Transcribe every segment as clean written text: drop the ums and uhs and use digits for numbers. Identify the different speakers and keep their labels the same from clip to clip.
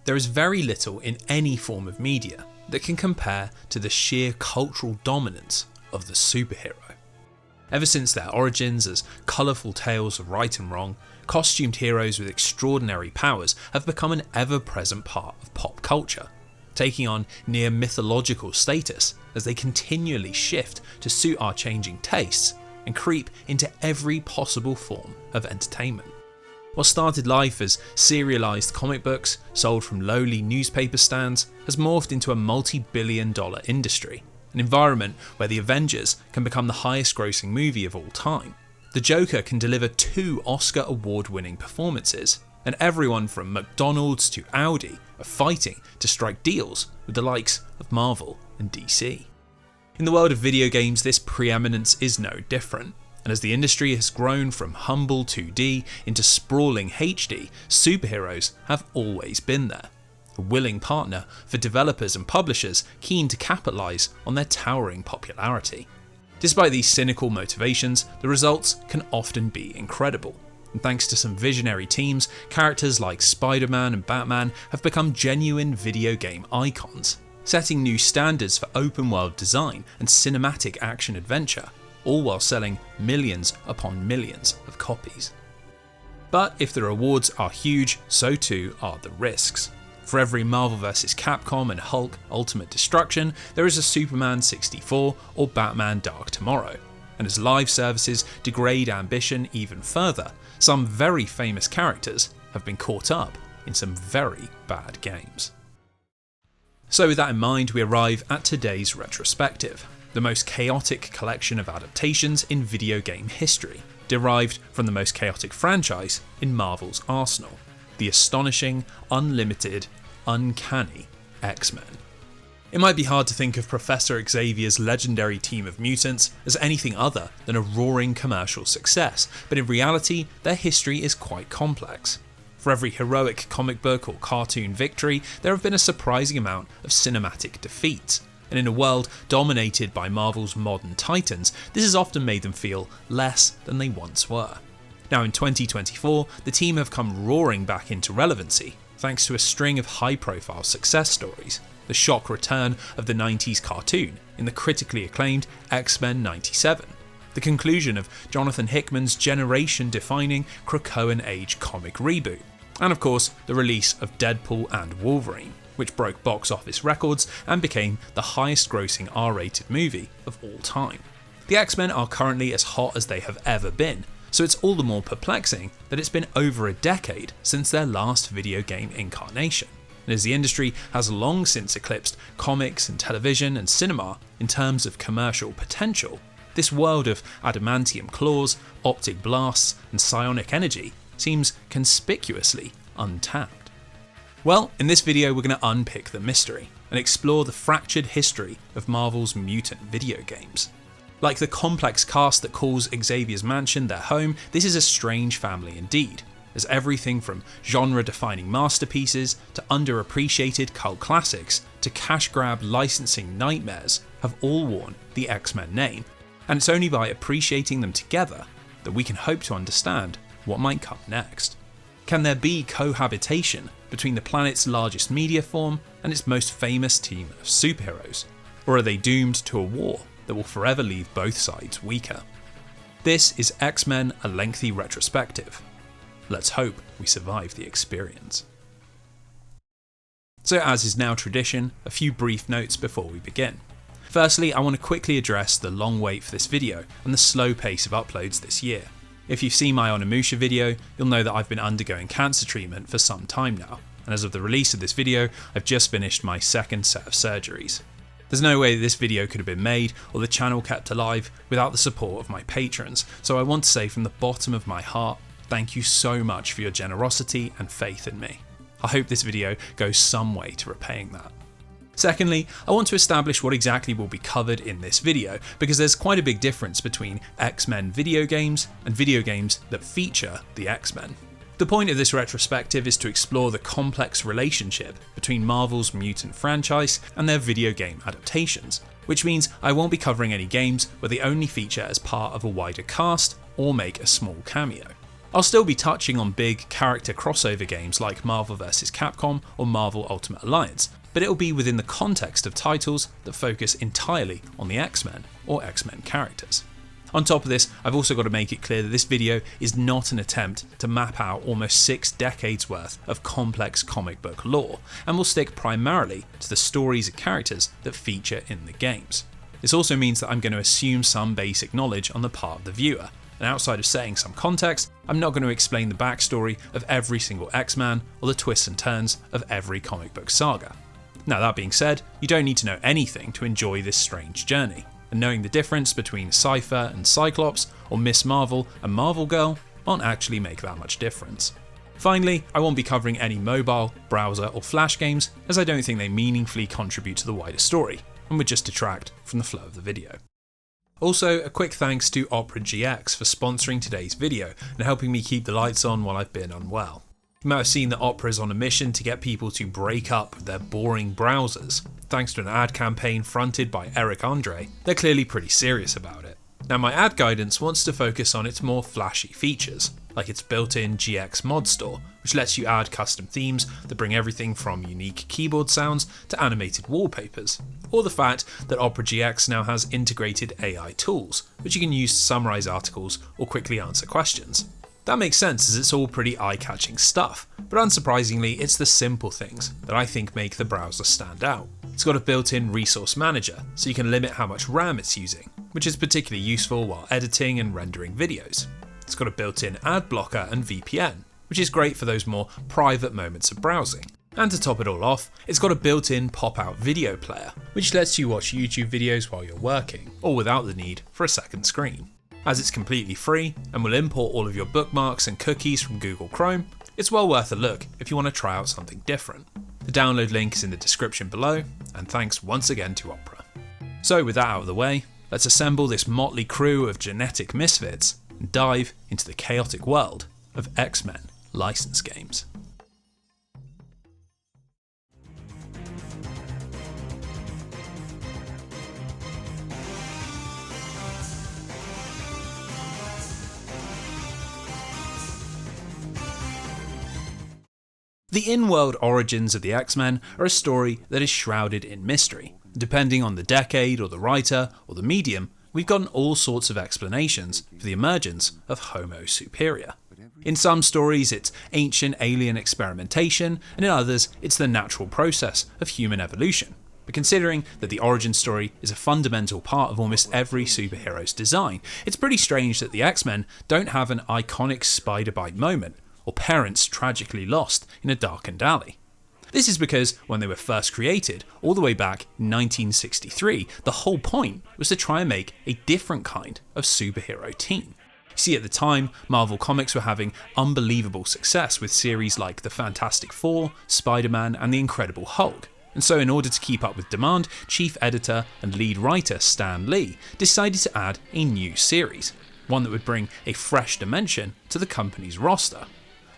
Speaker 1: there is very little in any form of media that can compare to the sheer cultural dominance of the superhero. Ever since their origins as colourful tales of right and wrong, costumed heroes with extraordinary powers have become an ever-present part of pop culture, taking on near mythological status as they continually shift to suit our changing tastes and creep into every possible form of entertainment. What started life as serialised comic books sold from lowly newspaper stands has morphed into a multi-billion-dollar industry, an environment where the Avengers can become the highest-grossing movie of all time. The Joker can deliver 2 Oscar award-winning performances, and everyone from McDonald's to Audi are fighting to strike deals with the likes of Marvel and DC. In the world of video games, this preeminence is no different. And as the industry has grown from humble 2D into sprawling HD, superheroes have always been there. A willing partner for developers and publishers keen to capitalise on their towering popularity. Despite these cynical motivations, the results can often be incredible. And thanks to some visionary teams, characters like Spiderman and Batman have become genuine video game icons, setting new standards for open world design and cinematic action adventure, all while selling millions upon millions of copies. But if the rewards are huge, so too are the risks. For every Marvel vs. Capcom and Hulk Ultimate Destruction, there is a Superman 64 or Batman Dark Tomorrow. And as live services degrade ambition even further, some very famous characters have been caught up in some very bad games. So with that in mind, we arrive at today's retrospective, the most chaotic collection of adaptations in video game history, derived from the most chaotic franchise in Marvel's arsenal, the astonishing, unlimited, uncanny X-Men. It might be hard to think of Professor Xavier's legendary team of mutants as anything other than a roaring commercial success, but in reality, their history is quite complex. For every heroic comic book or cartoon victory, there have been a surprising amount of cinematic defeats. And in a world dominated by Marvel's modern titans, this has often made them feel less than they once were. Now in 2024, the team have come roaring back into relevancy, thanks to a string of high-profile success stories. The shock return of the 90s cartoon in the critically acclaimed X-Men 97, the conclusion of Jonathan Hickman's generation-defining Krakoan Age comic reboot, and of course the release of Deadpool and Wolverine, which broke box office records and became the highest grossing R-rated movie of all time. The X-Men are currently as hot as they have ever been, so it's all the more perplexing that it's been over a decade since their last video game incarnation. And as the industry has long since eclipsed comics and television and cinema in terms of commercial potential, this world of adamantium claws, optic blasts and psionic energy seems conspicuously untapped. Well, in this video we're going to unpick the mystery and explore the fractured history of Marvel's mutant video games. Like the complex cast that calls Xavier's Mansion their home, this is a strange family indeed, as everything from genre-defining masterpieces to underappreciated cult classics to cash-grab licensing nightmares have all worn the X-Men name, and it's only by appreciating them together that we can hope to understand what might come next. Can there be cohabitation between the planet's largest media form and its most famous team of superheroes? Or are they doomed to a war that will forever leave both sides weaker? This is X-Men, a lengthy retrospective. Let's hope we survive the experience. So as is now tradition, a few brief notes before we begin. Firstly, I want to quickly address the long wait for this video and the slow pace of uploads this year. If you've seen my Onimusha video, you'll know that I've been undergoing cancer treatment for some time now, and as of the release of this video, I've just finished my second set of surgeries. There's no way this video could have been made or the channel kept alive without the support of my patrons, so I want to say from the bottom of my heart, thank you so much for your generosity and faith in me. I hope this video goes some way to repaying that. Secondly, I want to establish what exactly will be covered in this video, because there's quite a big difference between X-Men video games and video games that feature the X-Men. The point of this retrospective is to explore the complex relationship between Marvel's Mutant franchise and their video game adaptations, which means I won't be covering any games where they only feature as part of a wider cast or make a small cameo. I'll still be touching on big character crossover games like Marvel vs. Capcom or Marvel Ultimate Alliance, but it'll be within the context of titles that focus entirely on the X-Men or X-Men characters. On top of this, I've also got to make it clear that this video is not an attempt to map out almost 6 decades worth of complex comic book lore, and will stick primarily to the stories and characters that feature in the games. This also means that I'm going to assume some basic knowledge on the part of the viewer, and outside of setting some context, I'm not going to explain the backstory of every single X-Man or the twists and turns of every comic book saga. Now that being said, you don't need to know anything to enjoy this strange journey, and knowing the difference between Cypher and Cyclops, or Miss Marvel and Marvel Girl, won't actually make that much difference. Finally, I won't be covering any mobile, browser or flash games, as I don't think they meaningfully contribute to the wider story, and would just detract from the flow of the video. Also, a quick thanks to Opera GX for sponsoring today's video and helping me keep the lights on while I've been unwell. You might have seen that Opera is on a mission to get people to break up their boring browsers. Thanks to an ad campaign fronted by Eric Andre, they're clearly pretty serious about it. Now, my ad guidance wants to focus on its more flashy features, like its built-in GX mod store, which lets you add custom themes that bring everything from unique keyboard sounds to animated wallpapers, or the fact that Opera GX now has integrated AI tools, which you can use to summarize articles or quickly answer questions. That makes sense as it's all pretty eye-catching stuff, but unsurprisingly it's the simple things that I think make the browser stand out. It's got a built-in resource manager, so you can limit how much RAM it's using, which is particularly useful while editing and rendering videos. It's got a built-in ad blocker and VPN, which is great for those more private moments of browsing. And to top it all off, it's got a built-in pop-out video player, which lets you watch YouTube videos while you're working, or without the need for a second screen. As it's completely free and will import all of your bookmarks and cookies from Google Chrome, it's well worth a look if you want to try out something different. The download link is in the description below, and thanks once again to Opera. So with that out of the way, let's assemble this motley crew of genetic misfits and dive into the chaotic world of X-Men licensed games. The in-world origins of the X-Men are a story that is shrouded in mystery. Depending on the decade or the writer or the medium, we've gotten all sorts of explanations for the emergence of Homo Superior. In some stories it's ancient alien experimentation, and in others it's the natural process of human evolution. But considering that the origin story is a fundamental part of almost every superhero's design, it's pretty strange that the X-Men don't have an iconic spider bite moment, or parents tragically lost in a darkened alley. This is because when they were first created, all the way back in 1963, the whole point was to try and make a different kind of superhero team. You see, at the time, Marvel Comics were having unbelievable success with series like The Fantastic Four, Spiderman, and The Incredible Hulk. And so in order to keep up with demand, chief editor and lead writer Stan Lee decided to add a new series, one that would bring a fresh dimension to the company's roster.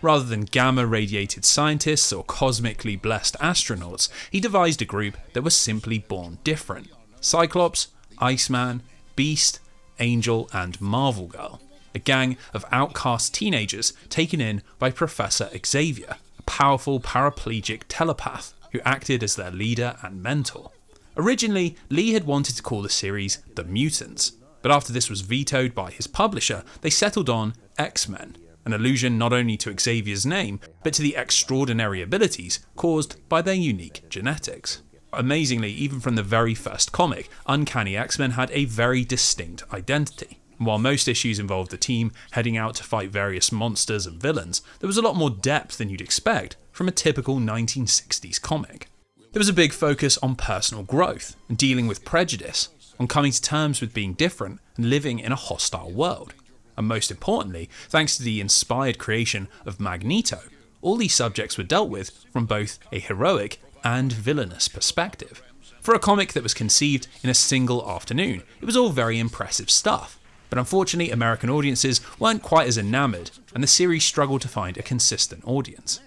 Speaker 1: Rather than gamma-radiated scientists or cosmically blessed astronauts, he devised a group that was simply born different. Cyclops, Iceman, Beast, Angel, and Marvel Girl. A gang of outcast teenagers taken in by Professor Xavier, a powerful paraplegic telepath who acted as their leader and mentor. Originally, Lee had wanted to call the series The Mutants, but after this was vetoed by his publisher, they settled on X-Men. An allusion not only to Xavier's name, but to the extraordinary abilities caused by their unique genetics. Amazingly, even from the very first comic, Uncanny X-Men had a very distinct identity. While most issues involved the team heading out to fight various monsters and villains, there was a lot more depth than you'd expect from a typical 1960s comic. There was a big focus on personal growth and dealing with prejudice, on coming to terms with being different and living in a hostile world. And most importantly, thanks to the inspired creation of Magneto, all these subjects were dealt with from both a heroic and villainous perspective. For a comic that was conceived in a single afternoon, it was all very impressive stuff. But unfortunately, American audiences weren't quite as enamoured, and the series struggled to find a consistent audience.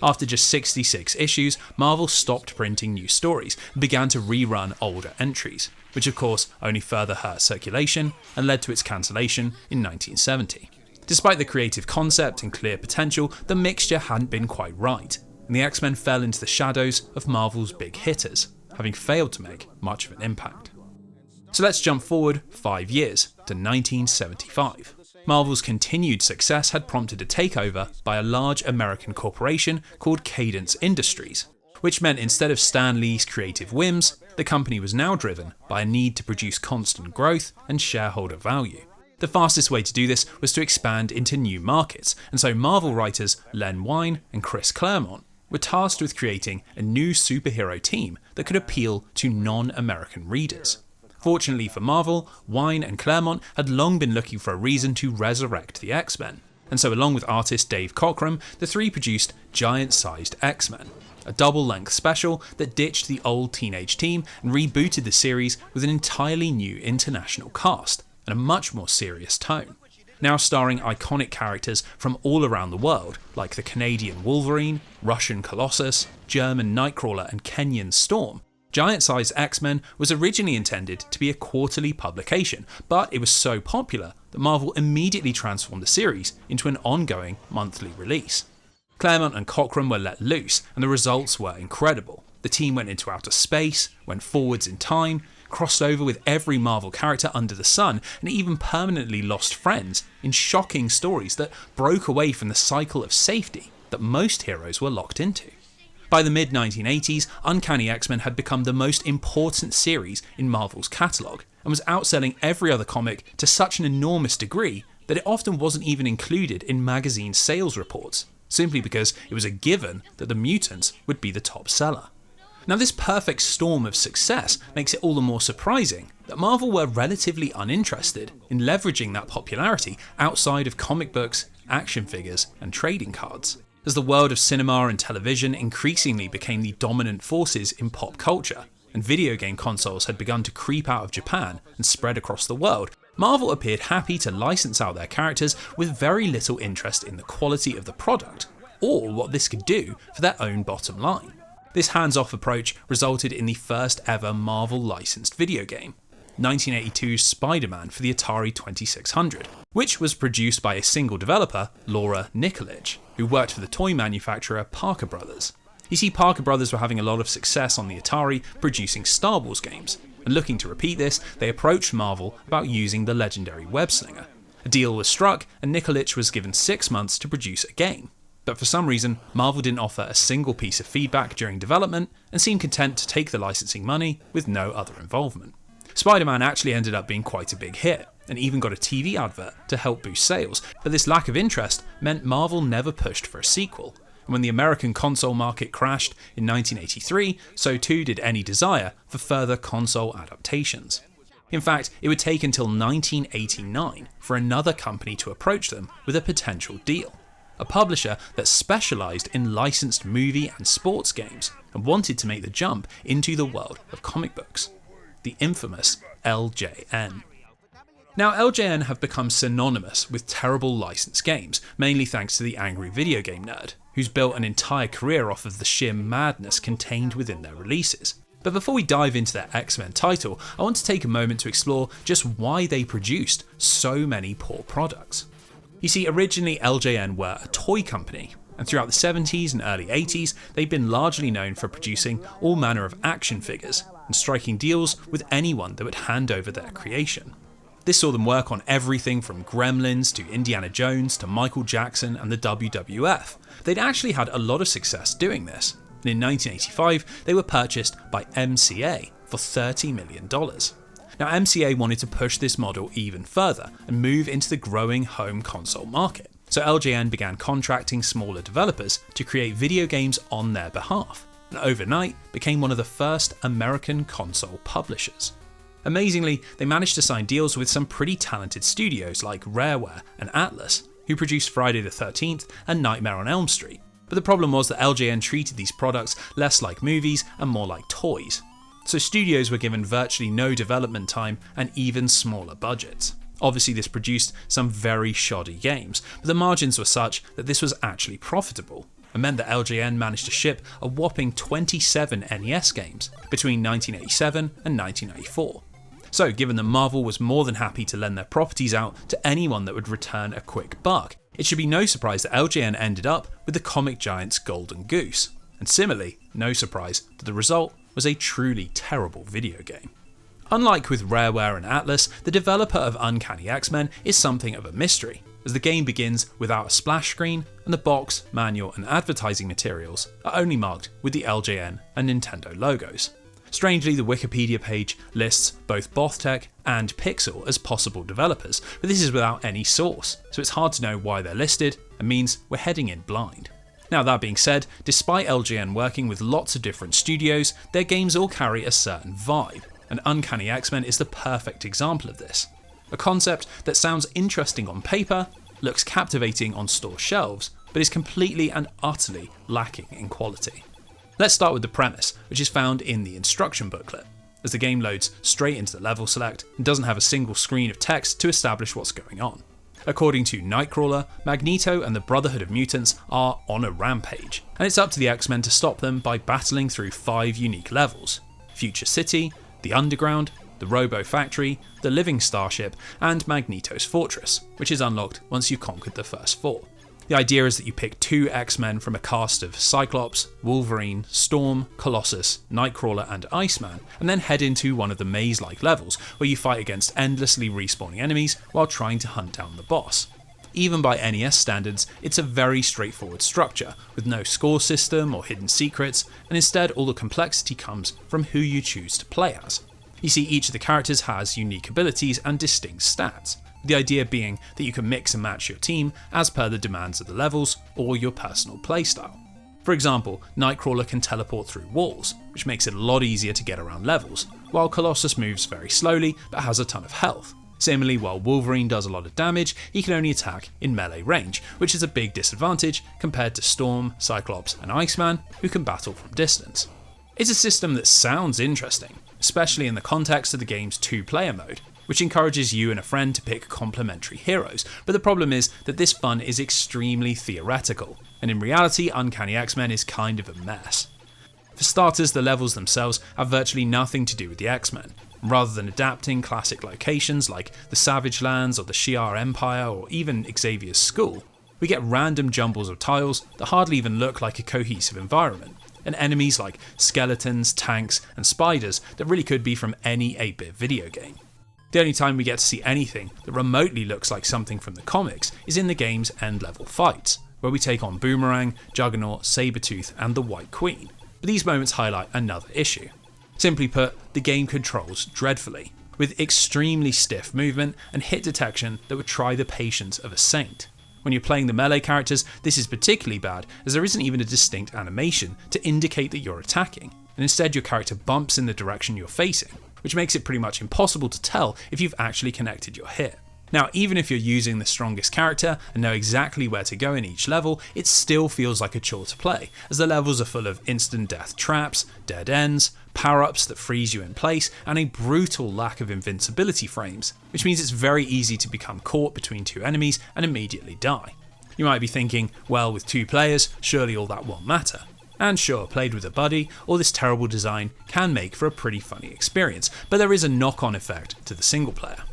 Speaker 1: After just 66 issues, Marvel stopped printing new stories and began to rerun older entries, which of course only further hurt circulation and led to its cancellation in 1970. Despite the creative concept and clear potential, the mixture hadn't been quite right, and the X-Men fell into the shadows of Marvel's big hitters, having failed to make much of an impact. So let's jump forward 5 years to 1975. Marvel's continued success had prompted a takeover by a large American corporation called Cadence Industries, which meant instead of Stan Lee's creative whims, the company was now driven by a need to produce constant growth and shareholder value. The fastest way to do this was to expand into new markets, and so Marvel writers Len Wein and Chris Claremont were tasked with creating a new superhero team that could appeal to non-American readers. Fortunately for Marvel, Wein and Claremont had long been looking for a reason to resurrect the X-Men, and so along with artist Dave Cockrum, the three produced Giant-Sized X-Men, a double-length special that ditched the old teenage team and rebooted the series with an entirely new international cast and a much more serious tone. Now starring iconic characters from all around the world, like the Canadian Wolverine, Russian Colossus, German Nightcrawler and Kenyan Storm, Giant-Sized X-Men was originally intended to be a quarterly publication, but it was so popular that Marvel immediately transformed the series into an ongoing monthly release. Claremont and Cockrum were let loose, and the results were incredible. The team went into outer space, went forwards in time, crossed over with every Marvel character under the sun, and even permanently lost friends in shocking stories that broke away from the cycle of safety that most heroes were locked into. By the mid-1980s, Uncanny X-Men had become the most important series in Marvel's catalogue, and was outselling every other comic to such an enormous degree that it often wasn't even included in magazine sales reports, simply because it was a given that the Mutants would be the top seller. Now this perfect storm of success makes it all the more surprising that Marvel were relatively uninterested in leveraging that popularity outside of comic books, action figures and trading cards. As the world of cinema and television increasingly became the dominant forces in pop culture, and video game consoles had begun to creep out of Japan and spread across the world, Marvel appeared happy to license out their characters with very little interest in the quality of the product, or what this could do for their own bottom line. This hands-off approach resulted in the first ever Marvel licensed video game, 1982's Spiderman for the Atari 2600, which was produced by a single developer, Laura Nikolic, who worked for the toy manufacturer Parker Brothers. You see, Parker Brothers were having a lot of success on the Atari producing Star Wars games, and looking to repeat this, they approached Marvel about using the legendary web-slinger. A deal was struck, and Nikolic was given 6 months to produce a game. But for some reason, Marvel didn't offer a single piece of feedback during development and seemed content to take the licensing money with no other involvement. Spider-Man actually ended up being quite a big hit, and even got a TV advert to help boost sales, but this lack of interest meant Marvel never pushed for a sequel, and when the American console market crashed in 1983, so too did any desire for further console adaptations. In fact, it would take until 1989 for another company to approach them with a potential deal. A publisher that specialised in licensed movie and sports games and wanted to make the jump into the world of comic books. The infamous LJN. Now, LJN have become synonymous with terrible licensed games, mainly thanks to the angry video game nerd, who's built an entire career off of the sheer madness contained within their releases. But before we dive into their X-Men title, I want to take a moment to explore just why they produced so many poor products. You see, originally LJN were a toy company, and throughout the 70s and early 80s, they'd been largely known for producing all manner of action figures and striking deals with anyone that would hand over their creation. This saw them work on everything from Gremlins to Indiana Jones to Michael Jackson and the WWF. They'd actually had a lot of success doing this, and in 1985 they were purchased by MCA for $30 million. Now, MCA wanted to push this model even further and move into the growing home console market, so LJN began contracting smaller developers to create video games on their behalf, and overnight became one of the first American console publishers. Amazingly, they managed to sign deals with some pretty talented studios like Rareware and Atlas, who produced Friday the 13th and Nightmare on Elm Street. But the problem was that LJN treated these products less like movies and more like toys. So studios were given virtually no development time and even smaller budgets. Obviously this produced some very shoddy games, but the margins were such that this was actually profitable, and meant that LJN managed to ship a whopping 27 NES games between 1987 and 1994. So given that Marvel was more than happy to lend their properties out to anyone that would return a quick buck, it should be no surprise that LJN ended up with the comic giant's golden goose. And similarly, no surprise that the result was a truly terrible video game. Unlike with Rareware and Atlas, the developer of Uncanny X-Men is something of a mystery, as the game begins without a splash screen and the box, manual and advertising materials are only marked with the LJN and Nintendo logos. Strangely, the Wikipedia page lists both BothTech and Pixel as possible developers, but this is without any source, so it's hard to know why they're listed and means we're heading in blind. Now that being said, despite LJN working with lots of different studios, their games all carry a certain vibe, and Uncanny X-Men is the perfect example of this. A concept that sounds interesting on paper, looks captivating on store shelves, but is completely and utterly lacking in quality. Let's start with the premise, which is found in the instruction booklet, as the game loads straight into the level select and doesn't have a single screen of text to establish what's going on. According to Nightcrawler, Magneto and the Brotherhood of Mutants are on a rampage, and it's up to the X-Men to stop them by battling through 5 unique levels: Future City, the Underground, the Robo Factory, the Living Starship, and Magneto's Fortress, which is unlocked once you've conquered the first 4. The idea is that you pick 2 X-Men from a cast of Cyclops, Wolverine, Storm, Colossus, Nightcrawler and Iceman, and then head into one of the maze-like levels where you fight against endlessly respawning enemies while trying to hunt down the boss. Even by NES standards, it's a very straightforward structure, with no score system or hidden secrets, and instead all the complexity comes from who you choose to play as. You see, each of the characters has unique abilities and distinct stats, the idea being that you can mix and match your team as per the demands of the levels or your personal playstyle. For example, Nightcrawler can teleport through walls, which makes it a lot easier to get around levels, while Colossus moves very slowly but has a ton of health. Similarly, while Wolverine does a lot of damage, he can only attack in melee range, which is a big disadvantage compared to Storm, Cyclops and Iceman, who can battle from distance. It's a system that sounds interesting, especially in the context of the game's 2-player mode, which encourages you and a friend to pick complementary heroes, but the problem is that this fun is extremely theoretical, and in reality Uncanny X-Men is kind of a mess. For starters, the levels themselves have virtually nothing to do with the X-Men. Rather than adapting classic locations like the Savage Lands or the Shi'ar Empire or even Xavier's school, we get random jumbles of tiles that hardly even look like a cohesive environment, and enemies like skeletons, tanks and spiders that really could be from any 8-bit video game. The only time we get to see anything that remotely looks like something from the comics is in the game's end-level fights, where we take on Boomerang, Juggernaut, Sabretooth and the White Queen, but these moments highlight another issue. Simply put, the game controls dreadfully, with extremely stiff movement and hit detection that would try the patience of a saint. When you're playing the melee characters, this is particularly bad as there isn't even a distinct animation to indicate that you're attacking, and instead your character bumps in the direction you're facing, which makes it pretty much impossible to tell if you've actually connected your hit. Now, even if you're using the strongest character and know exactly where to go in each level, it still feels like a chore to play, as the levels are full of instant death traps, dead ends, power-ups that freeze you in place, and a brutal lack of invincibility frames, which means it's very easy to become caught between 2 enemies and immediately die. You might be thinking, well, with 2 players, surely all that won't matter. And sure, played with a buddy, all this terrible design can make for a pretty funny experience, but there is a knock-on effect to the single player.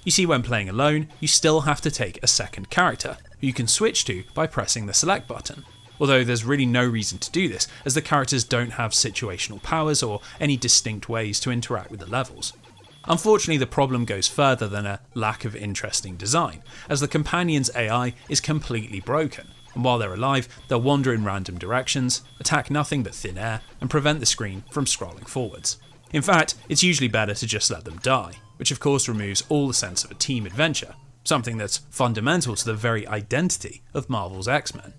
Speaker 1: You see, when playing alone, you still have to take a second character, who you can switch to by pressing the select button. Although there's really no reason to do this, as the characters don't have situational powers or any distinct ways to interact with the levels. Unfortunately, the problem goes further than a lack of interesting design, as the companion's AI is completely broken, and while they're alive, they'll wander in random directions, attack nothing but thin air, and prevent the screen from scrolling forwards. In fact, it's usually better to just let them die, which of course removes all the sense of a team adventure, something that's fundamental to the very identity of Marvel's X-Men.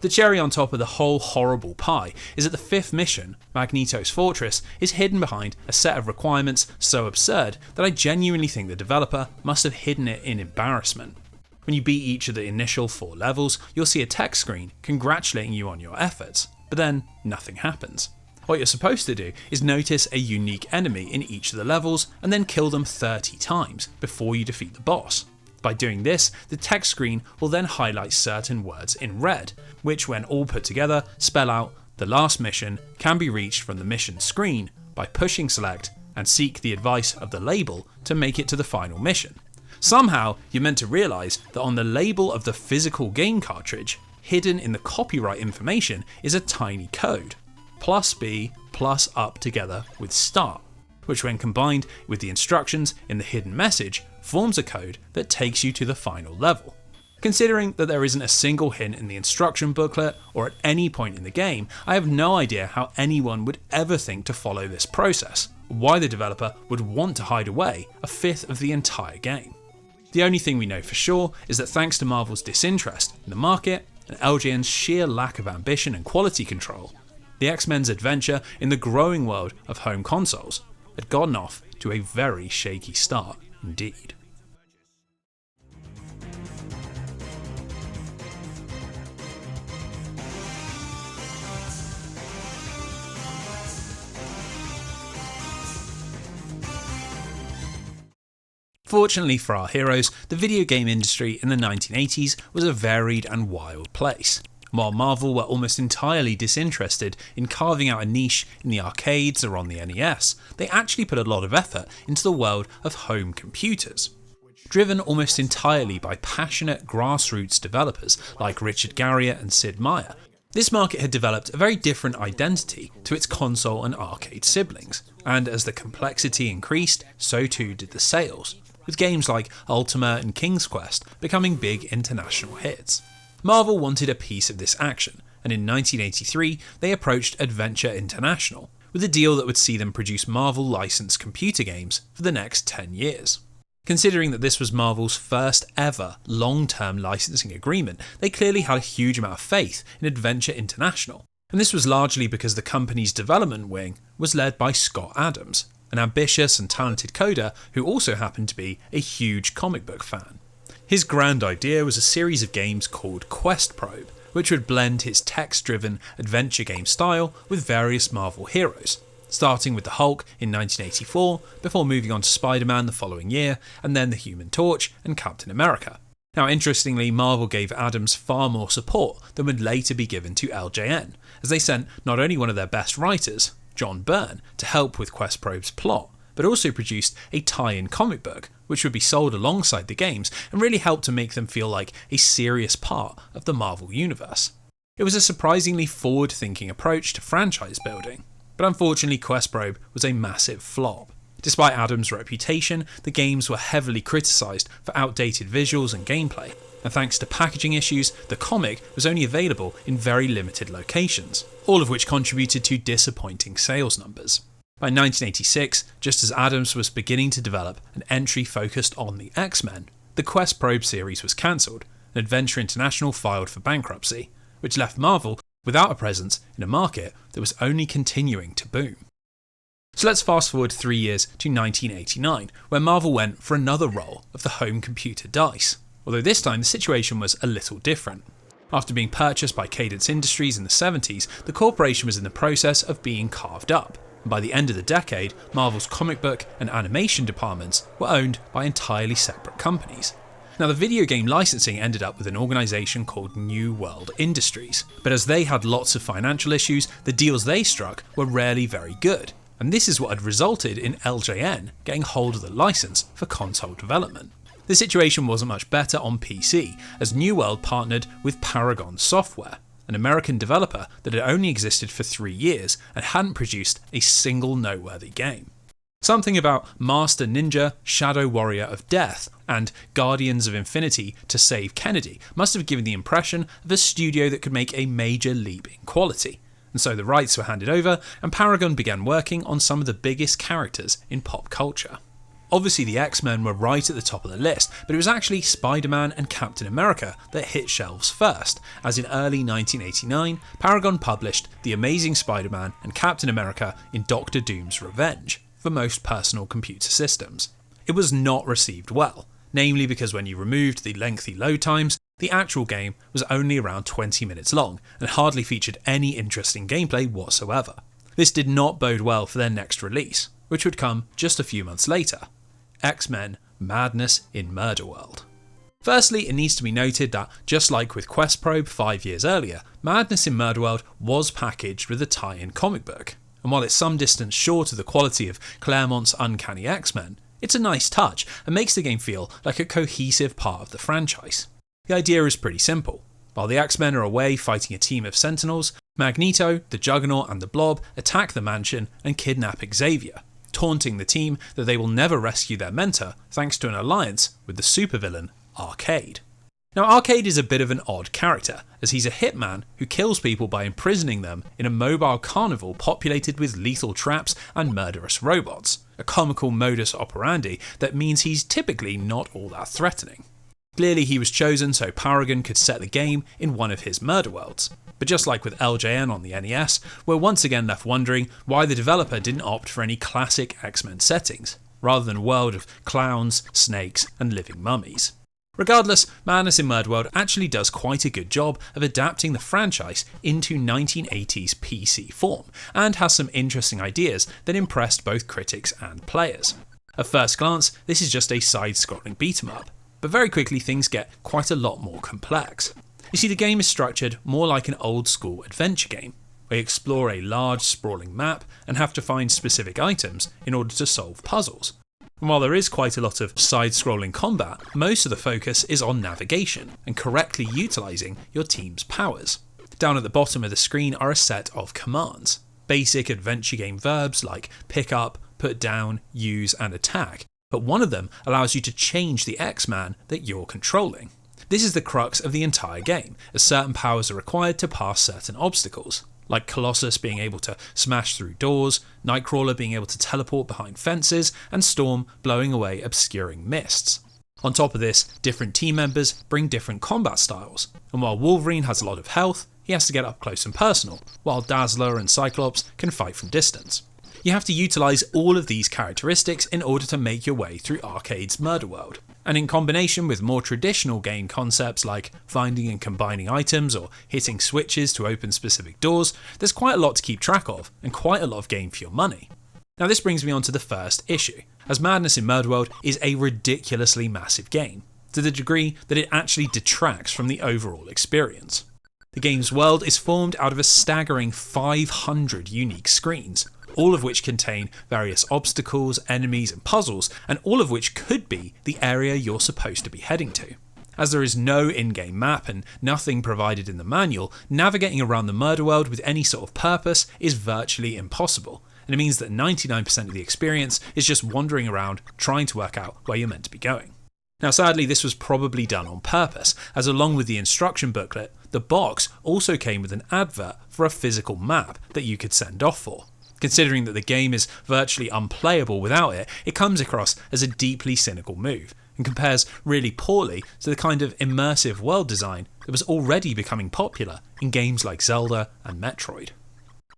Speaker 1: The cherry on top of the whole horrible pie is that the 5th mission, Magneto's Fortress, is hidden behind a set of requirements so absurd that I genuinely think the developer must have hidden it in embarrassment. When you beat each of the initial 4 levels, you'll see a text screen congratulating you on your efforts, but then nothing happens. What you're supposed to do is notice a unique enemy in each of the levels and then kill them 30 times before you defeat the boss. By doing this, the text screen will then highlight certain words in red, which when all put together spell out the last mission can be reached from the mission screen by pushing select and seek the advice of the label to make it to the final mission. Somehow, you're meant to realise that on the label of the physical game cartridge, hidden in the copyright information is a tiny code, +B +up together with start, which when combined with the instructions in the hidden message forms a code that takes you to the final level. Considering that there isn't a single hint in the instruction booklet or at any point in the game, I have no idea how anyone would ever think to follow this process, or why the developer would want to hide away a fifth of the entire game. The only thing we know for sure is that thanks to Marvel's disinterest in the market and LJN's sheer lack of ambition and quality control, the X-Men's adventure in the growing world of home consoles had gotten off to a very shaky start indeed. Fortunately for our heroes, the video game industry in the 1980s was a varied and wild place. While Marvel were almost entirely disinterested in carving out a niche in the arcades or on the NES, they actually put a lot of effort into the world of home computers. Driven almost entirely by passionate grassroots developers like Richard Garriott and Sid Meier, this market had developed a very different identity to its console and arcade siblings, and as the complexity increased, so too did the sales, with games like Ultima and King's Quest becoming big international hits. Marvel wanted a piece of this action, and in 1983 they approached Adventure International, with a deal that would see them produce Marvel licensed computer games for the next 10 years. Considering that this was Marvel's first ever long-term licensing agreement, they clearly had a huge amount of faith in Adventure International, and this was largely because the company's development wing was led by Scott Adams, an ambitious and talented coder who also happened to be a huge comic book fan. His grand idea was a series of games called Quest Probe, which would blend his text-driven adventure game style with various Marvel heroes, starting with the Hulk in 1984, before moving on to Spiderman the following year, and then the Human Torch and Captain America. Now interestingly, Marvel gave Adams far more support than would later be given to LJN, as they sent not only one of their best writers, John Byrne, to help with Quest Probe's plot, but also produced a tie-in comic book, which would be sold alongside the games and really helped to make them feel like a serious part of the Marvel universe. It was a surprisingly forward-thinking approach to franchise building, but unfortunately Quest Probe was a massive flop. Despite Adams' reputation, the games were heavily criticised for outdated visuals and gameplay, and thanks to packaging issues, the comic was only available in very limited locations, all of which contributed to disappointing sales numbers. By 1986, just as Adams was beginning to develop an entry focused on the X-Men, the Quest Probe series was cancelled, and Adventure International filed for bankruptcy, which left Marvel without a presence in a market that was only continuing to boom. So let's fast forward 3 years to 1989, where Marvel went for another roll of the home computer dice, although this time the situation was a little different. After being purchased by Cadence Industries in the 70s, the corporation was in the process of being carved up, and by the end of the decade, Marvel's comic book and animation departments were owned by entirely separate companies. Now, the video game licensing ended up with an organisation called New World Industries, but as they had lots of financial issues, the deals they struck were rarely very good, and this is what had resulted in LJN getting hold of the license for console development. The situation wasn't much better on PC, as New World partnered with Paragon Software, an American developer that had only existed for 3 years and hadn't produced a single noteworthy game. Something about Master Ninja, Shadow Warrior of Death, and Guardians of Infinity to Save Kennedy must have given the impression of a studio that could make a major leap in quality, and so the rights were handed over and Paragon began working on some of the biggest characters in pop culture. Obviously the X-Men were right at the top of the list, but it was actually Spider-Man and Captain America that hit shelves first, as in early 1989, Paragon published The Amazing Spider-Man and Captain America in Doctor Doom's Revenge for most personal computer systems. It was not received well, namely because when you removed the lengthy load times, the actual game was only around 20 minutes long and hardly featured any interesting gameplay whatsoever. This did not bode well for their next release, which would come just a few months later. X-Men Madness in Murderworld. Firstly, it needs to be noted that, just like with Quest Probe 5 years earlier, Madness in Murderworld was packaged with a tie-in comic book, and while it's some distance short of the quality of Claremont's Uncanny X-Men, it's a nice touch and makes the game feel like a cohesive part of the franchise. The idea is pretty simple. While the X-Men are away fighting a team of Sentinels, Magneto, the Juggernaut and the Blob attack the mansion and kidnap Xavier, taunting the team that they will never rescue their mentor thanks to an alliance with the supervillain Arcade. Now Arcade is a bit of an odd character, as he's a hitman who kills people by imprisoning them in a mobile carnival populated with lethal traps and murderous robots, a comical modus operandi that means he's typically not all that threatening. Clearly he was chosen so Paragon could set the game in one of his Murderworlds, but just like with LJN on the NES, we're once again left wondering why the developer didn't opt for any classic X-Men settings, rather than a world of clowns, snakes and living mummies. Regardless, Madness in Murderworld actually does quite a good job of adapting the franchise into 1980s PC form, and has some interesting ideas that impressed both critics and players. At first glance, this is just a side-scrolling beat-em-up, but very quickly things get quite a lot more complex. You see, the game is structured more like an old-school adventure game, where you explore a large, sprawling map and have to find specific items in order to solve puzzles. And while there is quite a lot of side-scrolling combat, most of the focus is on navigation and correctly utilising your team's powers. Down at the bottom of the screen are a set of commands, basic adventure game verbs like pick up, put down, use and attack, but one of them allows you to change the X-Man that you're controlling. This is the crux of the entire game, as certain powers are required to pass certain obstacles, like Colossus being able to smash through doors, Nightcrawler being able to teleport behind fences, and Storm blowing away obscuring mists. On top of this, different team members bring different combat styles, and while Wolverine has a lot of health, he has to get up close and personal, while Dazzler and Cyclops can fight from distance. You have to utilise all of these characteristics in order to make your way through Arcade's Murderworld, and in combination with more traditional game concepts like finding and combining items or hitting switches to open specific doors, there's quite a lot to keep track of and quite a lot of game for your money. Now this brings me on to the first issue, as Madness in Murderworld is a ridiculously massive game, to the degree that it actually detracts from the overall experience. The game's world is formed out of a staggering 500 unique screens, all of which contain various obstacles, enemies and puzzles, and all of which could be the area you're supposed to be heading to. As there is no in-game map and nothing provided in the manual, navigating around the Murderworld with any sort of purpose is virtually impossible, and it means that 99% of the experience is just wandering around trying to work out where you're meant to be going. Now sadly this was probably done on purpose, as along with the instruction booklet, the box also came with an advert for a physical map that you could send off for. Considering that the game is virtually unplayable without it, it comes across as a deeply cynical move, and compares really poorly to the kind of immersive world design that was already becoming popular in games like Zelda and Metroid.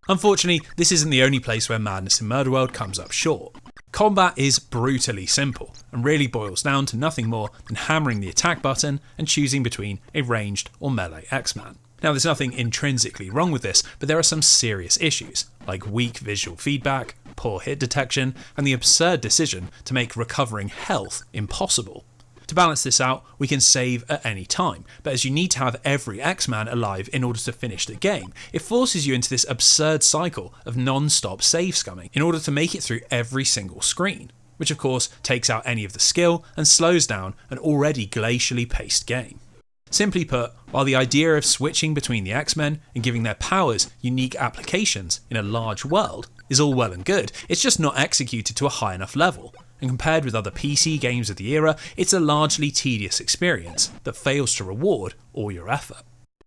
Speaker 1: Unfortunately, this isn't the only place where Madness in Murderworld comes up short. Combat is brutally simple, and really boils down to nothing more than hammering the attack button and choosing between a ranged or melee X-Man. Now there's nothing intrinsically wrong with this, but there are some serious issues, like weak visual feedback, poor hit detection, and the absurd decision to make recovering health impossible. To balance this out, we can save at any time, but as you need to have every X-Man alive in order to finish the game, it forces you into this absurd cycle of non-stop save scumming in order to make it through every single screen, which of course takes out any of the skill and slows down an already glacially paced game. Simply put, while the idea of switching between the X-Men and giving their powers unique applications in a large world is all well and good, it's just not executed to a high enough level, and compared with other PC games of the era, it's a largely tedious experience that fails to reward all your effort.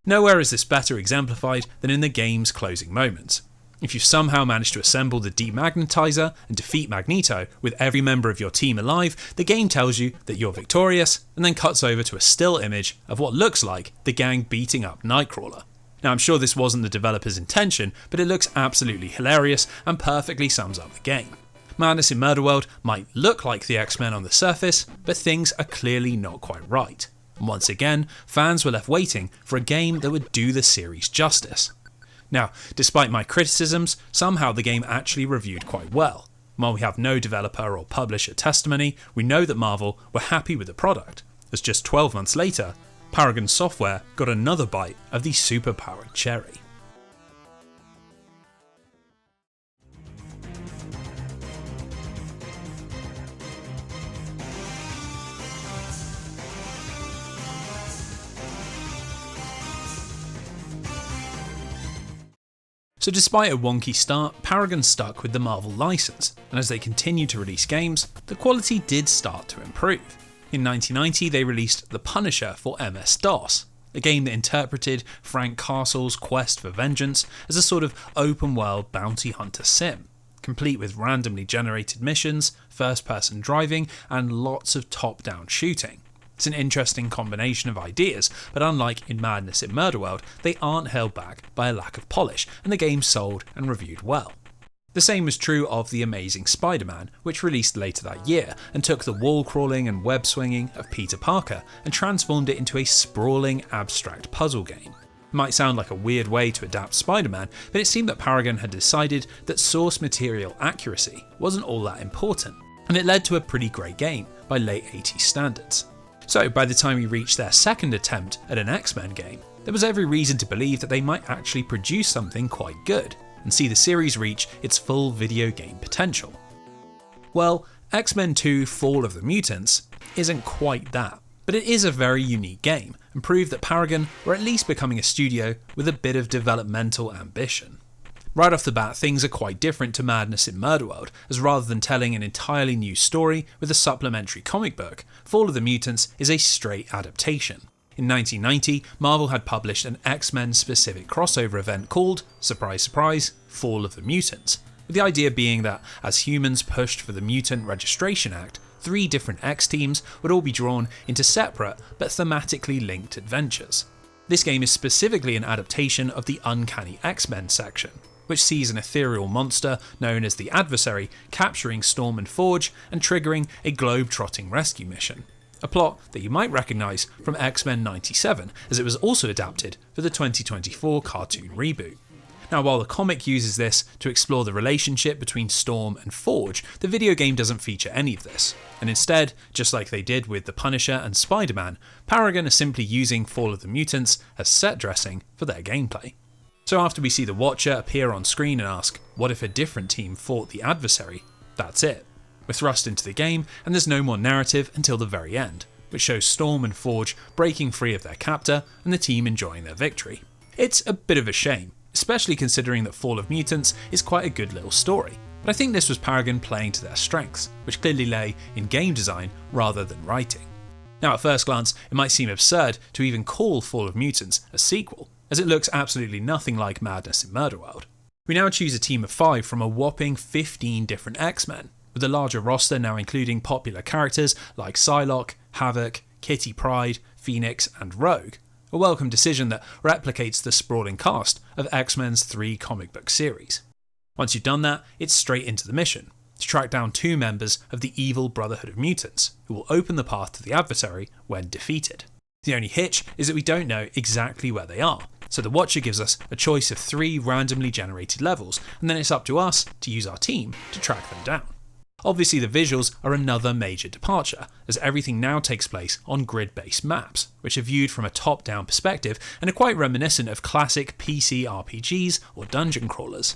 Speaker 1: Nowhere is this better exemplified than in the game's closing moments. If you somehow manage to assemble the Demagnetizer and defeat Magneto with every member of your team alive, the game tells you that you're victorious and then cuts over to a still image of what looks like the gang beating up Nightcrawler. Now I'm sure this wasn't the developer's intention, but it looks absolutely hilarious and perfectly sums up the game. Madness in Murderworld might look like the X-Men on the surface, but things are clearly not quite right. And once again, fans were left waiting for a game that would do the series justice. Now, despite my criticisms, somehow the game actually reviewed quite well. While we have no developer or publisher testimony, we know that Marvel were happy with the product, as just 12 months later, Paragon Software got another bite of the superpowered cherry. So despite a wonky start, Paragon stuck with the Marvel license, and as they continued to release games, the quality did start to improve. In 1990 they released The Punisher for MS-DOS, a game that interpreted Frank Castle's quest for vengeance as a sort of open-world bounty hunter sim, complete with randomly generated missions, first-person driving, and lots of top-down shooting. It's an interesting combination of ideas, but unlike in Madness in Murderworld, they aren't held back by a lack of polish, and the game sold and reviewed well. The same was true of The Amazing Spider-Man, which released later that year, and took the wall-crawling and web-swinging of Peter Parker and transformed it into a sprawling, abstract puzzle game. It might sound like a weird way to adapt Spider-Man, but it seemed that Paragon had decided that source material accuracy wasn't all that important, and it led to a pretty great game by late 80s standards. So by the time we reached their second attempt at an X-Men game, there was every reason to believe that they might actually produce something quite good, and see the series reach its full video game potential. Well, X-Men 2 Fall of the Mutants isn't quite that, but it is a very unique game, and proved that Paragon were at least becoming a studio with a bit of developmental ambition. Right off the bat, things are quite different to Madness in Murderworld, as rather than telling an entirely new story with a supplementary comic book, Fall of the Mutants is a straight adaptation. In 1990, Marvel had published an X-Men specific crossover event called, surprise surprise, Fall of the Mutants, with the idea being that as humans pushed for the Mutant Registration Act, 3 different X teams would all be drawn into separate but thematically linked adventures. This game is specifically an adaptation of the Uncanny X-Men section, which sees an ethereal monster known as the Adversary capturing Storm and Forge and triggering a globe-trotting rescue mission. A plot that you might recognise from X-Men 97, as it was also adapted for the 2024 cartoon reboot. Now, while the comic uses this to explore the relationship between Storm and Forge, the video game doesn't feature any of this, and instead, just like they did with The Punisher and Spider-Man, Paragon are simply using Fall of the Mutants as set dressing for their gameplay. So after we see the Watcher appear on screen and ask, what if a different team fought the Adversary? That's it. We're thrust into the game, and there's no more narrative until the very end, which shows Storm and Forge breaking free of their captor and the team enjoying their victory. It's a bit of a shame, especially considering that Fall of Mutants is quite a good little story, but I think this was Paragon playing to their strengths, which clearly lay in game design rather than writing. Now at first glance, it might seem absurd to even call Fall of Mutants a sequel, as it looks absolutely nothing like Madness in Murderworld. We now choose a team of 5 from a whopping 15 different X-Men, with a larger roster now including popular characters like Psylocke, Havoc, Kitty Pryde, Phoenix and Rogue, a welcome decision that replicates the sprawling cast of X-Men's 3 comic book series. Once you've done that, it's straight into the mission, to track down 2 members of the evil Brotherhood of Mutants, who will open the path to the Adversary when defeated. The only hitch is that we don't know exactly where they are, so the Watcher gives us a choice of 3 randomly generated levels, and then it's up to us to use our team to track them down. Obviously the visuals are another major departure, as everything now takes place on grid-based maps, which are viewed from a top-down perspective and are quite reminiscent of classic PC RPGs or dungeon crawlers.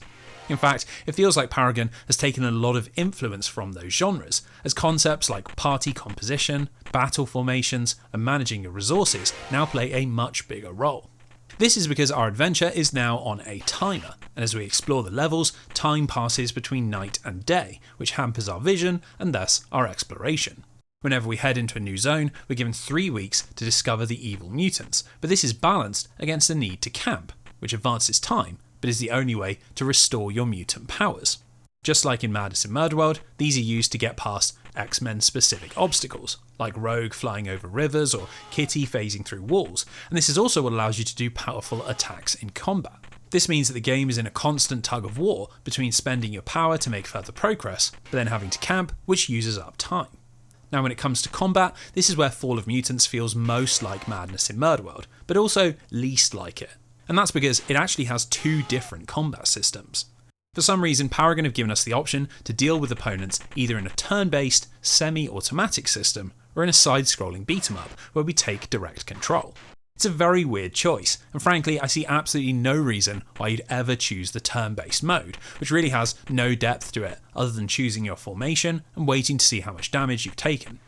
Speaker 1: In fact, it feels like Paragon has taken a lot of influence from those genres, as concepts like party composition, battle formations, and managing your resources now play a much bigger role. This is because our adventure is now on a timer, and as we explore the levels, time passes between night and day, which hampers our vision and thus our exploration. Whenever we head into a new zone, we're given 3 weeks to discover the evil mutants, but this is balanced against the need to camp, which advances time, but is the only way to restore your mutant powers. Just like in Madness in Murderworld, these are used to get past X-Men specific obstacles, like Rogue flying over rivers or Kitty phasing through walls, and this is also what allows you to do powerful attacks in combat. This means that the game is in a constant tug of war between spending your power to make further progress, but then having to camp, which uses up time. Now when it comes to combat, this is where Fall of Mutants feels most like Madness in Murderworld, but also least like it. And that's because it actually has 2 different combat systems. For some reason, Paragon have given us the option to deal with opponents either in a turn-based, semi-automatic system or in a side-scrolling beat-em-up where we take direct control. It's a very weird choice, and frankly I see absolutely no reason why you'd ever choose the turn-based mode, which really has no depth to it other than choosing your formation and waiting to see how much damage you've taken.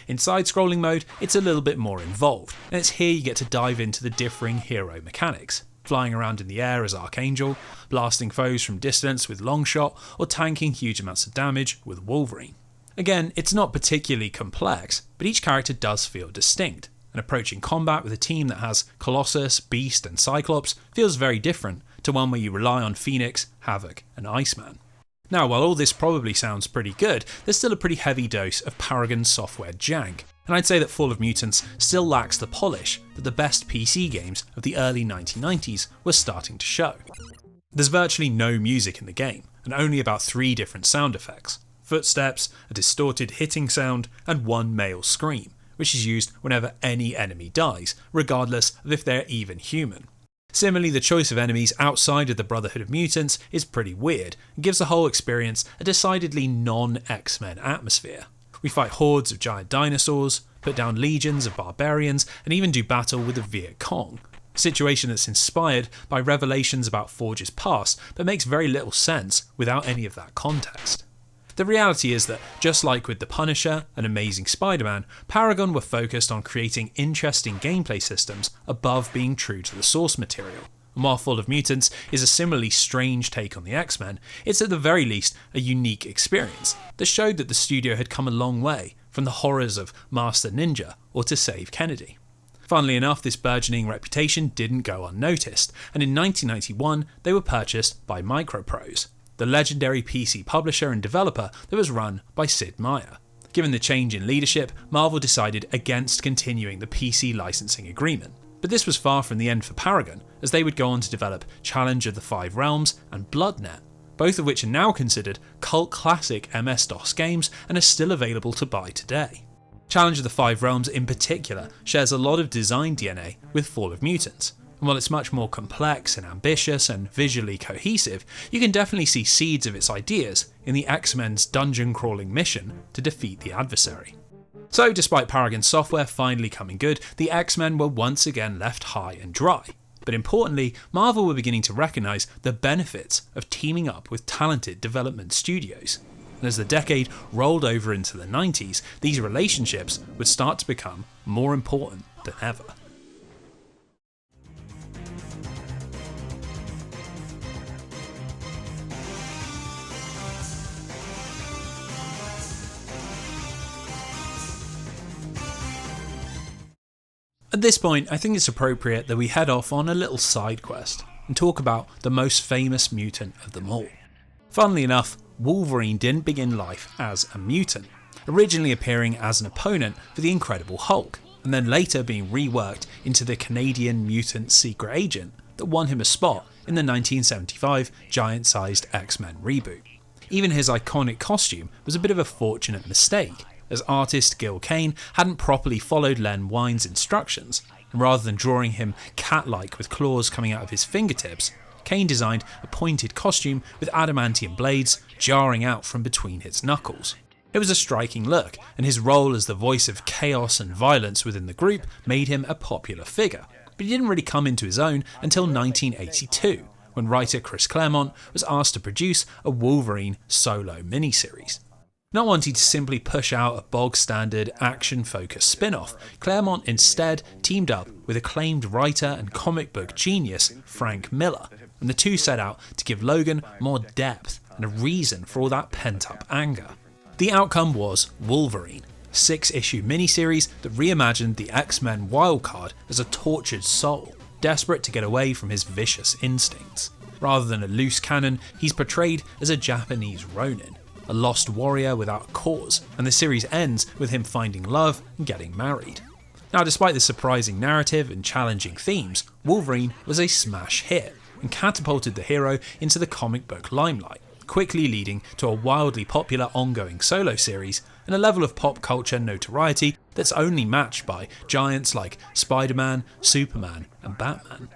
Speaker 1: In side-scrolling mode, it's a little bit more involved, and it's here you get to dive into the differing hero mechanics. flying around in the air as Archangel, blasting foes from distance with Longshot, or tanking huge amounts of damage with Wolverine. Again, it's not particularly complex, but each character does feel distinct, and approaching combat with a team that has Colossus, Beast and Cyclops feels very different to one where you rely on Phoenix, Havoc and Iceman. Now, while all this probably sounds pretty good, there's still a pretty heavy dose of Paragon software jank, and I'd say that Fall of Mutants still lacks the polish that the best PC games of the early 1990s were starting to show. There's virtually no music in the game, and only about 3 different sound effects: footsteps, a distorted hitting sound, and one male scream, which is used whenever any enemy dies, regardless of if they're even human. Similarly, the choice of enemies outside of the Brotherhood of Mutants is pretty weird, and gives the whole experience a decidedly non-X-Men atmosphere. We fight hordes of giant dinosaurs, put down legions of barbarians, and even do battle with the Viet Cong. A situation that's inspired by revelations about Forge's past, but makes very little sense without any of that context. The reality is that, just like with The Punisher and Amazing Spider-Man, Paragon were focused on creating interesting gameplay systems above being true to the source material. And while Fall of Mutants is a similarly strange take on the X-Men, it's at the very least a unique experience that showed that the studio had come a long way from the horrors of Master Ninja or To Save Kennedy. Funnily enough, this burgeoning reputation didn't go unnoticed, and in 1991 they were purchased by Microprose, the legendary PC publisher and developer that was run by Sid Meier. Given the change in leadership, Marvel decided against continuing the PC licensing agreement. But this was far from the end for Paragon, as they would go on to develop Challenge of the Five Realms and BloodNet, both of which are now considered cult classic MS-DOS games and are still available to buy today. Challenge of the Five Realms in particular shares a lot of design DNA with Fall of Mutants, and while it's much more complex and ambitious and visually cohesive, you can definitely see seeds of its ideas in the X-Men's dungeon-crawling mission to defeat the adversary. So, despite Paragon software finally coming good, the X-Men were once again left high and dry. But importantly, Marvel were beginning to recognise the benefits of teaming up with talented development studios. And as the decade rolled over into the 90s, these relationships would start to become more important than ever. At this point, I think it's appropriate that we head off on a little side quest and talk about the most famous mutant of them all. Funnily enough, Wolverine didn't begin life as a mutant, originally appearing as an opponent for the Incredible Hulk, and then later being reworked into the Canadian mutant secret agent that won him a spot in the 1975 giant-sized X-Men reboot. Even his iconic costume was a bit of a fortunate mistake, as artist Gil Kane hadn't properly followed Len Wein's instructions, and rather than drawing him cat-like with claws coming out of his fingertips, Kane designed a pointed costume with adamantium blades jarring out from between his knuckles. It was a striking look, and his role as the voice of chaos and violence within the group made him a popular figure, but he didn't really come into his own until 1982, when writer Chris Claremont was asked to produce a Wolverine solo miniseries. Not wanting to simply push out a bog-standard, action-focused spin-off, Claremont instead teamed up with acclaimed writer and comic book genius Frank Miller, and the two set out to give Logan more depth and a reason for all that pent-up anger. The outcome was Wolverine, a 6-issue miniseries that reimagined the X-Men wildcard as a tortured soul, desperate to get away from his vicious instincts. Rather than a loose cannon, he's portrayed as a Japanese Ronin, a lost warrior without a cause, and the series ends with him finding love and getting married. Now, despite the surprising narrative and challenging themes, Wolverine was a smash hit and catapulted the hero into the comic book limelight, quickly leading to a wildly popular ongoing solo series and a level of pop culture notoriety that's only matched by giants like Spiderman, Superman and Batman.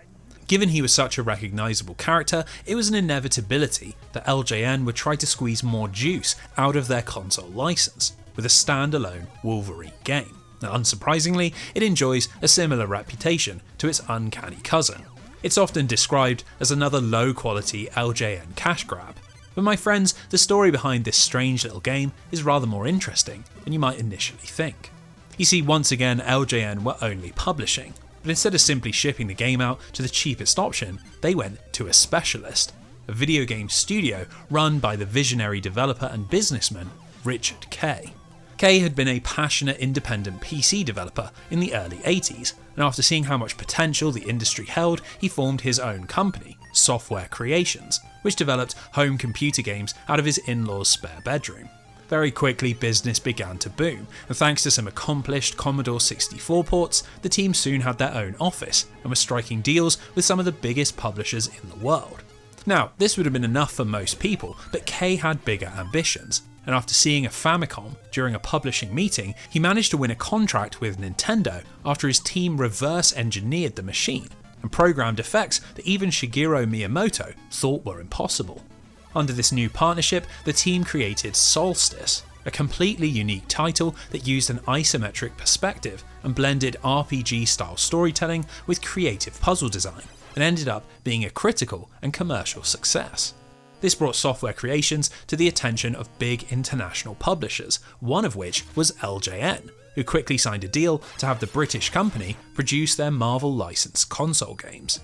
Speaker 1: Given he was such a recognisable character, it was an inevitability that LJN would try to squeeze more juice out of their console license, with a standalone Wolverine game. Now, unsurprisingly, it enjoys a similar reputation to its uncanny cousin. It's often described as another low-quality LJN cash grab. But my friends, the story behind this strange little game is rather more interesting than you might initially think. You see, once again, LJN were only publishing, But instead of simply shipping the game out to the cheapest option, they went to a specialist, a video game studio run by the visionary developer and businessman Richard Kay. Kay had been a passionate independent PC developer in the early 80s, and after seeing how much potential the industry held, he formed his own company, Software Creations, which developed home computer games out of his in-laws' spare bedroom. Very quickly, business began to boom, and thanks to some accomplished Commodore 64 ports, the team soon had their own office and were striking deals with some of the biggest publishers in the world. Now, this would have been enough for most people, but Kay had bigger ambitions, and after seeing a Famicom during a publishing meeting, he managed to win a contract with Nintendo after his team reverse engineered the machine and programmed effects that even Shigeru Miyamoto thought were impossible. Under this new partnership, the team created Solstice, a completely unique title that used an isometric perspective and blended RPG-style storytelling with creative puzzle design, and ended up being a critical and commercial success. This brought Software Creations to the attention of big international publishers, one of which was LJN, who quickly signed a deal to have the British company produce their Marvel licensed console games.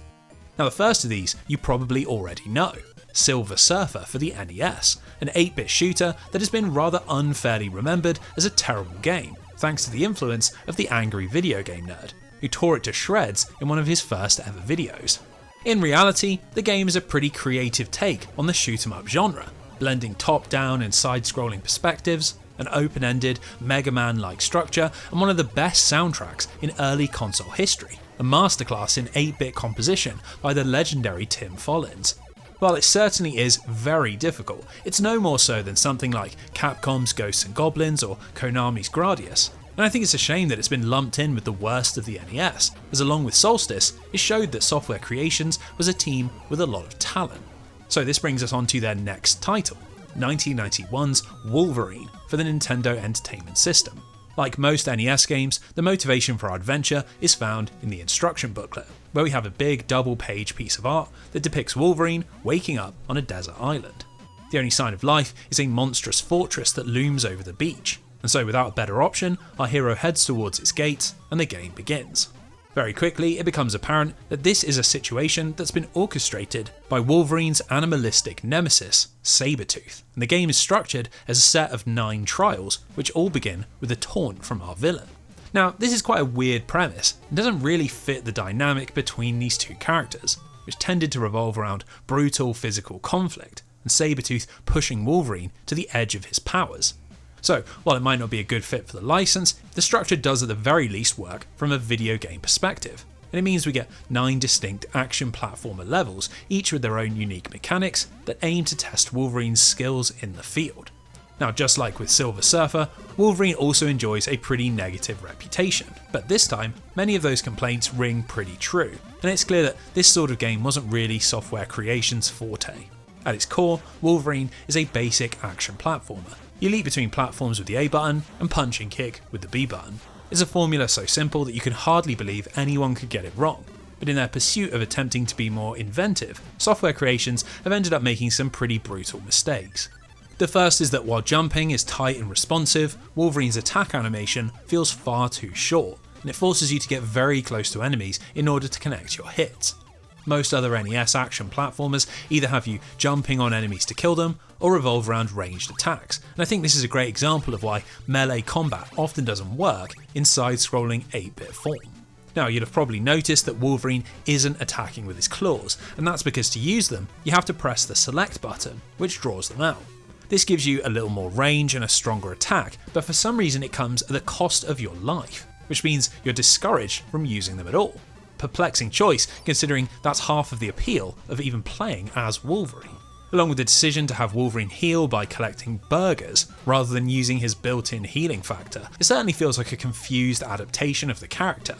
Speaker 1: Now, the first of these you probably already know, Silver Surfer for the NES, an 8-bit shooter that has been rather unfairly remembered as a terrible game, thanks to the influence of the angry video game nerd, who tore it to shreds in one of his first ever videos. In reality, the game is a pretty creative take on the shoot-'em-up genre, blending top-down and side-scrolling perspectives, an open-ended Mega Man-like structure, and one of the best soundtracks in early console history, a masterclass in 8-bit composition by the legendary Tim Follins. While it certainly is very difficult, it's no more so than something like Capcom's Ghosts and Goblins or Konami's Gradius. And I think it's a shame that it's been lumped in with the worst of the NES, as along with Solstice, it showed that Software Creations was a team with a lot of talent. So this brings us on to their next title, 1991's Wolverine for the Nintendo Entertainment System. Like most NES games, the motivation for our adventure is found in the instruction booklet, where we have a big double-page piece of art that depicts Wolverine waking up on a desert island. The only sign of life is a monstrous fortress that looms over the beach, and so without a better option, our hero heads towards its gates and the game begins. Very quickly, it becomes apparent that this is a situation that's been orchestrated by Wolverine's animalistic nemesis, Sabretooth, and the game is structured as a set of 9 trials, which all begin with a taunt from our villain. Now, this is quite a weird premise, and doesn't really fit the dynamic between these two characters, which tended to revolve around brutal physical conflict, and Sabretooth pushing Wolverine to the edge of his powers. So, while it might not be a good fit for the license, the structure does at the very least work from a video game perspective, and it means we get 9 distinct action platformer levels, each with their own unique mechanics that aim to test Wolverine's skills in the field. Now, just like with Silver Surfer, Wolverine also enjoys a pretty negative reputation, but this time, many of those complaints ring pretty true, and it's clear that this sort of game wasn't really Software Creations' forte. At its core, Wolverine is a basic action platformer. You leap between platforms with the A button and punch and kick with the B button. It's a formula so simple that you can hardly believe anyone could get it wrong, but in their pursuit of attempting to be more inventive, Software Creations have ended up making some pretty brutal mistakes. The first is that while jumping is tight and responsive, Wolverine's attack animation feels far too short, and it forces you to get very close to enemies in order to connect your hits. Most other NES action platformers either have you jumping on enemies to kill them, or revolve around ranged attacks, and I think this is a great example of why melee combat often doesn't work in side-scrolling 8-bit form. Now, you'd have probably noticed that Wolverine isn't attacking with his claws, and that's because to use them, you have to press the select button, which draws them out. This gives you a little more range and a stronger attack, but for some reason it comes at the cost of your life, which means you're discouraged from using them at all. Perplexing choice, considering that's half of the appeal of even playing as Wolverine. Along with the decision to have Wolverine heal by collecting burgers rather than using his built-in healing factor, it certainly feels like a confused adaptation of the character.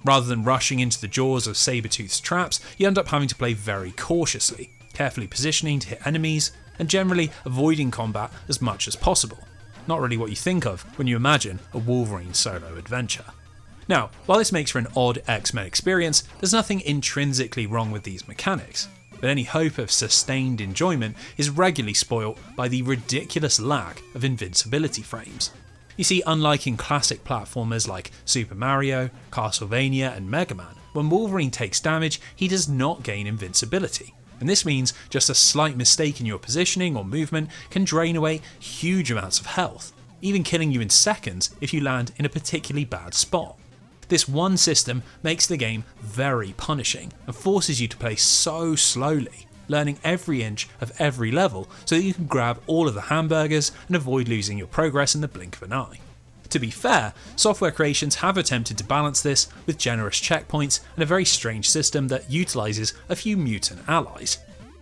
Speaker 1: Rather than rushing into the jaws of Sabretooth's traps, you end up having to play very cautiously, carefully positioning to hit enemies, and generally avoiding combat as much as possible. Not really what you think of when you imagine a Wolverine solo adventure. Now, while this makes for an odd X-Men experience, there's nothing intrinsically wrong with these mechanics, but any hope of sustained enjoyment is regularly spoilt by the ridiculous lack of invincibility frames. You see, unlike in classic platformers like Super Mario, Castlevania and Mega Man, when Wolverine takes damage, he does not gain invincibility. And this means just a slight mistake in your positioning or movement can drain away huge amounts of health, even killing you in seconds if you land in a particularly bad spot. This one system makes the game very punishing and forces you to play so slowly, learning every inch of every level so that you can grab all of the hamburgers and avoid losing your progress in the blink of an eye. To be fair, Software Creations have attempted to balance this with generous checkpoints and a very strange system that utilises a few mutant allies.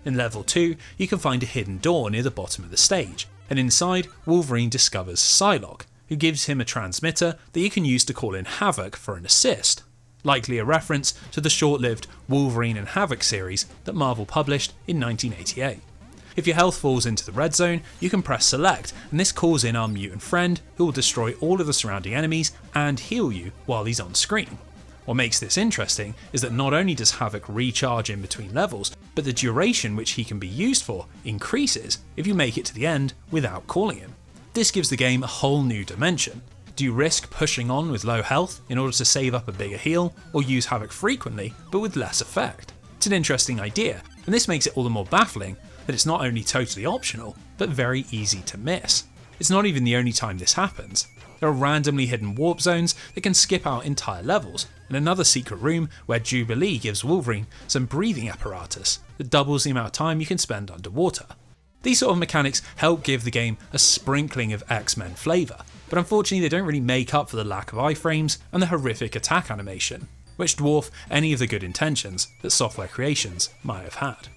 Speaker 1: In level 2, you can find a hidden door near the bottom of the stage, and inside, Wolverine discovers Psylocke, who gives him a transmitter that you can use to call in Havoc for an assist, likely a reference to the short-lived Wolverine and Havoc series that Marvel published in 1988. If your health falls into the red zone, you can press select, and this calls in our mutant friend, who will destroy all of the surrounding enemies and heal you while he's on screen. What makes this interesting is that not only does Havoc recharge in between levels, but the duration which he can be used for increases if you make it to the end without calling him. This gives the game a whole new dimension. Do you risk pushing on with low health in order to save up a bigger heal, or use Havoc frequently but with less effect? It's an interesting idea, and this makes it all the more baffling that it's not only totally optional, but very easy to miss. It's not even the only time this happens. There are randomly hidden warp zones that can skip out entire levels, and another secret room where Jubilee gives Wolverine some breathing apparatus that doubles the amount of time you can spend underwater. These sort of mechanics help give the game a sprinkling of X-Men flavour, but unfortunately they don't really make up for the lack of iframes and the horrific attack animation, which dwarf any of the good intentions that Software Creations might have had.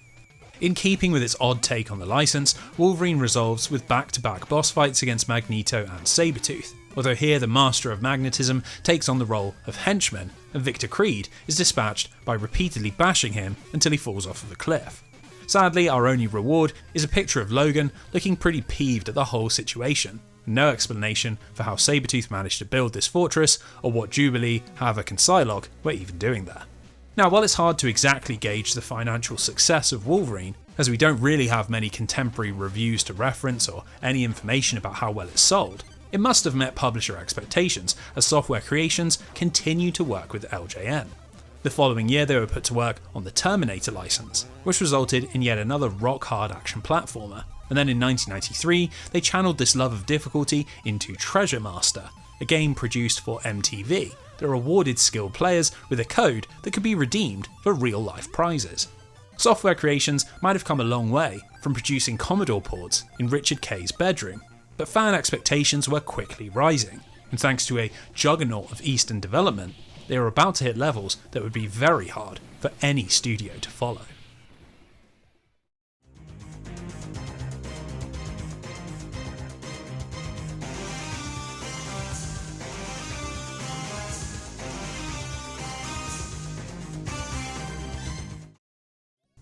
Speaker 1: In keeping with its odd take on the license, Wolverine resolves with back-to-back boss fights against Magneto and Sabretooth, although here the Master of Magnetism takes on the role of henchman, and Victor Creed is dispatched by repeatedly bashing him until he falls off of a cliff. Sadly, our only reward is a picture of Logan looking pretty peeved at the whole situation. No explanation for how Sabretooth managed to build this fortress, or what Jubilee, Havoc and Psylocke were even doing there. Now, while it's hard to exactly gauge the financial success of Wolverine, as we don't really have many contemporary reviews to reference or any information about how well it's sold, it must have met publisher expectations as Software Creations continued to work with LJN. The following year they were put to work on the Terminator license, which resulted in yet another rock-hard action platformer, and then in 1993 they channeled this love of difficulty into Treasure Master, a game produced for MTV that rewarded skilled players with a code that could be redeemed for real-life prizes. Software Creations might have come a long way from producing Commodore ports in Richard Kay's bedroom, but fan expectations were quickly rising, and thanks to a juggernaut of Eastern development, they were about to hit levels that would be very hard for any studio to follow.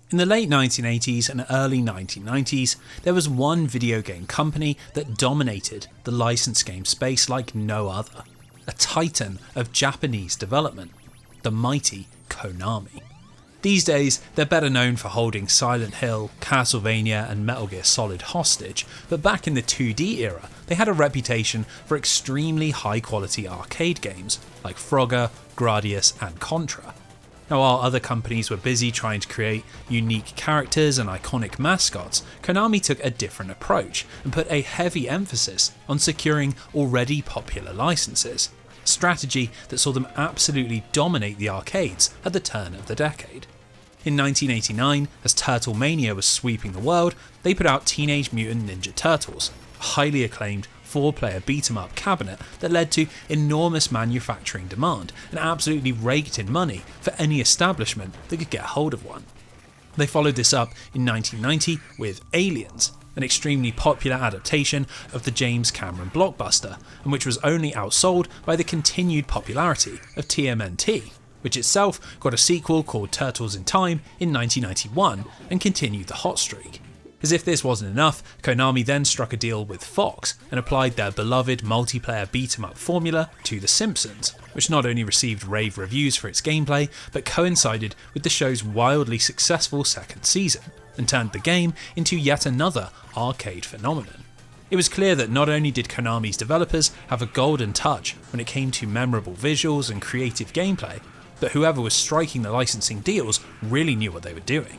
Speaker 1: In the late 1980s and early 1990s, there was one video game company that dominated the licensed game space like no other. A titan of Japanese development, the mighty Konami. These days, they're better known for holding Silent Hill, Castlevania and Metal Gear Solid hostage, but back in the 2D era, they had a reputation for extremely high quality arcade games like Frogger, Gradius and Contra. Now, while other companies were busy trying to create unique characters and iconic mascots, Konami took a different approach and put a heavy emphasis on securing already popular licenses, a strategy that saw them absolutely dominate the arcades at the turn of the decade. In 1989, as Turtle Mania was sweeping the world, they put out Teenage Mutant Ninja Turtles, a highly acclaimed 4-player beat-em-up cabinet that led to enormous manufacturing demand and absolutely raked in money for any establishment that could get hold of one. They followed this up in 1990 with Aliens, an extremely popular adaptation of the James Cameron blockbuster, and which was only outsold by the continued popularity of TMNT, which itself got a sequel called Turtles in Time in 1991 and continued the hot streak. As if this wasn't enough, Konami then struck a deal with Fox and applied their beloved multiplayer beat-em-up formula to The Simpsons, which not only received rave reviews for its gameplay, but coincided with the show's wildly successful second season, and turned the game into yet another arcade phenomenon. It was clear that not only did Konami's developers have a golden touch when it came to memorable visuals and creative gameplay, but whoever was striking the licensing deals really knew what they were doing.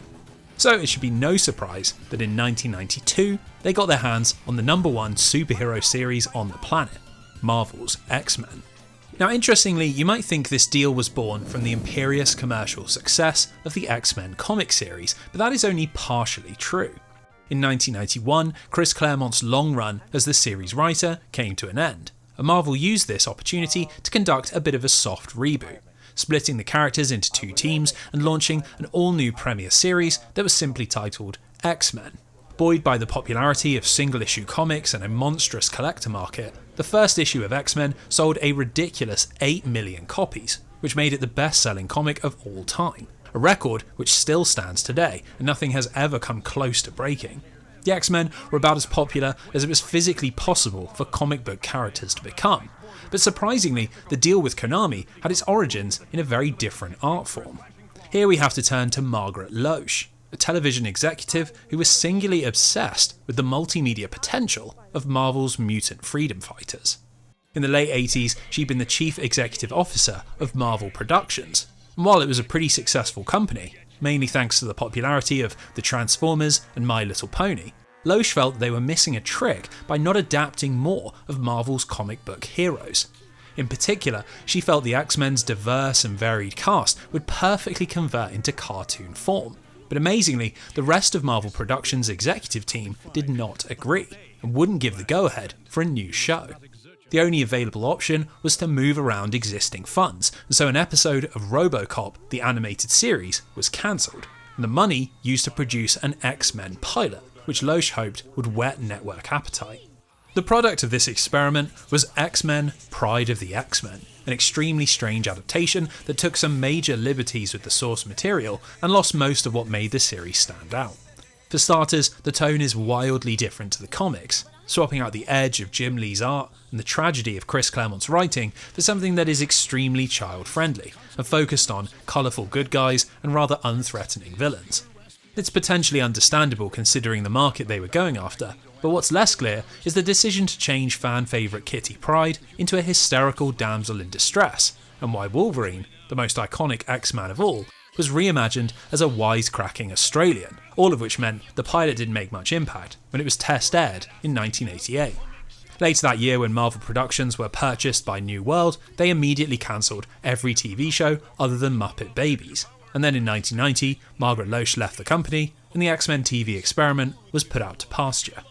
Speaker 1: So it should be no surprise that in 1992 they got their hands on the #1 superhero series on the planet, Marvel's X-Men. Now interestingly, you might think this deal was born from the imperious commercial success of the X-Men comic series, but that is only partially true. In 1991, Chris Claremont's long run as the series writer came to an end, and Marvel used this opportunity to conduct a bit of a soft reboot, splitting the characters into 2 teams and launching an all-new premiere series that was simply titled X-Men. Buoyed by the popularity of single-issue comics and a monstrous collector market, the first issue of X-Men sold a ridiculous 8 million copies, which made it the best-selling comic of all time, a record which still stands today, and nothing has ever come close to breaking. The X-Men were about as popular as it was physically possible for comic book characters to become, but surprisingly, the deal with Konami had its origins in a very different art form. Here we have to turn to Margaret Loesch, a television executive who was singularly obsessed with the multimedia potential of Marvel's mutant freedom fighters. In the late 80s, she'd been the chief executive officer of Marvel Productions, and while it was a pretty successful company, mainly thanks to the popularity of the Transformers and My Little Pony, Loesch felt they were missing a trick by not adapting more of Marvel's comic book heroes. In particular, she felt the X-Men's diverse and varied cast would perfectly convert into cartoon form. But amazingly, the rest of Marvel Productions' executive team did not agree, and wouldn't give the go-ahead for a new show. The only available option was to move around existing funds, and so an episode of RoboCop, the animated series, was cancelled, and the money used to produce an X-Men pilot, which Loesch hoped would whet network appetite. The product of this experiment was X-Men Pride of the X-Men, an extremely strange adaptation that took some major liberties with the source material and lost most of what made the series stand out. For starters, the tone is wildly different to the comics, swapping out the edge of Jim Lee's art and the tragedy of Chris Claremont's writing for something that is extremely child-friendly and focused on colourful good guys and rather unthreatening villains. It's potentially understandable considering the market they were going after, but what's less clear is the decision to change fan favourite Kitty Pryde into a hysterical damsel in distress, and why Wolverine, the most iconic X-Man of all, was reimagined as a wisecracking Australian, all of which meant the pilot didn't make much impact when it was test aired in 1988. Later that year, when Marvel Productions were purchased by New World, they immediately cancelled every TV show other than Muppet Babies, and then in 1990, Margaret Loesch left the company and the X-Men TV experiment was put out to pasture.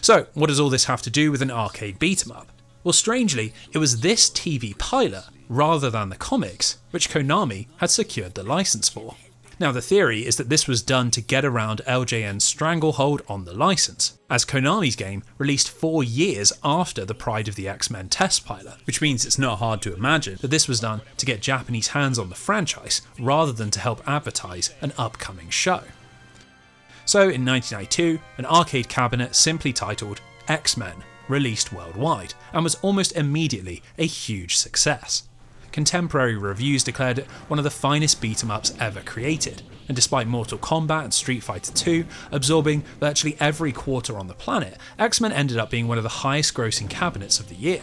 Speaker 1: So, what does all this have to do with an arcade beat-em-up? Well, strangely, it was this TV pilot, rather than the comics, which Konami had secured the license for. Now, the theory is that this was done to get around LJN's stranglehold on the license, as Konami's game released 4 years after the Pride of the X-Men test pilot, which means it's not hard to imagine that this was done to get Japanese hands on the franchise, rather than to help advertise an upcoming show. So in 1992, an arcade cabinet simply titled X-Men released worldwide, and was almost immediately a huge success. Contemporary reviews declared it one of the finest beat-em-ups ever created, and despite Mortal Kombat and Street Fighter II absorbing virtually every quarter on the planet, X-Men ended up being one of the highest grossing cabinets of the year.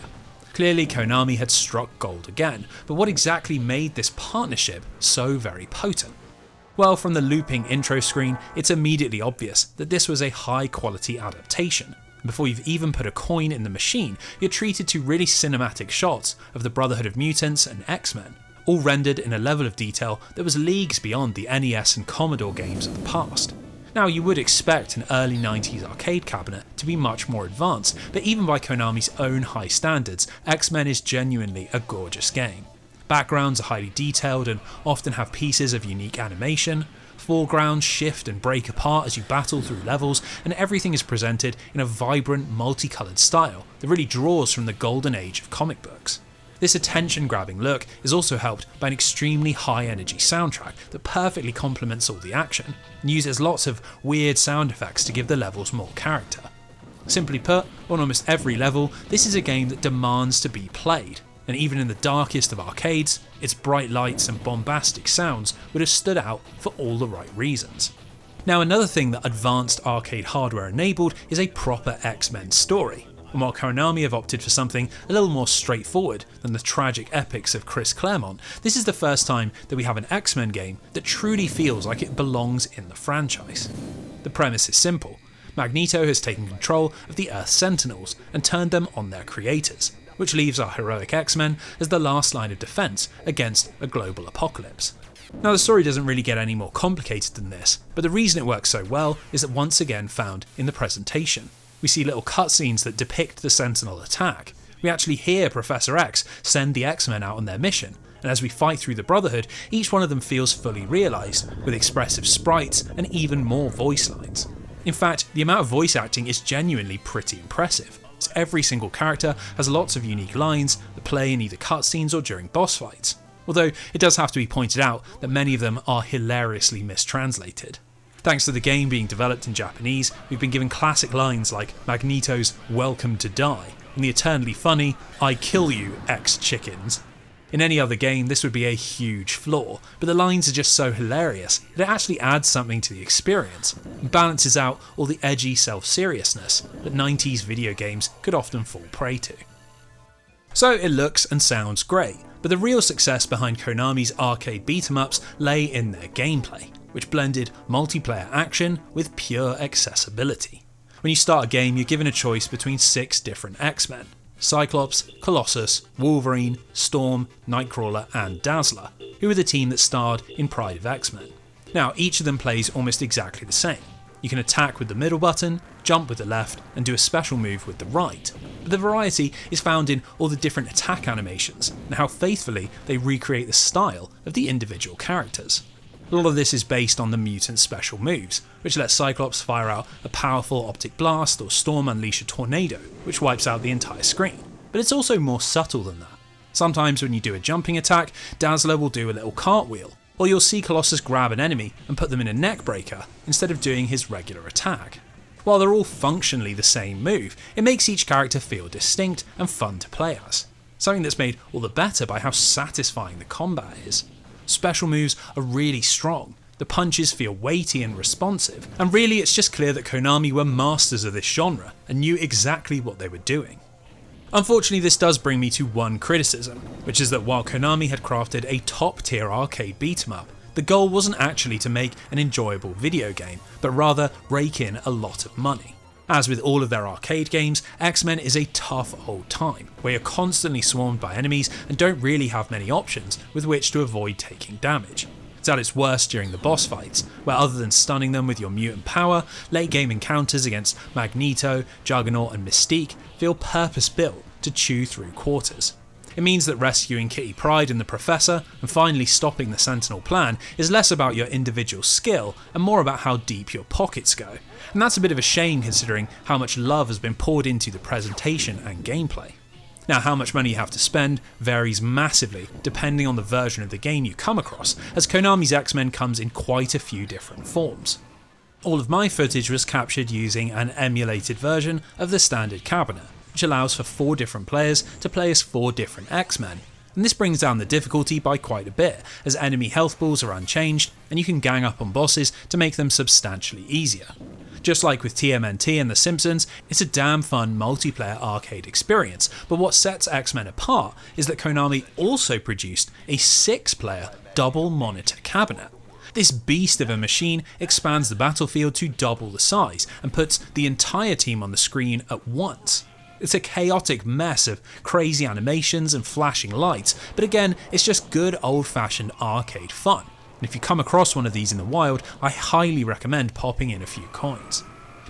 Speaker 1: Clearly Konami had struck gold again, but what exactly made this partnership so very potent? Well, from the looping intro screen, it's immediately obvious that this was a high quality adaptation. Before you've even put a coin in the machine, you're treated to really cinematic shots of the Brotherhood of Mutants and X-Men, all rendered in a level of detail that was leagues beyond the NES and Commodore games of the past. Now, you would expect an early 90s arcade cabinet to be much more advanced, but even by Konami's own high standards, X-Men is genuinely a gorgeous game. Backgrounds are highly detailed and often have pieces of unique animation. Foregrounds shift and break apart as you battle through levels, and everything is presented in a vibrant, multicoloured style that really draws from the golden age of comic books. This attention-grabbing look is also helped by an extremely high-energy soundtrack that perfectly complements all the action, and uses lots of weird sound effects to give the levels more character. Simply put, on almost every level, this is a game that demands to be played, and even in the darkest of arcades, its bright lights and bombastic sounds would have stood out for all the right reasons. Now, another thing that advanced arcade hardware enabled is a proper X-Men story. And while Konami have opted for something a little more straightforward than the tragic epics of Chris Claremont, this is the first time that we have an X-Men game that truly feels like it belongs in the franchise. The premise is simple. Magneto has taken control of the Earth Sentinels and turned them on their creators, which leaves our heroic X-Men as the last line of defence against a global apocalypse. Now, the story doesn't really get any more complicated than this, but the reason it works so well is that once again found in the presentation. We see little cutscenes that depict the Sentinel attack. We actually hear Professor X send the X-Men out on their mission, and as we fight through the Brotherhood, each one of them feels fully realised, with expressive sprites and even more voice lines. In fact, the amount of voice acting is genuinely pretty impressive, as every single character has lots of unique lines that play in either cutscenes or during boss fights, although it does have to be pointed out that many of them are hilariously mistranslated. Thanks to the game being developed in Japanese, we've been given classic lines like Magneto's "Welcome to Die" and the eternally funny "I kill you, X-Chickens." In any other game, this would be a huge flaw, but the lines are just so hilarious that it actually adds something to the experience and balances out all the edgy self-seriousness that 90s video games could often fall prey to. So it looks and sounds great, but the real success behind Konami's arcade beat-em-ups lay in their gameplay, which blended multiplayer action with pure accessibility. When you start a game, you're given a choice between 6 different X-Men: Cyclops, Colossus, Wolverine, Storm, Nightcrawler and Dazzler, who are the team that starred in Pride of X-Men. Now, each of them plays almost exactly the same. You can attack with the middle button, jump with the left, and do a special move with the right. But the variety is found in all the different attack animations and how faithfully they recreate the style of the individual characters. A lot of this is based on the Mutant special moves, which let Cyclops fire out a powerful optic blast or Storm unleash a tornado, which wipes out the entire screen. But it's also more subtle than that. Sometimes when you do a jumping attack, Dazzler will do a little cartwheel, or you'll see Colossus grab an enemy and put them in a neck breaker instead of doing his regular attack. While they're all functionally the same move, it makes each character feel distinct and fun to play as, something that's made all the better by how satisfying the combat is. Special moves are really strong, the punches feel weighty and responsive, and really it's just clear that Konami were masters of this genre and knew exactly what they were doing. Unfortunately, this does bring me to one criticism, which is that while Konami had crafted a top-tier arcade beat-em-up, the goal wasn't actually to make an enjoyable video game, but rather rake in a lot of money. As with all of their arcade games, X-Men is a tough old time, where you're constantly swarmed by enemies and don't really have many options with which to avoid taking damage. It's at its worst during the boss fights, where other than stunning them with your mutant power, late game encounters against Magneto, Juggernaut and Mystique feel purpose-built to chew through quarters. It means that rescuing Kitty Pryde and the Professor and finally stopping the Sentinel plan is less about your individual skill and more about how deep your pockets go. And that's a bit of a shame considering how much love has been poured into the presentation and gameplay. Now, how much money you have to spend varies massively depending on the version of the game you come across, as Konami's X-Men comes in quite a few different forms. All of my footage was captured using an emulated version of the standard cabinet, which allows for 4 different players to play as 4 different X-Men, and this brings down the difficulty by quite a bit, as enemy health balls are unchanged and you can gang up on bosses to make them substantially easier. Just like with TMNT and The Simpsons, it's a damn fun multiplayer arcade experience, but what sets X-Men apart is that Konami also produced a 6-player double monitor cabinet. This beast of a machine expands the battlefield to double the size and puts the entire team on the screen at once. It's a chaotic mess of crazy animations and flashing lights, but again, it's just good old-fashioned arcade fun. And if you come across one of these in the wild, I highly recommend popping in a few coins.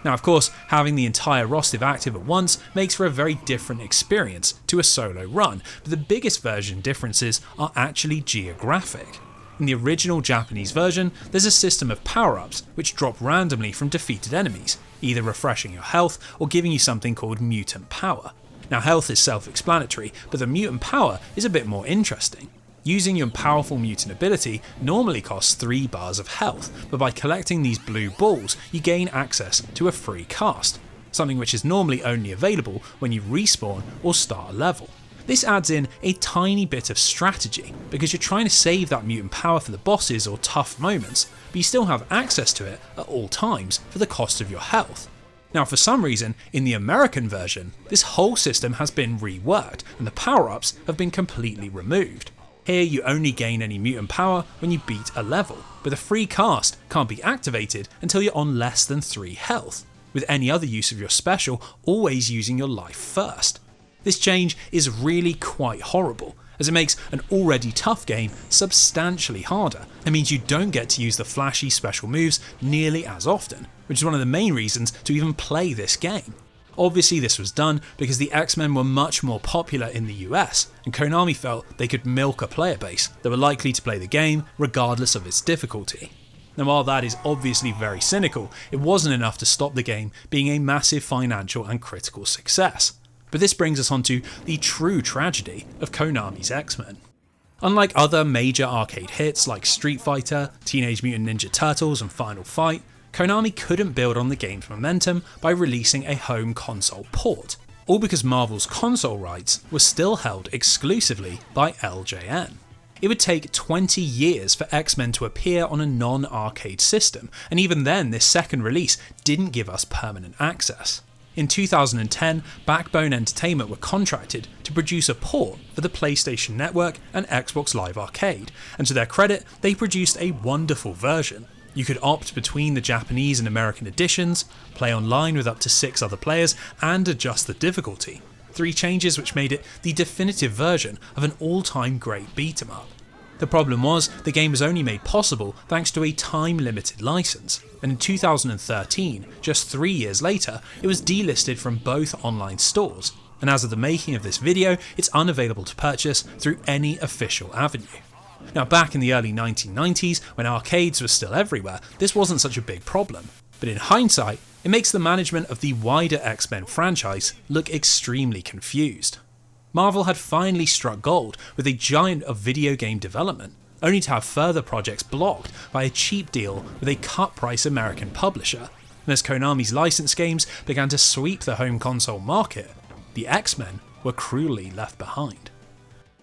Speaker 1: Now, of course, having the entire roster active at once makes for a very different experience to a solo run, but the biggest version differences are actually geographic. In the original Japanese version, there's a system of power-ups which drop randomly from defeated enemies, either refreshing your health or giving you something called mutant power. Now, health is self-explanatory, but the mutant power is a bit more interesting. Using your powerful mutant ability normally costs 3 bars of health, but by collecting these blue balls, you gain access to a free cast, something which is normally only available when you respawn or start a level. This adds in a tiny bit of strategy, because you're trying to save that mutant power for the bosses or tough moments, but you still have access to it at all times for the cost of your health. Now, for some reason, in the American version, this whole system has been reworked and the power-ups have been completely removed. Here you only gain any mutant power when you beat a level, but the free cast can't be activated until you're on less than 3 health, with any other use of your special always using your life first. This change is really quite horrible, as it makes an already tough game substantially harder and means you don't get to use the flashy special moves nearly as often, which is one of the main reasons to even play this game. Obviously this was done because the X-Men were much more popular in the US, and Konami felt they could milk a player base that were likely to play the game regardless of its difficulty. Now, while that is obviously very cynical, it wasn't enough to stop the game being a massive financial and critical success. But this brings us on to the true tragedy of Konami's X-Men. Unlike other major arcade hits like Street Fighter, Teenage Mutant Ninja Turtles and Final Fight, Konami couldn't build on the game's momentum by releasing a home console port, all because Marvel's console rights were still held exclusively by LJN. It would take 20 years for X-Men to appear on a non-arcade system, and even then this second release didn't give us permanent access. In 2010, Backbone Entertainment were contracted to produce a port for the PlayStation Network and Xbox Live Arcade, and to their credit, they produced a wonderful version. You could opt between the Japanese and American editions, play online with up to 6 other players, and adjust the difficulty. 3 changes which made it the definitive version of an all-time great beat-em-up. The problem was, the game was only made possible thanks to a time-limited license, and in 2013, just 3 years later, it was delisted from both online stores, and as of the making of this video, it's unavailable to purchase through any official avenue. Now, back in the early 1990s, when arcades were still everywhere, this wasn't such a big problem, but in hindsight, it makes the management of the wider X-Men franchise look extremely confused. Marvel had finally struck gold with a giant of video game development, only to have further projects blocked by a cheap deal with a cut-price American publisher. And as Konami's licensed games began to sweep the home console market, the X-Men were cruelly left behind.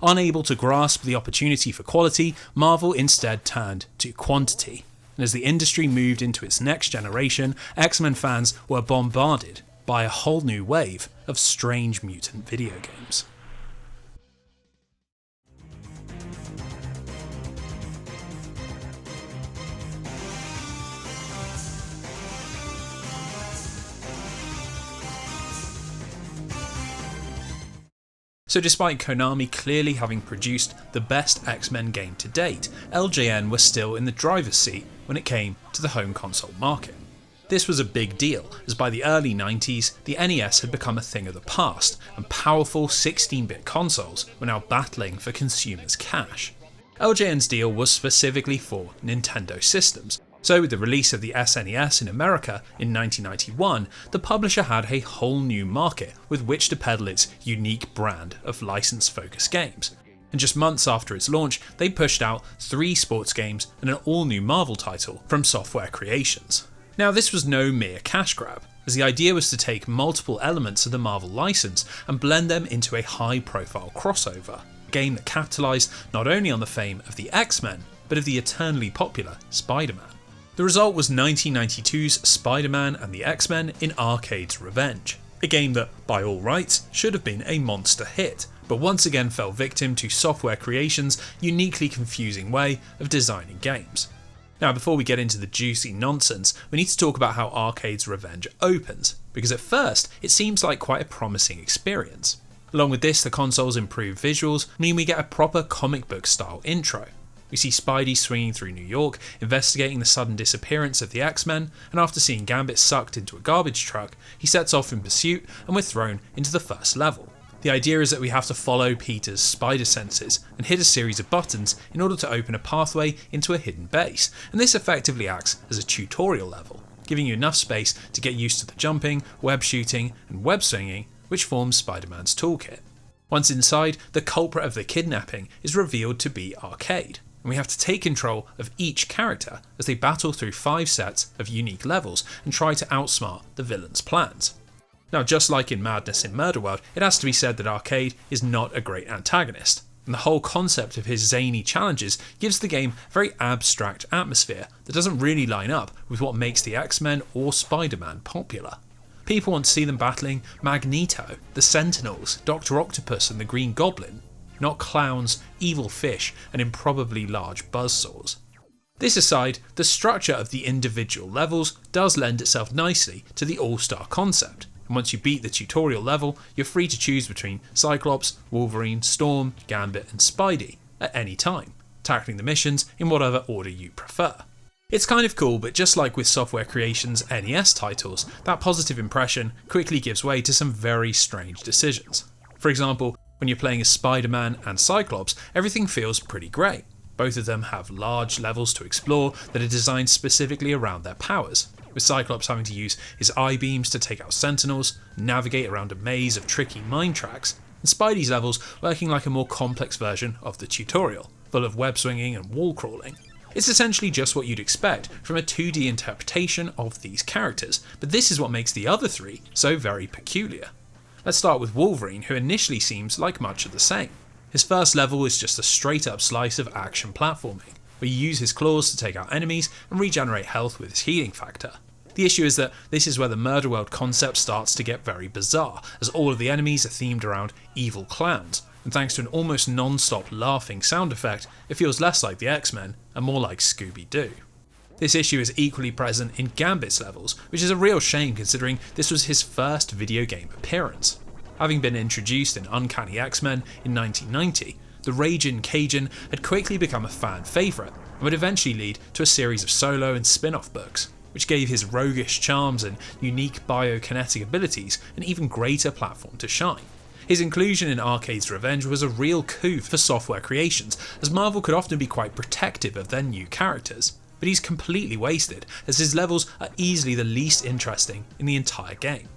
Speaker 1: Unable to grasp the opportunity for quality, Marvel instead turned to quantity. And as the industry moved into its next generation, X-Men fans were bombarded by a whole new wave of strange mutant video games. So despite Konami clearly having produced the best X-Men game to date, LJN were still in the driver's seat when it came to the home console market. This was a big deal, as by the early 90s, the NES had become a thing of the past, and powerful 16-bit consoles were now battling for consumers' cash. LJN's deal was specifically for Nintendo systems, so with the release of the SNES in America in 1991, the publisher had a whole new market with which to peddle its unique brand of license-focused games. And just months after its launch, they pushed out 3 sports games and an all-new Marvel title from Software Creations. Now, this was no mere cash grab, as the idea was to take multiple elements of the Marvel license and blend them into a high-profile crossover, a game that capitalised not only on the fame of the X-Men, but of the eternally popular Spider-Man. The result was 1992's Spider-Man and the X-Men in Arcade's Revenge, a game that, by all rights, should have been a monster hit, but once again fell victim to Software Creations' uniquely confusing way of designing games. Now, before we get into the juicy nonsense, we need to talk about how Arcade's Revenge opens, because at first it seems like quite a promising experience. Along with this, the console's improved visuals mean we get a proper comic book style intro. We see Spidey swinging through New York, investigating the sudden disappearance of the X-Men, and after seeing Gambit sucked into a garbage truck, he sets off in pursuit and we're thrown into the first level. The idea is that we have to follow Peter's spider senses and hit a series of buttons in order to open a pathway into a hidden base, and this effectively acts as a tutorial level, giving you enough space to get used to the jumping, web shooting, and web swinging which forms Spider-Man's toolkit. Once inside, the culprit of the kidnapping is revealed to be Arcade, and we have to take control of each character as they battle through 5 sets of unique levels and try to outsmart the villain's plans. Now, just like in Madness in Murderworld, it has to be said that Arcade is not a great antagonist, and the whole concept of his zany challenges gives the game a very abstract atmosphere that doesn't really line up with what makes the X-Men or Spider-Man popular. People want to see them battling Magneto, the Sentinels, Dr. Octopus and the Green Goblin, not clowns, evil fish and improbably large buzzsaws. This aside, the structure of the individual levels does lend itself nicely to the all-star concept, and once you beat the tutorial level, you're free to choose between Cyclops, Wolverine, Storm, Gambit and Spidey at any time, tackling the missions in whatever order you prefer. It's kind of cool, but just like with Software Creations' NES titles, that positive impression quickly gives way to some very strange decisions. For example, when you're playing as Spider-Man and Cyclops, everything feels pretty great. Both of them have large levels to explore that are designed specifically around their powers, with Cyclops having to use his eye beams to take out Sentinels, navigate around a maze of tricky mine tracks, and Spidey's levels working like a more complex version of the tutorial, full of web swinging and wall crawling. It's essentially just what you'd expect from a 2D interpretation of these characters, but this is what makes the other three so very peculiar. Let's start with Wolverine, who initially seems like much of the same. His first level is just a straight up slice of action platforming, where you use his claws to take out enemies and regenerate health with his healing factor. The issue is that this is where the Murderworld concept starts to get very bizarre, as all of the enemies are themed around evil clowns, and thanks to an almost non-stop laughing sound effect, it feels less like the X-Men and more like Scooby-Doo. This issue is equally present in Gambit's levels, which is a real shame considering this was his first video game appearance. Having been introduced in Uncanny X-Men in 1990, the Ragin' Cajun had quickly become a fan favourite and would eventually lead to a series of solo and spin-off books, which gave his roguish charms and unique biokinetic abilities an even greater platform to shine. His inclusion in Arcade's Revenge was a real coup for Software Creations, as Marvel could often be quite protective of their new characters, but he's completely wasted as his levels are easily the least interesting in the entire game.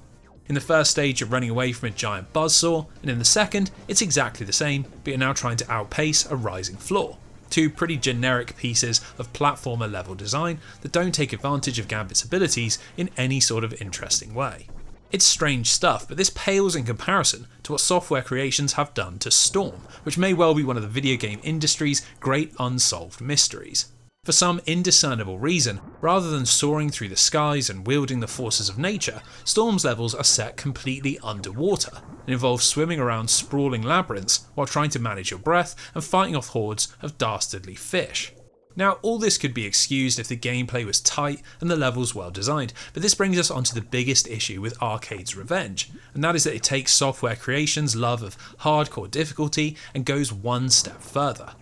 Speaker 1: In the first stage you're running away from a giant buzzsaw, and in the second it's exactly the same, but you're now trying to outpace a rising floor. Two pretty generic pieces of platformer level design that don't take advantage of Gambit's abilities in any sort of interesting way. It's strange stuff, but this pales in comparison to what Software Creations have done to Storm, which may well be one of the video game industry's great unsolved mysteries. For some indiscernible reason, rather than soaring through the skies and wielding the forces of nature, Storm's levels are set completely underwater and involve swimming around sprawling labyrinths while trying to manage your breath and fighting off hordes of dastardly fish. Now, all this could be excused if the gameplay was tight and the levels well designed, but this brings us onto the biggest issue with Arcade's Revenge, and that is that it takes Software Creations' love of hardcore difficulty and goes one step further.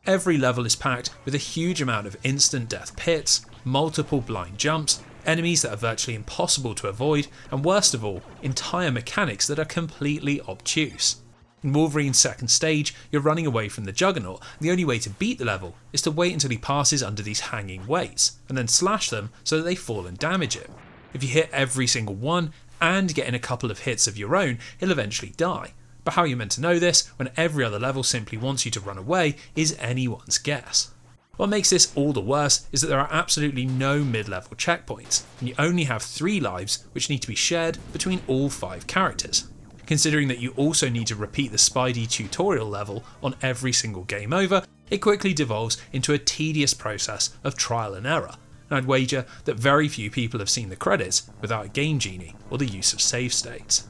Speaker 1: Every level is packed with a huge amount of instant death pits, multiple blind jumps, enemies that are virtually impossible to avoid, and worst of all, entire mechanics that are completely obtuse. In Wolverine's second stage, you're running away from the Juggernaut, and the only way to beat the level is to wait until he passes under these hanging weights, and then slash them so that they fall and damage him. If you hit every single one, and get in a couple of hits of your own, he'll eventually die. But how you're meant to know this, when every other level simply wants you to run away, is anyone's guess. What makes this all the worse is that there are absolutely no mid-level checkpoints, and you only have 3 lives which need to be shared between all 5 characters. Considering that you also need to repeat the Spidey tutorial level on every single game over, it quickly devolves into a tedious process of trial and error, and I'd wager that very few people have seen the credits without a Game Genie or the use of save states.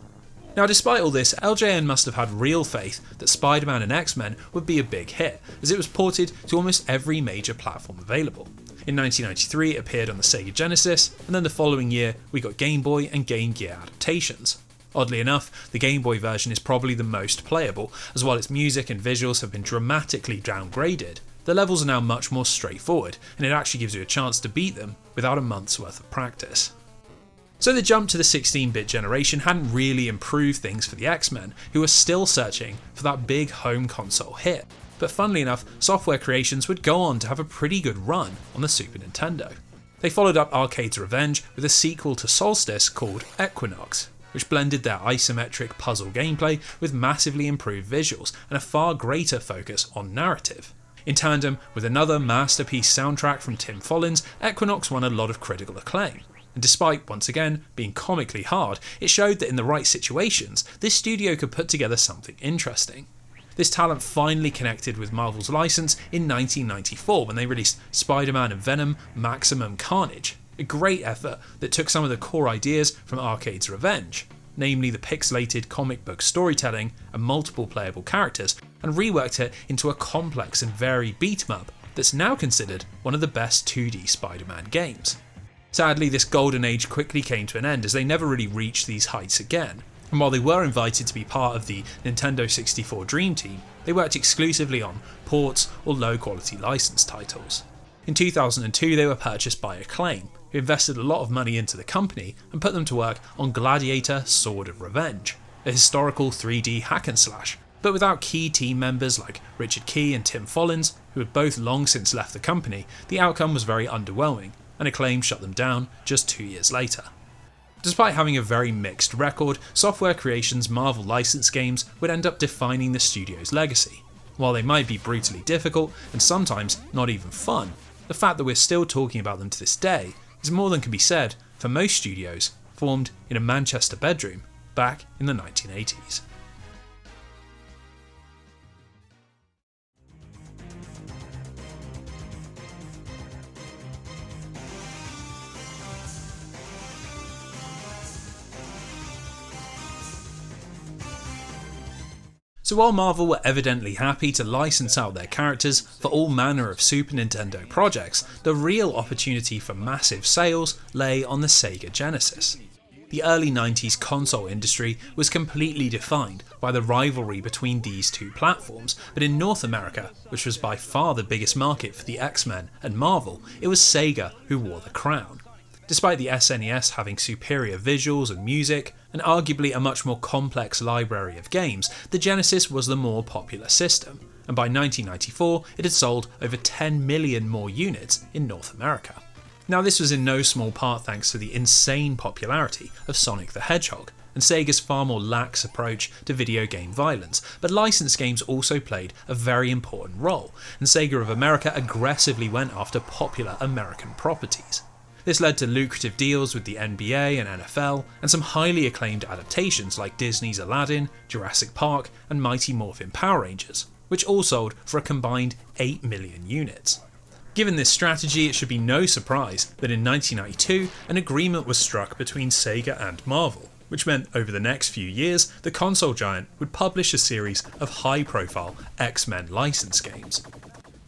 Speaker 1: Now, despite all this, LJN must have had real faith that Spider-Man and X-Men would be a big hit, as it was ported to almost every major platform available. In 1993 it appeared on the Sega Genesis, and then the following year we got Game Boy and Game Gear adaptations. Oddly enough, the Game Boy version is probably the most playable, as while its music and visuals have been dramatically downgraded, the levels are now much more straightforward, and it actually gives you a chance to beat them without a month's worth of practice. So the jump to the 16-bit generation hadn't really improved things for the X-Men, who were still searching for that big home console hit. But funnily enough, Software Creations would go on to have a pretty good run on the Super Nintendo. They followed up Arcade's Revenge with a sequel to Solstice called Equinox, which blended their isometric puzzle gameplay with massively improved visuals and a far greater focus on narrative. In tandem with another masterpiece soundtrack from Tim Follins, Equinox won a lot of critical acclaim. And despite, once again, being comically hard, it showed that in the right situations, this studio could put together something interesting. This talent finally connected with Marvel's license in 1994 when they released Spiderman and Venom Maximum Carnage, a great effort that took some of the core ideas from Arcade's Revenge, namely the pixelated comic book storytelling and multiple playable characters, and reworked it into a complex and varied beat-em-up that's now considered one of the best 2D Spider-Man games. Sadly, this golden age quickly came to an end as they never really reached these heights again, and while they were invited to be part of the Nintendo 64 Dream Team, they worked exclusively on ports or low-quality licensed titles. In 2002 they were purchased by Acclaim, who invested a lot of money into the company and put them to work on Gladiator Sword of Revenge, a historical 3D hack and slash, but without key team members like Richard Key and Tim Follins, who had both long since left the company. The outcome was very underwhelming, and Acclaim shut them down just 2 years later. Despite having a very mixed record, Software Creations' Marvel licensed games would end up defining the studio's legacy. While they might be brutally difficult and sometimes not even fun, the fact that we're still talking about them to this day is more than can be said for most studios formed in a Manchester bedroom back in the 1980s. So while Marvel were evidently happy to license out their characters for all manner of Super Nintendo projects, the real opportunity for massive sales lay on the Sega Genesis. The early 90s console industry was completely defined by the rivalry between these two platforms, but in North America, which was by far the biggest market for the X-Men and Marvel, it was Sega who wore the crown. Despite the SNES having superior visuals and music, and arguably a much more complex library of games, the Genesis was the more popular system, and by 1994 it had sold over 10 million more units in North America. Now this was in no small part thanks to the insane popularity of Sonic the Hedgehog, and Sega's far more lax approach to video game violence, but licensed games also played a very important role, and Sega of America aggressively went after popular American properties. This led to lucrative deals with the NBA and NFL, and some highly acclaimed adaptations like Disney's Aladdin, Jurassic Park, and Mighty Morphin Power Rangers, which all sold for a combined 8 million units. Given this strategy, it should be no surprise that in 1992 an agreement was struck between Sega and Marvel, which meant over the next few years the console giant would publish a series of high-profile X-Men license games.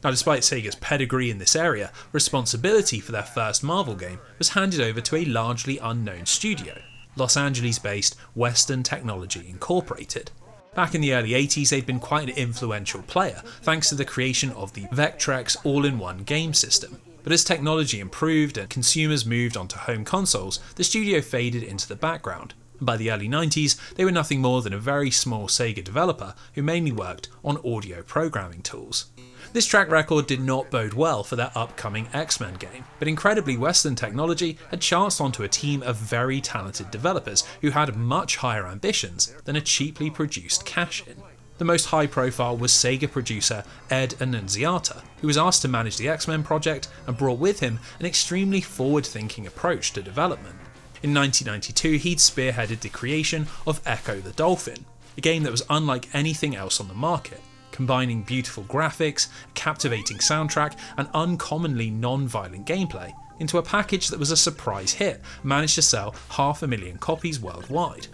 Speaker 1: Now, despite Sega's pedigree in this area, responsibility for their first Marvel game was handed over to a largely unknown studio, Los Angeles-based Western Technology Incorporated. Back in the early 80s, they'd been quite an influential player, thanks to the creation of the Vectrex all-in-one game system. But as technology improved and consumers moved onto home consoles, the studio faded into the background. And by the early 90s, they were nothing more than a very small Sega developer who mainly worked on audio programming tools. This track record did not bode well for their upcoming X-Men game, but incredibly Western Technology had chanced onto a team of very talented developers who had much higher ambitions than a cheaply produced cash-in. The most high profile was Sega producer Ed Annunziata, who was asked to manage the X-Men project and brought with him an extremely forward-thinking approach to development. In 1992 he'd spearheaded the creation of Echo the Dolphin, a game that was unlike anything else on the market, combining beautiful graphics, a captivating soundtrack, and uncommonly non-violent gameplay into a package that was a surprise hit and managed to sell 500,000 copies worldwide.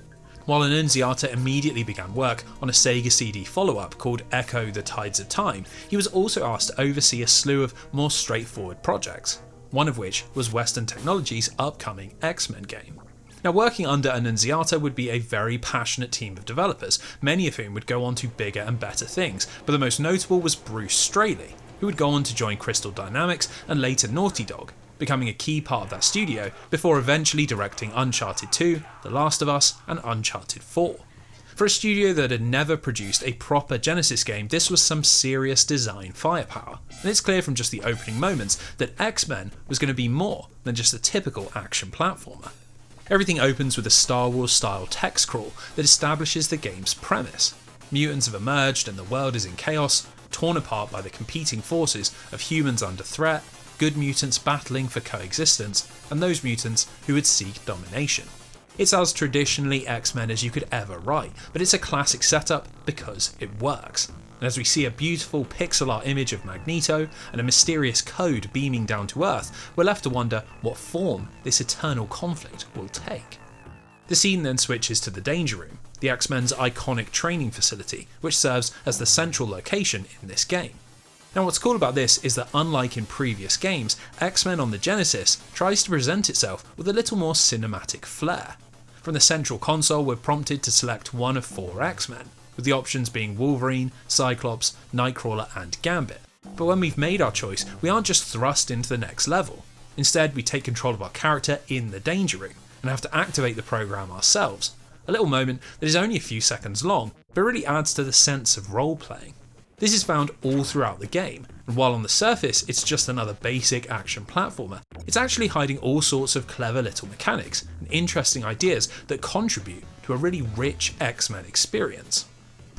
Speaker 1: While Annunziata immediately began work on a Sega CD follow-up called Echo the Tides of Time, he was also asked to oversee a slew of more straightforward projects, one of which was Western Technology's upcoming X-Men game. Now, working under Annunziata would be a very passionate team of developers, many of whom would go on to bigger and better things, but the most notable was Bruce Straley, who would go on to join Crystal Dynamics and later Naughty Dog, becoming a key part of that studio before eventually directing Uncharted 2, The Last of Us, and Uncharted 4. For a studio that had never produced a proper Genesis game, this was some serious design firepower, and it's clear from just the opening moments that X-Men was going to be more than just a typical action platformer. Everything opens with a Star Wars-style text crawl that establishes the game's premise. Mutants have emerged and the world is in chaos, torn apart by the competing forces of humans under threat, good mutants battling for coexistence and those mutants who would seek domination. It's as traditionally X-Men as you could ever write, but it's a classic setup because it works. And as we see a beautiful pixel art image of Magneto and a mysterious code beaming down to Earth, we're left to wonder what form this eternal conflict will take. The scene then switches to the Danger Room, the X-Men's iconic training facility, which serves as the central location in this game. Now what's cool about this is that unlike in previous games, X-Men on the Genesis tries to present itself with a little more cinematic flair. From the central console we're prompted to select one of 4 X-Men, with the options being Wolverine, Cyclops, Nightcrawler and Gambit. But when we've made our choice, we aren't just thrust into the next level. Instead we take control of our character in the Danger Room, and have to activate the program ourselves. A little moment that is only a few seconds long, but really adds to the sense of role-playing. This is found all throughout the game, and while on the surface it's just another basic action platformer, it's actually hiding all sorts of clever little mechanics and interesting ideas that contribute to a really rich X-Men experience.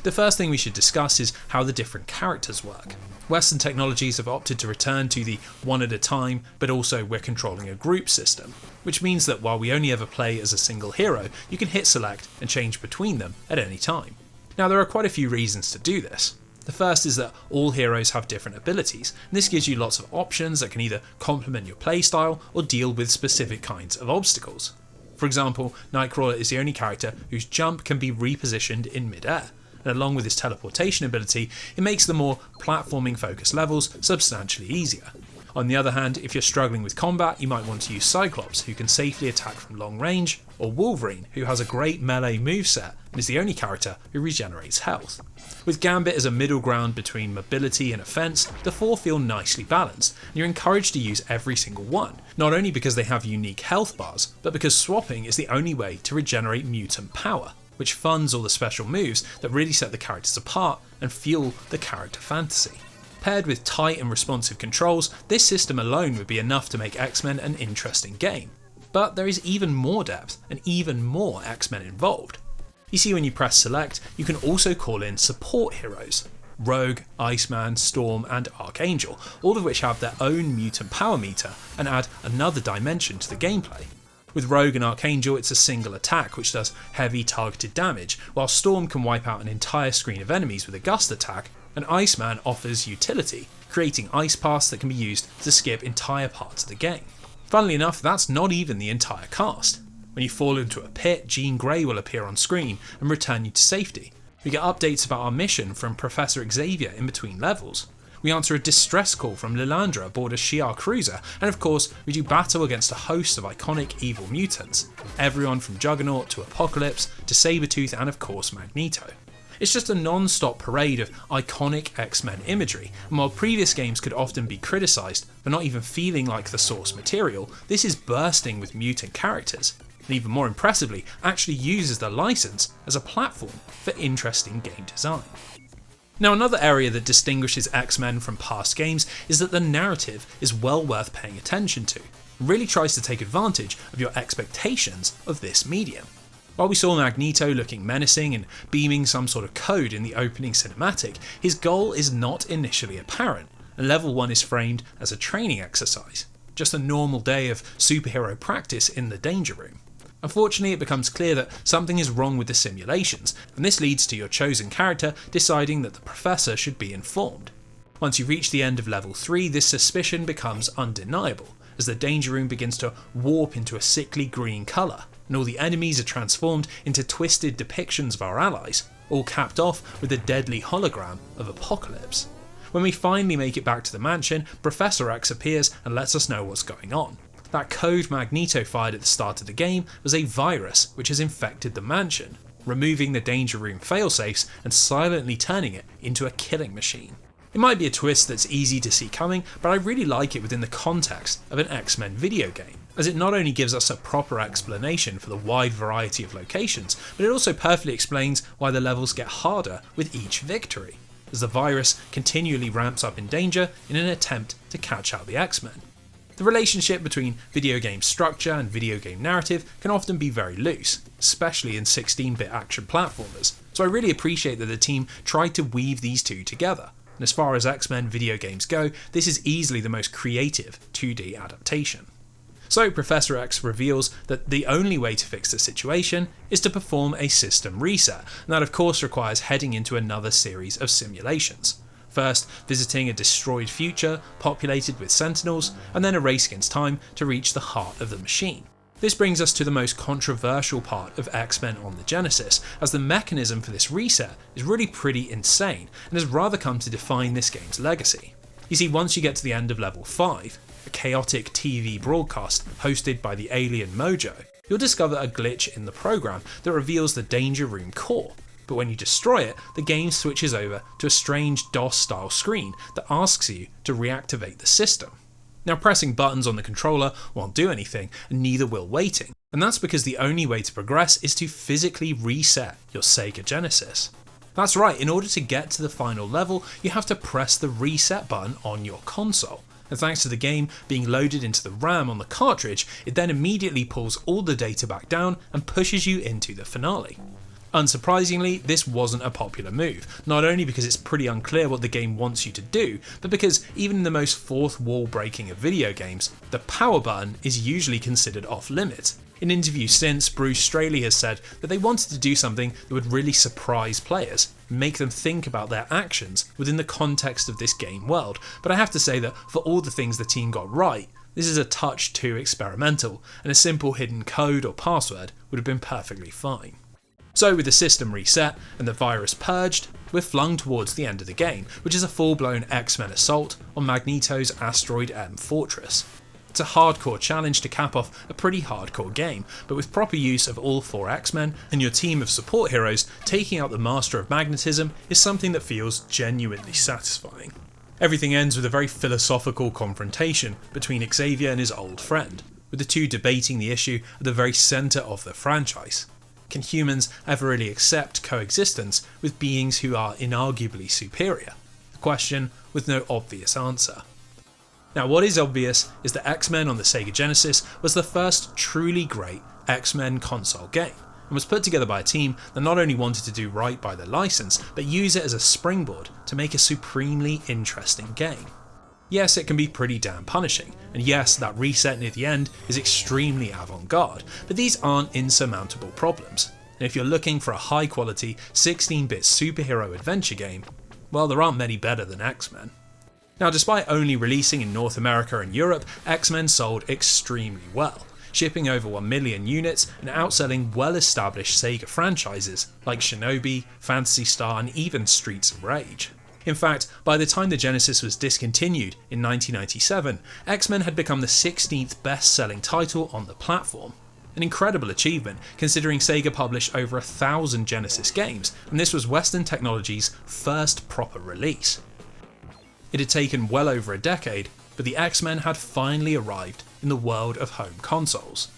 Speaker 1: The first thing we should discuss is how the different characters work. Western technologies have opted to return to the one at a time, but also we're controlling a group system, which means that while we only ever play as a single hero, you can hit select and change between them at any time. Now there are quite a few reasons to do this. The first is that all heroes have different abilities, and this gives you lots of options that can either complement your playstyle or deal with specific kinds of obstacles. For example, Nightcrawler is the only character whose jump can be repositioned in mid-air, and along with his teleportation ability, it makes the more platforming focused levels substantially easier. On the other hand, if you're struggling with combat, you might want to use Cyclops, who can safely attack from long range, or Wolverine, who has a great melee moveset and is the only character who regenerates health. With Gambit as a middle ground between mobility and offense, the 4 feel nicely balanced, and you're encouraged to use every single one, not only because they have unique health bars, but because swapping is the only way to regenerate mutant power, which funds all the special moves that really set the characters apart and fuel the character fantasy. Paired with tight and responsive controls, this system alone would be enough to make X-Men an interesting game. But there is even more depth and even more X-Men involved. You see, when you press select, you can also call in support heroes. Rogue, Iceman, Storm and Archangel, all of which have their own mutant power meter and add another dimension to the gameplay. With Rogue and Archangel it's a single attack which does heavy targeted damage, while Storm can wipe out an entire screen of enemies with a gust attack, and Iceman offers utility, creating ice paths that can be used to skip entire parts of the game. Funnily enough, that's not even the entire cast. When you fall into a pit, Jean Grey will appear on screen and return you to safety. We get updates about our mission from Professor Xavier in between levels. We answer a distress call from Lilandra aboard a Shi'ar cruiser, and of course we do battle against a host of iconic evil mutants, everyone from Juggernaut to Apocalypse to Sabretooth and of course Magneto. It's just a non-stop parade of iconic X-Men imagery, and while previous games could often be criticised for not even feeling like the source material, this is bursting with mutant characters, and even more impressively, actually uses the license as a platform for interesting game design. Now another area that distinguishes X-Men from past games is that the narrative is well worth paying attention to, and really tries to take advantage of your expectations of this medium. While we saw Magneto looking menacing and beaming some sort of code in the opening cinematic, his goal is not initially apparent, and level 1 is framed as a training exercise, just a normal day of superhero practice in the Danger Room. Unfortunately, it becomes clear that something is wrong with the simulations, and this leads to your chosen character deciding that the professor should be informed. Once you reach the end of level 3, this suspicion becomes undeniable, as the Danger Room begins to warp into a sickly green colour, and all the enemies are transformed into twisted depictions of our allies, all capped off with a deadly hologram of Apocalypse. When we finally make it back to the mansion, Professor X appears and lets us know what's going on. That code Magneto fired at the start of the game was a virus which has infected the mansion, removing the Danger Room failsafes and silently turning it into a killing machine. It might be a twist that's easy to see coming, but I really like it within the context of an X-Men video game, as it not only gives us a proper explanation for the wide variety of locations, but it also perfectly explains why the levels get harder with each victory, as the virus continually ramps up in danger in an attempt to catch out the X-Men. The relationship between video game structure and video game narrative can often be very loose, especially in 16-bit action platformers, so I really appreciate that the team tried to weave these two together, and as far as X-Men video games go, this is easily the most creative 2D adaptation. So Professor X reveals that the only way to fix the situation is to perform a system reset, and that of course requires heading into another series of simulations. First, visiting a destroyed future populated with Sentinels, and then a race against time to reach the heart of the machine. This brings us to the most controversial part of X-Men on the Genesis, as the mechanism for this reset is really pretty insane, and has rather come to define this game's legacy. You see, once you get to the end of level 5, a chaotic TV broadcast hosted by the alien Mojo, you'll discover a glitch in the program that reveals the Danger Room core. But when you destroy it, the game switches over to a strange DOS-style screen that asks you to reactivate the system. Now, pressing buttons on the controller won't do anything, and neither will waiting, and that's because the only way to progress is to physically reset your Sega Genesis. That's right, in order to get to the final level, you have to press the reset button on your console. And thanks to the game being loaded into the RAM on the cartridge, it then immediately pulls all the data back down and pushes you into the finale. Unsurprisingly, this wasn't a popular move, not only because it's pretty unclear what the game wants you to do, but because even in the most fourth wall breaking of video games, the power button is usually considered off limits. In interviews since, Bruce Straley has said that they wanted to do something that would really surprise players, make them think about their actions within the context of this game world, but I have to say that for all the things the team got right, this is a touch too experimental, and a simple hidden code or password would have been perfectly fine. So with the system reset and the virus purged, we're flung towards the end of the game, which is a full-blown X-Men assault on Magneto's Asteroid M fortress. It's a hardcore challenge to cap off a pretty hardcore game, but with proper use of all 4 X-Men and your team of support heroes, taking out the Master of Magnetism is something that feels genuinely satisfying. Everything ends with a very philosophical confrontation between Xavier and his old friend, with the two debating the issue at the very centre of the franchise. Can humans ever really accept coexistence with beings who are inarguably superior? A question with no obvious answer. Now, what is obvious is that X-Men on the Sega Genesis was the first truly great X-Men console game, and was put together by a team that not only wanted to do right by the license, but use it as a springboard to make a supremely interesting game. Yes, it can be pretty damn punishing, and yes, that reset near the end is extremely avant-garde, but these aren't insurmountable problems, and if you're looking for a high-quality 16-bit superhero adventure game, well, there aren't many better than X-Men. Now, despite only releasing in North America and Europe, X-Men sold extremely well, shipping over 1 million units and outselling well-established Sega franchises like Shinobi, Phantasy Star, and even Streets of Rage. In fact, by the time the Genesis was discontinued in 1997, X-Men had become the 16th best-selling title on the platform. An incredible achievement considering Sega published over 1,000 Genesis games, and this was Western Technology's first proper release. It had taken well over a decade, but the X-Men had finally arrived in the world of home consoles.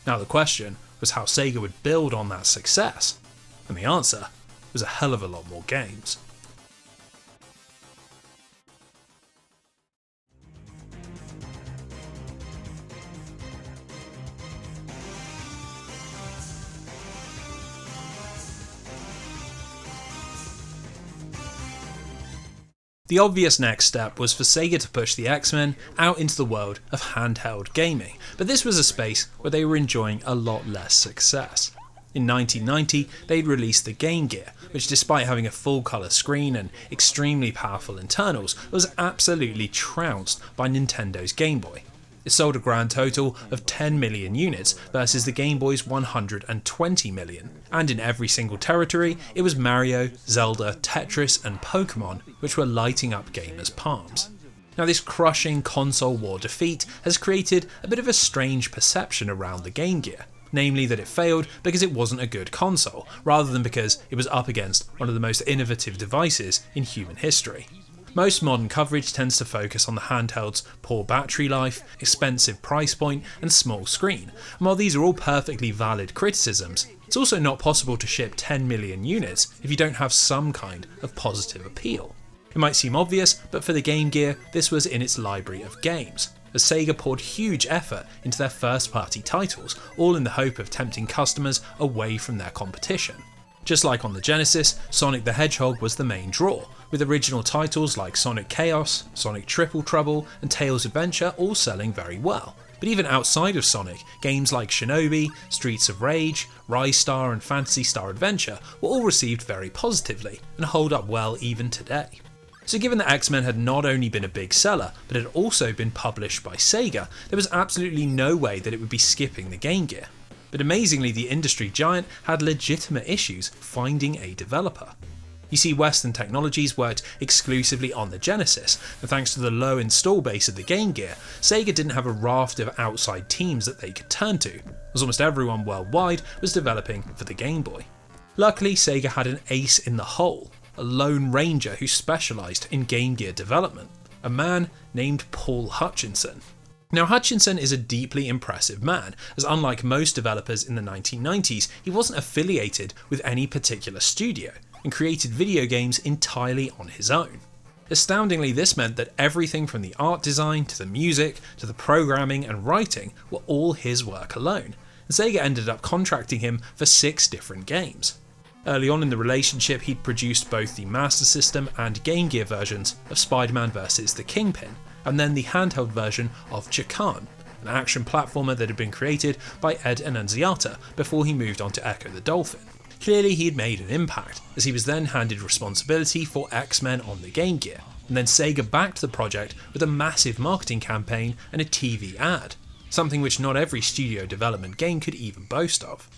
Speaker 1: Now the question was how Sega would build on that success, and the answer was a hell of a lot more games. The obvious next step was for Sega to push the X-Men out into the world of handheld gaming, but this was a space where they were enjoying a lot less success. In 1990, they'd released the Game Gear, which despite having a full colour screen and extremely powerful internals, was absolutely trounced by Nintendo's Game Boy. It sold a grand total of 10 million units versus the Game Boy's 120 million, and in every single territory it was Mario, Zelda, Tetris and Pokemon which were lighting up gamers' palms. Now this crushing console war defeat has created a bit of a strange perception around the Game Gear, namely that it failed because it wasn't a good console, rather than because it was up against one of the most innovative devices in human history. Most modern coverage tends to focus on the handheld's poor battery life, expensive price point and small screen, and while these are all perfectly valid criticisms, it's also not possible to ship 10 million units if you don't have some kind of positive appeal. It might seem obvious, but for the Game Gear, this was in its library of games, as Sega poured huge effort into their first-party titles, all in the hope of tempting customers away from their competition. Just like on the Genesis, Sonic the Hedgehog was the main draw, with original titles like Sonic Chaos, Sonic Triple Trouble, and Tails Adventure all selling very well. But even outside of Sonic, games like Shinobi, Streets of Rage, Rise Star and Phantasy Star Adventure were all received very positively, and hold up well even today. So given that X-Men had not only been a big seller, but had also been published by Sega, there was absolutely no way that it would be skipping the Game Gear. But amazingly, the industry giant had legitimate issues finding a developer. You see, Western Technologies worked exclusively on the Genesis, and thanks to the low install base of the Game Gear, Sega didn't have a raft of outside teams that they could turn to, as almost everyone worldwide was developing for the Game Boy. Luckily, Sega had an ace in the hole, a lone ranger who specialised in Game Gear development, a man named Paul Hutchinson. Now, Hutchinson is a deeply impressive man, as unlike most developers in the 1990s, he wasn't affiliated with any particular studio, and created video games entirely on his own. Astoundingly, this meant that everything from the art design to the music to the programming and writing were all his work alone, and Sega ended up contracting him for 6 different games. Early on in the relationship, he'd produced both the Master System and Game Gear versions of Spiderman vs. the Kingpin, and then the handheld version of Chakan, an action platformer that had been created by Ed Annunziata before he moved on to Echo the Dolphin. Clearly he'd made an impact, as he was then handed responsibility for X-Men on the Game Gear, and then Sega backed the project with a massive marketing campaign and a TV ad, something which not every studio development game could even boast of.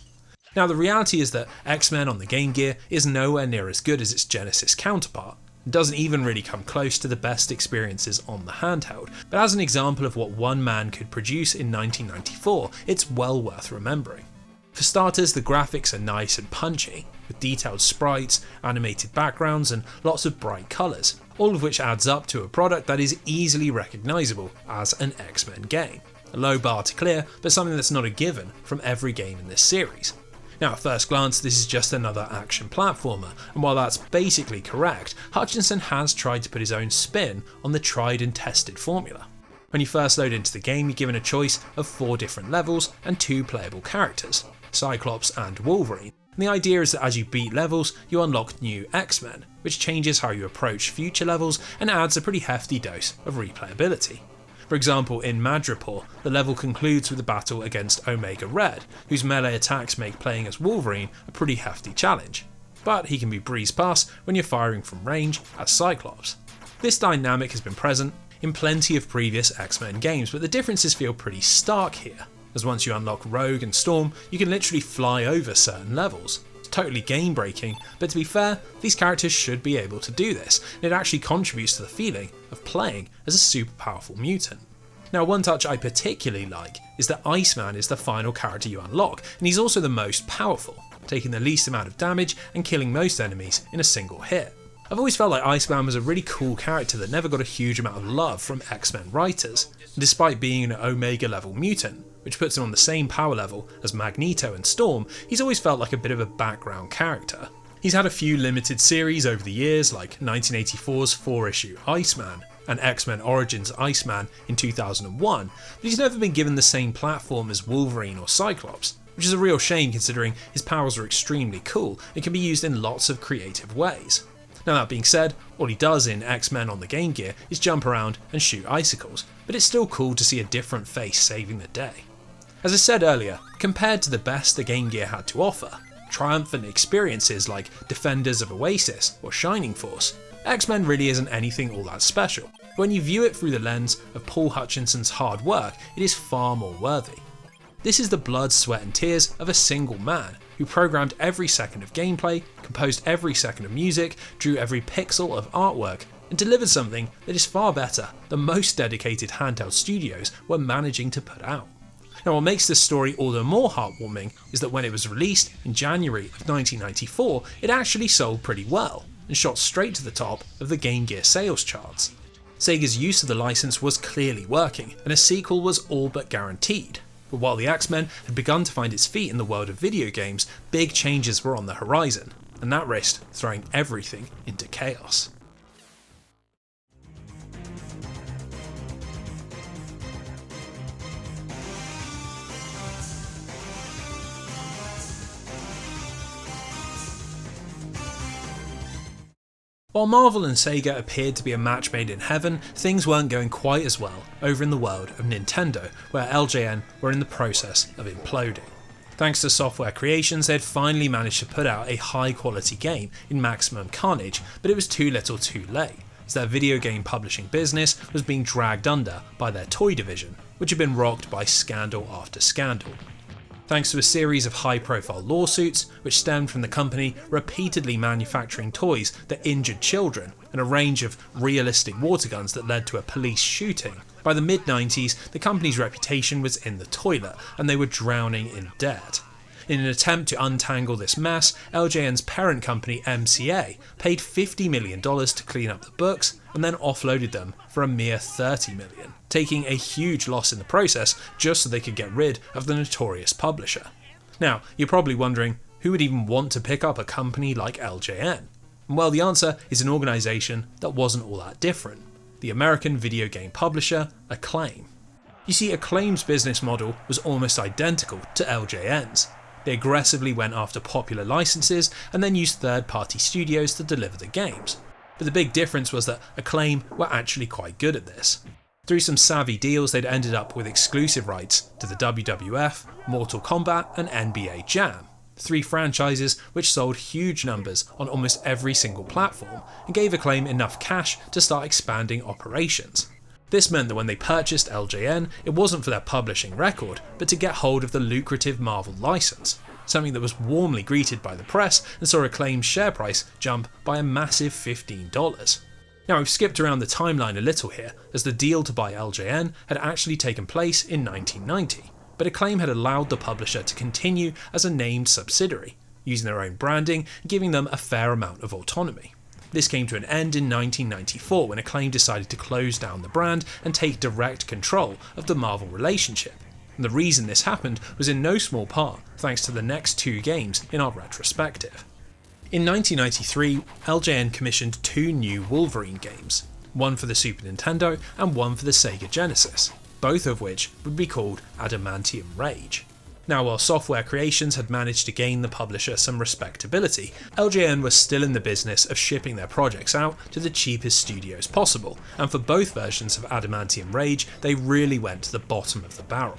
Speaker 1: Now, the reality is that X-Men on the Game Gear is nowhere near as good as its Genesis counterpart. It doesn't even really come close to the best experiences on the handheld, but as an example of what one man could produce in 1994, it's well worth remembering. For starters, the graphics are nice and punchy, with detailed sprites, animated backgrounds and lots of bright colours, all of which adds up to a product that is easily recognisable as an X-Men game. A low bar to clear, but something that's not a given from every game in this series. Now, at first glance, this is just another action platformer, and while that's basically correct, Hutchinson has tried to put his own spin on the tried and tested formula. When you first load into the game, you're given a choice of 4 different levels and 2 playable characters, Cyclops and Wolverine. And the idea is that as you beat levels, you unlock new X-Men, which changes how you approach future levels and adds a pretty hefty dose of replayability. For example, in Madripoor, the level concludes with a battle against Omega Red, whose melee attacks make playing as Wolverine a pretty hefty challenge. But he can be breezed past when you're firing from range as Cyclops. This dynamic has been present in plenty of previous X-Men games, but the differences feel pretty stark here, as once you unlock Rogue and Storm, you can literally fly over certain levels. It's totally game breaking, but to be fair, these characters should be able to do this, and it actually contributes to the feeling of playing as a super powerful mutant. Now, one touch I particularly like is that Iceman is the final character you unlock, and he's also the most powerful, taking the least amount of damage and killing most enemies in a single hit. I've always felt like Iceman was a really cool character that never got a huge amount of love from X-Men writers, and despite being an Omega level mutant, which puts him on the same power level as Magneto and Storm, he's always felt like a bit of a background character. He's had a few limited series over the years, like 1984's 4-issue Iceman, and X-Men Origins Iceman in 2001, but he's never been given the same platform as Wolverine or Cyclops, which is a real shame considering his powers are extremely cool and can be used in lots of creative ways. Now, that being said, all he does in X-Men on the Game Gear is jump around and shoot icicles, but it's still cool to see a different face saving the day. As I said earlier, compared to the best the Game Gear had to offer, triumphant experiences like Defenders of Oasis or Shining Force, X-Men really isn't anything all that special. When you view it through the lens of Paul Hutchinson's hard work, it is far more worthy. This is the blood, sweat and tears of a single man who programmed every second of gameplay, composed every second of music, drew every pixel of artwork, and delivered something that is far better than most dedicated handheld studios were managing to put out. Now, what makes this story all the more heartwarming is that when it was released in January of 1994, it actually sold pretty well, and shot straight to the top of the Game Gear sales charts. Sega's use of the license was clearly working, and a sequel was all but guaranteed. But while the X-Men had begun to find its feet in the world of video games, big changes were on the horizon, and that risked throwing everything into chaos. While Marvel and Sega appeared to be a match made in heaven, things weren't going quite as well over in the world of Nintendo, where LJN were in the process of imploding. Thanks to Software Creations, they had finally managed to put out a high quality game in Maximum Carnage, but it was too little too late, as their video game publishing business was being dragged under by their toy division, which had been rocked by scandal after scandal. Thanks to a series of high-profile lawsuits, which stemmed from the company repeatedly manufacturing toys that injured children, and a range of realistic water guns that led to a police shooting, by the mid-90s the company's reputation was in the toilet, and they were drowning in debt. In an attempt to untangle this mess, LJN's parent company MCA paid $50 million to clean up the books, and then offloaded them for a mere $30 million, taking a huge loss in the process just so they could get rid of the notorious publisher. Now, you're probably wondering, who would even want to pick up a company like LJN? Well, the answer is an organisation that wasn't all that different: the American video game publisher Acclaim. You see, Acclaim's business model was almost identical to LJN's. They aggressively went after popular licenses and then used third-party studios to deliver the games. But the big difference was that Acclaim were actually quite good at this. Through some savvy deals, they'd ended up with exclusive rights to the WWF, Mortal Kombat and NBA Jam, 3 franchises which sold huge numbers on almost every single platform and gave Acclaim enough cash to start expanding operations. This meant that when they purchased LJN, it wasn't for their publishing record, but to get hold of the lucrative Marvel license, something that was warmly greeted by the press and saw Acclaim's share price jump by a massive $15. Now, we've skipped around the timeline a little here, as the deal to buy LJN had actually taken place in 1990, but Acclaim had allowed the publisher to continue as a named subsidiary, using their own branding and giving them a fair amount of autonomy. This came to an end in 1994 when Acclaim decided to close down the brand and take direct control of the Marvel relationship. And the reason this happened was in no small part thanks to the next 2 games in our retrospective. In 1993, LJN commissioned 2 new Wolverine games, one for the Super Nintendo and one for the Sega Genesis, both of which would be called Adamantium Rage. Now, while Software Creations had managed to gain the publisher some respectability, LJN was still in the business of shipping their projects out to the cheapest studios possible, and for both versions of Adamantium Rage, they really went to the bottom of the barrel.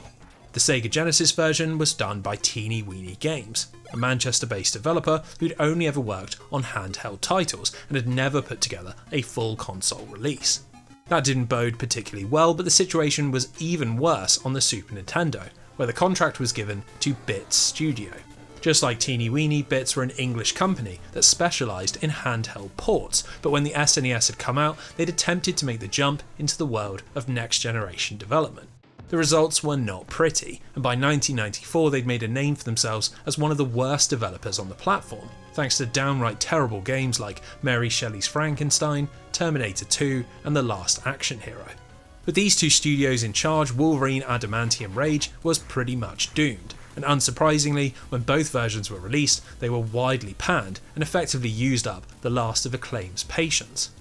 Speaker 1: The Sega Genesis version was done by Teeny Weeny Games, a Manchester-based developer who'd only ever worked on handheld titles and had never put together a full console release. That didn't bode particularly well, but the situation was even worse on the Super Nintendo, where the contract was given to Bits Studio. Just like Teeny Weeny, Bits were an English company that specialised in handheld ports, but when the SNES had come out, they'd attempted to make the jump into the world of next-generation development. The results were not pretty, and by 1994 they'd made a name for themselves as one of the worst developers on the platform, thanks to downright terrible games like Mary Shelley's Frankenstein, Terminator 2 and The Last Action Hero. With these 2 studios in charge, Wolverine Adamantium Rage was pretty much doomed, and unsurprisingly, when both versions were released, they were widely panned and effectively used up the last of Acclaim's patience.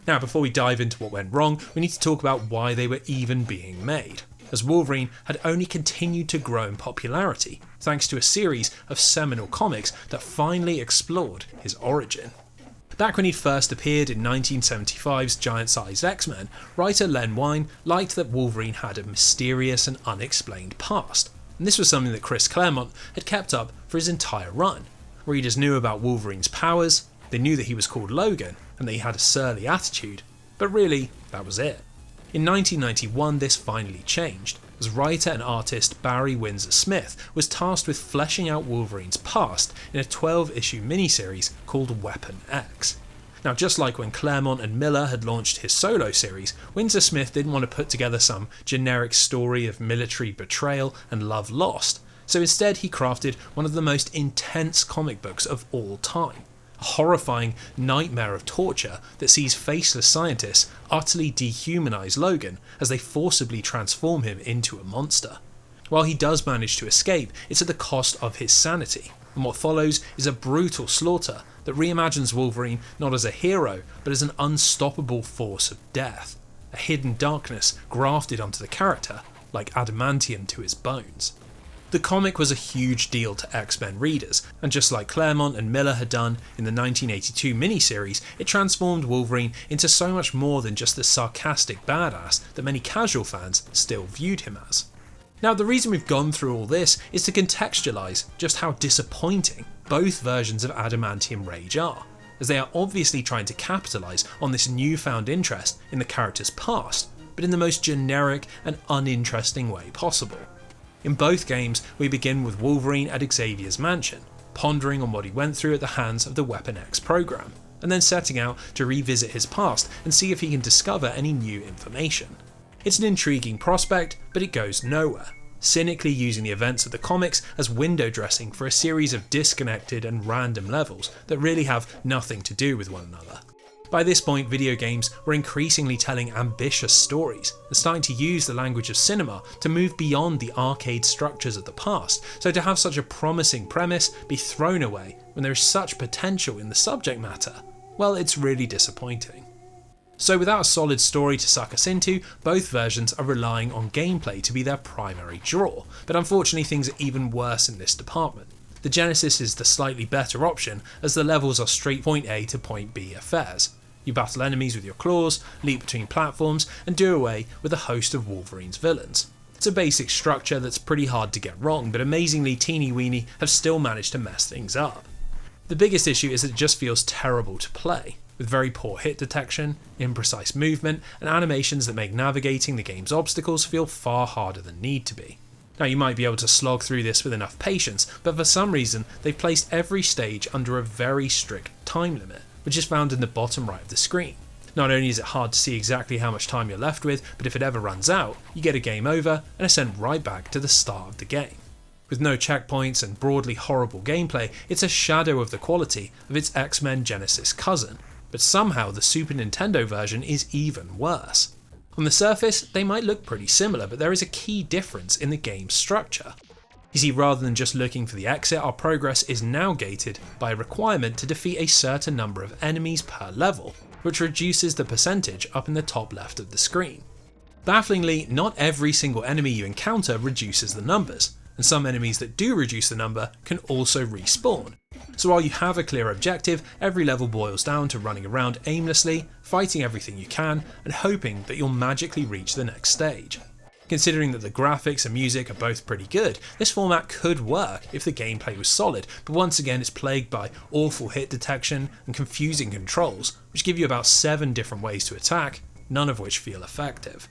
Speaker 1: Now, before we dive into what went wrong, we need to talk about why they were even being made, as Wolverine had only continued to grow in popularity thanks to a series of seminal comics that finally explored his origin. Back when he first appeared in 1975's giant-sized X-Men, writer Len Wein liked that Wolverine had a mysterious and unexplained past, and this was something that Chris Claremont had kept up for his entire run. Readers knew about Wolverine's powers, they knew that he was called Logan, and that he had a surly attitude, but really, that was it. In 1991 this finally changed, as writer and artist Barry Windsor Smith was tasked with fleshing out Wolverine's past in a 12-issue miniseries called Weapon X. Now, just like when Claremont and Miller had launched his solo series, Windsor Smith didn't want to put together some generic story of military betrayal and love lost, so instead he crafted one of the most intense comic books of all time. A horrifying nightmare of torture that sees faceless scientists utterly dehumanize Logan as they forcibly transform him into a monster. While he does manage to escape, it's at the cost of his sanity, and what follows is a brutal slaughter that reimagines Wolverine not as a hero, but as an unstoppable force of death, a hidden darkness grafted onto the character like adamantium to his bones. The comic was a huge deal to X-Men readers, and just like Claremont and Miller had done in the 1982 miniseries, it transformed Wolverine into so much more than just the sarcastic badass that many casual fans still viewed him as. Now, the reason we've gone through all this is to contextualise just how disappointing both versions of Adamantium Rage are, as they are obviously trying to capitalise on this newfound interest in the character's past, but in the most generic and uninteresting way possible. In both games, we begin with Wolverine at Xavier's mansion, pondering on what he went through at the hands of the Weapon X program, and then setting out to revisit his past and see if he can discover any new information. It's an intriguing prospect, but it goes nowhere, cynically using the events of the comics as window dressing for a series of disconnected and random levels that really have nothing to do with one another. By this point, video games were increasingly telling ambitious stories and starting to use the language of cinema to move beyond the arcade structures of the past, so to have such a promising premise be thrown away when there is such potential in the subject matter, well, it's really disappointing. So without a solid story to suck us into, both versions are relying on gameplay to be their primary draw, but unfortunately things are even worse in this department. The Genesis is the slightly better option, as the levels are straight point A to point B affairs. You battle enemies with your claws, leap between platforms, and do away with a host of Wolverine's villains. It's a basic structure that's pretty hard to get wrong, but amazingly teeny-weeny have still managed to mess things up. The biggest issue is that it just feels terrible to play, with very poor hit detection, imprecise movement, and animations that make navigating the game's obstacles feel far harder than need to be. Now, you might be able to slog through this with enough patience, but for some reason they've placed every stage under a very strict time limit, which is found in the bottom right of the screen. Not only is it hard to see exactly how much time you're left with, but if it ever runs out, you get a game over and are sent right back to the start of the game. With no checkpoints and broadly horrible gameplay, it's a shadow of the quality of its X-Men Genesis cousin, but somehow the Super Nintendo version is even worse. On the surface, they might look pretty similar, but there is a key difference in the game's structure. You see, rather than just looking for the exit, our progress is now gated by a requirement to defeat a certain number of enemies per level, which reduces the percentage up in the top left of the screen. Bafflingly, not every single enemy you encounter reduces the numbers, and some enemies that do reduce the number can also respawn. So while you have a clear objective, every level boils down to running around aimlessly, fighting everything you can, and hoping that you'll magically reach the next stage. Considering that the graphics and music are both pretty good, this format could work if the gameplay was solid, but once again it's plagued by awful hit detection and confusing controls, which give you about 7 different ways to attack, none of which feel effective.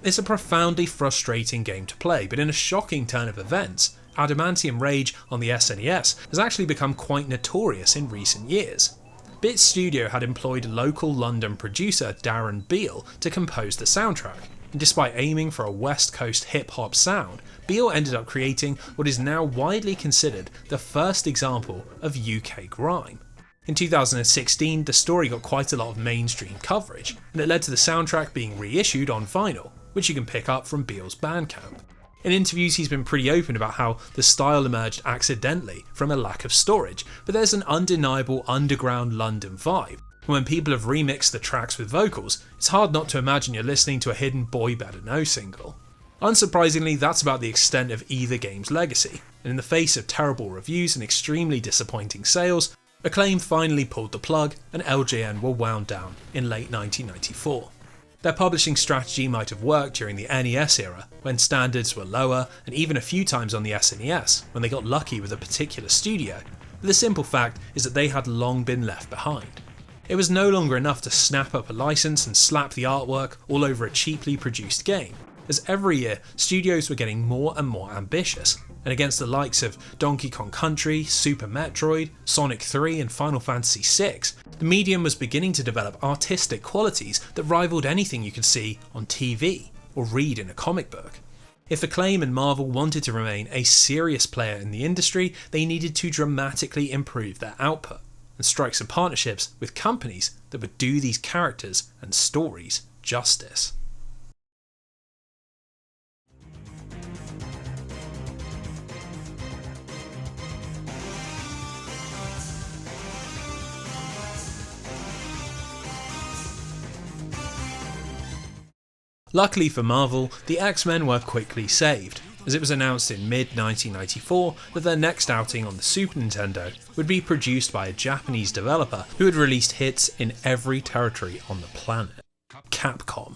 Speaker 1: It's a profoundly frustrating game to play, but in a shocking turn of events, Adamantium Rage on the SNES has actually become quite notorious in recent years. Bit Studio had employed local London producer Darren Beale to compose the soundtrack, and despite aiming for a West Coast hip-hop sound, Beale ended up creating what is now widely considered the first example of UK grime. In 2016, the story got quite a lot of mainstream coverage, and it led to the soundtrack being reissued on vinyl, which you can pick up from Beale's Bandcamp. In interviews, he's been pretty open about how the style emerged accidentally from a lack of storage, but there's an undeniable underground London vibe. And when people have remixed the tracks with vocals, it's hard not to imagine you're listening to a hidden Boy Better Know single. Unsurprisingly, that's about the extent of either game's legacy, and in the face of terrible reviews and extremely disappointing sales, Acclaim finally pulled the plug and LJN were wound down in late 1994. Their publishing strategy might have worked during the NES era, when standards were lower, and even a few times on the SNES, when they got lucky with a particular studio, but the simple fact is that they had long been left behind. It was no longer enough to snap up a license and slap the artwork all over a cheaply produced game, as every year studios were getting more and more ambitious, and against the likes of Donkey Kong Country, Super Metroid, Sonic 3 and Final Fantasy VI, the medium was beginning to develop artistic qualities that rivaled anything you could see on TV or read in a comic book. If Acclaim and Marvel wanted to remain a serious player in the industry, they needed to dramatically improve their output and strike some partnerships with companies that would do these characters and stories justice. Luckily for Marvel, the X-Men were quickly saved, as it was announced in mid-1994 that their next outing on the Super Nintendo would be produced by a Japanese developer who had released hits in every territory on the planet: Capcom.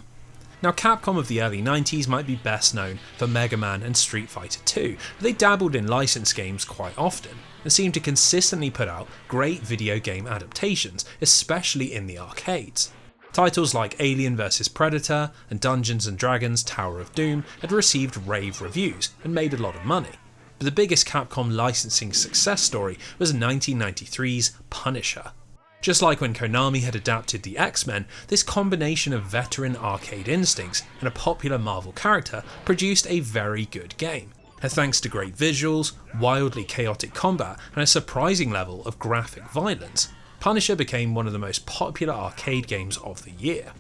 Speaker 1: Now, Capcom of the early 90s might be best known for Mega Man and Street Fighter 2, but they dabbled in licensed games quite often, and seemed to consistently put out great video game adaptations, especially in the arcades. Titles like Alien vs Predator and Dungeons & Dragons Tower of Doom had received rave reviews and made a lot of money, but the biggest Capcom licensing success story was 1993's Punisher. Just like when Konami had adapted the X-Men, this combination of veteran arcade instincts and a popular Marvel character produced a very good game. And thanks to great visuals, wildly chaotic combat, and a surprising level of graphic violence, Punisher became one of the most popular arcade games of the year.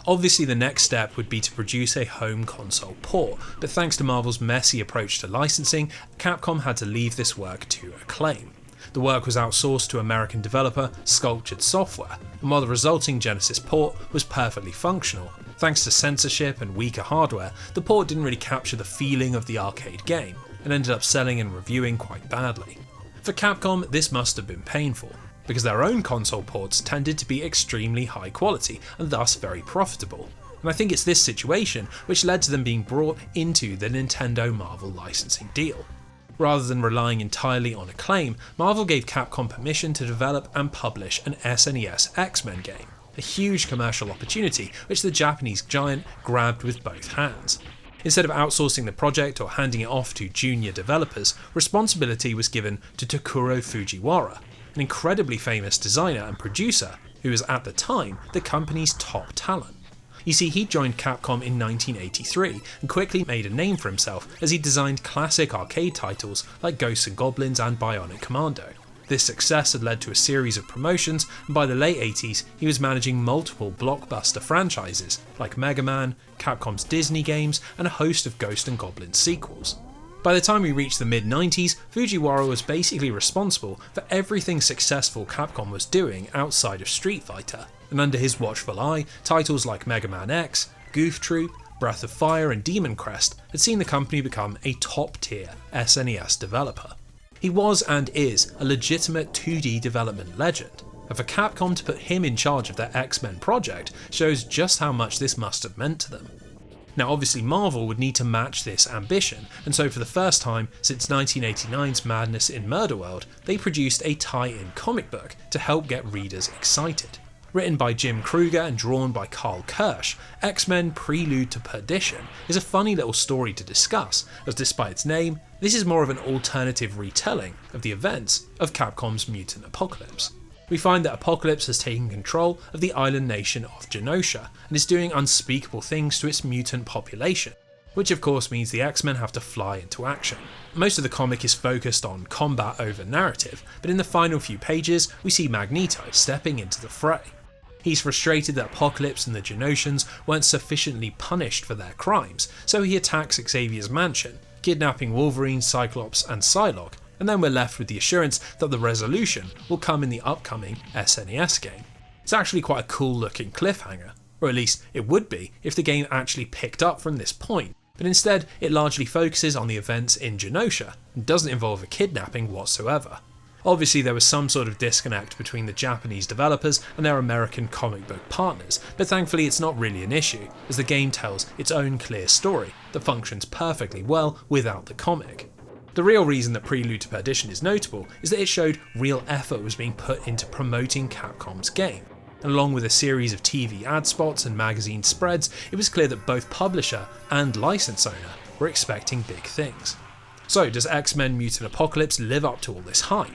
Speaker 1: Obviously, the next step would be to produce a home console port, but thanks to Marvel's messy approach to licensing, Capcom had to leave this work to Acclaim. The work was outsourced to American developer Sculptured Software, and while the resulting Genesis port was perfectly functional, thanks to censorship and weaker hardware, the port didn't really capture the feeling of the arcade game, and ended up selling and reviewing quite badly. For Capcom, this must have been painful, because their own console ports tended to be extremely high quality and thus very profitable, and I think it's this situation which led to them being brought into the Nintendo Marvel licensing deal. Rather than relying entirely on Acclaim, Marvel gave Capcom permission to develop and publish an SNES X-Men game, a huge commercial opportunity which the Japanese giant grabbed with both hands. Instead of outsourcing the project or handing it off to junior developers, responsibility was given to Takuro Fujiwara, an incredibly famous designer and producer who was at the time the company's top talent. You see, he joined Capcom in 1983 and quickly made a name for himself as he designed classic arcade titles like Ghosts and Goblins and Bionic Commando. This success had led to a series of promotions, and by the late 80s he was managing multiple blockbuster franchises like Mega Man, Capcom's Disney games, and a host of Ghost and Goblins sequels. By the time we reached the mid-90s, Fujiwara was basically responsible for everything successful Capcom was doing outside of Street Fighter, and under his watchful eye, titles like Mega Man X, Goof Troop, Breath of Fire and Demon Crest had seen the company become a top-tier SNES developer. He was and is a legitimate 2D development legend, and for Capcom to put him in charge of their X-Men project shows just how much this must have meant to them. Now obviously Marvel would need to match this ambition, and so for the first time since 1989's madness in Murderworld, they produced a tie-in comic book to help get readers excited. Written by Jim Krueger and drawn by Carl Kirsch, X-Men Prelude to Perdition is a funny little story to discuss, as despite its name, this is more of an alternative retelling of the events of Capcom's Mutant Apocalypse. We find that Apocalypse has taken control of the island nation of Genosha and is doing unspeakable things to its mutant population, which of course means the X-Men have to fly into action. Most of the comic is focused on combat over narrative, but in the final few pages we see Magneto stepping into the fray. He's frustrated that Apocalypse and the Genoshans weren't sufficiently punished for their crimes, so he attacks Xavier's mansion, kidnapping Wolverine, Cyclops and Psylocke, and then we're left with the assurance that the resolution will come in the upcoming SNES game. It's actually quite a cool looking cliffhanger, or at least it would be if the game actually picked up from this point, but instead it largely focuses on the events in Genosha and doesn't involve a kidnapping whatsoever. Obviously there was some sort of disconnect between the Japanese developers and their American comic book partners, but thankfully it's not really an issue, as the game tells its own clear story that functions perfectly well without the comic. The real reason that Prelude to Perdition is notable is that it showed real effort was being put into promoting Capcom's game, and along with a series of TV ad spots and magazine spreads, it was clear that both publisher and license owner were expecting big things. So does X-Men Mutant Apocalypse live up to all this hype?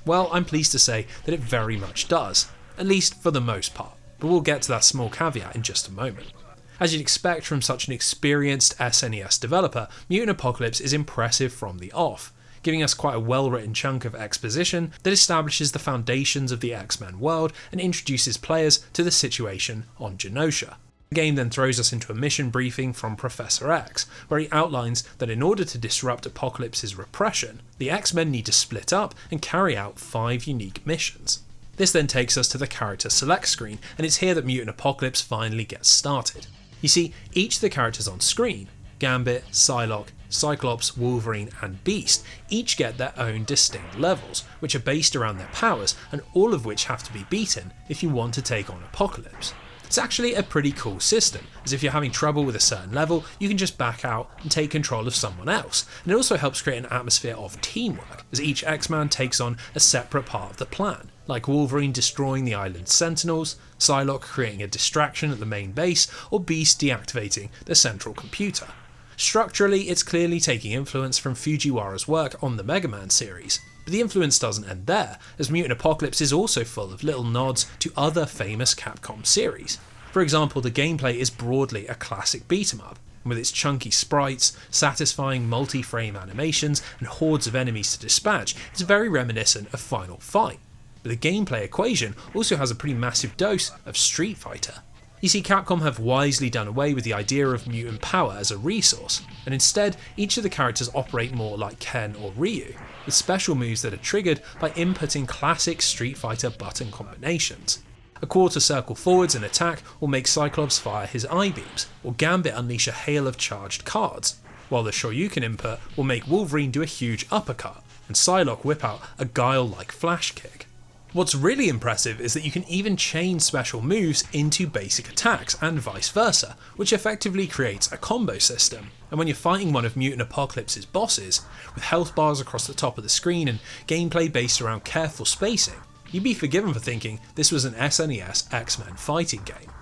Speaker 1: Well, I'm pleased to say that it very much does, at least for the most part, but we'll get to that small caveat in just a moment. As you'd expect from such an experienced SNES developer, Mutant Apocalypse is impressive from the off, giving us quite a well-written chunk of exposition that establishes the foundations of the X-Men world and introduces players to the situation on Genosha. The game then throws us into a mission briefing from Professor X, where he outlines that in order to disrupt Apocalypse's repression, the X-Men need to split up and carry out 5 unique missions. This then takes us to the character select screen, and it's here that Mutant Apocalypse finally gets started. You see, each of the characters on screen, Gambit, Psylocke, Cyclops, Wolverine and Beast each get their own distinct levels, which are based around their powers and all of which have to be beaten if you want to take on Apocalypse. It's actually a pretty cool system, as if you're having trouble with a certain level, you can just back out and take control of someone else, and it also helps create an atmosphere of teamwork, as each X-Man takes on a separate part of the plan, like Wolverine destroying the island's sentinels, Psylocke creating a distraction at the main base, or Beast deactivating the central computer. Structurally, it's clearly taking influence from Fujiwara's work on the Mega Man series, but the influence doesn't end there, as Mutant Apocalypse is also full of little nods to other famous Capcom series. For example, the gameplay is broadly a classic beat-em-up, and with its chunky sprites, satisfying multi-frame animations, and hordes of enemies to dispatch, it's very reminiscent of Final Fight. But the gameplay equation also has a pretty massive dose of Street Fighter. You see, Capcom have wisely done away with the idea of mutant power as a resource, and instead each of the characters operate more like Ken or Ryu, with special moves that are triggered by inputting classic Street Fighter button combinations. A quarter circle forwards and attack will make Cyclops fire his eye beams, or Gambit unleash a hail of charged cards, while the Shoryuken input will make Wolverine do a huge uppercut, and Psylocke whip out a guile-like flash kick. What's really impressive is that you can even chain special moves into basic attacks and vice versa, which effectively creates a combo system. And when you're fighting one of Mutant Apocalypse's bosses, with health bars across the top of the screen and gameplay based around careful spacing, you'd be forgiven for thinking this was an SNES X-Men fighting game.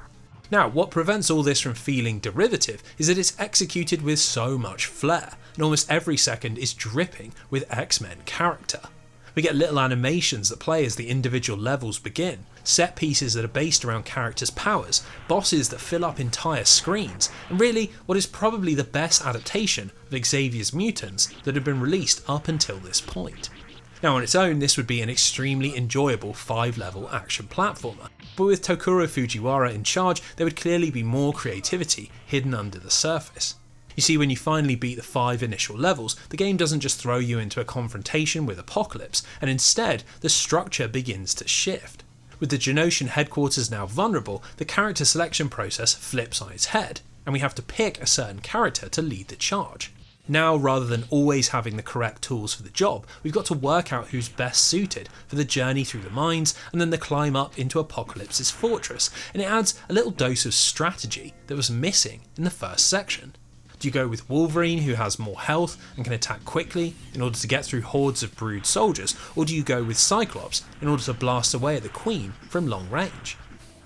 Speaker 1: Now, what prevents all this from feeling derivative is that it's executed with so much flair, and almost every second is dripping with X-Men character. We get little animations that play as the individual levels begin, set pieces that are based around characters' powers, bosses that fill up entire screens, and really what is probably the best adaptation of Xavier's Mutants that had been released up until this point. Now on its own, this would be an extremely enjoyable 5-level action platformer, but with Tokuro Fujiwara in charge, there would clearly be more creativity hidden under the surface. You see, when you finally beat the 5 initial levels, the game doesn't just throw you into a confrontation with Apocalypse, and instead, the structure begins to shift. With the Genoshan headquarters now vulnerable, the character selection process flips on its head, and we have to pick a certain character to lead the charge. Now, rather than always having the correct tools for the job, we've got to work out who's best suited for the journey through the mines and then the climb up into Apocalypse's fortress, and it adds a little dose of strategy that was missing in the first section. Do you go with Wolverine, who has more health and can attack quickly in order to get through hordes of brood soldiers, or do you go with Cyclops in order to blast away at the Queen from long range?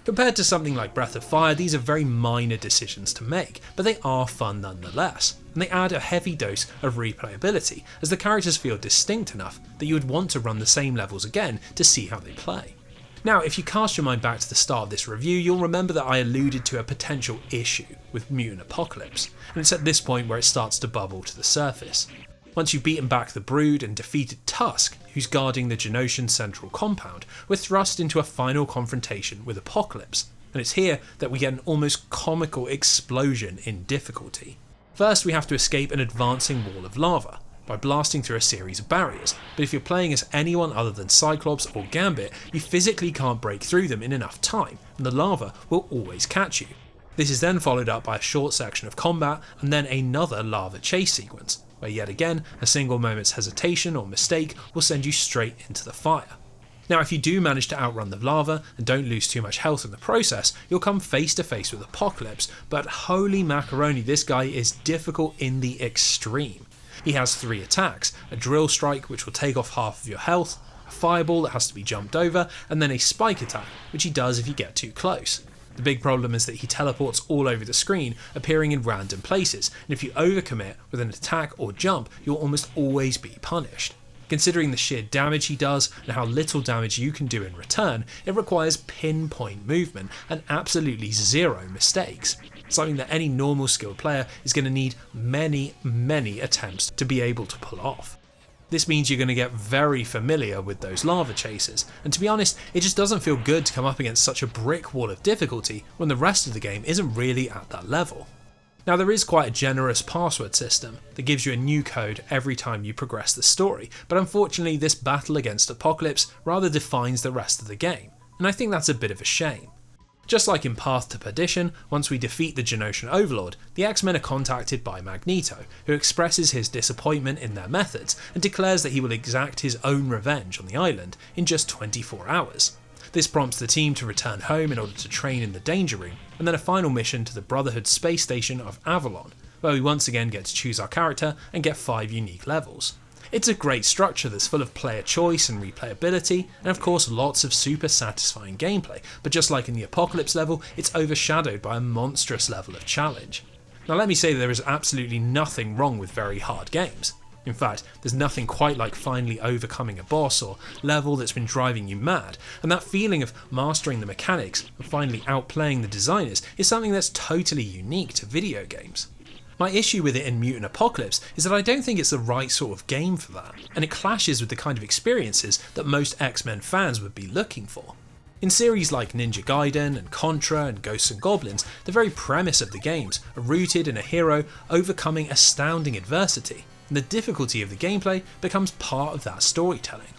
Speaker 1: Compared to something like Breath of Fire, these are very minor decisions to make, but they are fun nonetheless, and they add a heavy dose of replayability, as the characters feel distinct enough that you would want to run the same levels again to see how they play. Now, if you cast your mind back to the start of this review, you'll remember that I alluded to a potential issue with Mutant Apocalypse, and it's at this point where it starts to bubble to the surface. Once you've beaten back the Brood and defeated Tusk, who's guarding the Genoshan central compound, we're thrust into a final confrontation with Apocalypse, and it's here that we get an almost comical explosion in difficulty. First, we have to escape an advancing wall of lava by blasting through a series of barriers, but if you're playing as anyone other than Cyclops or Gambit, you physically can't break through them in enough time, and the lava will always catch you. This is then followed up by a short section of combat and then another lava chase sequence, where yet again a single moment's hesitation or mistake will send you straight into the fire. Now, if you do manage to outrun the lava and don't lose too much health in the process, you'll come face to face with Apocalypse, but holy macaroni, this guy is difficult in the extreme. He has 3 attacks, a drill strike which will take off half of your health, a fireball that has to be jumped over, and then a spike attack, which he does if you get too close. The big problem is that he teleports all over the screen, appearing in random places, and if you overcommit with an attack or jump, you'll almost always be punished. Considering the sheer damage he does and how little damage you can do in return, it requires pinpoint movement and absolutely zero mistakes. Something that any normal skilled player is going to need many attempts to be able to pull off. This means you're going to get very familiar with those lava chases, and to be honest, it just doesn't feel good to come up against such a brick wall of difficulty when the rest of the game isn't really at that level. Now, there is quite a generous password system that gives you a new code every time you progress the story, but unfortunately this battle against Apocalypse rather defines the rest of the game, and I think that's a bit of a shame. Just like in Path to Perdition, once we defeat the Genosian Overlord, the X-Men are contacted by Magneto, who expresses his disappointment in their methods and declares that he will exact his own revenge on the island in just 24 hours. This prompts the team to return home in order to train in the Danger Room, and then a final mission to the Brotherhood space station of Avalon, where we once again get to choose our character and get 5 unique levels. It's a great structure that's full of player choice and replayability, and of course lots of super satisfying gameplay, but just like in the Apocalypse level, it's overshadowed by a monstrous level of challenge. Now let me say that there is absolutely nothing wrong with very hard games. In fact, there's nothing quite like finally overcoming a boss or level that's been driving you mad, and that feeling of mastering the mechanics and finally outplaying the designers is something that's totally unique to video games. My issue with it in Mutant Apocalypse is that I don't think it's the right sort of game for that, and it clashes with the kind of experiences that most X-Men fans would be looking for. In series like Ninja Gaiden and Contra and Ghosts and Goblins, the very premise of the games are rooted in a hero overcoming astounding adversity, and the difficulty of the gameplay becomes part of that storytelling.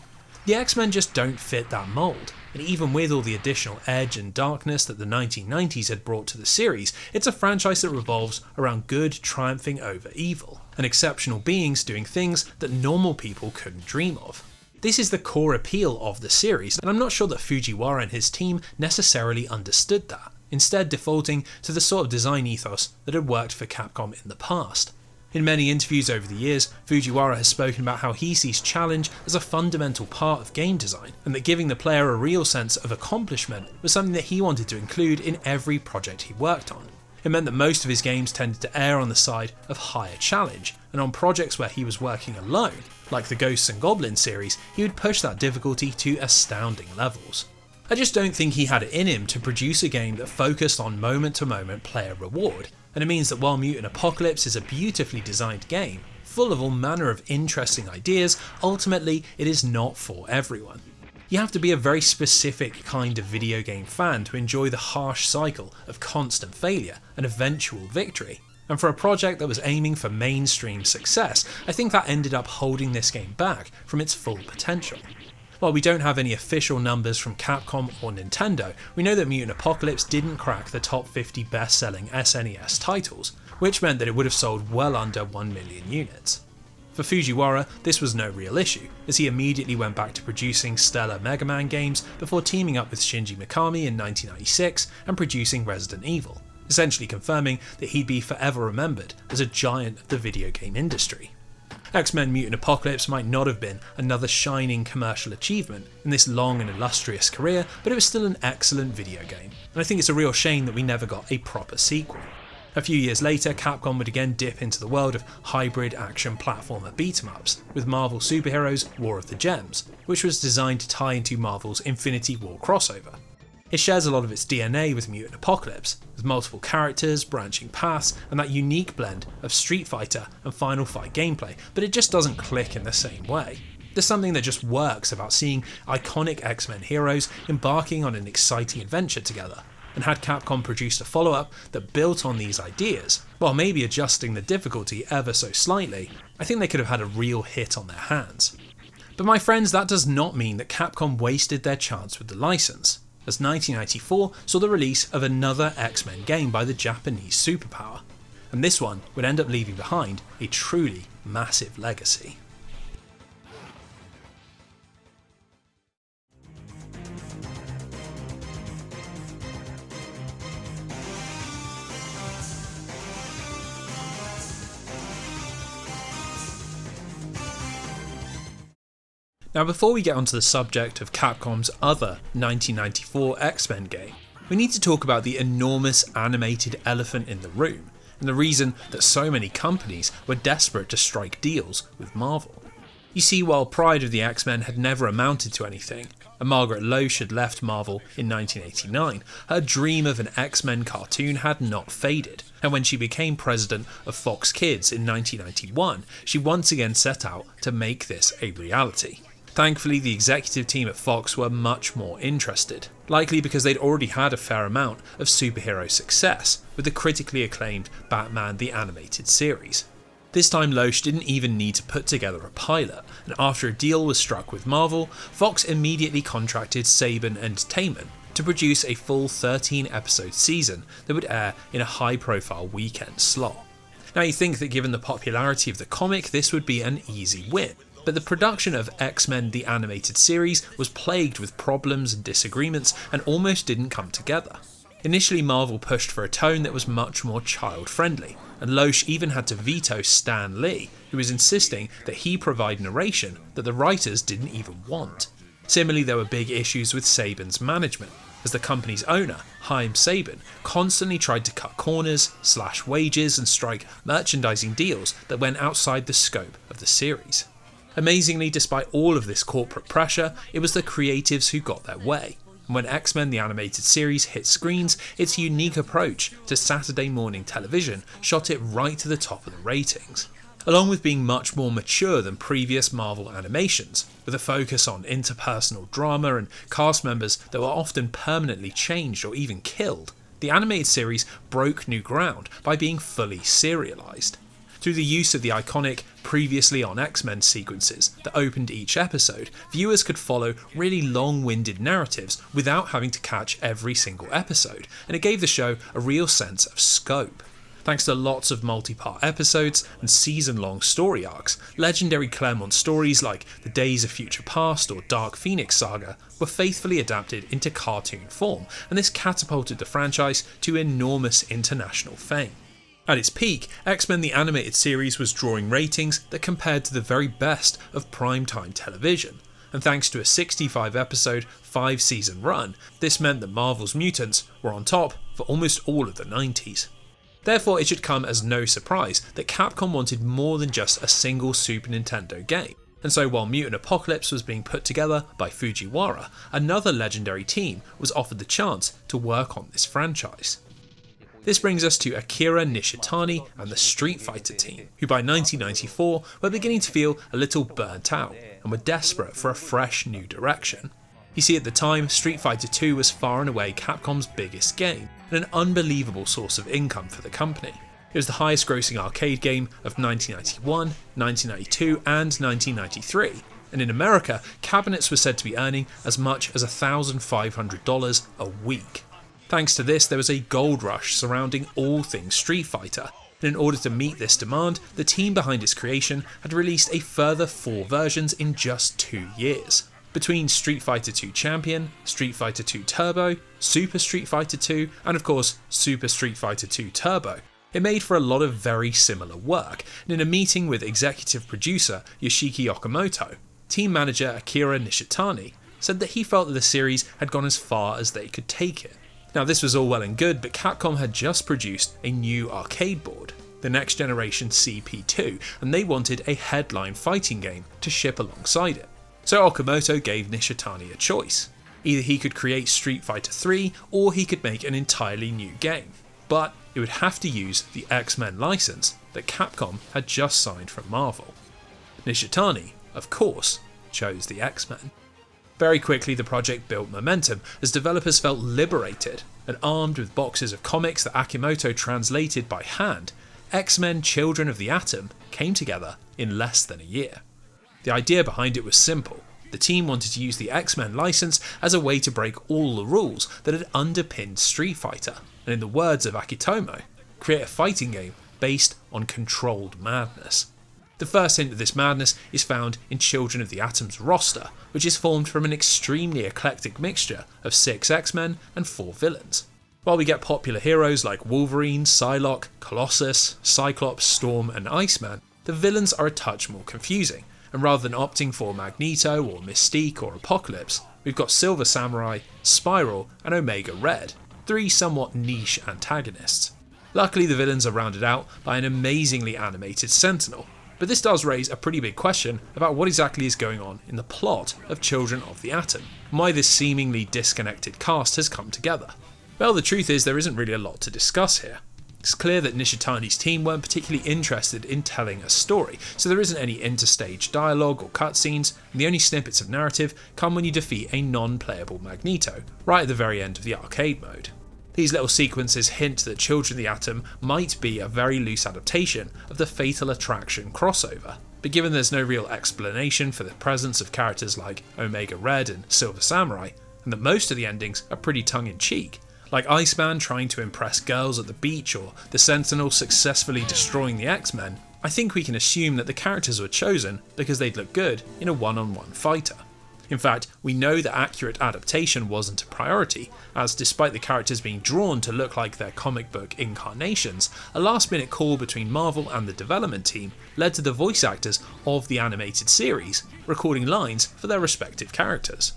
Speaker 1: The X-Men just don't fit that mould, and even with all the additional edge and darkness that the 1990s had brought to the series, it's a franchise that revolves around good triumphing over evil, and exceptional beings doing things that normal people couldn't dream of. This is the core appeal of the series, and I'm not sure that Fujiwara and his team necessarily understood that, instead defaulting to the sort of design ethos that had worked for Capcom in the past. In many interviews over the years, Fujiwara has spoken about how he sees challenge as a fundamental part of game design, and that giving the player a real sense of accomplishment was something that he wanted to include in every project he worked on. It meant that most of his games tended to err on the side of higher challenge, and on projects where he was working alone, like the Ghosts and Goblins series, he would push that difficulty to astounding levels. I just don't think he had it in him to produce a game that focused on moment-to-moment player reward, and it means that while Mutant Apocalypse is a beautifully designed game, full of all manner of interesting ideas, ultimately it is not for everyone. You have to be a very specific kind of video game fan to enjoy the harsh cycle of constant failure and eventual victory, and for a project that was aiming for mainstream success, I think that ended up holding this game back from its full potential. While we don't have any official numbers from Capcom or Nintendo, we know that Mutant Apocalypse didn't crack the top 50 best-selling SNES titles, which meant that it would have sold well under 1 million units. For Fujiwara, this was no real issue, as he immediately went back to producing stellar Mega Man games before teaming up with Shinji Mikami in 1996 and producing Resident Evil, essentially confirming that he'd be forever remembered as a giant of the video game industry. X-Men Mutant Apocalypse might not have been another shining commercial achievement in this long and illustrious career, but it was still an excellent video game, and I think it's a real shame that we never got a proper sequel. A few years later, Capcom would again dip into the world of hybrid action platformer beat-em-ups, with Marvel Superheroes War of the Gems, which was designed to tie into Marvel's Infinity War crossover. It shares a lot of its DNA with Mutant Apocalypse, with multiple characters, branching paths, and that unique blend of Street Fighter and Final Fight gameplay, but it just doesn't click in the same way. There's something that just works about seeing iconic X-Men heroes embarking on an exciting adventure together, and had Capcom produced a follow-up that built on these ideas, while maybe adjusting the difficulty ever so slightly, I think they could have had a real hit on their hands. But my friends, that does not mean that Capcom wasted their chance with the license, as 1994 saw the release of another X-Men game by the Japanese superpower, and this one would end up leaving behind a truly massive legacy. Now before we get onto the subject of Capcom's other 1994 X-Men game, we need to talk about the enormous animated elephant in the room, and the reason that so many companies were desperate to strike deals with Marvel. You see, while Pride of the X-Men had never amounted to anything, and Margaret Loesch had left Marvel in 1989, her dream of an X-Men cartoon had not faded, and when she became president of Fox Kids in 1991, she once again set out to make this a reality. Thankfully, the executive team at Fox were much more interested, likely because they'd already had a fair amount of superhero success with the critically acclaimed Batman the Animated Series. This time Loesch didn't even need to put together a pilot, and after a deal was struck with Marvel, Fox immediately contracted Saban Entertainment, to produce a full 13-episode season that would air in a high-profile weekend slot. Now you'd think that given the popularity of the comic, this would be an easy win, but the production of X-Men the animated series was plagued with problems and disagreements and almost didn't come together. Initially, Marvel pushed for a tone that was much more child-friendly, and Loesch even had to veto Stan Lee, who was insisting that he provide narration that the writers didn't even want. Similarly, there were big issues with Saban's management, as the company's owner, Haim Saban, constantly tried to cut corners, slash wages, and strike merchandising deals that went outside the scope of the series. Amazingly, despite all of this corporate pressure, it was the creatives who got their way. And when X-Men the animated series hit screens, its unique approach to Saturday morning television shot it right to the top of the ratings. Along with being much more mature than previous Marvel animations, with a focus on interpersonal drama and cast members that were often permanently changed or even killed, the animated series broke new ground by being fully serialized. Through the use of the iconic previously on X-Men sequences that opened each episode, viewers could follow really long-winded narratives without having to catch every single episode, and it gave the show a real sense of scope. Thanks to lots of multi-part episodes and season-long story arcs, legendary Claremont stories like The Days of Future Past or Dark Phoenix Saga were faithfully adapted into cartoon form, and this catapulted the franchise to enormous international fame. At its peak, X-Men the animated series was drawing ratings that compared to the very best of primetime television, and thanks to a 65-episode, 5-season run, this meant that Marvel's Mutants were on top for almost all of the 90s. Therefore, it should come as no surprise that Capcom wanted more than just a single Super Nintendo game, and so while Mutant Apocalypse was being put together by Fujiwara, another legendary team was offered the chance to work on this franchise. This brings us to Akira Nishitani and the Street Fighter team, who by 1994 were beginning to feel a little burnt out and were desperate for a fresh new direction. You see, at the time, Street Fighter 2 was far and away Capcom's biggest game, and an unbelievable source of income for the company. It was the highest grossing arcade game of 1991, 1992 and 1993, and in America, cabinets were said to be earning as much as $1,500 a week. Thanks to this, there was a gold rush surrounding all things Street Fighter, and in order to meet this demand, the team behind its creation had released a further 4 versions in just 2 years. Between Street Fighter 2 Champion, Street Fighter 2 Turbo, Super Street Fighter 2, and of course Super Street Fighter 2 Turbo, it made for a lot of very similar work, and in a meeting with executive producer Yoshiki Okamoto, team manager Akira Nishitani said that he felt that the series had gone as far as they could take it. Now this was all well and good, but Capcom had just produced a new arcade board, the next generation CP2, and they wanted a headline fighting game to ship alongside it. So Okamoto gave Nishitani a choice. Either he could create Street Fighter 3 or he could make an entirely new game, but it would have to use the X-Men license that Capcom had just signed from Marvel. Nishitani, of course, chose the X-Men. Very quickly the project built momentum as developers felt liberated, and armed with boxes of comics that Akimoto translated by hand, X-Men Children of the Atom came together in less than a year. The idea behind it was simple. The team wanted to use the X-Men license as a way to break all the rules that had underpinned Street Fighter, and in the words of Akitomo, create a fighting game based on controlled madness. The first hint of this madness is found in Children of the Atom's roster, which is formed from an extremely eclectic mixture of 6 X-Men and 4 villains. While we get popular heroes like Wolverine, Psylocke, Colossus, Cyclops, Storm and Iceman, the villains are a touch more confusing, and rather than opting for Magneto or Mystique or Apocalypse, we've got Silver Samurai, Spiral and Omega Red, 3 somewhat niche antagonists. Luckily the villains are rounded out by an amazingly animated Sentinel, but this does raise a pretty big question about what exactly is going on in the plot of Children of the Atom, and why this seemingly disconnected cast has come together. Well, the truth is there isn't really a lot to discuss here. It's clear that Nishitani's team weren't particularly interested in telling a story, so there isn't any interstage dialogue or cutscenes, and the only snippets of narrative come when you defeat a non-playable Magneto, right at the very end of the arcade mode. These little sequences hint that Children of the Atom might be a very loose adaptation of the Fatal Attraction crossover, but given there's no real explanation for the presence of characters like Omega Red and Silver Samurai, and that most of the endings are pretty tongue-in-cheek. Like Iceman trying to impress girls at the beach or the Sentinel successfully destroying the X-Men, I think we can assume that the characters were chosen because they'd look good in a one-on-one fighter. In fact, we know that accurate adaptation wasn't a priority, as despite the characters being drawn to look like their comic book incarnations, a last-minute call between Marvel and the development team led to the voice actors of the animated series recording lines for their respective characters.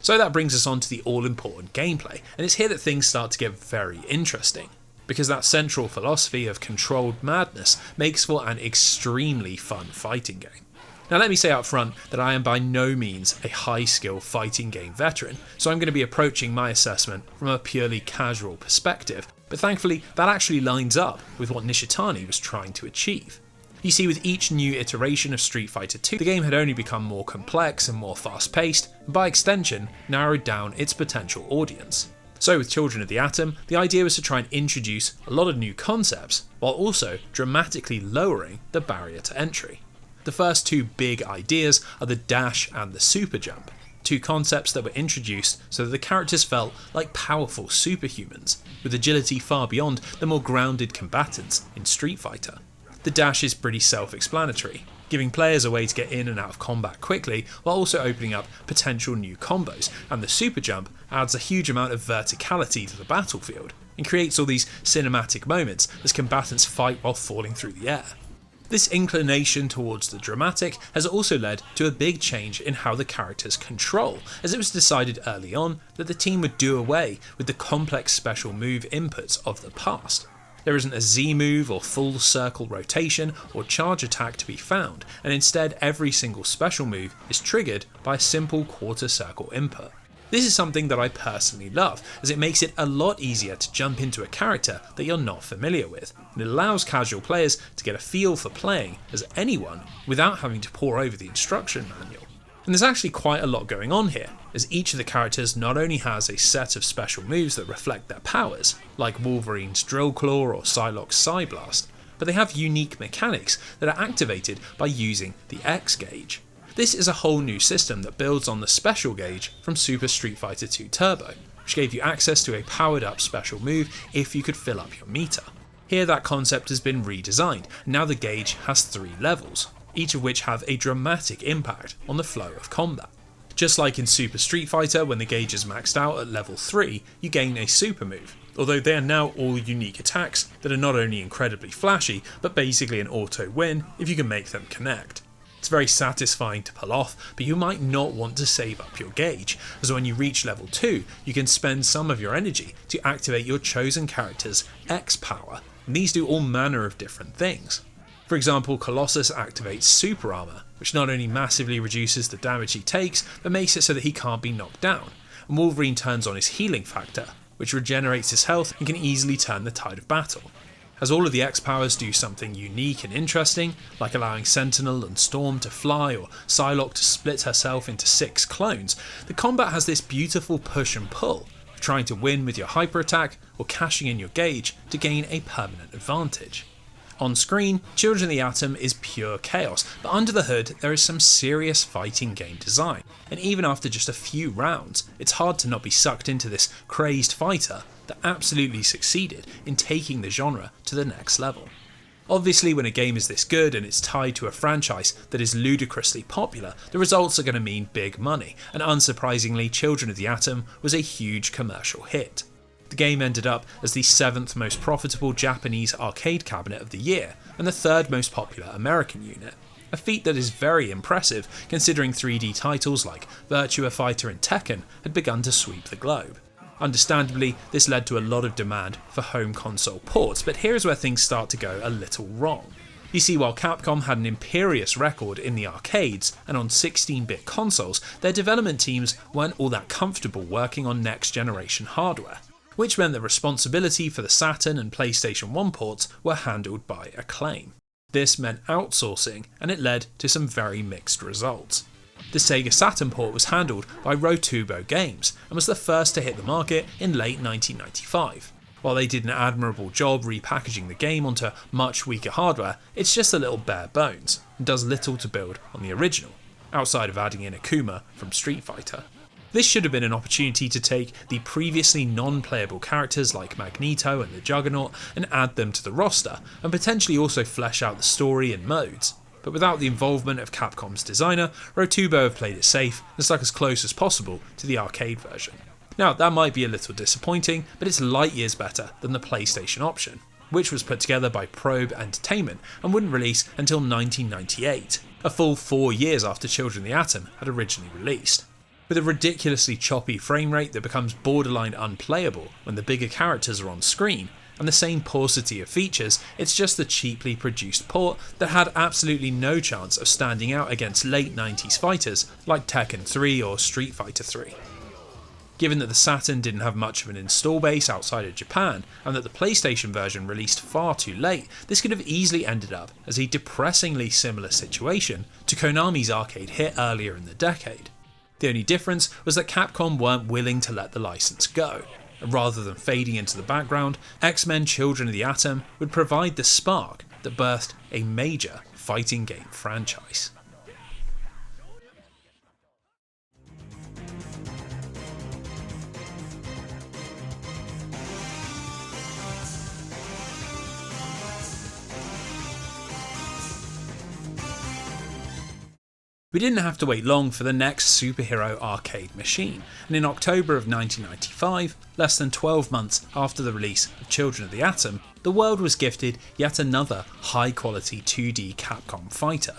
Speaker 1: So that brings us on to the all-important gameplay, and it's here that things start to get very interesting, because that central philosophy of controlled madness makes for an extremely fun fighting game. Now let me say up front that I am by no means a high-skill fighting game veteran, so I'm going to be approaching my assessment from a purely casual perspective, but thankfully that actually lines up with what Nishitani was trying to achieve. You see, with each new iteration of Street Fighter II, the game had only become more complex and more fast-paced, and by extension, narrowed down its potential audience. So with Children of the Atom, the idea was to try and introduce a lot of new concepts, while also dramatically lowering the barrier to entry. The first two big ideas are the dash and the super jump, two concepts that were introduced so that the characters felt like powerful superhumans, with agility far beyond the more grounded combatants in Street Fighter. The dash is pretty self-explanatory, giving players a way to get in and out of combat quickly while also opening up potential new combos, and the super jump adds a huge amount of verticality to the battlefield and creates all these cinematic moments as combatants fight while falling through the air. This inclination towards the dramatic has also led to a big change in how the characters control, as it was decided early on that the team would do away with the complex special move inputs of the past. There isn't a Z move or full circle rotation or charge attack to be found, and instead every single special move is triggered by a simple quarter circle input. This is something that I personally love, as it makes it a lot easier to jump into a character that you're not familiar with, and it allows casual players to get a feel for playing as anyone without having to pore over the instruction manual. And there's actually quite a lot going on here, as each of the characters not only has a set of special moves that reflect their powers, like Wolverine's Drill Claw or Psylocke's Psyblast, but they have unique mechanics that are activated by using the X gauge. This is a whole new system that builds on the special gauge from Super Street Fighter II Turbo, which gave you access to a powered up special move if you could fill up your meter. Here that concept has been redesigned, and now the gauge has 3 levels, each of which have a dramatic impact on the flow of combat. Just like in Super Street Fighter, when the gauge is maxed out at level 3, you gain a super move, although they are now all unique attacks that are not only incredibly flashy, but basically an auto win if you can make them connect. It's very satisfying to pull off, but you might not want to save up your gauge, as when you reach level 2, you can spend some of your energy to activate your chosen character's X power, and these do all manner of different things. For example, Colossus activates Super Armor, which not only massively reduces the damage he takes, but makes it so that he can't be knocked down, and Wolverine turns on his healing factor, which regenerates his health and can easily turn the tide of battle. As all of the X powers do something unique and interesting, like allowing Sentinel and Storm to fly or Psylocke to split herself into 6 clones, the combat has this beautiful push and pull, of trying to win with your hyper attack or cashing in your gauge to gain a permanent advantage. On screen, Children of the Atom is pure chaos, but under the hood there is some serious fighting game design, and even after just a few rounds, it's hard to not be sucked into this crazed fighter that absolutely succeeded in taking the genre to the next level. Obviously, when a game is this good and it's tied to a franchise that is ludicrously popular, the results are going to mean big money, and unsurprisingly, Children of the Atom was a huge commercial hit. The game ended up as the 7th most profitable Japanese arcade cabinet of the year, and the 3rd most popular American unit. A feat that is very impressive considering 3D titles like Virtua Fighter and Tekken had begun to sweep the globe. Understandably, this led to a lot of demand for home console ports, but here's where things start to go a little wrong. You see, while Capcom had an imperious record in the arcades and on 16-bit consoles, their development teams weren't all that comfortable working on next-generation hardware, which meant the responsibility for the Saturn and PlayStation 1 ports were handled by Acclaim. This meant outsourcing, and it led to some very mixed results. The Sega Saturn port was handled by Rotubo Games, and was the first to hit the market in late 1995. While they did an admirable job repackaging the game onto much weaker hardware, it's just a little bare bones, and does little to build on the original, outside of adding in Akuma from Street Fighter. This should have been an opportunity to take the previously non-playable characters like Magneto and the Juggernaut and add them to the roster, and potentially also flesh out the story and modes. But without the involvement of Capcom's designer, Rotubo have played it safe and stuck as close as possible to the arcade version. Now, that might be a little disappointing, but it's light years better than the PlayStation option, which was put together by Probe Entertainment and wouldn't release until 1998, a full 4 years after Children of the Atom had originally released. With a ridiculously choppy frame rate that becomes borderline unplayable when the bigger characters are on screen, and the same paucity of features, it's just a cheaply produced port that had absolutely no chance of standing out against late 90s fighters like Tekken 3 or Street Fighter 3. Given that the Saturn didn't have much of an install base outside of Japan, and that the PlayStation version released far too late, this could have easily ended up as a depressingly similar situation to Konami's arcade hit earlier in the decade. The only difference was that Capcom weren't willing to let the license go, and rather than fading into the background, X-Men Children of the Atom would provide the spark that birthed a major fighting game franchise. We didn't have to wait long for the next superhero arcade machine, and in October of 1995, less than 12 months after the release of Children of the Atom, the world was gifted yet another high-quality 2D Capcom fighter.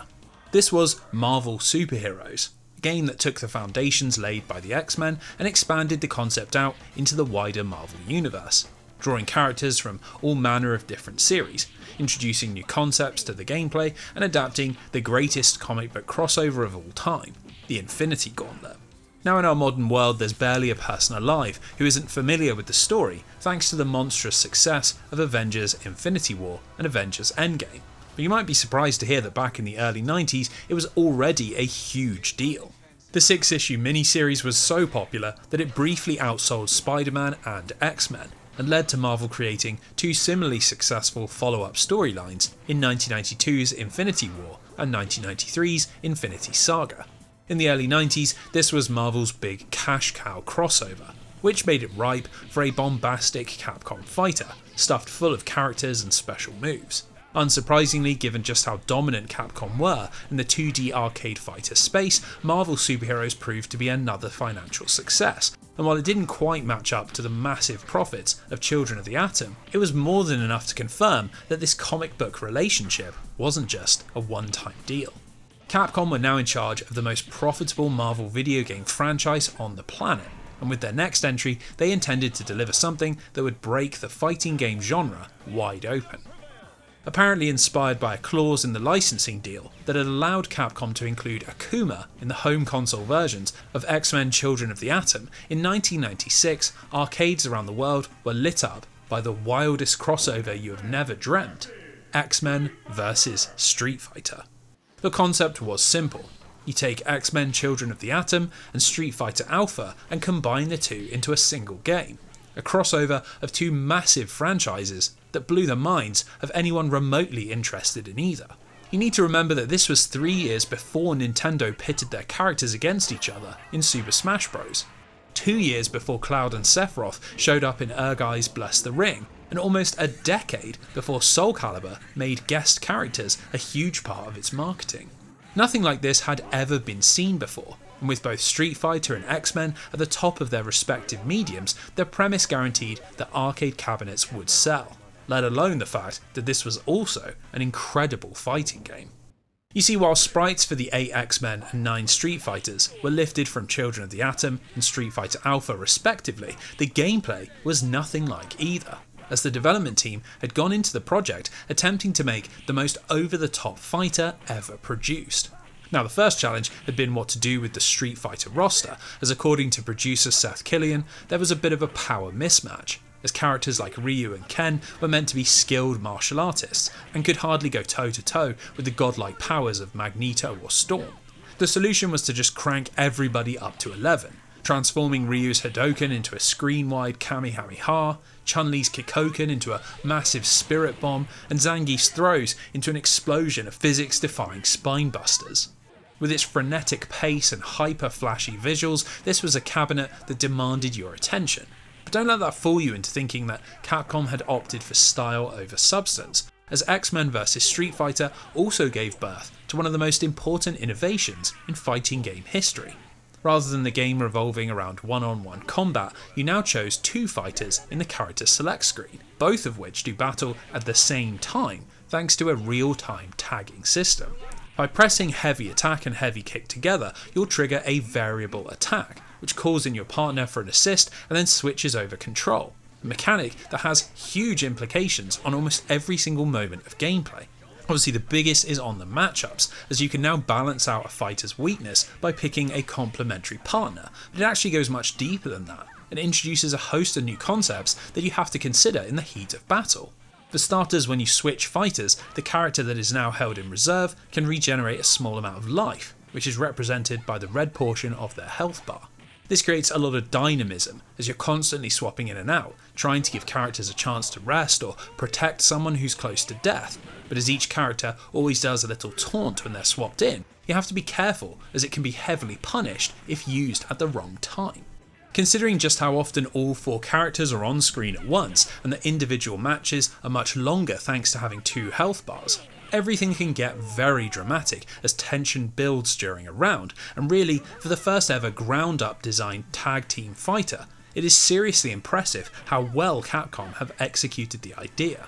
Speaker 1: This was Marvel Superheroes, a game that took the foundations laid by the X-Men and expanded the concept out into the wider Marvel universe, drawing characters from all manner of different series, introducing new concepts to the gameplay and adapting the greatest comic book crossover of all time, the Infinity Gauntlet. Now in our modern world there's barely a person alive who isn't familiar with the story thanks to the monstrous success of Avengers Infinity War and Avengers Endgame, but you might be surprised to hear that back in the early 90s it was already a huge deal. The 6-issue miniseries was so popular that it briefly outsold Spiderman and X-Men, and led to Marvel creating two similarly successful follow-up storylines in 1992's Infinity War and 1993's Infinity Saga. In the early 90s, this was Marvel's big cash cow crossover, which made it ripe for a bombastic Capcom fighter, stuffed full of characters and special moves. Unsurprisingly, given just how dominant Capcom were in the 2D arcade fighter space, Marvel Superheroes proved to be another financial success, and while it didn't quite match up to the massive profits of Children of the Atom, it was more than enough to confirm that this comic book relationship wasn't just a one-time deal. Capcom were now in charge of the most profitable Marvel video game franchise on the planet, and with their next entry, they intended to deliver something that would break the fighting game genre wide open. Apparently inspired by a clause in the licensing deal that had allowed Capcom to include Akuma in the home console versions of X-Men Children of the Atom, in 1996 arcades around the world were lit up by the wildest crossover you have never dreamt: X-Men vs Street Fighter. The concept was simple. You take X-Men Children of the Atom and Street Fighter Alpha and combine the two into a single game. A crossover of two massive franchises that blew the minds of anyone remotely interested in either. You need to remember that this was 3 years before Nintendo pitted their characters against each other in Super Smash Bros. 2 years before Cloud and Sephiroth showed up in Urgai's Bless the Ring, and almost a decade before Soul Calibur made guest characters a huge part of its marketing. Nothing like this had ever been seen before, and with both Street Fighter and X-Men at the top of their respective mediums, the premise guaranteed that arcade cabinets would sell, let alone the fact that this was also an incredible fighting game. You see, while sprites for the 8 X-Men and 9 Street Fighters were lifted from Children of the Atom and Street Fighter Alpha respectively, the gameplay was nothing like either, as the development team had gone into the project attempting to make the most over-the-top fighter ever produced. Now, the first challenge had been what to do with the Street Fighter roster, as according to producer Seth Killian, there was a bit of a power mismatch, as characters like Ryu and Ken were meant to be skilled martial artists and could hardly go toe-to-toe with the godlike powers of Magneto or Storm. The solution was to just crank everybody up to 11, transforming Ryu's Hadouken into a screen-wide Kamehameha, Chun-Li's Kikoken into a massive spirit bomb, and Zangief's throws into an explosion of physics-defying spine busters. With its frenetic pace and hyper-flashy visuals, this was a cabinet that demanded your attention. But don't let that fool you into thinking that Capcom had opted for style over substance, as X-Men vs Street Fighter also gave birth to one of the most important innovations in fighting game history. Rather than the game revolving around one-on-one combat, you now chose two fighters in the character select screen, both of which do battle at the same time thanks to a real-time tagging system. By pressing heavy attack and heavy kick together, you'll trigger a variable attack, which calls in your partner for an assist and then switches over control, a mechanic that has huge implications on almost every single moment of gameplay. Obviously the biggest is on the matchups, as you can now balance out a fighter's weakness by picking a complementary partner, but it actually goes much deeper than that, and introduces a host of new concepts that you have to consider in the heat of battle. For starters, when you switch fighters, the character that is now held in reserve can regenerate a small amount of life, which is represented by the red portion of their health bar. This creates a lot of dynamism, as you're constantly swapping in and out, trying to give characters a chance to rest or protect someone who's close to death, but as each character always does a little taunt when they're swapped in, you have to be careful as it can be heavily punished if used at the wrong time. Considering just how often all four characters are on screen at once, and that individual matches are much longer thanks to having two health bars, everything can get very dramatic as tension builds during a round, and really, for the first ever ground up designed tag team fighter, it is seriously impressive how well Capcom have executed the idea.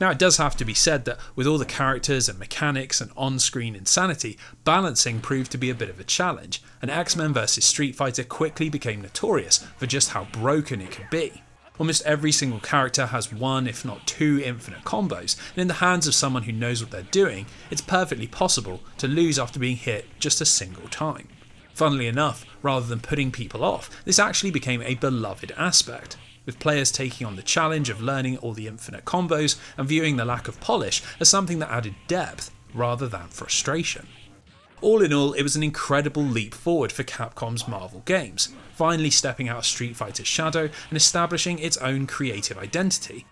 Speaker 1: Now it does have to be said that with all the characters and mechanics and on-screen insanity, balancing proved to be a bit of a challenge, and X-Men vs Street Fighter quickly became notorious for just how broken it could be. Almost every single character has one if not two infinite combos, and in the hands of someone who knows what they're doing, it's perfectly possible to lose after being hit just a single time. Funnily enough, rather than putting people off, this actually became a beloved aspect, with players taking on the challenge of learning all the infinite combos and viewing the lack of polish as something that added depth rather than frustration. All in all, it was an incredible leap forward for Capcom's Marvel games, finally stepping out of Street Fighter's shadow and establishing its own creative identity.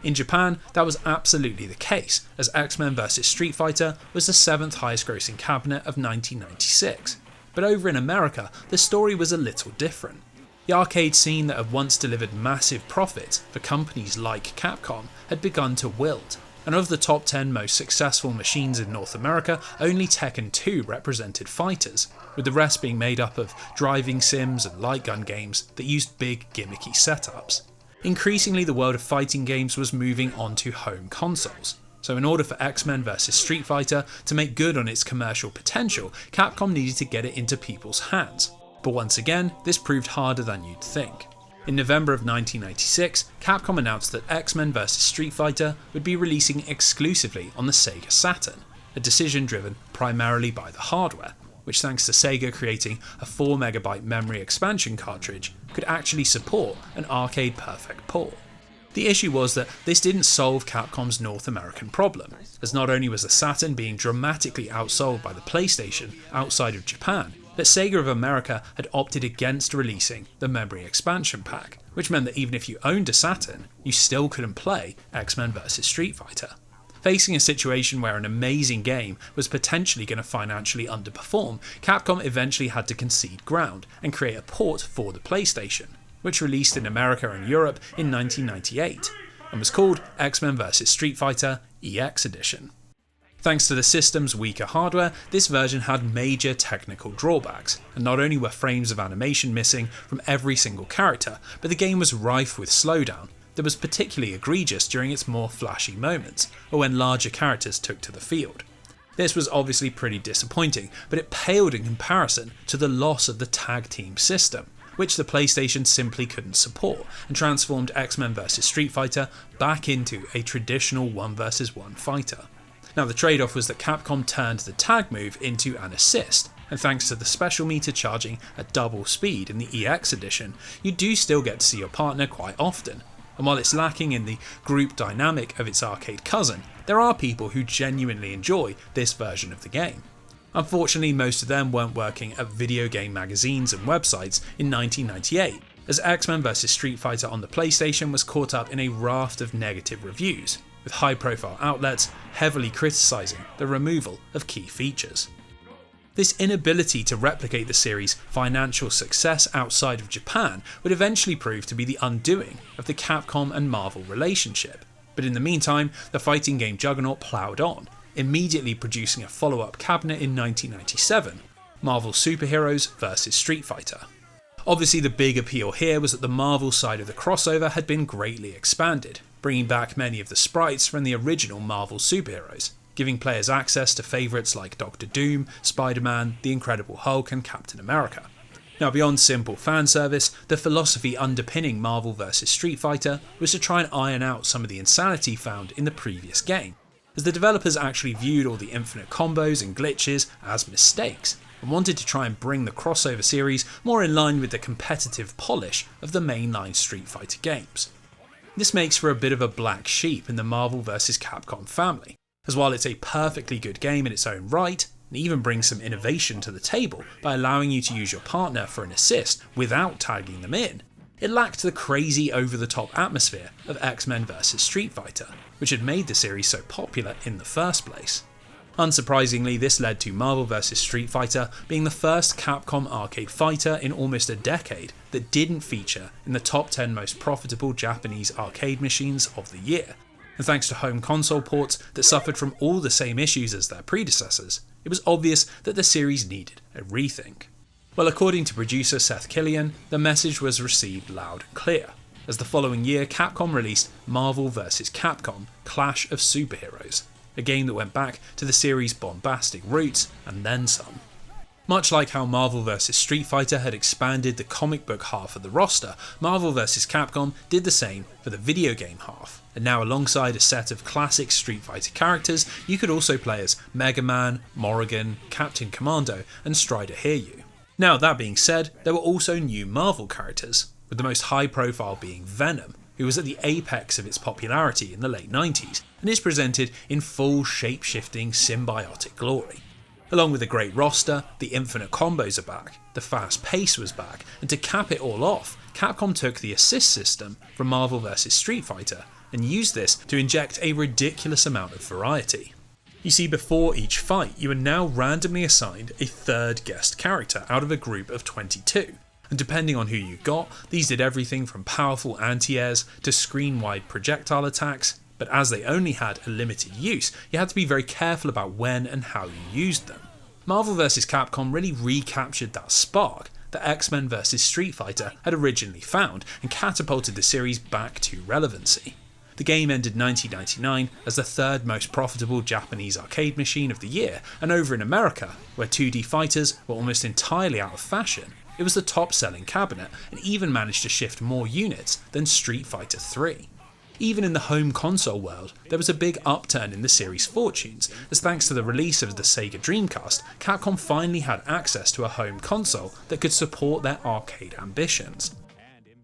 Speaker 1: In Japan, that was absolutely the case, as X-Men vs Street Fighter was the 7th highest grossing cabinet of 1996. But over in America, the story was a little different. The arcade scene that had once delivered massive profits for companies like Capcom had begun to wilt, and of the top 10 most successful machines in North America, only Tekken 2 represented fighters, with the rest being made up of driving sims and light gun games that used big gimmicky setups. Increasingly, the world of fighting games was moving onto home consoles. So in order for X-Men vs Street Fighter to make good on its commercial potential, Capcom needed to get it into people's hands. But once again, this proved harder than you'd think. In November of 1996, Capcom announced that X-Men vs Street Fighter would be releasing exclusively on the Sega Saturn, a decision driven primarily by the hardware, which thanks to Sega creating a 4MB memory expansion cartridge, could actually support an arcade-perfect port. The issue was that this didn't solve Capcom's North American problem, as not only was the Saturn being dramatically outsold by the PlayStation outside of Japan, but Sega of America had opted against releasing the memory expansion pack, which meant that even if you owned a Saturn, you still couldn't play X-Men vs Street Fighter. Facing a situation where an amazing game was potentially going to financially underperform, Capcom eventually had to concede ground and create a port for the PlayStation, which released in America and Europe in 1998, and was called X-Men vs Street Fighter EX Edition. Thanks to the system's weaker hardware, this version had major technical drawbacks, and not only were frames of animation missing from every single character, but the game was rife with slowdown that was particularly egregious during its more flashy moments, or when larger characters took to the field. This was obviously pretty disappointing, but it paled in comparison to the loss of the tag team system, which the PlayStation simply couldn't support, and transformed X-Men vs Street Fighter back into a traditional 1 vs 1 fighter. Now the trade-off was that Capcom turned the tag move into an assist, and thanks to the special meter charging at double speed in the EX edition, you do still get to see your partner quite often. And while it's lacking in the group dynamic of its arcade cousin, there are people who genuinely enjoy this version of the game. Unfortunately, most of them weren't working at video game magazines and websites in 1998, as X-Men vs Street Fighter on the PlayStation was caught up in a raft of negative reviews, with high-profile outlets heavily criticising the removal of key features. This inability to replicate the series' financial success outside of Japan would eventually prove to be the undoing of the Capcom and Marvel relationship. But in the meantime, the fighting game juggernaut ploughed on, immediately producing a follow-up cabinet in 1997, Marvel Superheroes vs. Street Fighter. Obviously, the big appeal here was that the Marvel side of the crossover had been greatly expanded, bringing back many of the sprites from the original Marvel superheroes, giving players access to favourites like Doctor Doom, Spiderman, the Incredible Hulk and Captain America. Now, beyond simple fan service, the philosophy underpinning Marvel vs. Street Fighter was to try and iron out some of the insanity found in the previous game, as the developers actually viewed all the infinite combos and glitches as mistakes, and wanted to try and bring the crossover series more in line with the competitive polish of the mainline Street Fighter games. This makes for a bit of a black sheep in the Marvel vs. Capcom family, as while it's a perfectly good game in its own right, and even brings some innovation to the table by allowing you to use your partner for an assist without tagging them in, it lacked the crazy over-the-top atmosphere of Xmen vs. Street Fighter, which had made the series so popular in the first place. Unsurprisingly, this led to Marvel vs. Street Fighter being the first Capcom arcade fighter in almost a decade that didn't feature in the top 10 most profitable Japanese arcade machines of the year. And thanks to home console ports that suffered from all the same issues as their predecessors, it was obvious that the series needed a rethink. Well, according to producer Seth Killian, the message was received loud and clear, as the following year Capcom released Marvel vs. Capcom Clash of Superheroes, a game that went back to the series' bombastic roots and then some. Much like how Marvel vs. Street Fighter had expanded the comic book half of the roster, Marvel vs. Capcom did the same for the video game half, and now alongside a set of classic Street Fighter characters, you could also play as Mega Man, Morrigan, Captain Commando and Strider Hiryu. Now, that being said, there were also new Marvel characters, with the most high profile being Venom, who was at the apex of its popularity in the late 90s, and is presented in full shape-shifting symbiotic glory. Along with a great roster, the infinite combos are back, the fast pace was back, and to cap it all off, Capcom took the assist system from Marvel vs. Street Fighter and used this to inject a ridiculous amount of variety. You see, before each fight, you are now randomly assigned a third guest character out of a group of 22, and depending on who you got, these did everything from powerful anti-airs to screen-wide projectile attacks, but as they only had a limited use, you had to be very careful about when and how you used them. Marvel vs. Capcom really recaptured that spark that X-Men vs. Street Fighter had originally found and catapulted the series back to relevancy. The game ended 1999 as the third most profitable Japanese arcade machine of the year, and over in America, where 2D fighters were almost entirely out of fashion, it was the top-selling cabinet and even managed to shift more units than Street Fighter 3. Even in the home console world, there was a big upturn in the series' fortunes, as thanks to the release of the Sega Dreamcast, Capcom finally had access to a home console that could support their arcade ambitions.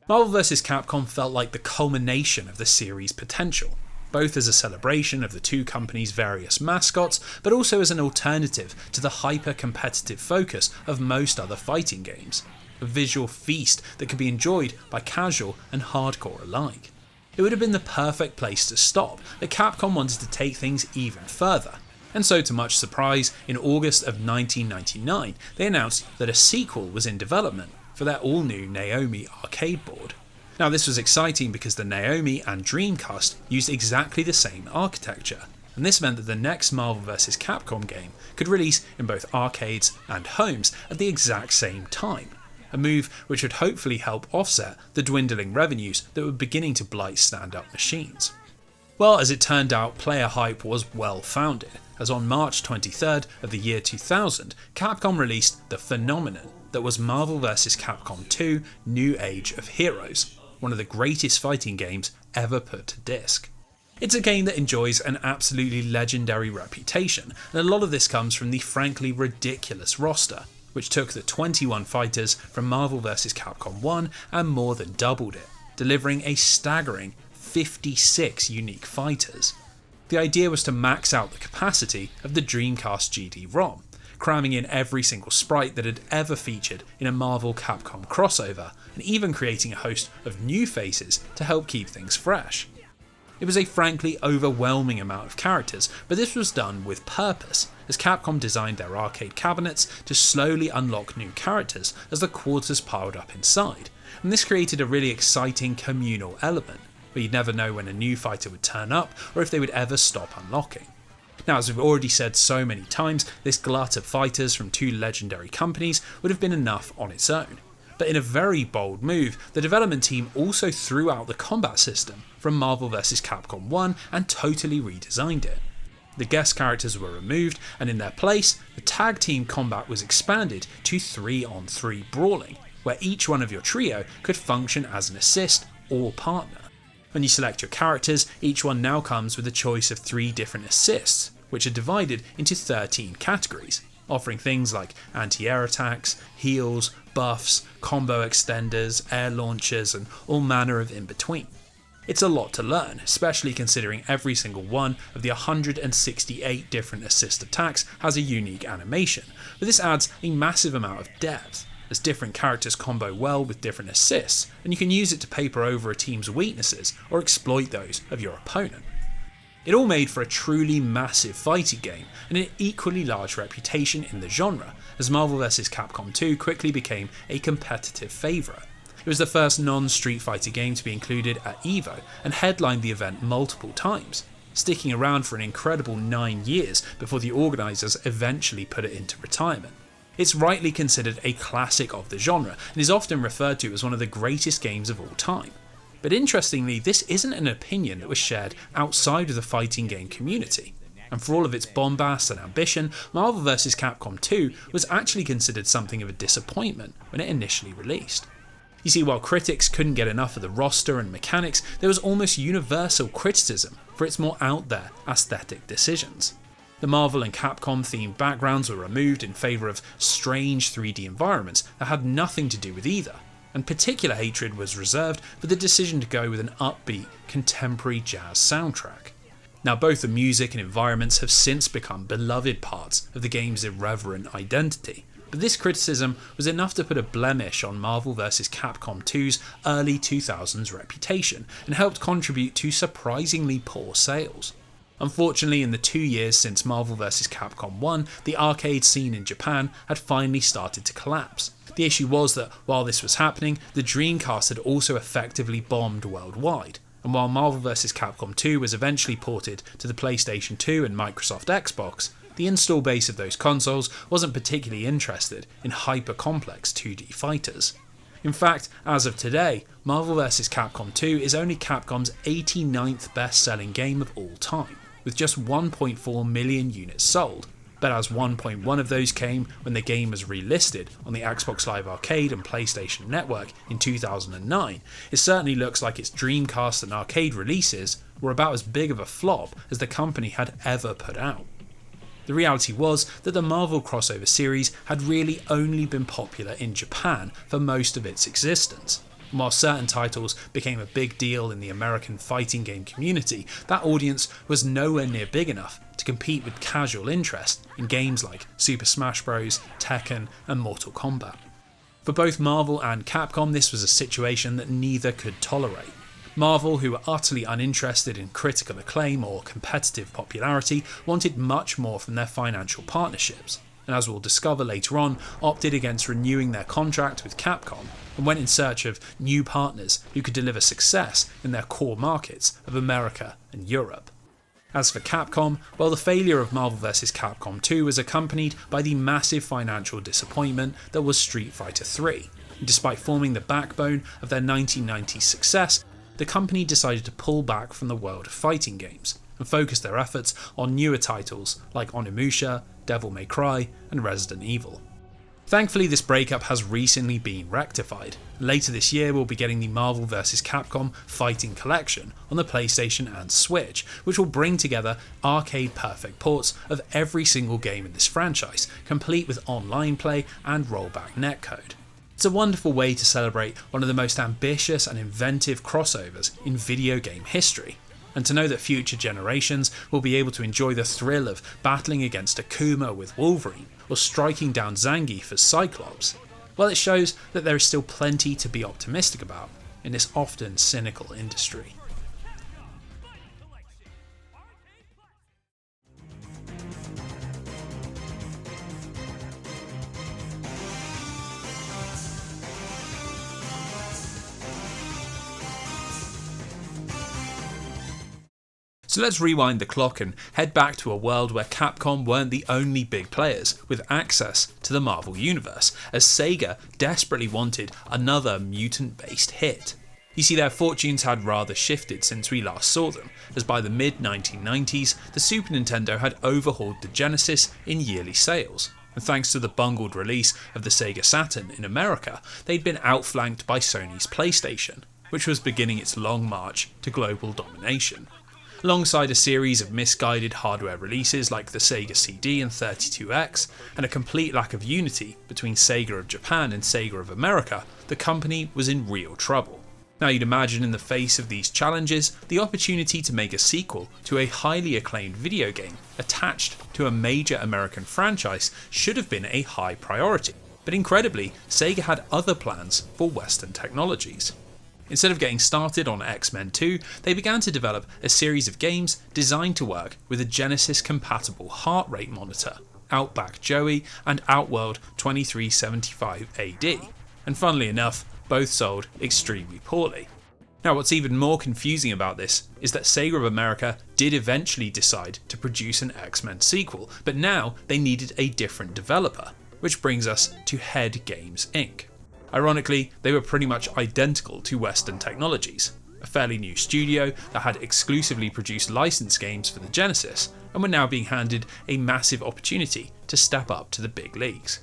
Speaker 1: Marvel vs. Capcom felt like the culmination of the series' potential, both as a celebration of the two companies' various mascots, but also as an alternative to the hyper-competitive focus of most other fighting games, a visual feast that could be enjoyed by casual and hardcore alike. It would have been the perfect place to stop, but Capcom wanted to take things even further, and so to much surprise, in August of 1999, they announced that a sequel was in development for their all-new Naomi arcade board. Now, this was exciting because the Naomi and Dreamcast used exactly the same architecture, and this meant that the next Marvel vs. Capcom game could release in both arcades and homes at the exact same time, a move which would hopefully help offset the dwindling revenues that were beginning to blight stand-up machines. Well, as it turned out, player hype was well founded, as on March 23rd of the year 2000, Capcom released the phenomenon that was Marvel vs. Capcom 2 New Age of Heroes, one of the greatest fighting games ever put to disc. It's a game that enjoys an absolutely legendary reputation, and a lot of this comes from the frankly ridiculous roster, which took the 21 fighters from Marvel vs. Capcom 1 and more than doubled it, delivering a staggering 56 unique fighters. The idea was to max out the capacity of the Dreamcast GD-ROM, cramming in every single sprite that had ever featured in a Marvel Capcom crossover, and even creating a host of new faces to help keep things fresh. It was a frankly overwhelming amount of characters, but this was done with purpose, as Capcom designed their arcade cabinets to slowly unlock new characters as the quarters piled up inside, and this created a really exciting communal element, where you'd never know when a new fighter would turn up or if they would ever stop unlocking. Now, as we've already said so many times, this glut of fighters from two legendary companies would have been enough on its own. But in a very bold move, the development team also threw out the combat system from Marvel vs. Capcom 1 and totally redesigned it. The guest characters were removed, and in their place, the tag team combat was expanded to 3-on-3 brawling, where each one of your trio could function as an assist or partner. When you select your characters, each one now comes with a choice of 3 different assists, which are divided into 13 categories, offering things like anti-air attacks, heals, buffs, combo extenders, air launchers, and all manner of in-between. It's a lot to learn, especially considering every single one of the 168 different assist attacks has a unique animation, but this adds a massive amount of depth, as different characters combo well with different assists, and you can use it to paper over a team's weaknesses or exploit those of your opponent. It all made for a truly massive fighting game and an equally large reputation in the genre, as Marvel vs. Capcom 2 quickly became a competitive favourite. It was the first non-Street Fighter game to be included at EVO and headlined the event multiple times, sticking around for an incredible 9 years before the organisers eventually put it into retirement. It's rightly considered a classic of the genre and is often referred to as one of the greatest games of all time. But interestingly, this isn't an opinion that was shared outside of the fighting game community. And for all of its bombast and ambition, Marvel vs. Capcom 2 was actually considered something of a disappointment when it initially released. You see, while critics couldn't get enough of the roster and mechanics, there was almost universal criticism for its more out there aesthetic decisions. The Marvel and Capcom themed backgrounds were removed in favour of strange 3D environments that had nothing to do with either, and particular hatred was reserved for the decision to go with an upbeat, contemporary jazz soundtrack. Now, both the music and environments have since become beloved parts of the game's irreverent identity, but this criticism was enough to put a blemish on Marvel vs. Capcom 2's early 2000s reputation and helped contribute to surprisingly poor sales. Unfortunately, in the 2 years since Marvel vs. Capcom 1, the arcade scene in Japan had finally started to collapse. The issue was that while this was happening, the Dreamcast had also effectively bombed worldwide, and while Marvel vs. Capcom 2 was eventually ported to the PlayStation 2 and Microsoft Xbox, the install base of those consoles wasn't particularly interested in hyper-complex 2D fighters. In fact, as of today, Marvel vs. Capcom 2 is only Capcom's 89th best-selling game of all time, with just 1.4 million units sold, but as 1.1 of those came when the game was relisted on the Xbox Live Arcade and PlayStation Network in 2009, it certainly looks like its Dreamcast and arcade releases were about as big of a flop as the company had ever put out. The reality was that the Marvel crossover series had really only been popular in Japan for most of its existence. And while certain titles became a big deal in the American fighting game community, that audience was nowhere near big enough to compete with casual interest in games like Super Smash Bros, Tekken, and Mortal Kombat. For both Marvel and Capcom, this was a situation that neither could tolerate. Marvel, who were utterly uninterested in critical acclaim or competitive popularity, wanted much more from their financial partnerships, and as we'll discover later on, opted against renewing their contract with Capcom and went in search of new partners who could deliver success in their core markets of America and Europe. As for Capcom, well, the failure of Marvel vs. Capcom 2 was accompanied by the massive financial disappointment that was Street Fighter 3. And despite forming the backbone of their 1990s success, the company decided to pull back from the world of fighting games and focus their efforts on newer titles like Onimusha, Devil May Cry, and Resident Evil. Thankfully, this breakup has recently been rectified. Later this year, we'll be getting the Marvel vs. Capcom Fighting Collection on the PlayStation and Switch, which will bring together arcade-perfect ports of every single game in this franchise, complete with online play and rollback netcode. It's a wonderful way to celebrate one of the most ambitious and inventive crossovers in video game history, and to know that future generations will be able to enjoy the thrill of battling against Akuma with Wolverine, or striking down Zangief as Cyclops. Well, it shows that there is still plenty to be optimistic about in this often cynical industry. So let's rewind the clock and head back to a world where Capcom weren't the only big players with access to the Marvel Universe, as Sega desperately wanted another mutant-based hit. You see, their fortunes had rather shifted since we last saw them, as by the mid-1990s, the Super Nintendo had overhauled the Genesis in yearly sales, and thanks to the bungled release of the Sega Saturn in America, they'd been outflanked by Sony's PlayStation, which was beginning its long march to global domination. Alongside a series of misguided hardware releases like the Sega CD and 32X, and a complete lack of unity between Sega of Japan and Sega of America, the company was in real trouble. Now you'd imagine in the face of these challenges, the opportunity to make a sequel to a highly acclaimed video game attached to a major American franchise should have been a high priority, but incredibly, Sega had other plans for Western technologies. Instead of getting started on X-Men 2, they began to develop a series of games designed to work with a Genesis-compatible heart rate monitor, Outback Joey and Outworld 2375 AD, and funnily enough, both sold extremely poorly. Now what's even more confusing about this is that Sega of America did eventually decide to produce an X-Men sequel, but now they needed a different developer, which brings us to Head Games Inc. Ironically, they were pretty much identical to Western Technologies, a fairly new studio that had exclusively produced licensed games for the Genesis, and were now being handed a massive opportunity to step up to the big leagues.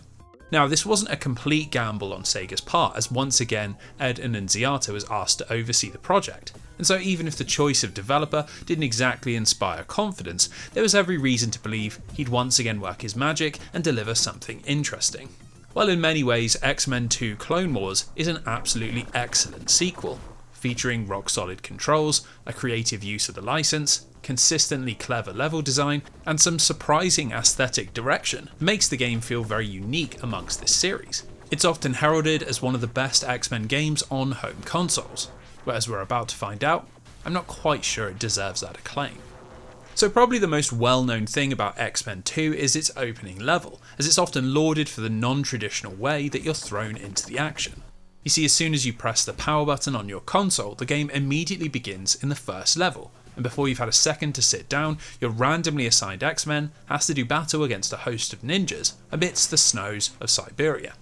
Speaker 1: Now, this wasn't a complete gamble on Sega's part, as once again Ed Annunziata was asked to oversee the project, and so even if the choice of developer didn't exactly inspire confidence, there was every reason to believe he'd once again work his magic and deliver something interesting. While in many ways X-Men 2 Clone Wars is an absolutely excellent sequel, featuring rock-solid controls, a creative use of the license, consistently clever level design, and some surprising aesthetic direction, makes the game feel very unique amongst this series. It's often heralded as one of the best X-Men games on home consoles, but as we're about to find out, I'm not quite sure it deserves that acclaim. So probably the most well-known thing about X-Men 2 is its opening level, as it's often lauded for the non-traditional way that you're thrown into the action. You see, as soon as you press the power button on your console, the game immediately begins in the first level, and before you've had a second to sit down, your randomly assigned X-Men has to do battle against a host of ninjas amidst the snows of Siberia.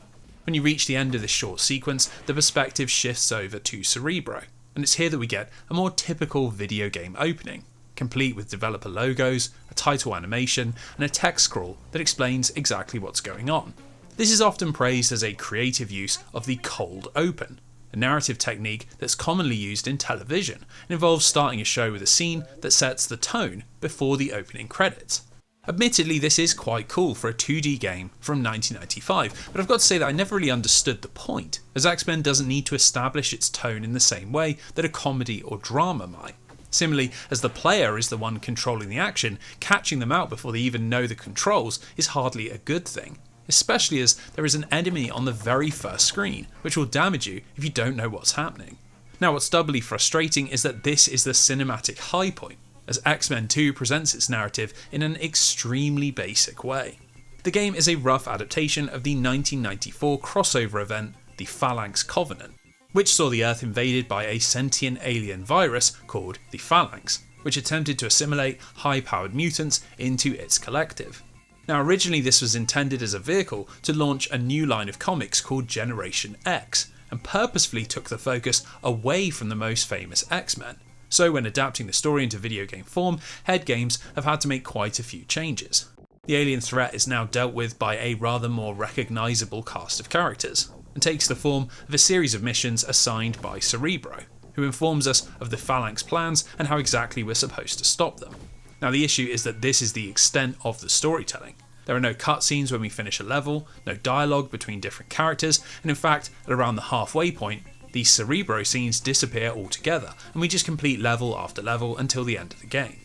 Speaker 1: When you reach the end of this short sequence, the perspective shifts over to Cerebro, and it's here that we get a more typical video game opening, complete with developer logos, a title animation, and a text scroll that explains exactly what's going on. This is often praised as a creative use of the cold open, a narrative technique that's commonly used in television and involves starting a show with a scene that sets the tone before the opening credits. Admittedly, this is quite cool for a 2D game from 1995, but I've got to say that I never really understood the point, as X-Men doesn't need to establish its tone in the same way that a comedy or drama might. Similarly, as the player is the one controlling the action, catching them out before they even know the controls is hardly a good thing, especially as there is an enemy on the very first screen, which will damage you if you don't know what's happening. Now, what's doubly frustrating is that this is the cinematic high point, as X-Men 2 presents its narrative in an extremely basic way. The game is a rough adaptation of the 1994 crossover event, the Phalanx Covenant, which saw the Earth invaded by a sentient alien virus called the Phalanx, which attempted to assimilate high-powered mutants into its collective. Now, originally this was intended as a vehicle to launch a new line of comics called Generation X, and purposefully took the focus away from the most famous X-Men. So when adapting the story into video game form, Head Games have had to make quite a few changes. The alien threat is now dealt with by a rather more recognisable cast of characters, and takes the form of a series of missions assigned by Cerebro, who informs us of the Phalanx plans and how exactly we're supposed to stop them. Now, the issue is that this is the extent of the storytelling. There are no cutscenes when we finish a level, no dialogue between different characters, and in fact, at around the halfway point, these Cerebro scenes disappear altogether, and we just complete level after level until the end of the game.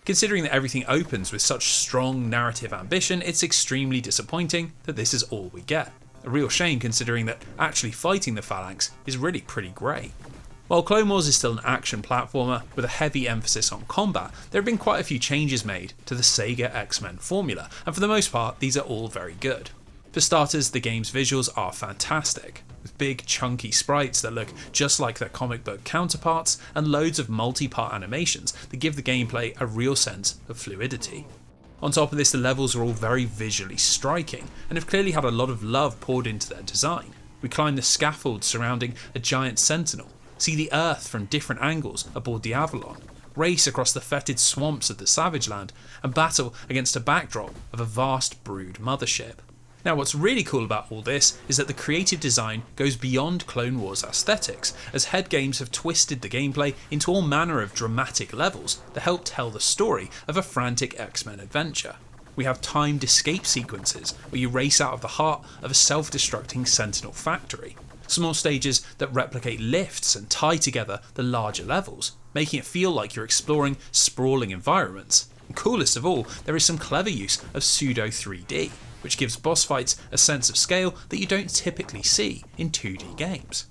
Speaker 1: Considering that everything opens with such strong narrative ambition, it's extremely disappointing that this is all we get. A real shame considering that actually fighting the Phalanx is really pretty great. While Clone Wars is still an action platformer with a heavy emphasis on combat, there have been quite a few changes made to the Sega X-Men formula, and for the most part these are all very good. For starters, the game's visuals are fantastic. with big chunky sprites that look just like their comic book counterparts and loads of multi-part animations that give the gameplay a real sense of fluidity. On top of this, the levels are all very visually striking and have clearly had a lot of love poured into their design. We climb the scaffold surrounding a giant sentinel, see the Earth from different angles aboard the Avalon, race across the fetid swamps of the Savage Land, and battle against a backdrop of a vast brood mothership. Now, what's really cool about all this is that the creative design goes beyond Clone Wars aesthetics, as Head Games have twisted the gameplay into all manner of dramatic levels that help tell the story of a frantic X-Men adventure. We have timed escape sequences where you race out of the heart of a self-destructing Sentinel factory, small stages that replicate lifts and tie together the larger levels, making it feel like you're exploring sprawling environments. And coolest of all, there is some clever use of pseudo 3D, which gives boss fights a sense of scale that you don't typically see in 2D games.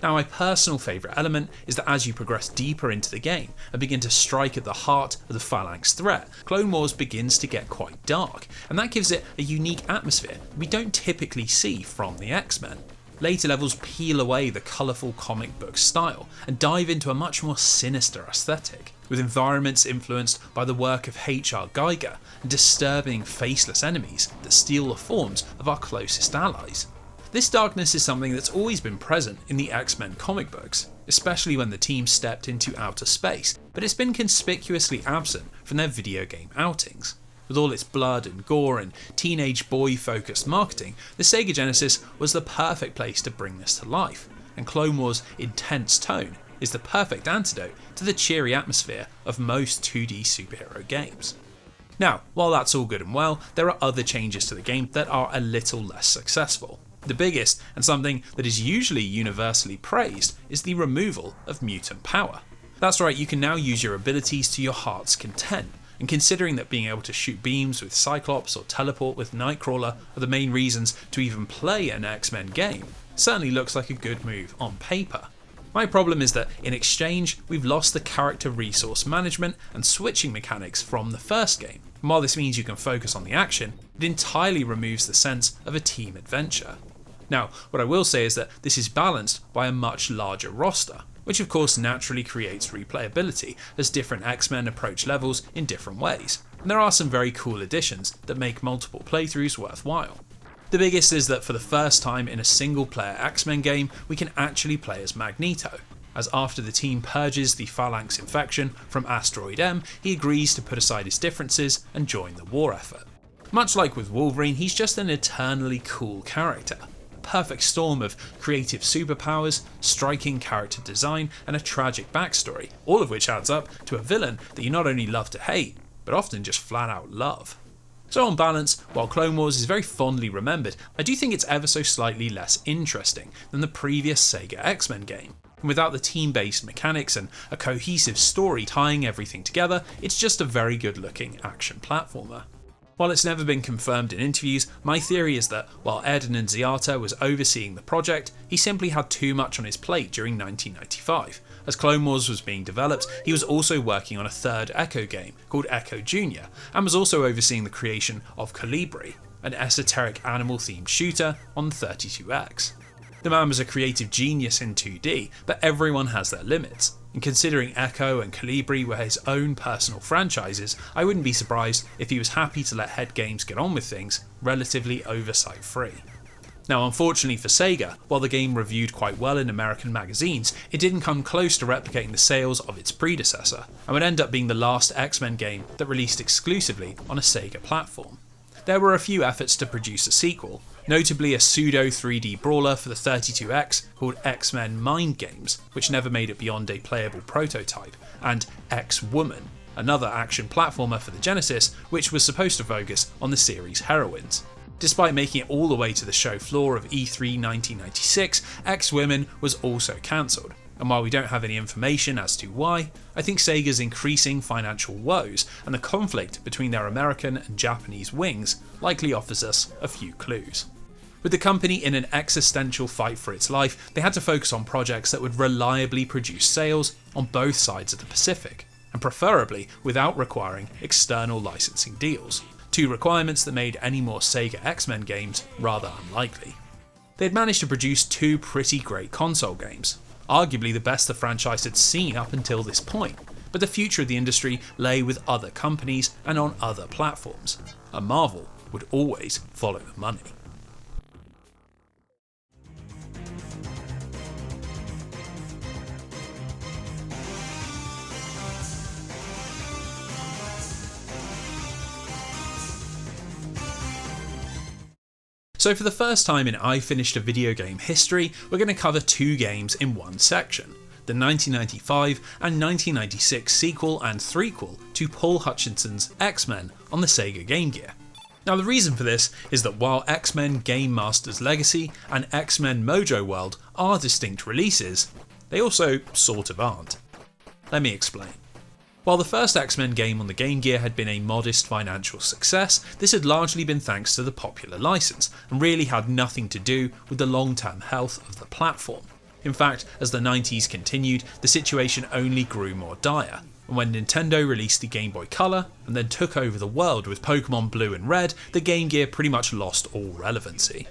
Speaker 1: Now, my personal favourite element is that as you progress deeper into the game and begin to strike at the heart of the Phalanx threat, Clone Wars begins to get quite dark, and that gives it a unique atmosphere we don't typically see from the X-Men. Later levels peel away the colourful comic book style and dive into a much more sinister aesthetic, with environments influenced by the work of H.R. Geiger and disturbing faceless enemies that steal the forms of our closest allies. This darkness is something that's always been present in the X-Men comic books, especially when the team stepped into outer space, but it's been conspicuously absent from their video game outings. With all its blood and gore and teenage boy-focused marketing, the Sega Genesis was the perfect place to bring this to life, and Clone Wars' intense tone is the perfect antidote to the cheery atmosphere of most 2D superhero games. Now, while that's all good and well, there are other changes to the game that are a little less successful. The biggest, and something that is usually universally praised, is the removal of mutant power. That's right, you can now use your abilities to your heart's content, and considering that being able to shoot beams with Cyclops or teleport with Nightcrawler are the main reasons to even play an X-Men game, certainly looks like a good move on paper. My problem is that in exchange, we've lost the character resource management and switching mechanics from the first game. And while this means you can focus on the action, it entirely removes the sense of a team adventure. Now, what I will say is that this is balanced by a much larger roster, which of course naturally creates replayability as different X-Men approach levels in different ways. And there are some very cool additions that make multiple playthroughs worthwhile. The biggest is that for the first time in a single player X-Men game, we can actually play as Magneto, as after the team purges the Phalanx infection from Asteroid M, he agrees to put aside his differences and join the war effort. Much like with Wolverine, he's just an eternally cool character. Perfect storm of creative superpowers, striking character design, and a tragic backstory, all of which adds up to a villain that you not only love to hate, but often just flat out love. So on balance, while Clone Wars is very fondly remembered, I do think it's ever so slightly less interesting than the previous Sega X-Men game. And without the team-based mechanics and a cohesive story tying everything together, it's just a very good looking action platformer. While it's never been confirmed in interviews, my theory is that while Ed Nunziata was overseeing the project, he simply had too much on his plate during 1995. As Clone Wars was being developed, he was also working on a third Echo game called Echo Jr., and was also overseeing the creation of Colibri, an esoteric animal-themed shooter on 32X. The man was a creative genius in 2D, but everyone has their limits. And considering Echo and Colibri were his own personal franchises, I wouldn't be surprised if he was happy to let Head Games get on with things relatively oversight-free. Now, unfortunately for Sega, while the game reviewed quite well in American magazines, it didn't come close to replicating the sales of its predecessor, and would end up being the last X-Men game that released exclusively on a Sega platform. There were a few efforts to produce a sequel, notably a pseudo 3D brawler for the 32X called X-Men Mind Games, which never made it beyond a playable prototype, and X-Woman, another action platformer for the Genesis, which was supposed to focus on the series' heroines. Despite making it all the way to the show floor of E3 1996, X-Women was also cancelled. And while we don't have any information as to why, I think Sega's increasing financial woes and the conflict between their American and Japanese wings likely offers us a few clues. With the company in an existential fight for its life, they had to focus on projects that would reliably produce sales on both sides of the Pacific, and preferably without requiring external licensing deals, two requirements that made any more Sega X-Men games rather unlikely. They had managed to produce two pretty great console games, arguably the best the franchise had seen up until this point, but the future of the industry lay with other companies and on other platforms, and Marvel would always follow the money. So for the first time in I Finished a Video Game history, we're going to cover two games in one section, the 1995 and 1996 sequel and threequel to Paul Hutchinson's X-Men on the Sega Game Gear. Now the reason for this is that while X-Men Game Master's Legacy and X-Men Mojo World are distinct releases, they also sort of aren't. Let me explain. While the first X-Men game on the Game Gear had been a modest financial success, this had largely been thanks to the popular license, and really had nothing to do with the long-term health of the platform. In fact, as the 90s continued, the situation only grew more dire, and when Nintendo released the Game Boy Color, and then took over the world with Pokemon Blue and Red, the Game Gear pretty much lost all relevancy.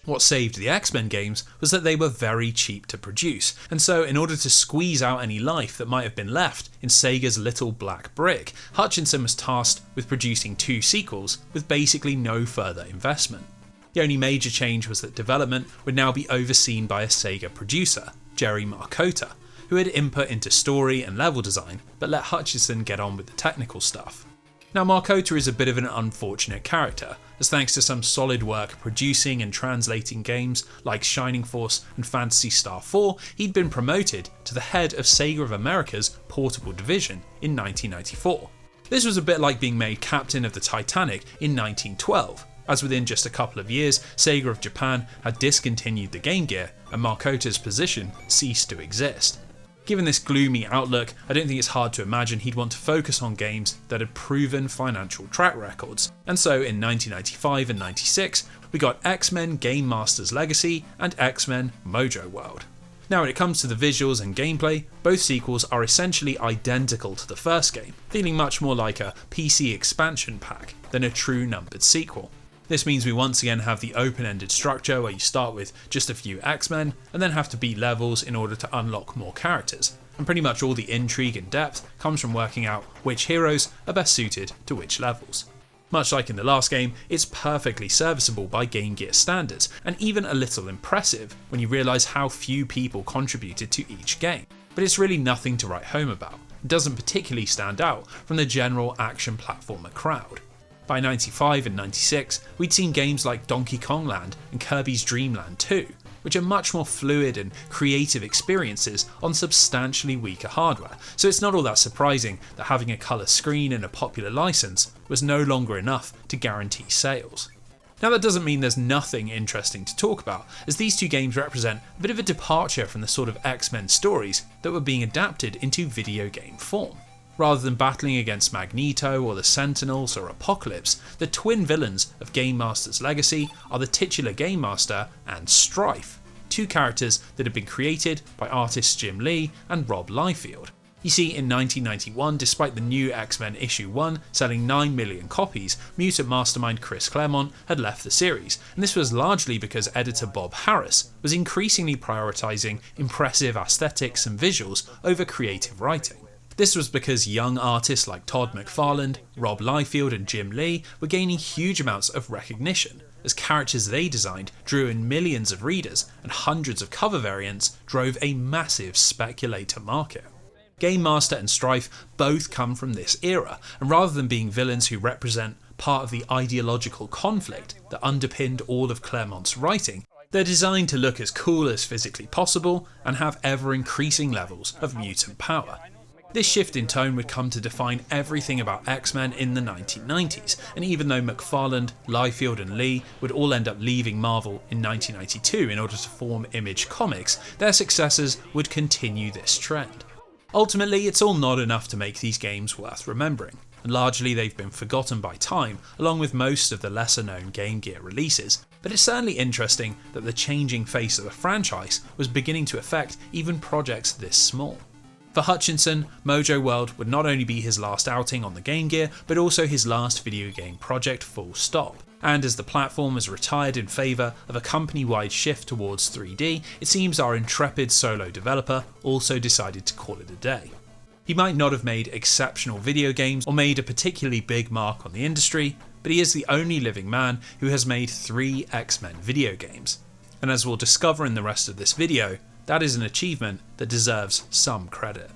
Speaker 1: What saved the X-Men games was that they were very cheap to produce, and so in order to squeeze out any life that might have been left in Sega's little black brick, Hutchinson was tasked with producing two sequels with basically no further investment. The only major change was that development would now be overseen by a Sega producer, Jerry Marcota, who had input into story and level design, but let Hutchinson get on with the technical stuff. Now Marcota is a bit of an unfortunate character, as thanks to some solid work producing and translating games like Shining Force and Phantasy Star 4, he'd been promoted to the head of Sega of America's portable division in 1994. This was a bit like being made captain of the Titanic in 1912, as within just a couple of years, Sega of Japan had discontinued the Game Gear and Marcota's position ceased to exist. Given this gloomy outlook, I don't think it's hard to imagine he'd want to focus on games that had proven financial track records, and so in 1995 and 96, we got X-Men Game Master's Legacy and X-Men Mojo World. Now when it comes to the visuals and gameplay, both sequels are essentially identical to the first game, feeling much more like a PC expansion pack than a true numbered sequel. This means we once again have the open-ended structure where you start with just a few X-Men and then have to beat levels in order to unlock more characters, and pretty much all the intrigue and depth comes from working out which heroes are best suited to which levels. Much like in the last game, it's perfectly serviceable by Game Gear standards, and even a little impressive when you realise how few people contributed to each game, but it's really nothing to write home about. It doesn't particularly stand out from the general action platformer crowd. By 95 and 96, we'd seen games like Donkey Kong Land and Kirby's Dream Land 2, which are much more fluid and creative experiences on substantially weaker hardware, so it's not all that surprising that having a colour screen and a popular licence was no longer enough to guarantee sales. Now that doesn't mean there's nothing interesting to talk about, as these two games represent a bit of a departure from the sort of X-Men stories that were being adapted into video game form. Rather than battling against Magneto or the Sentinels or Apocalypse, the twin villains of Game Master's Legacy are the titular Game Master and Strife, two characters that had been created by artists Jim Lee and Rob Liefeld. You see, in 1991, despite the new X-Men issue 1 selling 9 million copies, Mutant mastermind Chris Claremont had left the series, and this was largely because editor Bob Harris was increasingly prioritising impressive aesthetics and visuals over creative writing. This was because young artists like Todd McFarlane, Rob Liefeld and Jim Lee were gaining huge amounts of recognition, as characters they designed drew in millions of readers and hundreds of cover variants drove a massive speculator market. Game Master and Strife both come from this era, and rather than being villains who represent part of the ideological conflict that underpinned all of Claremont's writing, they're designed to look as cool as physically possible and have ever increasing levels of mutant power. This shift in tone would come to define everything about X-Men in the 1990s, and even though McFarlane, Liefeld and Lee would all end up leaving Marvel in 1992 in order to form Image Comics, their successors would continue this trend. Ultimately, it's all not enough to make these games worth remembering, and largely they've been forgotten by time, along with most of the lesser known Game Gear releases, but it's certainly interesting that the changing face of the franchise was beginning to affect even projects this small. For Hutchinson, Mojo World would not only be his last outing on the Game Gear, but also his last video game project full stop. And as the platform was retired in favour of a company-wide shift towards 3D, it seems our intrepid solo developer also decided to call it a day. He might not have made exceptional video games or made a particularly big mark on the industry, but he is the only living man who has made 3 X-Men video games. And as we'll discover in the rest of this video, that is an achievement that deserves some credit.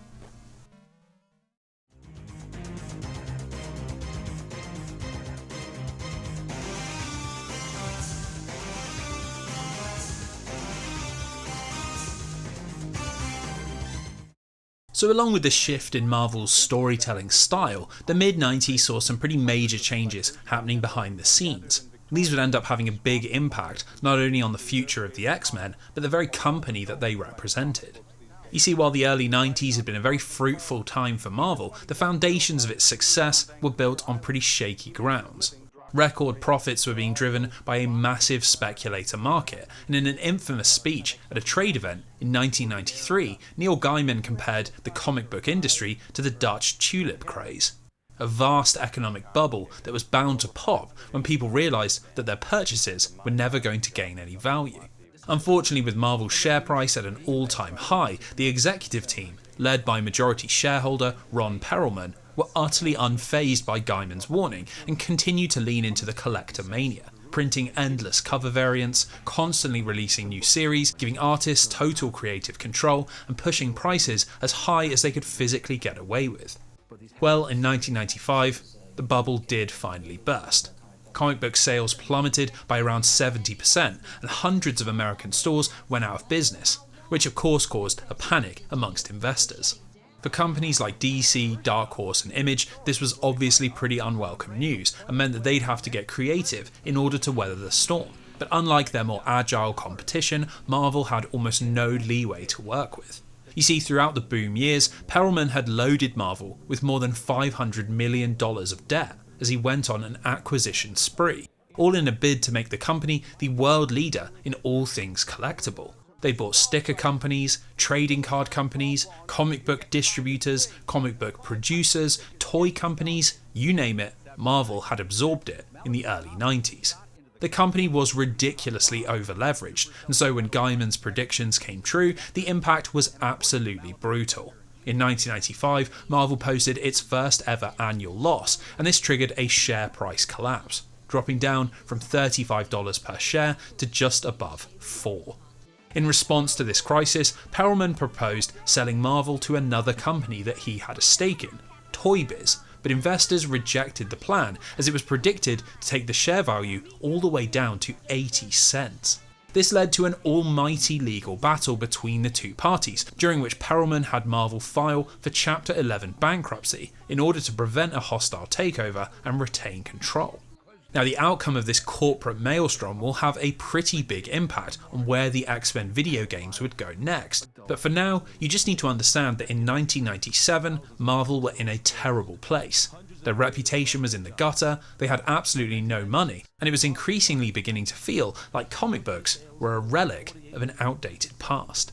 Speaker 1: So along with the shift in Marvel's storytelling style, the mid-90s saw some pretty major changes happening behind the scenes. These would end up having a big impact not only on the future of the X-Men, but the very company that they represented. You see, while the early 90s had been a very fruitful time for Marvel, the foundations of its success were built on pretty shaky grounds. Record profits were being driven by a massive speculator market, and in an infamous speech at a trade event in 1993, Neil Gaiman compared the comic book industry to the Dutch tulip craze. A vast economic bubble that was bound to pop when people realised that their purchases were never going to gain any value. Unfortunately, with Marvel's share price at an all-time high, the executive team, led by majority shareholder Ron Perelman, were utterly unfazed by Gaiman's warning and continued to lean into the collector mania, printing endless cover variants, constantly releasing new series, giving artists total creative control, and pushing prices as high as they could physically get away with. Well, in 1995, the bubble did finally burst. Comic book sales plummeted by around 70%, and hundreds of American stores went out of business, which of course caused a panic amongst investors. For companies like DC, Dark Horse and Image, this was obviously pretty unwelcome news and meant that they'd have to get creative in order to weather the storm. But unlike their more agile competition, Marvel had almost no leeway to work with. You see, throughout the boom years, Perelman had loaded Marvel with more than $500 million of debt as he went on an acquisition spree, all in a bid to make the company the world leader in all things collectible. They bought sticker companies, trading card companies, comic book distributors, comic book producers, toy companies, you name it, Marvel had absorbed it in the early 90s. The company was ridiculously over-leveraged, and so when Gaiman's predictions came true, the impact was absolutely brutal. In 1995, Marvel posted its first ever annual loss, and this triggered a share price collapse, dropping down from $35 per share to just above $4. In response to this crisis, Perelman proposed selling Marvel to another company that he had a stake in, Toy Biz, but investors rejected the plan as it was predicted to take the share value all the way down to 80 cents. This led to an almighty legal battle between the two parties, during which Perelman had Marvel file for Chapter 11 bankruptcy in order to prevent a hostile takeover and retain control. Now, the outcome of this corporate maelstrom will have a pretty big impact on where the X-Men video games would go next, but for now, you just need to understand that in 1997, Marvel were in a terrible place. Their reputation was in the gutter, they had absolutely no money, and it was increasingly beginning to feel like comic books were a relic of an outdated past.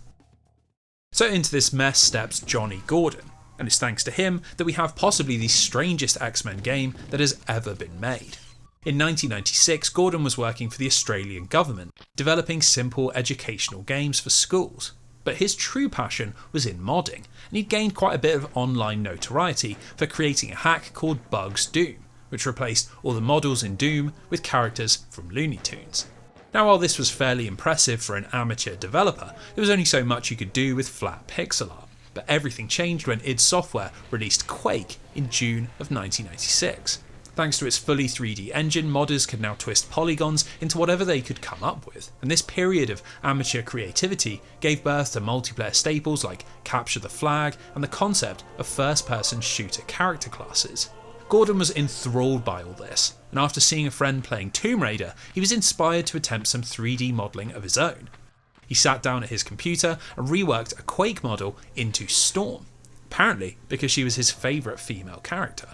Speaker 1: So into this mess steps Johnny Gordon, and it's thanks to him that we have possibly the strangest X-Men game that has ever been made. In 1996, Gordon was working for the Australian government, developing simple educational games for schools. But his true passion was in modding, and he'd gained quite a bit of online notoriety for creating a hack called Bugs Doom, which replaced all the models in Doom with characters from Looney Tunes. Now, while this was fairly impressive for an amateur developer, there was only so much you could do with flat pixel art. But everything changed when id Software released Quake in June of 1996. Thanks to its fully 3D engine, modders could now twist polygons into whatever they could come up with, and this period of amateur creativity gave birth to multiplayer staples like Capture the Flag and the concept of first-person shooter character classes. Gordon was enthralled by all this, and after seeing a friend playing Tomb Raider, he was inspired to attempt some 3D modelling of his own. He sat down at his computer and reworked a Quake model into Storm, apparently because she was his favourite female character.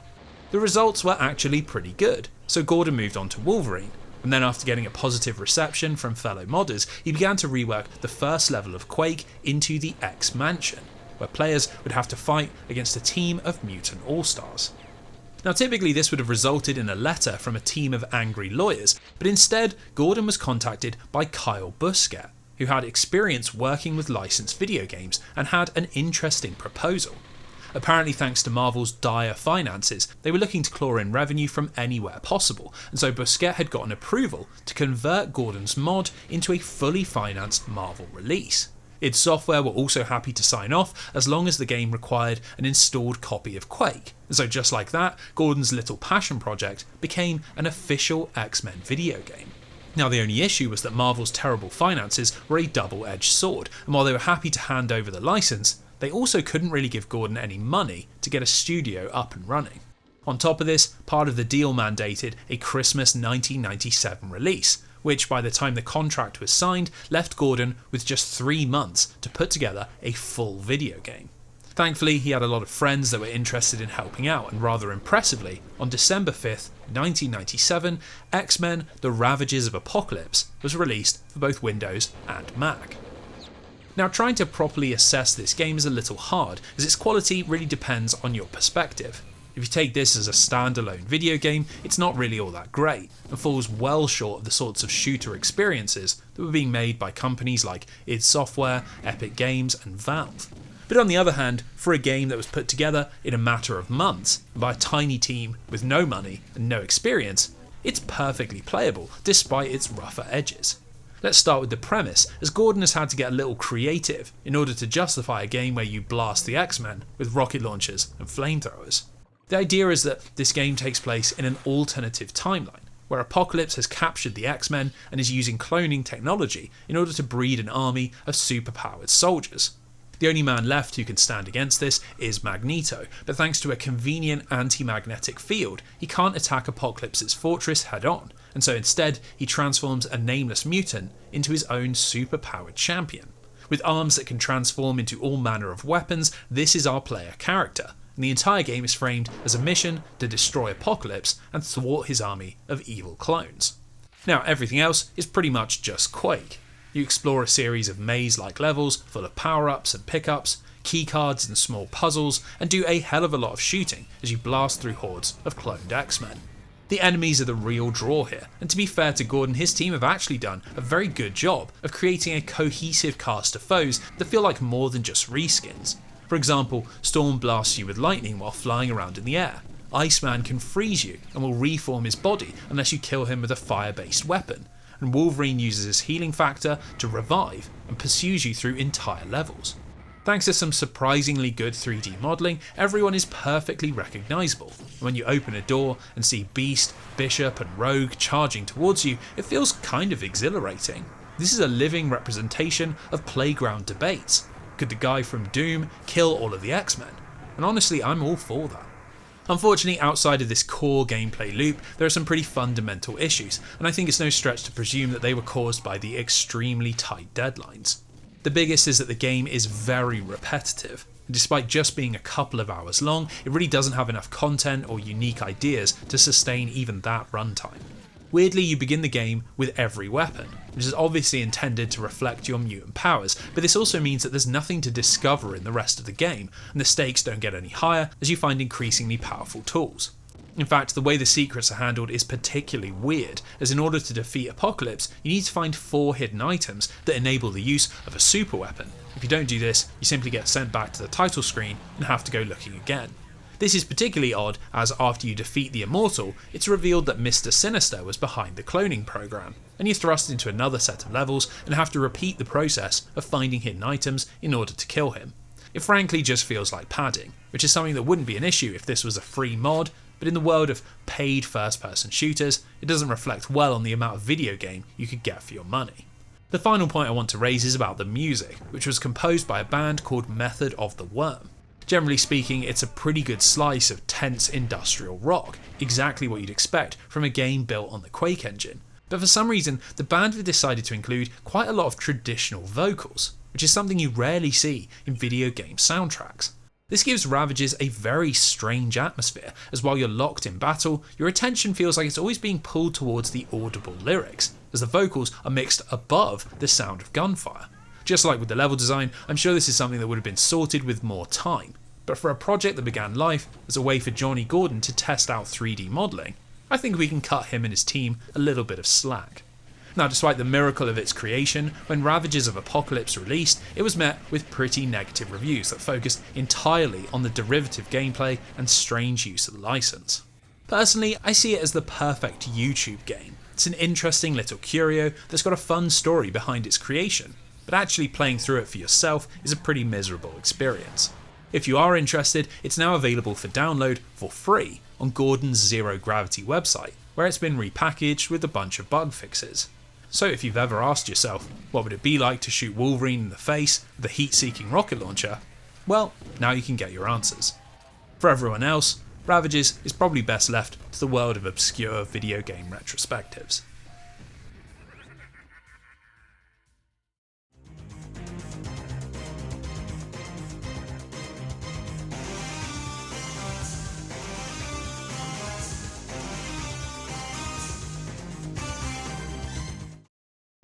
Speaker 1: The results were actually pretty good, so Gordon moved on to Wolverine, and then after getting a positive reception from fellow modders, he began to rework the first level of Quake into the X-Mansion. where players would have to fight against a team of mutant all-stars. Now typically this would have resulted in a letter from a team of angry lawyers, but instead Gordon was contacted by Kyle Busquet, who had experience working with licensed video games and had an interesting proposal. Apparently thanks to Marvel's dire finances, they were looking to claw in revenue from anywhere possible, and so Busquet had gotten approval to convert Gordon's mod into a fully financed Marvel release. id Software were also happy to sign off as long as the game required an installed copy of Quake, and so just like that, Gordon's little passion project became an official X-Men video game. Now the only issue was that Marvel's terrible finances were a double-edged sword, and while they were happy to hand over the license, they also couldn't really give Gordon any money to get a studio up and running. On top of this, part of the deal mandated a Christmas 1997 release, which by the time the contract was signed left Gordon with just 3 months to put together a full video game. Thankfully, he had a lot of friends that were interested in helping out, and rather impressively, on December 5th, 1997, X-Men: The Ravages of Apocalypse was released for both Windows and Mac. Now trying to properly assess this game is a little hard, as its quality really depends on your perspective. If you take this as a standalone video game, it's not really all that great, and falls well short of the sorts of shooter experiences that were being made by companies like id Software, Epic Games and Valve. But on the other hand, for a game that was put together in a matter of months by a tiny team with no money and no experience, it's perfectly playable despite its rougher edges. Let's start with the premise, as Gordon has had to get a little creative in order to justify a game where you blast the X-Men with rocket launchers and flamethrowers. The idea is that this game takes place in an alternative timeline, where Apocalypse has captured the X-Men and is using cloning technology in order to breed an army of superpowered soldiers. The only man left who can stand against this is Magneto, but thanks to a convenient anti-magnetic field, he can't attack Apocalypse's fortress head-on, and so instead he transforms a nameless mutant into his own superpowered champion. With arms that can transform into all manner of weapons, this is our player character, and the entire game is framed as a mission to destroy Apocalypse and thwart his army of evil clones. Now everything else is pretty much just Quake. You explore a series of maze-like levels full of power-ups and pickups, keycards and small puzzles, and do a hell of a lot of shooting as you blast through hordes of cloned X-Men. The enemies are the real draw here, and to be fair to Gordon, his team have actually done a very good job of creating a cohesive cast of foes that feel like more than just reskins. For example, Storm blasts you with lightning while flying around in the air. Iceman can freeze you and will reform his body unless you kill him with a fire-based weapon. And Wolverine uses his healing factor to revive and pursues you through entire levels. Thanks to some surprisingly good 3D modelling, everyone is perfectly recognisable. When you open a door and see Beast, Bishop and Rogue charging towards you, it feels kind of exhilarating. This is a living representation of playground debates. Could the guy from Doom kill all of the X-Men? And honestly, I'm all for that. Unfortunately, outside of this core gameplay loop, there are some pretty fundamental issues, and I think it's no stretch to presume that they were caused by the extremely tight deadlines. The biggest is that the game is very repetitive. Despite just being a couple of hours long, it really doesn't have enough content or unique ideas to sustain even that runtime. Weirdly, you begin the game with every weapon, which is obviously intended to reflect your mutant powers, but this also means that there's nothing to discover in the rest of the game, and the stakes don't get any higher as you find increasingly powerful tools. In fact, the way the secrets are handled is particularly weird, as in order to defeat Apocalypse, you need to find 4 hidden items that enable the use of a super weapon. If you don't do this, you simply get sent back to the title screen and have to go looking again. This is particularly odd as after you defeat the Immortal, it's revealed that Mr. Sinister was behind the cloning program, and you're thrust into another set of levels and have to repeat the process of finding hidden items in order to kill him. It frankly just feels like padding, which is something that wouldn't be an issue if this was a free mod, but in the world of paid first-person shooters, it doesn't reflect well on the amount of video game you could get for your money. The final point I want to raise is about the music, which was composed by a band called Method of the Worm. Generally speaking, it's a pretty good slice of tense industrial rock, exactly what you'd expect from a game built on the Quake engine. But for some reason, the band have decided to include quite a lot of traditional vocals, which is something you rarely see in video game soundtracks. This gives Ravages a very strange atmosphere, as while you're locked in battle, your attention feels like it's always being pulled towards the audible lyrics, as the vocals are mixed above the sound of gunfire. Just like with the level design, I'm sure this is something that would have been sorted with more time. But for a project that began life as a way for Johnny Gordon to test out 3D modelling, I think we can cut him and his team a little bit of slack. Now, despite the miracle of its creation, when Ravages of Apocalypse released, it was met with pretty negative reviews that focused entirely on the derivative gameplay and strange use of the license. Personally, I see it as the perfect YouTube game. It's an interesting little curio that's got a fun story behind its creation, but actually playing through it for yourself is a pretty miserable experience. If you are interested, it's now available for download for free on Gordon's Zero Gravity website, where it's been repackaged with a bunch of bug fixes. So if you've ever asked yourself, what would it be like to shoot Wolverine in the face with a heat-seeking rocket launcher? Well, now you can get your answers. For everyone else, Ravages is probably best left to the world of obscure video game retrospectives.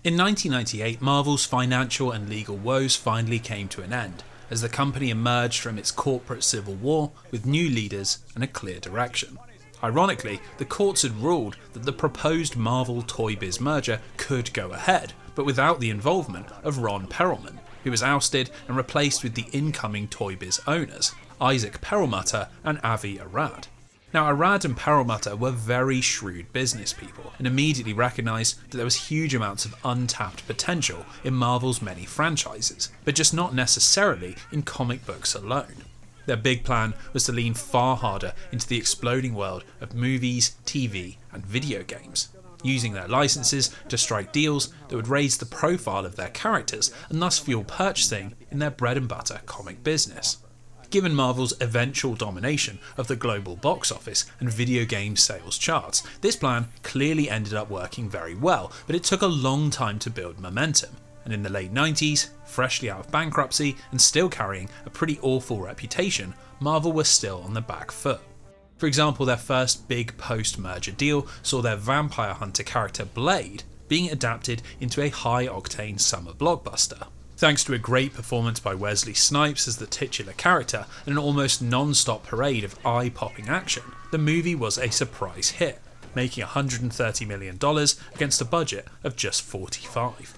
Speaker 1: In 1998, Marvel's financial and legal woes finally came to an end, as the company emerged from its corporate civil war with new leaders and a clear direction. Ironically, the courts had ruled that the proposed Marvel Toy Biz merger could go ahead, but without the involvement of Ron Perlman, who was ousted and replaced with the incoming Toy Biz owners, Isaac Perlmutter and Avi Arad. Now, Arad and Perlmutter were very shrewd business people and immediately recognised that there was huge amounts of untapped potential in Marvel's many franchises, but just not necessarily in comic books alone. Their big plan was to lean far harder into the exploding world of movies, TV and video games, using their licenses to strike deals that would raise the profile of their characters and thus fuel purchasing in their bread and butter comic business. Given Marvel's eventual domination of the global box office and video game sales charts, this plan clearly ended up working very well, but it took a long time to build momentum. And in the late 90s, freshly out of bankruptcy and still carrying a pretty awful reputation, Marvel was still on the back foot. For example, their first big post-merger deal saw their vampire hunter character Blade being adapted into a high-octane summer blockbuster. Thanks to a great performance by Wesley Snipes as the titular character and an almost non-stop parade of eye-popping action, the movie was a surprise hit, making $130 million against a budget of just $45.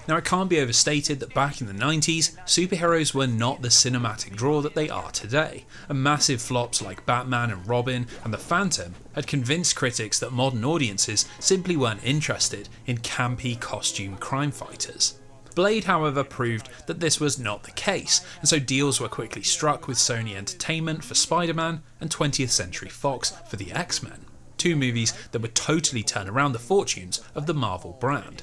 Speaker 1: Now, it can't be overstated that back in the 90s, superheroes were not the cinematic draw that they are today, and massive flops like Batman and Robin and The Phantom had convinced critics that modern audiences simply weren't interested in campy costume crime fighters. Blade, however, proved that this was not the case, and so deals were quickly struck with Sony Entertainment for Spiderman and 20th Century Fox for the X-Men, two movies that would totally turn around the fortunes of the Marvel brand.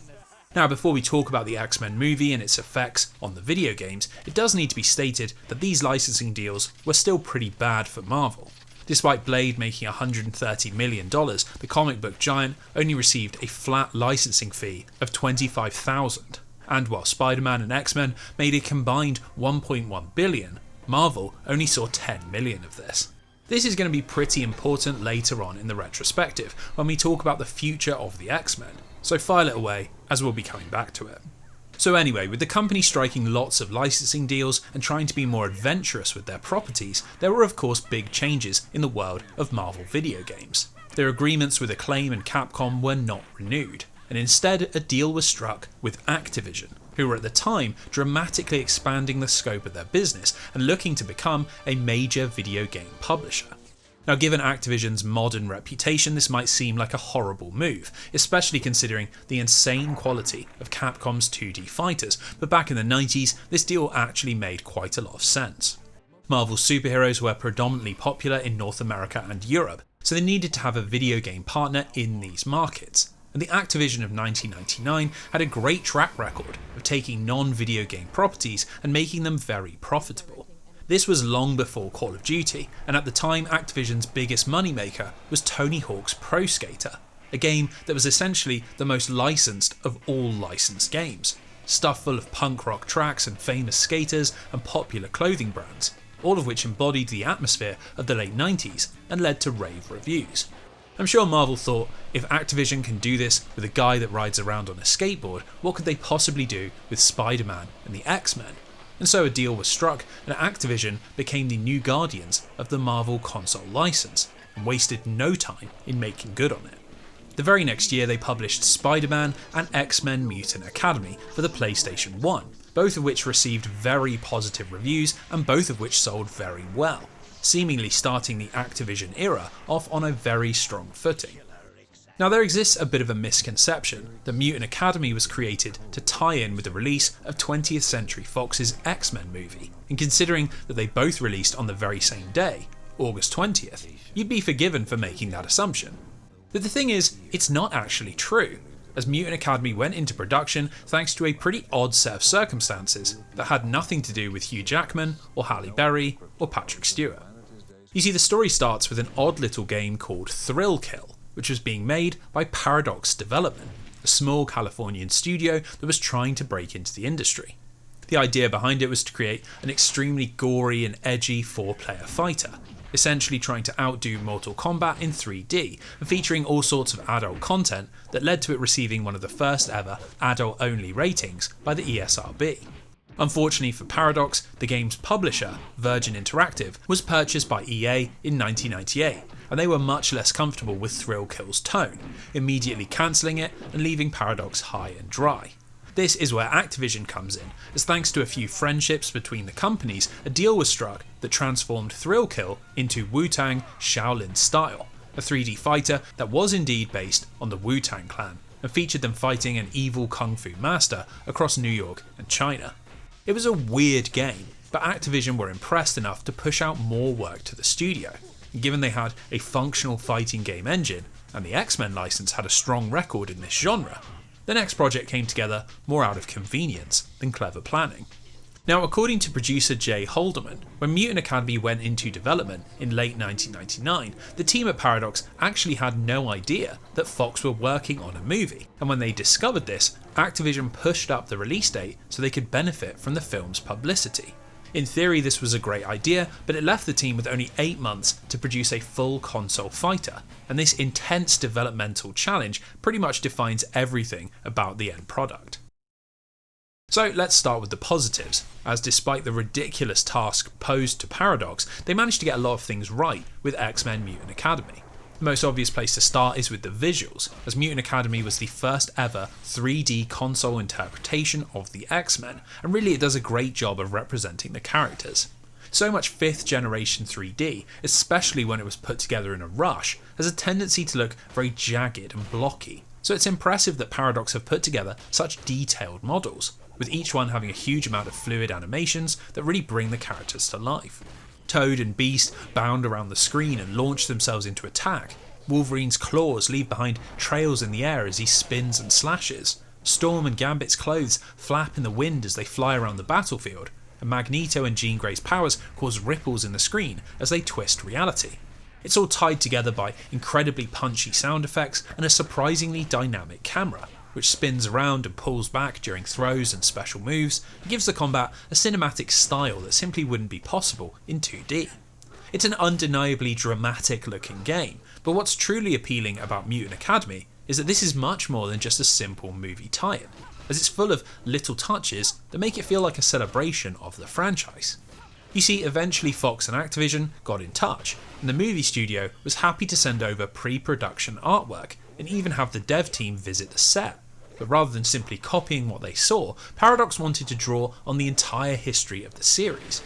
Speaker 1: Now, before we talk about the X-Men movie and its effects on the video games, it does need to be stated that these licensing deals were still pretty bad for Marvel. Despite Blade making $130 million, the comic book giant only received a flat licensing fee of $25,000. And while Spiderman and X-Men made a combined $1.1 billion, Marvel only saw $10 million of this. This is going to be pretty important later on in the retrospective when we talk about the future of the X-Men, so file it away as we'll be coming back to it. So anyway, with the company striking lots of licensing deals and trying to be more adventurous with their properties, there were of course big changes in the world of Marvel video games. Their agreements with Acclaim and Capcom were not renewed, and instead a deal was struck with Activision, who were at the time dramatically expanding the scope of their business and looking to become a major video game publisher. Now, given Activision's modern reputation, this might seem like a horrible move, especially considering the insane quality of Capcom's 2D fighters, but back in the 90s, this deal actually made quite a lot of sense. Marvel's superheroes were predominantly popular in North America and Europe, so they needed to have a video game partner in these markets. And the Activision of 1999 had a great track record of taking non-video game properties and making them very profitable. This was long before Call of Duty, and at the time Activision's biggest moneymaker was Tony Hawk's Pro Skater, a game that was essentially the most licensed of all licensed games, stuffed full of punk rock tracks and famous skaters and popular clothing brands, all of which embodied the atmosphere of the late 90s and led to rave reviews. I'm sure Marvel thought, if Activision can do this with a guy that rides around on a skateboard, what could they possibly do with Spiderman and the X-Men? And so a deal was struck, and Activision became the new guardians of the Marvel console license, and wasted no time in making good on it. The very next year they published Spiderman and X-Men Mutant Academy for the PlayStation 1, both of which received very positive reviews and both of which sold very well, seemingly starting the Activision era off on a very strong footing. Now there exists a bit of a misconception that Mutant Academy was created to tie in with the release of 20th Century Fox's X-Men movie, and considering that they both released on the very same day, August 20th, you'd be forgiven for making that assumption. But the thing is, it's not actually true, as Mutant Academy went into production thanks to a pretty odd set of circumstances that had nothing to do with Hugh Jackman or Halle Berry or Patrick Stewart. You see, the story starts with an odd little game called Thrill Kill, which was being made by Paradox Development, a small Californian studio that was trying to break into the industry. The idea behind it was to create an extremely gory and edgy 4-player fighter, essentially trying to outdo Mortal Kombat in 3D, and featuring all sorts of adult content that led to it receiving one of the first ever adult-only ratings by the ESRB. Unfortunately for Paradox, the game's publisher, Virgin Interactive, was purchased by EA in 1998, and they were much less comfortable with Thrill Kill's tone, immediately cancelling it and leaving Paradox high and dry. This is where Activision comes in, as thanks to a few friendships between the companies, a deal was struck that transformed Thrill Kill into Wu-Tang Shaolin Style, a 3D fighter that was indeed based on the Wu-Tang Clan, and featured them fighting an evil kung fu master across New York and China. It was a weird game, but Activision were impressed enough to push out more work to the studio, and given they had a functional fighting game engine, and the X-Men license had a strong record in this genre, the next project came together more out of convenience than clever planning. Now, according to producer Jay Holderman, when Mutant Academy went into development in late 1999, the team at Paradox actually had no idea that Fox were working on a movie, and when they discovered this, Activision pushed up the release date so they could benefit from the film's publicity. In theory, this was a great idea, but it left the team with only 8 months to produce a full console fighter, and this intense developmental challenge pretty much defines everything about the end product. So let's start with the positives, as despite the ridiculous task posed to Paradox, they managed to get a lot of things right with X-Men Mutant Academy. The most obvious place to start is with the visuals, as Mutant Academy was the first ever 3D console interpretation of the X-Men, and really it does a great job of representing the characters. So much 5th generation 3D, especially when it was put together in a rush, has a tendency to look very jagged and blocky, so it's impressive that Paradox have put together such detailed models, with each one having a huge amount of fluid animations that really bring the characters to life. Toad and Beast bound around the screen and launch themselves into attack. Wolverine's claws leave behind trails in the air as he spins and slashes. Storm and Gambit's clothes flap in the wind as they fly around the battlefield. And Magneto and Jean Grey's powers cause ripples in the screen as they twist reality. It's all tied together by incredibly punchy sound effects and a surprisingly dynamic camera, which spins around and pulls back during throws and special moves, and gives the combat a cinematic style that simply wouldn't be possible in 2D. It's an undeniably dramatic looking game, but what's truly appealing about Mutant Academy is that this is much more than just a simple movie tie-in, as it's full of little touches that make it feel like a celebration of the franchise. You see, eventually Fox and Activision got in touch, and the movie studio was happy to send over pre-production artwork and even have the dev team visit the set. But rather than simply copying what they saw, Paradox wanted to draw on the entire history of the series.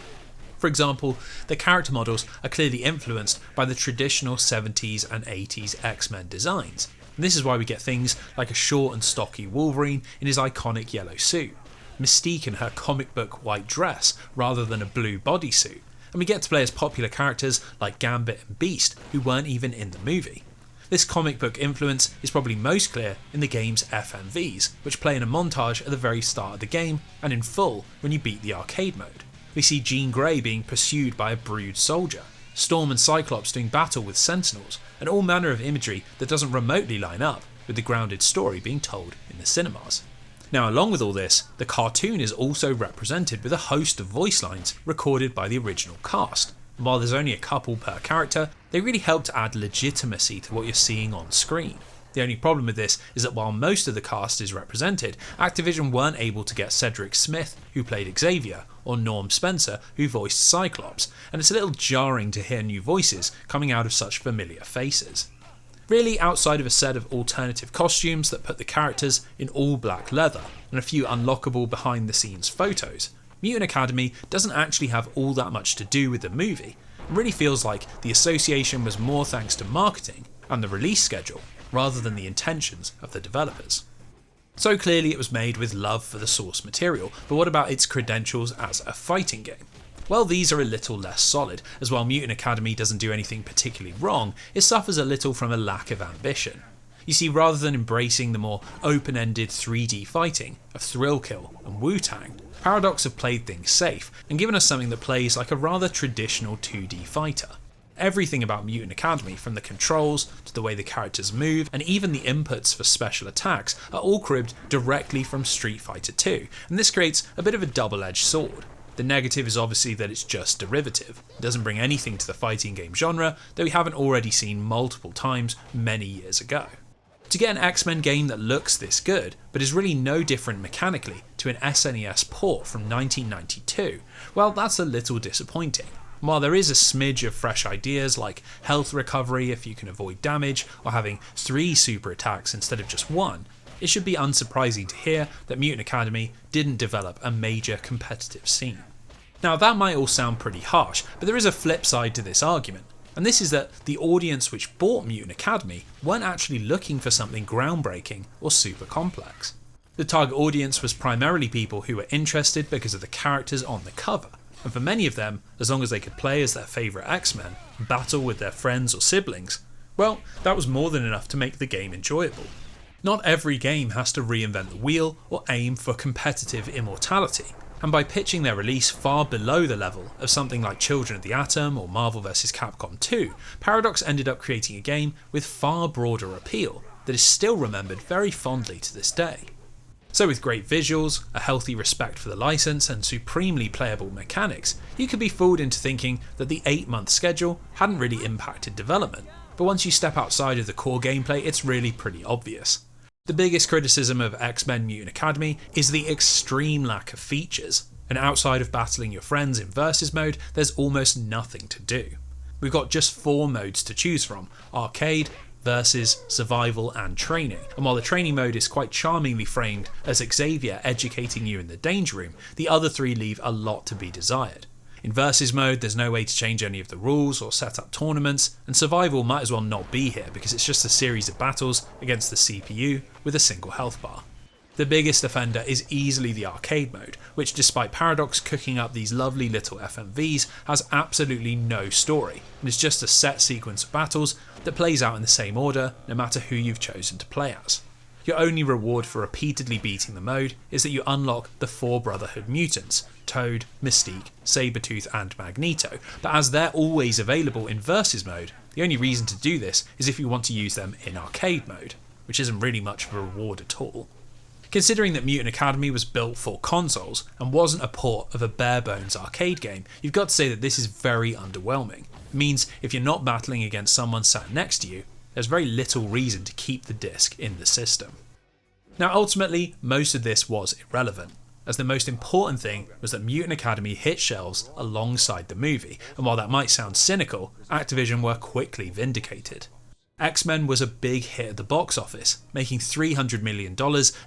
Speaker 1: For example, the character models are clearly influenced by the traditional 70s and 80s X-Men designs, and this is why we get things like a short and stocky Wolverine in his iconic yellow suit, Mystique in her comic book white dress rather than a blue bodysuit, and we get to play as popular characters like Gambit and Beast who weren't even in the movie. This comic book influence is probably most clear in the game's FMVs, which play in a montage at the very start of the game and in full when you beat the arcade mode. We see Jean Grey being pursued by a Brood soldier, Storm and Cyclops doing battle with Sentinels, and all manner of imagery that doesn't remotely line up with the grounded story being told in the cinemas. Now, along with all this, the cartoon is also represented with a host of voice lines recorded by the original cast. And while there's only a couple per character, They really help to add legitimacy to what you're seeing on screen. The only problem with this is that while most of the cast is represented, Activision weren't able to get Cedric Smith, who played Xavier, or Norm Spencer, who voiced Cyclops, and it's a little jarring to hear new voices coming out of such familiar faces. Really, outside of a set of alternative costumes that put the characters in all black leather, and a few unlockable behind the scenes photos, Mutant Academy doesn't actually have all that much to do with the movie. It really feels like the association was more thanks to marketing and the release schedule, rather than the intentions of the developers. So clearly it was made with love for the source material, but what about its credentials as a fighting game? Well, these are a little less solid, as while Mutant Academy doesn't do anything particularly wrong, it suffers a little from a lack of ambition. You see, rather than embracing the more open-ended 3D fighting of Thrill Kill and Wu-Tang, Paradox have played things safe and given us something that plays like a rather traditional 2D fighter. Everything about Mutant Academy, from the controls to the way the characters move and even the inputs for special attacks, are all cribbed directly from Street Fighter 2, and this creates a bit of a double-edged sword. The negative is obviously that it's just derivative. It doesn't bring anything to the fighting game genre that we haven't already seen multiple times many years ago. To get an X-Men game that looks this good, but is really no different mechanically to an SNES port from 1992, well, that's a little disappointing. While there is a smidge of fresh ideas like health recovery if you can avoid damage, or having 3 super attacks instead of just 1, it should be unsurprising to hear that Mutant Academy didn't develop a major competitive scene. Now that might all sound pretty harsh, but there is a flip side to this argument, and this is that the audience which bought Mutant Academy weren't actually looking for something groundbreaking or super complex. The target audience was primarily people who were interested because of the characters on the cover. And for many of them, as long as they could play as their favourite X-Men, battle with their friends or siblings, well, that was more than enough to make the game enjoyable. Not every game has to reinvent the wheel or aim for competitive immortality, and by pitching their release far below the level of something like Children of the Atom or Marvel vs. Capcom 2, Paradox ended up creating a game with far broader appeal that is still remembered very fondly to this day. So with great visuals, a healthy respect for the license and supremely playable mechanics, you could be fooled into thinking that the 8-month schedule hadn't really impacted development, but once you step outside of the core gameplay it's really pretty obvious. The biggest criticism of X-Men Mutant Academy is the extreme lack of features, and outside of battling your friends in versus mode, there's almost nothing to do. We've got just 4 modes to choose from: arcade, versus, survival and training, and while the training mode is quite charmingly framed as Xavier educating you in the danger room, the other 3 leave a lot to be desired. In versus mode there's no way to change any of the rules or set up tournaments, and survival might as well not be here because it's just a series of battles against the CPU with a single health bar. The biggest offender is easily the arcade mode, which despite Paradox cooking up these lovely little FMVs has absolutely no story, and is just a set sequence of battles that plays out in the same order no matter who you've chosen to play as. Your only reward for repeatedly beating the mode is that you unlock the 4 Brotherhood mutants: Toad, Mystique, Sabretooth and Magneto, but as they're always available in versus mode, the only reason to do this is if you want to use them in arcade mode, which isn't really much of a reward at all. Considering that Mutant Academy was built for consoles and wasn't a port of a bare-bones arcade game, you've got to say that this is very underwhelming. It means if you're not battling against someone sat next to you, there's very little reason to keep the disc in the system. Now ultimately, most of this was irrelevant, as the most important thing was that Mutant Academy hit shelves alongside the movie, and while that might sound cynical, Activision were quickly vindicated. X-Men was a big hit at the box office, making $300 million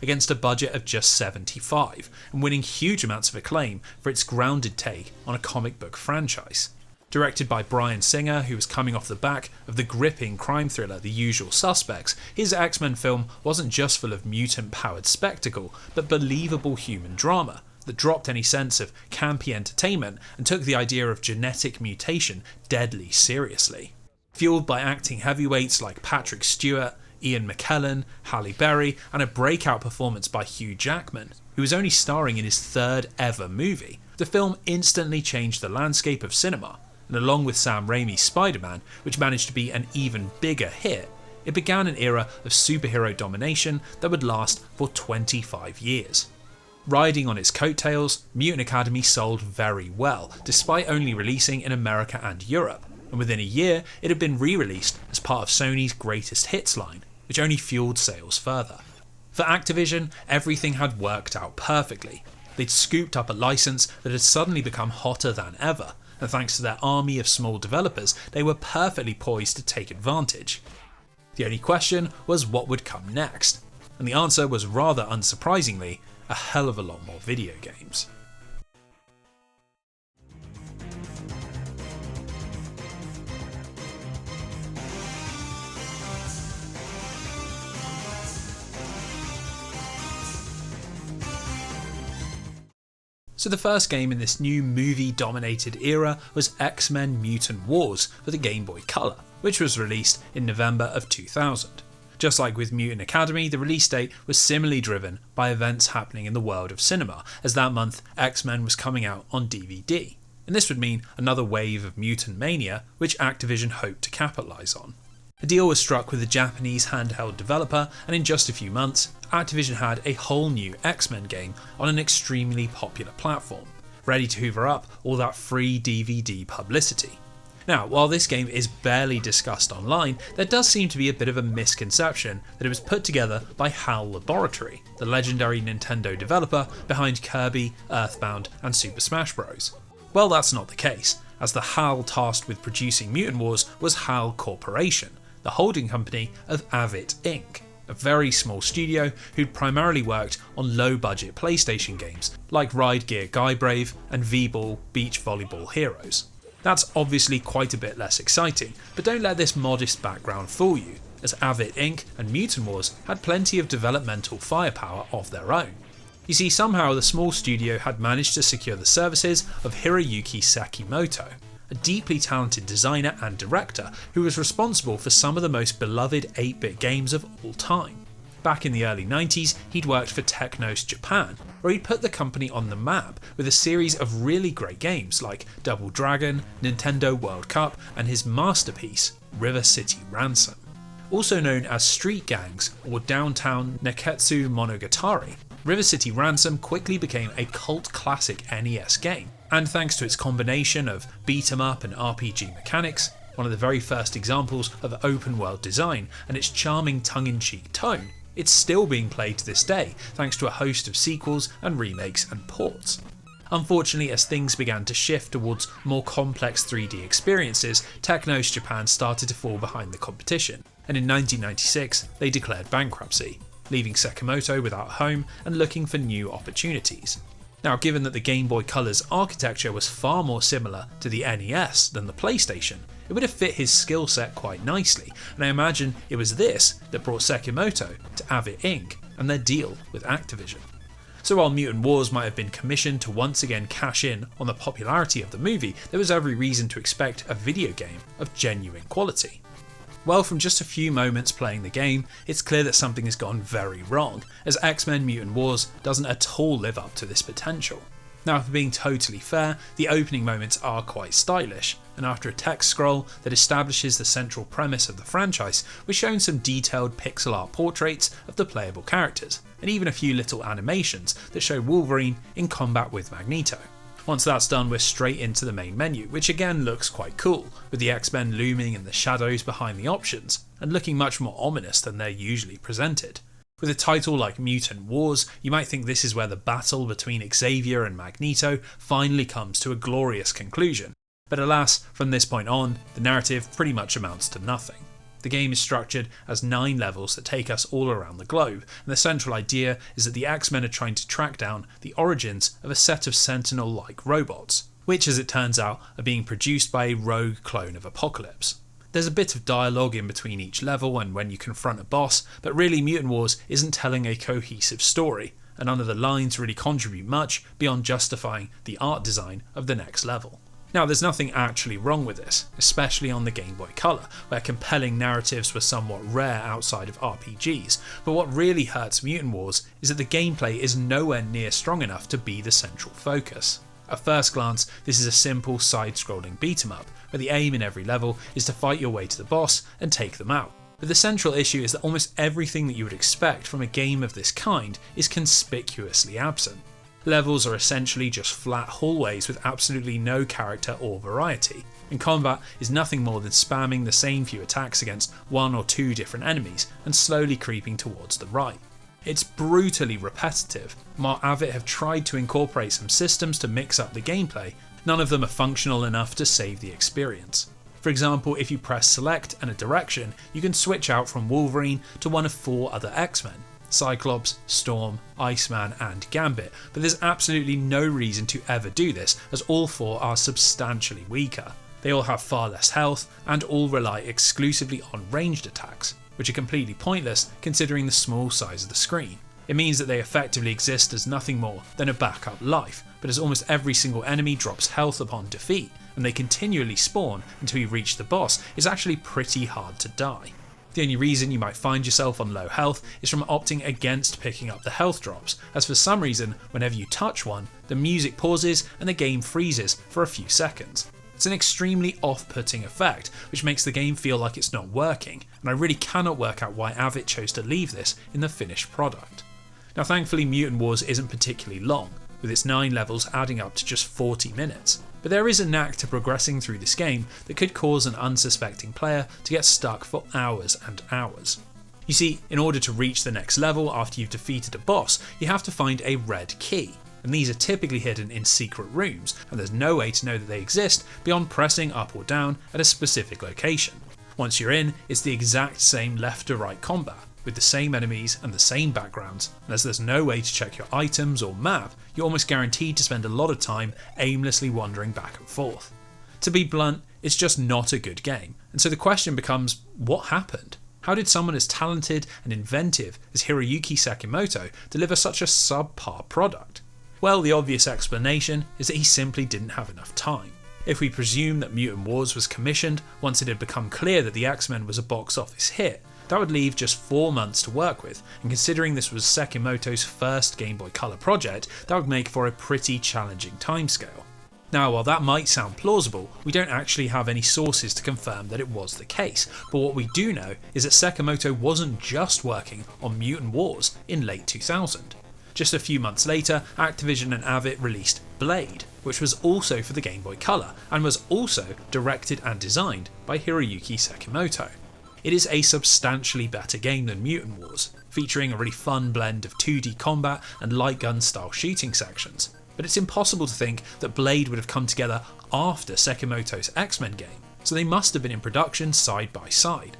Speaker 1: against a budget of just $75, and winning huge amounts of acclaim for its grounded take on a comic book franchise. Directed by Bryan Singer, who was coming off the back of the gripping crime thriller The Usual Suspects, his X-Men film wasn't just full of mutant-powered spectacle, but believable human drama that dropped any sense of campy entertainment and took the idea of genetic mutation deadly seriously. Fueled by acting heavyweights like Patrick Stewart, Ian McKellen, Halle Berry, and a breakout performance by Hugh Jackman, who was only starring in his 3rd ever movie, the film instantly changed the landscape of cinema, and along with Sam Raimi's Spiderman, which managed to be an even bigger hit, it began an era of superhero domination that would last for 25 years. Riding on its coattails, Mutant Academy sold very well, despite only releasing in America and Europe. and within a year it had been re-released as part of Sony's Greatest Hits line, which only fueled sales further. For Activision, everything had worked out perfectly. They'd scooped up a license that had suddenly become hotter than ever, and thanks to their army of small developers, they were perfectly poised to take advantage. The only question was what would come next, and the answer was rather unsurprisingly, a hell of a lot more video games. So the first game in this new movie-dominated era was X-Men Mutant Wars for the Game Boy Color, which was released in November of 2000. Just like with Mutant Academy, the release date was similarly driven by events happening in the world of cinema, as that month X-Men was coming out on DVD. And this would mean another wave of mutant mania, which Activision hoped to capitalise on. A deal was struck with a Japanese handheld developer, and in just a few months, Activision had a whole new X-Men game on an extremely popular platform, ready to hoover up all that free DVD publicity. Now, while this game is barely discussed online, there does seem to be a bit of a misconception that it was put together by HAL Laboratory, the legendary Nintendo developer behind Kirby, Earthbound, and Super Smash Bros. Well, that's not the case, as the HAL tasked with producing Mutant Wars was HAL Corporation, the holding company of Avit Inc., a very small studio who'd primarily worked on low-budget PlayStation games like Ride Gear Guy-Brave and V-Ball Beach Volleyball Heroes. That's obviously quite a bit less exciting, but don't let this modest background fool you, as Avit Inc. and Mutant Wars had plenty of developmental firepower of their own. You see, somehow the small studio had managed to secure the services of Hiroyuki Sakimoto, a deeply talented designer and director who was responsible for some of the most beloved 8-bit games of all time. Back in the early 90s, he'd worked for Technos Japan, where he'd put the company on the map with a series of really great games like Double Dragon, Nintendo World Cup, and his masterpiece, River City Ransom. Also known as Street Gangs or Downtown Neketsu Monogatari, River City Ransom quickly became a cult classic NES game, and thanks to its combination of beat-em-up and RPG mechanics, one of the very first examples of open world design, and its charming tongue-in-cheek tone, it's still being played to this day thanks to a host of sequels and remakes and ports. Unfortunately, as things began to shift towards more complex 3D experiences, Technos Japan started to fall behind the competition, and in 1996 they declared bankruptcy, leaving Sekimoto without a home and looking for new opportunities. Now, given that the Game Boy Color's architecture was far more similar to the NES than the PlayStation, it would have fit his skill set quite nicely, and I imagine it was this that brought Sekimoto to Avit Inc. and their deal with Activision. So while Mutant Wars might have been commissioned to once again cash in on the popularity of the movie, there was every reason to expect a video game of genuine quality. Well, from just a few moments playing the game, it's clear that something has gone very wrong, as X-Men Mutant Wars doesn't at all live up to this potential. Now, if being totally fair, the opening moments are quite stylish, and after a text scroll that establishes the central premise of the franchise, we're shown some detailed pixel art portraits of the playable characters, and even a few little animations that show Wolverine in combat with Magneto. Once that's done, we're straight into the main menu, which again looks quite cool, with the X-Men looming in the shadows behind the options, and looking much more ominous than they're usually presented. With a title like Mutant Wars, you might think this is where the battle between Xavier and Magneto finally comes to a glorious conclusion, but alas, from this point on, the narrative pretty much amounts to nothing. The game is structured as 9 levels that take us all around the globe, and the central idea is that the X-Men are trying to track down the origins of a set of Sentinel-like robots, which as it turns out are being produced by a rogue clone of Apocalypse. There's a bit of dialogue in between each level and when you confront a boss, but really Mutant Wars isn't telling a cohesive story, and none of the lines really contribute much beyond justifying the art design of the next level. Now, there's nothing actually wrong with this, especially on the Game Boy Color, where compelling narratives were somewhat rare outside of RPGs, but what really hurts Mutant Wars is that the gameplay is nowhere near strong enough to be the central focus. At first glance, this is a simple side-scrolling beat-em-up, where the aim in every level is to fight your way to the boss and take them out. But the central issue is that almost everything that you would expect from a game of this kind is conspicuously absent. Levels are essentially just flat hallways with absolutely no character or variety, and combat is nothing more than spamming the same few attacks against one or two different enemies and slowly creeping towards the right. It's brutally repetitive, and while Avit have tried to incorporate some systems to mix up the gameplay, none of them are functional enough to save the experience. For example, if you press select and a direction, you can switch out from Wolverine to one of 4 other X-Men: Cyclops, Storm, Iceman and Gambit, but there's absolutely no reason to ever do this, as all 4 are substantially weaker. They all have far less health and all rely exclusively on ranged attacks, which are completely pointless considering the small size of the screen. It means that they effectively exist as nothing more than a backup life, but as almost every single enemy drops health upon defeat, and they continually spawn until you reach the boss, it's actually pretty hard to die. The only reason you might find yourself on low health is from opting against picking up the health drops, as for some reason, whenever you touch one, the music pauses and the game freezes for a few seconds. It's an extremely off-putting effect, which makes the game feel like it's not working, and I really cannot work out why Avit chose to leave this in the finished product. Now thankfully Mutant Wars isn't particularly long, with its 9 levels adding up to just 40 minutes, but there is a knack to progressing through this game that could cause an unsuspecting player to get stuck for hours and hours. You see, in order to reach the next level after you've defeated a boss, you have to find a red key, and these are typically hidden in secret rooms, and there's no way to know that they exist beyond pressing up or down at a specific location. Once you're in, it's the exact same left to right combat, with the same enemies and the same backgrounds, and as there's no way to check your items or map, you're almost guaranteed to spend a lot of time aimlessly wandering back and forth. To be blunt, it's just not a good game, and so the question becomes, what happened? How did someone as talented and inventive as Hiroyuki Sekimoto deliver such a subpar product? Well, the obvious explanation is that he simply didn't have enough time. If we presume that Mutant Wars was commissioned once it had become clear that the X-Men was a box office hit, that would leave just 4 months to work with, and considering this was Sekimoto's first Game Boy Color project, that would make for a pretty challenging timescale. Now, while that might sound plausible, we don't actually have any sources to confirm that it was the case, but what we do know is that Sekimoto wasn't just working on Mutant Wars in late 2000. Just a few months later, Activision and Avit released Blade, which was also for the Game Boy Color, and was also directed and designed by Hiroyuki Sekimoto. It is a substantially better game than Mutant Wars, featuring a really fun blend of 2D combat and light gun style shooting sections, but it's impossible to think that Blade would have come together after Sekimoto's X-Men game, so they must have been in production side by side.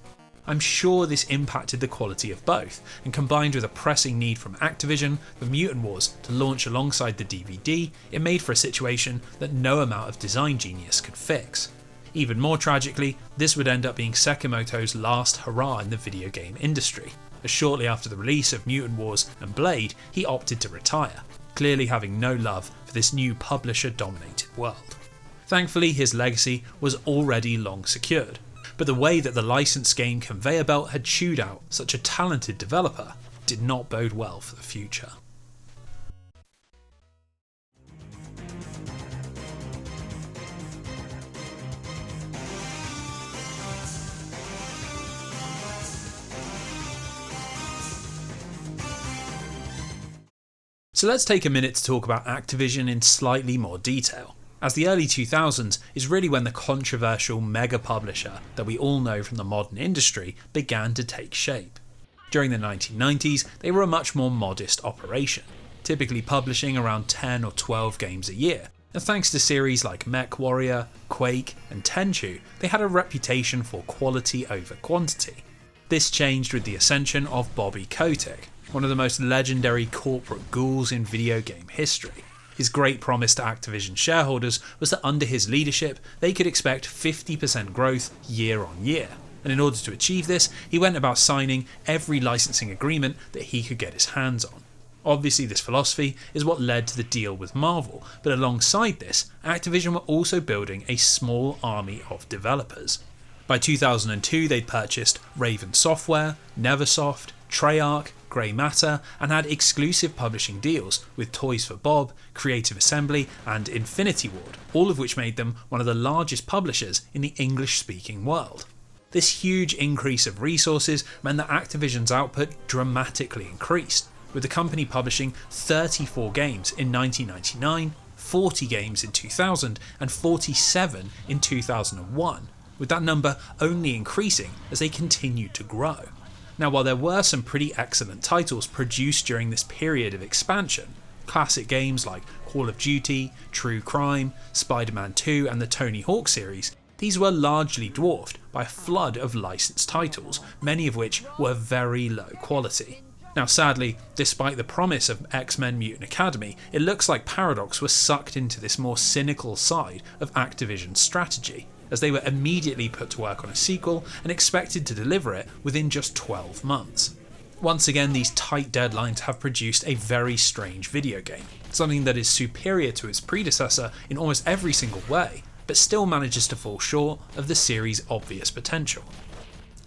Speaker 1: I'm sure this impacted the quality of both, and combined with a pressing need from Activision for Mutant Wars to launch alongside the DVD, it made for a situation that no amount of design genius could fix. Even more tragically, this would end up being Sekimoto's last hurrah in the video game industry, as shortly after the release of Mutant Wars and Blade, he opted to retire, clearly having no love for this new publisher-dominated world. Thankfully, his legacy was already long secured, but the way that the licensed game conveyor belt had chewed out such a talented developer did not bode well for the future. So let's take a minute to talk about Activision in slightly more detail, as the early 2000s is really when the controversial mega publisher that we all know from the modern industry began to take shape. During the 1990s, they were a much more modest operation, typically publishing around 10 or 12 games a year, and thanks to series like MechWarrior, Quake and Tenchu, they had a reputation for quality over quantity. This changed with the ascension of Bobby Kotick, one of the most legendary corporate ghouls in video game history. His great promise to Activision shareholders was that under his leadership they could expect 50% growth year on year, and in order to achieve this he went about signing every licensing agreement that he could get his hands on. Obviously this philosophy is what led to the deal with Marvel, but alongside this, Activision were also building a small army of developers. By 2002 they'd purchased Raven Software, Neversoft, Treyarch, Grey Matter, and had exclusive publishing deals with Toys for Bob, Creative Assembly and Infinity Ward, all of which made them one of the largest publishers in the English-speaking world. This huge increase of resources meant that Activision's output dramatically increased, with the company publishing 34 games in 1999, 40 games in 2000, and 47 in 2001, with that number only increasing as they continued to grow. Now, while there were some pretty excellent titles produced during this period of expansion, classic games like Call of Duty, True Crime, Spider-Man 2 and the Tony Hawk series, these were largely dwarfed by a flood of licensed titles, many of which were very low quality. Now sadly, despite the promise of X-Men Mutant Academy, it looks like Paradox was sucked into this more cynical side of Activision's strategy, as they were immediately put to work on a sequel and expected to deliver it within just 12 months. Once again, these tight deadlines have produced a very strange video game, something that is superior to its predecessor in almost every single way, but still manages to fall short of the series' obvious potential.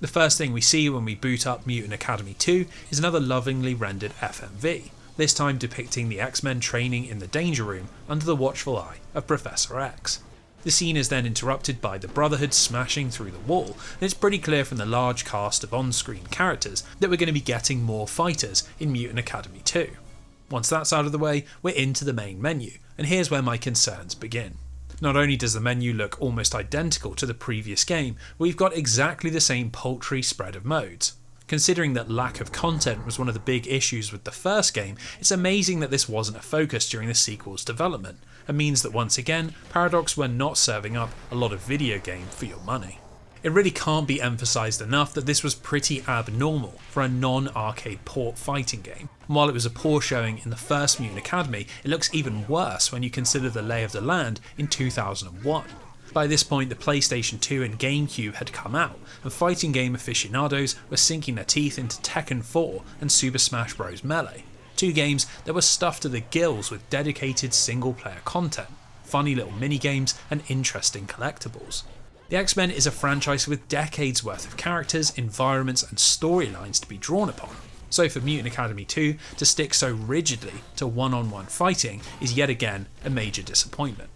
Speaker 1: The first thing we see when we boot up Mutant Academy 2 is another lovingly rendered FMV, this time depicting the X-Men training in the Danger Room under the watchful eye of Professor X. The scene is then interrupted by the Brotherhood smashing through the wall, and it's pretty clear from the large cast of on-screen characters that we're going to be getting more fighters in Mutant Academy 2. Once that's out of the way, we're into the main menu, and here's where my concerns begin. Not only does the menu look almost identical to the previous game, we've got exactly the same paltry spread of modes. Considering that lack of content was one of the big issues with the first game, it's amazing that this wasn't a focus during the sequel's development, and means that once again, Paradox were not serving up a lot of video game for your money. It really can't be emphasised enough that this was pretty abnormal for a non-arcade port fighting game, and while it was a poor showing in the first Mutant Academy, it looks even worse when you consider the lay of the land in 2001. By this point, the PlayStation 2 and GameCube had come out, and fighting game aficionados were sinking their teeth into Tekken 4 and Super Smash Bros. Melee, two games that were stuffed to the gills with dedicated single-player content, funny little minigames and interesting collectibles. The X-Men is a franchise with decades worth of characters, environments and storylines to be drawn upon, so for Mutant Academy 2 to stick so rigidly to one-on-one fighting is yet again a major disappointment.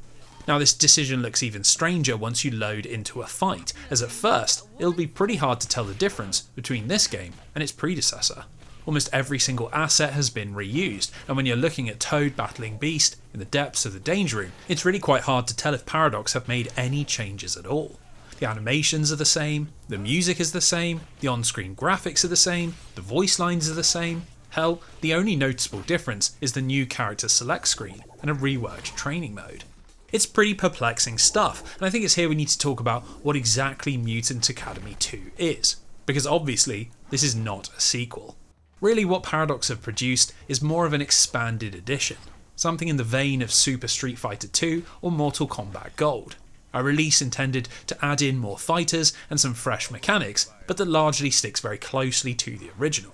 Speaker 1: Now this decision looks even stranger once you load into a fight, as at first it'll be pretty hard to tell the difference between this game and its predecessor. Almost every single asset has been reused, and when you're looking at Toad battling Beast in the depths of the Danger Room, it's really quite hard to tell if Paradox have made any changes at all. The animations are the same, the music is the same, the on-screen graphics are the same, the voice lines are the same. Hell, the only noticeable difference is the new character select screen and a reworked training mode. It's pretty perplexing stuff, and I think it's here we need to talk about what exactly Mutant Academy 2 is, because obviously this is not a sequel. Really what Paradox have produced is more of an expanded edition, something in the vein of Super Street Fighter 2 or Mortal Kombat Gold. A release intended to add in more fighters and some fresh mechanics, but that largely sticks very closely to the original.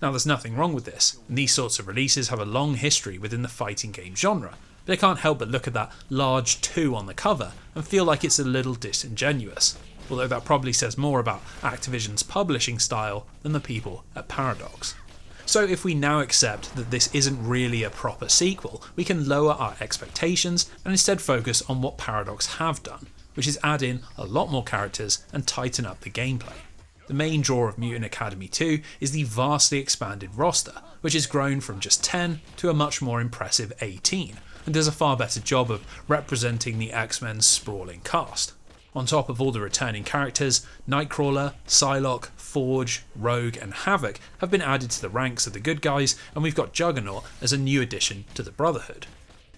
Speaker 1: Now there's nothing wrong with this, and these sorts of releases have a long history within the fighting game genre, but I can't help but look at that large 2 on the cover and feel like it's a little disingenuous, although that probably says more about Activision's publishing style than the people at Paradox. So if we now accept that this isn't really a proper sequel, we can lower our expectations and instead focus on what Paradox have done, which is add in a lot more characters and tighten up the gameplay. The main draw of Mutant Academy 2 is the vastly expanded roster, which has grown from just 10 to a much more impressive 18, and does a far better job of representing the X-Men's sprawling cast. On top of all the returning characters, Nightcrawler, Psylocke, Forge, Rogue and Havoc have been added to the ranks of the good guys, and we've got Juggernaut as a new addition to the Brotherhood.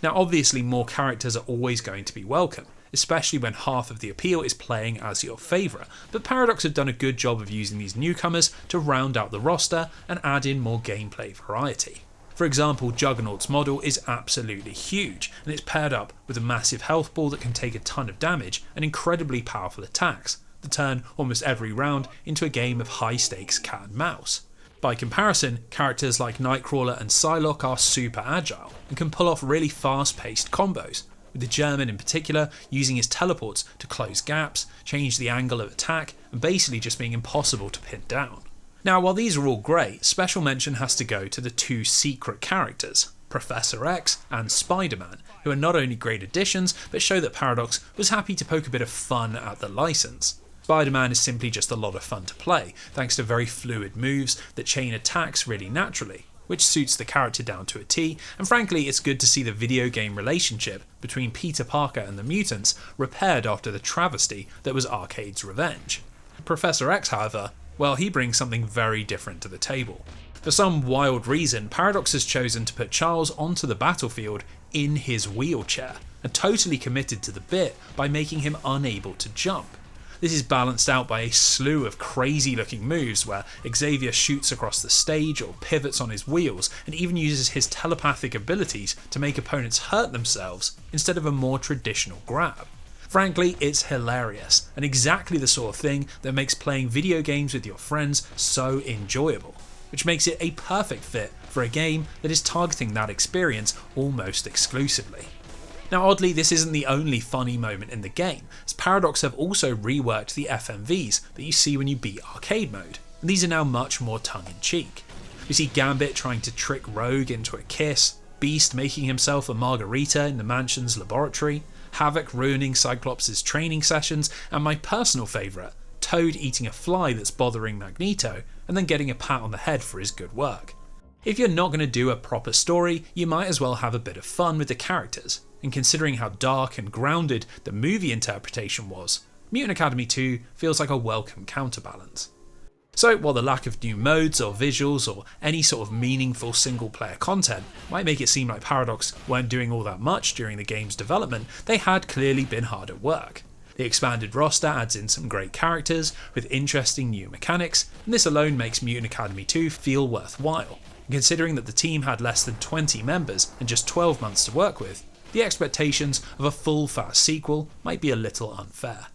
Speaker 1: Now obviously more characters are always going to be welcome, especially when half of the appeal is playing as your favourite, but Paradox have done a good job of using these newcomers to round out the roster and add in more gameplay variety. For example, Juggernaut's model is absolutely huge, and it's paired up with a massive health ball that can take a ton of damage and incredibly powerful attacks that turn almost every round into a game of high stakes cat and mouse. By comparison, characters like Nightcrawler and Psylocke are super agile and can pull off really fast paced combos, with the German in particular using his teleports to close gaps, change the angle of attack, and basically just being impossible to pin down. Now while these are all great, special mention has to go to the two secret characters, Professor X and Spiderman, who are not only great additions but show that Paradox was happy to poke a bit of fun at the license. Spiderman is simply just a lot of fun to play, thanks to very fluid moves that chain attacks really naturally, which suits the character down to a T, and frankly it's good to see the video game relationship between Peter Parker and the Mutants repaired after the travesty that was Arcade's revenge. Professor X, however, well, he brings something very different to the table. For some wild reason, Paradox has chosen to put Charles onto the battlefield in his wheelchair, and totally committed to the bit by making him unable to jump. This is balanced out by a slew of crazy looking moves where Xavier shoots across the stage or pivots on his wheels and even uses his telepathic abilities to make opponents hurt themselves instead of a more traditional grab. Frankly, it's hilarious and exactly the sort of thing that makes playing video games with your friends so enjoyable, which makes it a perfect fit for a game that is targeting that experience almost exclusively. Now oddly, this isn't the only funny moment in the game, as Paradox have also reworked the FMVs that you see when you beat arcade mode, and these are now much more tongue-in-cheek. We see Gambit trying to trick Rogue into a kiss, Beast making himself a margarita in the mansion's laboratory, Havoc ruining Cyclops' training sessions, and my personal favourite, Toad eating a fly that's bothering Magneto, and then getting a pat on the head for his good work. If you're not going to do a proper story, you might as well have a bit of fun with the characters, and considering how dark and grounded the movie interpretation was, Mutant Academy 2 feels like a welcome counterbalance. So while the lack of new modes or visuals or any sort of meaningful single player content might make it seem like Paradox weren't doing all that much during the game's development, they had clearly been hard at work. The expanded roster adds in some great characters with interesting new mechanics, and this alone makes Mutant Academy 2 feel worthwhile. And considering that the team had less than 20 members and just 12 months to work with, the expectations of a full fast sequel might be a little unfair.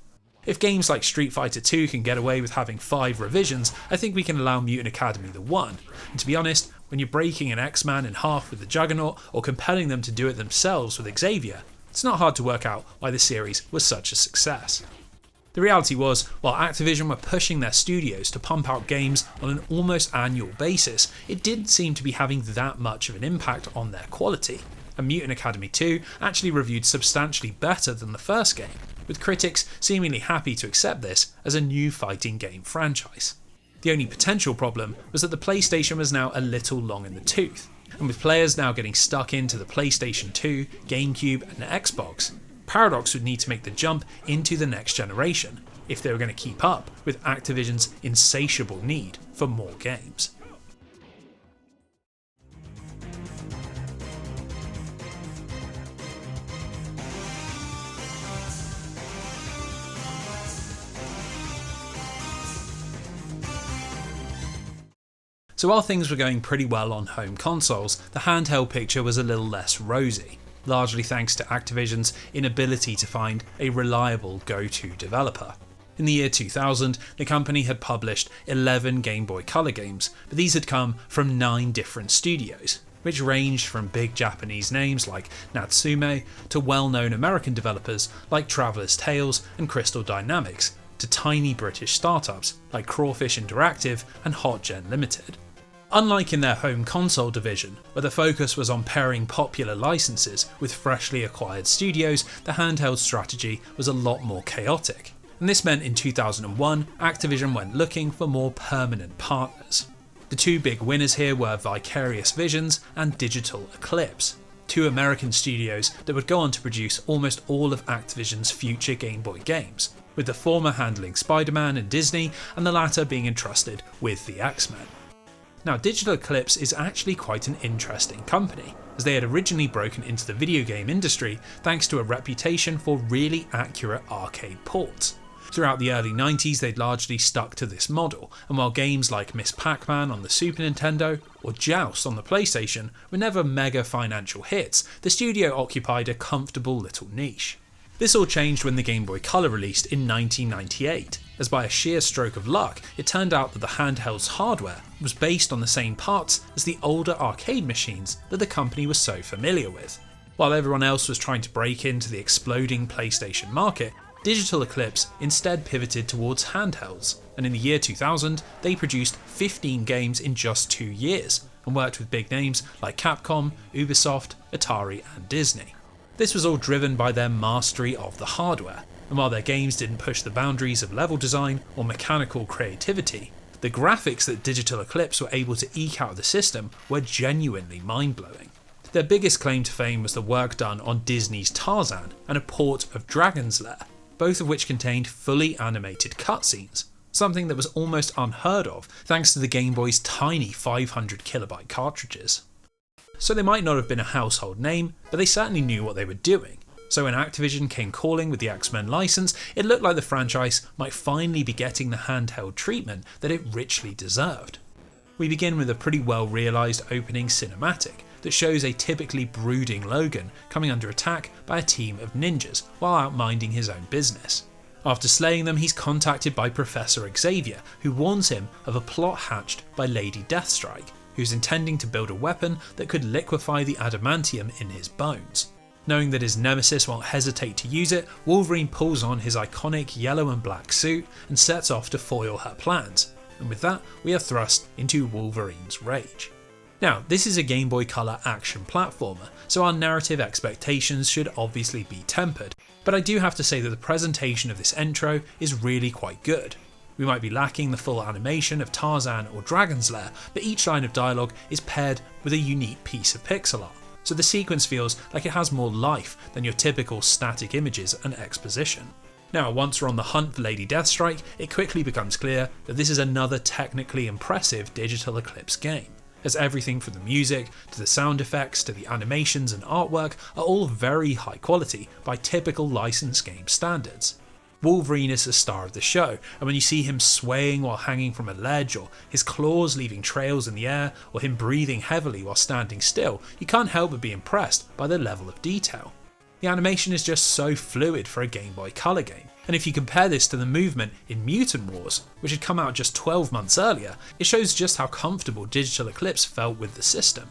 Speaker 1: If games like Street Fighter 2 can get away with having 5 revisions, I think we can allow Mutant Academy the 1. And to be honest, when you're breaking an X-Man in half with the Juggernaut or compelling them to do it themselves with Xavier, it's not hard to work out why the series was such a success. The reality was, while Activision were pushing their studios to pump out games on an almost annual basis, it didn't seem to be having that much of an impact on their quality. And Mutant Academy 2 actually reviewed substantially better than the first game, with critics seemingly happy to accept this as a new fighting game franchise. The only potential problem was that the PlayStation was now a little long in the tooth, and with players now getting stuck into the PlayStation 2, GameCube and Xbox, Paradox would need to make the jump into the next generation if they were going to keep up with Activision's insatiable need for more games. So while things were going pretty well on home consoles, the handheld picture was a little less rosy, largely thanks to Activision's inability to find a reliable go-to developer. In the year 2000, the company had published 11 Game Boy Color games, but these had come from 9 different studios, which ranged from big Japanese names like Natsume to well-known American developers like Traveller's Tales and Crystal Dynamics, to tiny British startups like Crawfish Interactive and HotGen Limited. Unlike in their home console division, where the focus was on pairing popular licenses with freshly acquired studios, the handheld strategy was a lot more chaotic. And this meant in 2001, Activision went looking for more permanent partners. The 2 big winners here were Vicarious Visions and Digital Eclipse, 2 American studios that would go on to produce almost all of Activision's future Game Boy games, with the former handling Spiderman and Disney, and the latter being entrusted with the X-Men. Now, Digital Eclipse is actually quite an interesting company, as they had originally broken into the video game industry thanks to a reputation for really accurate arcade ports. Throughout the early 90s, they'd largely stuck to this model, and while games like Miss Pac-Man on the Super Nintendo or Joust on the PlayStation were never mega financial hits, the studio occupied a comfortable little niche. This all changed when the Game Boy Color released in 1998, as by a sheer stroke of luck, it turned out that the handheld's hardware was based on the same parts as the older arcade machines that the company was so familiar with. While everyone else was trying to break into the exploding PlayStation market, Digital Eclipse instead pivoted towards handhelds, and in the year 2000, they produced 15 games in just 2 years, and worked with big names like Capcom, Ubisoft, Atari and Disney. This was all driven by their mastery of the hardware, and while their games didn't push the boundaries of level design or mechanical creativity, the the graphics that Digital Eclipse were able to eke out of the system were genuinely mind-blowing. Their biggest claim to fame was the work done on Disney's Tarzan and a port of Dragon's Lair, both of which contained fully animated cutscenes, something that was almost unheard of thanks to the Game Boy's tiny 500KB cartridges. So they might not have been a household name, but they certainly knew what they were doing. So when Activision came calling with the X-Men license, it looked like the franchise might finally be getting the handheld treatment that it richly deserved. We begin with a pretty well realised opening cinematic that shows a typically brooding Logan coming under attack by a team of ninjas while out minding his own business. After slaying them, he's contacted by Professor Xavier, who warns him of a plot hatched by Lady Deathstrike, who's intending to build a weapon that could liquefy the adamantium in his bones. Knowing that his nemesis won't hesitate to use it, Wolverine pulls on his iconic yellow and black suit and sets off to foil her plans, and with that we are thrust into Wolverine's rage. Now, this is a Game Boy Color action platformer, so our narrative expectations should obviously be tempered, but I do have to say that the presentation of this intro is really quite good. We might be lacking the full animation of Tarzan or Dragon's Lair, but each line of dialogue is paired with a unique piece of pixel art, so the sequence feels like it has more life than your typical static images and exposition. Now, once we're on the hunt for Lady Deathstrike, it quickly becomes clear that this is another technically impressive Digital Eclipse game, as everything from the music to the sound effects to the animations and artwork are all very high quality by typical licensed game standards. Wolverine is the star of the show, and when you see him swaying while hanging from a ledge, or his claws leaving trails in the air, or him breathing heavily while standing still, you can't help but be impressed by the level of detail. The animation is just so fluid for a Game Boy Color game, and if you compare this to the movement in Mutant Wars, which had come out just 12 months earlier, it shows just how comfortable Digital Eclipse felt with the system.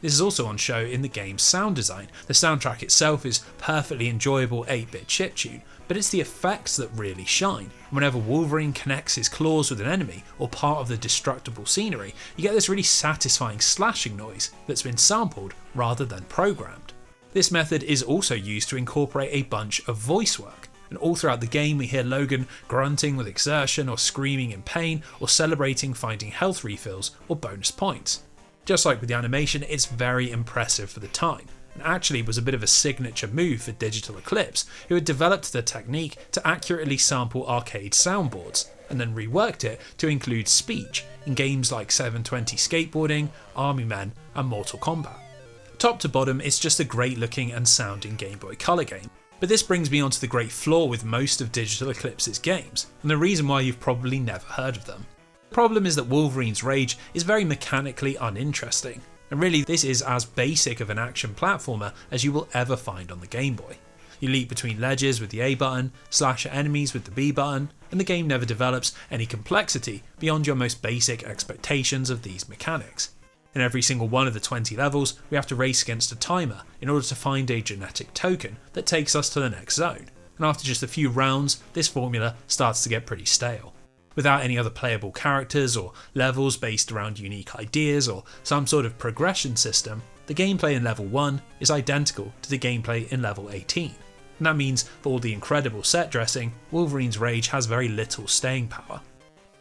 Speaker 1: This is also on show in the game's sound design. The soundtrack itself is perfectly enjoyable 8-bit chiptune, but it's the effects that really shine. Whenever Wolverine connects his claws with an enemy or part of the destructible scenery, you get this really satisfying slashing noise that's been sampled rather than programmed. This method is also used to incorporate a bunch of voice work, and all throughout the game we hear Logan grunting with exertion or screaming in pain or celebrating finding health refills or bonus points. Just like with the animation, it's very impressive for the time, and actually was a bit of a signature move for Digital Eclipse, who had developed the technique to accurately sample arcade soundboards, and then reworked it to include speech in games like 720 Skateboarding, Army Men, and Mortal Kombat. Top to bottom, it's just a great looking and sounding Game Boy Color game, but this brings me on to the great flaw with most of Digital Eclipse's games, and the reason why you've probably never heard of them. The problem is that Wolverine's Rage is very mechanically uninteresting, and really this is as basic of an action platformer as you will ever find on the Game Boy. You leap between ledges with the A button, slash at enemies with the B button, and the game never develops any complexity beyond your most basic expectations of these mechanics. In every single one of the 20 levels, we have to race against a timer in order to find a genetic token that takes us to the next zone, and after just a few rounds, this formula starts to get pretty stale. Without any other playable characters or levels based around unique ideas or some sort of progression system, the gameplay in level 1 is identical to the gameplay in level 18. And that means for all the incredible set dressing, Wolverine's Rage has very little staying power.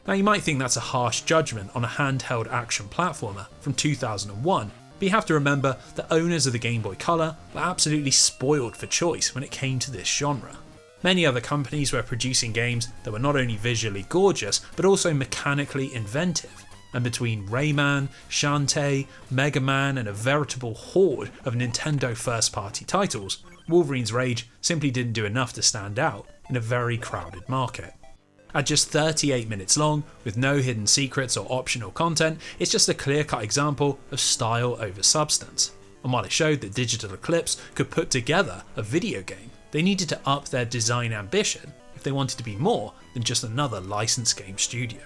Speaker 1: Now you might think that's a harsh judgment on a handheld action platformer from 2001, but you have to remember that owners of the Game Boy Color were absolutely spoiled for choice when it came to this genre. Many other companies were producing games that were not only visually gorgeous, but also mechanically inventive. And between Rayman, Shantae, Mega Man, and a veritable horde of Nintendo first-party titles, Wolverine's Rage simply didn't do enough to stand out in a very crowded market. At just 38 minutes long, with no hidden secrets or optional content, it's just a clear-cut example of style over substance. And while it showed that Digital Eclipse could put together a video game, they needed to up their design ambition if they wanted to be more than just another licensed game studio.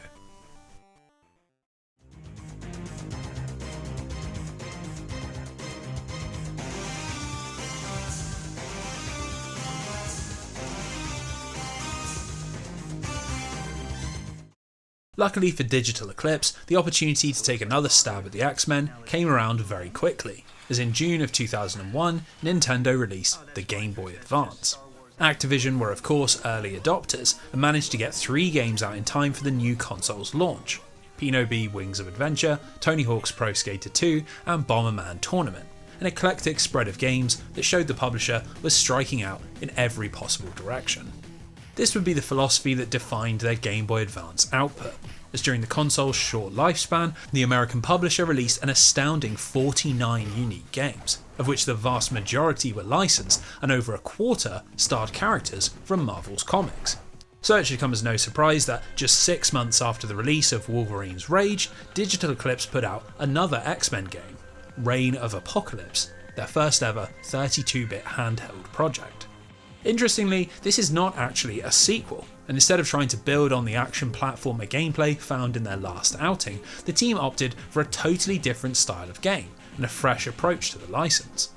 Speaker 1: Luckily for Digital Eclipse, the opportunity to take another stab at the X-Men came around very quickly, as in June of 2001, Nintendo released the Game Boy Advance. Activision were of course early adopters and managed to get 3 games out in time for the new console's launch. PNOB Wings of Adventure, Tony Hawk's Pro Skater 2 and Bomberman Tournament, an eclectic spread of games that showed the publisher was striking out in every possible direction. This would be the philosophy that defined their Game Boy Advance output, as during the console's short lifespan, the American publisher released an astounding 49 unique games, of which the vast majority were licensed and over a quarter starred characters from Marvel's comics. So it should come as no surprise that just 6 months after the release of Wolverine's Rage, Digital Eclipse put out another X-Men game, Reign of Apocalypse, their first ever 32-bit handheld project. Interestingly, this is not actually a sequel, and instead of trying to build on the action platformer gameplay found in their last outing, the team opted for a totally different style of game and a fresh approach to the license.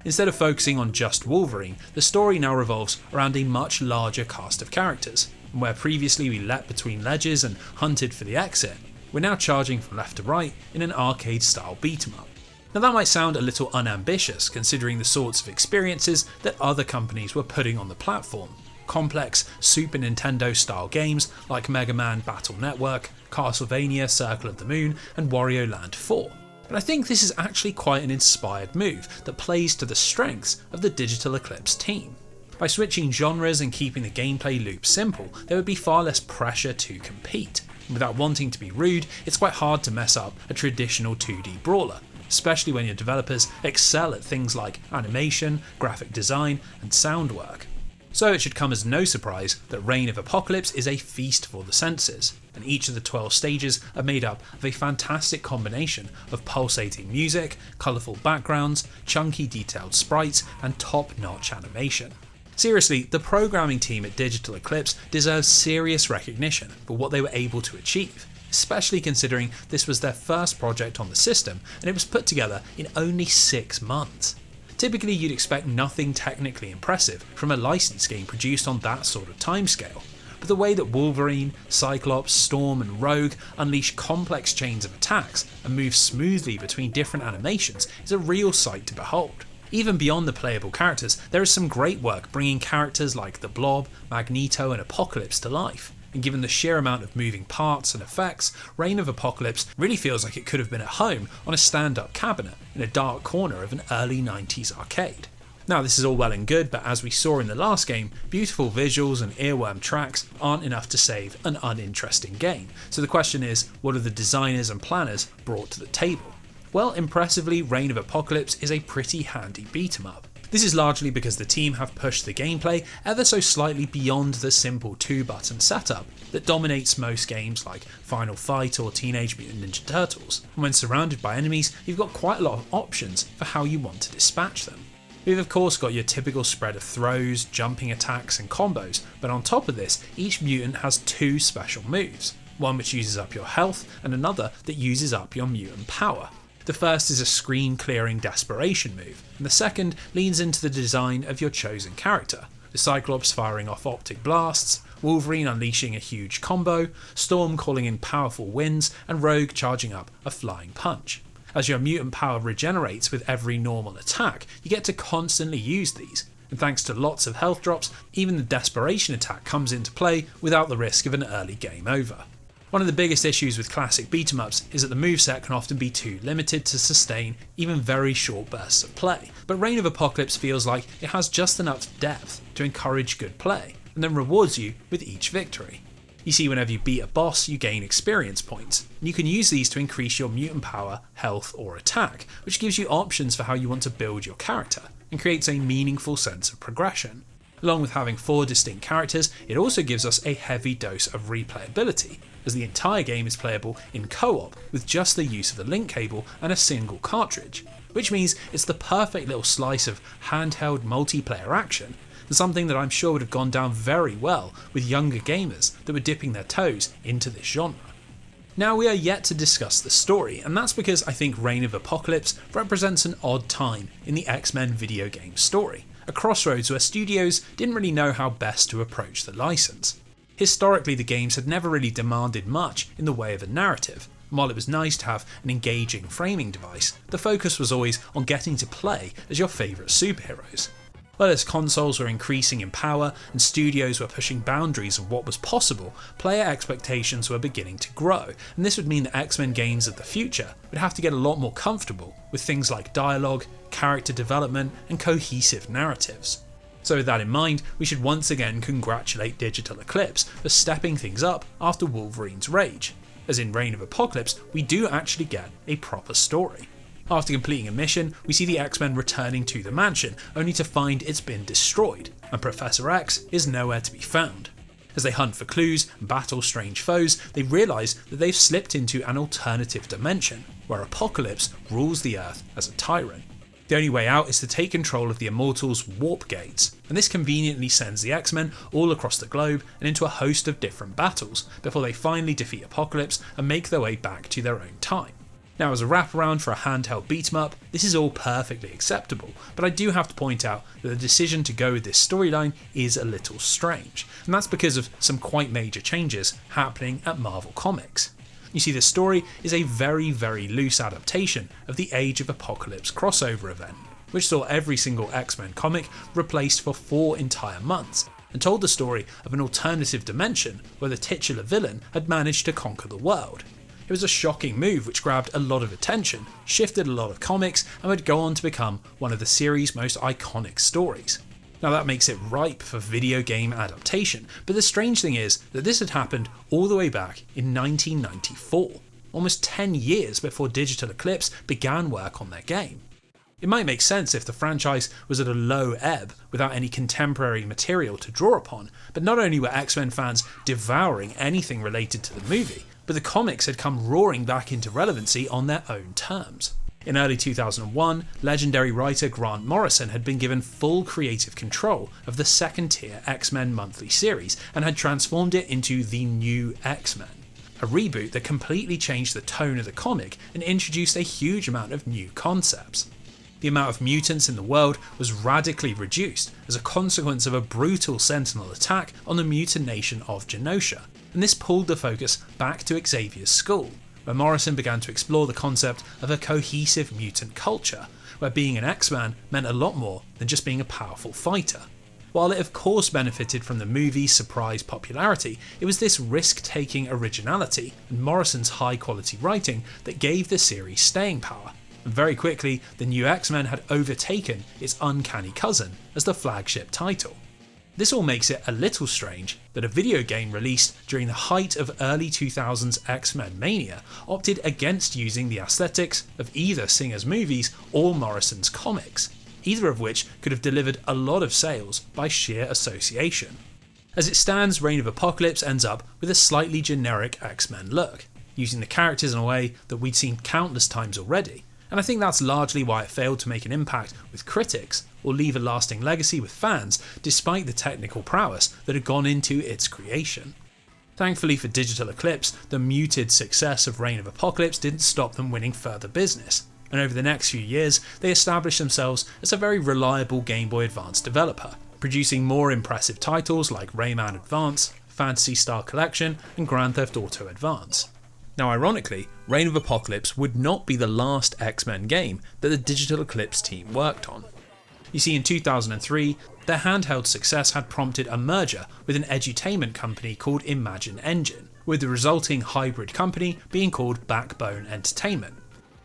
Speaker 1: Instead of focusing on just Wolverine, the story now revolves around a much larger cast of characters, and where previously we leapt between ledges and hunted for the exit, we're now charging from left to right in an arcade-style beat-em-up. Now that might sound a little unambitious considering the sorts of experiences that other companies were putting on the platform. Complex Super Nintendo style games like Mega Man Battle Network, Castlevania Circle of the Moon and Wario Land 4. But I think this is actually quite an inspired move that plays to the strengths of the Digital Eclipse team. By switching genres and keeping the gameplay loop simple, there would be far less pressure to compete. And without wanting to be rude, it's quite hard to mess up a traditional 2D brawler, especially when your developers excel at things like animation, graphic design, and sound work. So it should come as no surprise that Reign of Apocalypse is a feast for the senses, and each of the 12 stages are made up of a fantastic combination of pulsating music, colourful backgrounds, chunky detailed sprites, and top-notch animation. Seriously, the programming team at Digital Eclipse deserves serious recognition for what they were able to achieve, especially considering this was their first project on the system and it was put together in only 6 months. Typically you'd expect nothing technically impressive from a licensed game produced on that sort of timescale, but the way that Wolverine, Cyclops, Storm and Rogue unleash complex chains of attacks and move smoothly between different animations is a real sight to behold. Even beyond the playable characters, there is some great work bringing characters like the Blob, Magneto and Apocalypse to life. And given the sheer amount of moving parts and effects, Reign of Apocalypse really feels like it could have been at home on a stand-up cabinet in a dark corner of an early 90s arcade. Now this is all well and good, but as we saw in the last game, beautiful visuals and earworm tracks aren't enough to save an uninteresting game. So the question is, what have the designers and planners brought to the table? Well, impressively, Reign of Apocalypse is a pretty handy beat-em-up. This is largely because the team have pushed the gameplay ever so slightly beyond the simple 2-button setup that dominates most games like Final Fight or Teenage Mutant Ninja Turtles, and when surrounded by enemies you've got quite a lot of options for how you want to dispatch them. We've of course got your typical spread of throws, jumping attacks and combos, but on top of this each mutant has 2 special moves, one which uses up your health and another that uses up your mutant power. The first is a screen-clearing desperation move, and the second leans into the design of your chosen character, with Cyclops firing off optic blasts, Wolverine unleashing a huge combo, Storm calling in powerful winds, and Rogue charging up a flying punch. As your mutant power regenerates with every normal attack, you get to constantly use these, and thanks to lots of health drops, even the desperation attack comes into play without the risk of an early game over. One of the biggest issues with classic beat-em-ups is that the moveset can often be too limited to sustain even very short bursts of play, but Reign of Apocalypse feels like it has just enough depth to encourage good play, and then rewards you with each victory. You see, whenever you beat a boss you gain experience points, and you can use these to increase your mutant power, health or attack, which gives you options for how you want to build your character, and creates a meaningful sense of progression. Along with having 4 distinct characters, it also gives us a heavy dose of replayability, as the entire game is playable in co-op with just the use of a link cable and a single cartridge, which means it's the perfect little slice of handheld multiplayer action, and something that I'm sure would have gone down very well with younger gamers that were dipping their toes into this genre. Now we are yet to discuss the story, and that's because I think Reign of Apocalypse represents an odd time in the X-Men video game story, a crossroads where studios didn't really know how best to approach the license. Historically, the games had never really demanded much in the way of a narrative, and while it was nice to have an engaging framing device, the focus was always on getting to play as your favourite superheroes. Well, as consoles were increasing in power and studios were pushing boundaries of what was possible, player expectations were beginning to grow, and this would mean that X-Men games of the future would have to get a lot more comfortable with things like dialogue, character development, and cohesive narratives. So with that in mind, we should once again congratulate Digital Eclipse for stepping things up after Wolverine's Rage, as in Reign of Apocalypse we do actually get a proper story. After completing a mission, we see the X-Men returning to the mansion, only to find it's been destroyed, and Professor X is nowhere to be found. As they hunt for clues and battle strange foes, they realise that they've slipped into an alternative dimension, where Apocalypse rules the Earth as a tyrant. The only way out is to take control of the Immortals' warp gates, and this conveniently sends the X-Men all across the globe and into a host of different battles, before they finally defeat Apocalypse and make their way back to their own time. Now, as a wraparound for a handheld beat-em-up, this is all perfectly acceptable, but I do have to point out that the decision to go with this storyline is a little strange, and that's because of some quite major changes happening at Marvel Comics. You see, this story is a very, very loose adaptation of the Age of Apocalypse crossover event, which saw every single X-Men comic replaced for 4 entire months, and told the story of an alternative dimension where the titular villain had managed to conquer the world. It was a shocking move which grabbed a lot of attention, shifted a lot of comics, and would go on to become one of the series' most iconic stories. Now that makes it ripe for video game adaptation, but the strange thing is that this had happened all the way back in 1994, almost 10 years before Digital Eclipse began work on their game. It might make sense if the franchise was at a low ebb without any contemporary material to draw upon, but not only were X-Men fans devouring anything related to the movie, but the comics had come roaring back into relevancy on their own terms. In early 2001, legendary writer Grant Morrison had been given full creative control of the second-tier X-Men monthly series and had transformed it into the New X-Men, a reboot that completely changed the tone of the comic and introduced a huge amount of new concepts. The amount of mutants in the world was radically reduced as a consequence of a brutal Sentinel attack on the mutant nation of Genosha, and this pulled the focus back to Xavier's school, where Morrison began to explore the concept of a cohesive mutant culture, where being an X-Man meant a lot more than just being a powerful fighter. While it of course benefited from the movie's surprise popularity, it was this risk-taking originality and Morrison's high-quality writing that gave the series staying power. And very quickly, the New X-Men had overtaken its uncanny cousin as the flagship title. This all makes it a little strange that a video game released during the height of early 2000s X-Men mania opted against using the aesthetics of either Singer's movies or Morrison's comics, either of which could have delivered a lot of sales by sheer association. As it stands, Reign of Apocalypse ends up with a slightly generic X-Men look, using the characters in a way that we'd seen countless times already, and I think that's largely why it failed to make an impact with critics or leave a lasting legacy with fans despite the technical prowess that had gone into its creation. Thankfully for Digital Eclipse, the muted success of Reign of Apocalypse didn't stop them winning further business, and over the next few years they established themselves as a very reliable Game Boy Advance developer, producing more impressive titles like Rayman Advance, Phantasy Star Collection and Grand Theft Auto Advance. Now ironically, Reign of Apocalypse would not be the last X-Men game that the Digital Eclipse team worked on. You see, in 2003, their handheld success had prompted a merger with an edutainment company called Imagine Engine, with the resulting hybrid company being called Backbone Entertainment.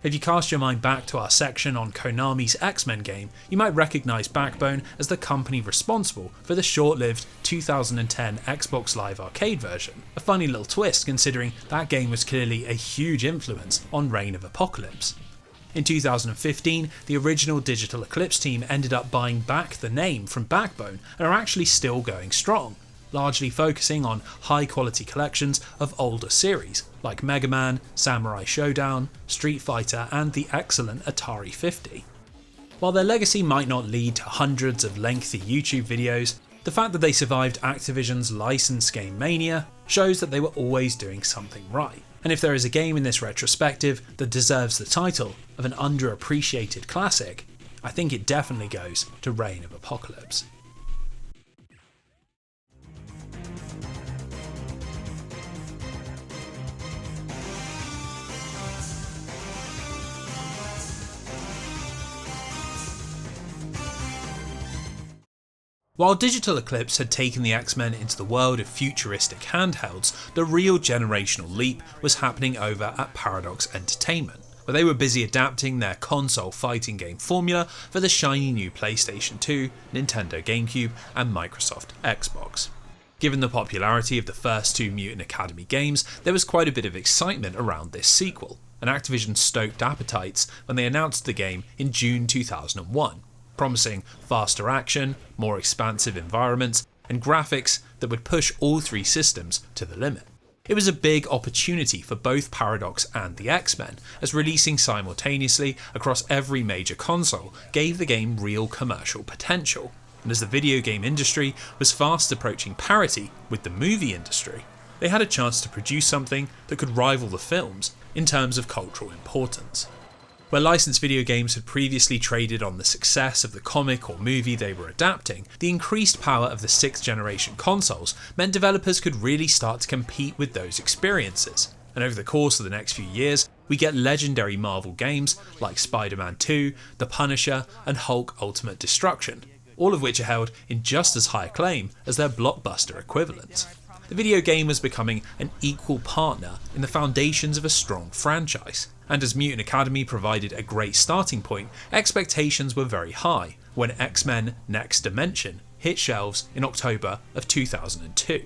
Speaker 1: If you cast your mind back to our section on Konami's X-Men game, you might recognise Backbone as the company responsible for the short-lived 2010 Xbox Live Arcade version. A funny little twist considering that game was clearly a huge influence on Reign of Apocalypse. In 2015, the original Digital Eclipse team ended up buying back the name from Backbone and are actually still going strong, largely focusing on high-quality collections of older series like Mega Man, Samurai Showdown, Street Fighter and the excellent Atari 50. While their legacy might not lead to hundreds of lengthy YouTube videos, the fact that they survived Activision's licensed game mania shows that they were always doing something right. And if there is a game in this retrospective that deserves the title of an underappreciated classic, I think it definitely goes to Reign of Apocalypse. While Digital Eclipse had taken the X-Men into the world of futuristic handhelds, the real generational leap was happening over at Paradox Entertainment, where they were busy adapting their console fighting game formula for the shiny new PlayStation 2, Nintendo GameCube and Microsoft Xbox. Given the popularity of the first two Mutant Academy games, there was quite a bit of excitement around this sequel, and Activision stoked appetites when they announced the game in June 2001, promising faster action, more expansive environments, and graphics that would push all three systems to the limit. It was a big opportunity for both Paradox and the X-Men, as releasing simultaneously across every major console gave the game real commercial potential, and as the video game industry was fast approaching parity with the movie industry, they had a chance to produce something that could rival the films in terms of cultural importance. Where licensed video games had previously traded on the success of the comic or movie they were adapting, the increased power of the 6th generation consoles meant developers could really start to compete with those experiences. And over the course of the next few years, we get legendary Marvel games like Spiderman 2, The Punisher, and Hulk Ultimate Destruction, all of which are held in just as high acclaim as their blockbuster equivalents. The video game was becoming an equal partner in the foundations of a strong franchise, and as Mutant Academy provided a great starting point, expectations were very high when X-Men Next Dimension hit shelves in October of 2002.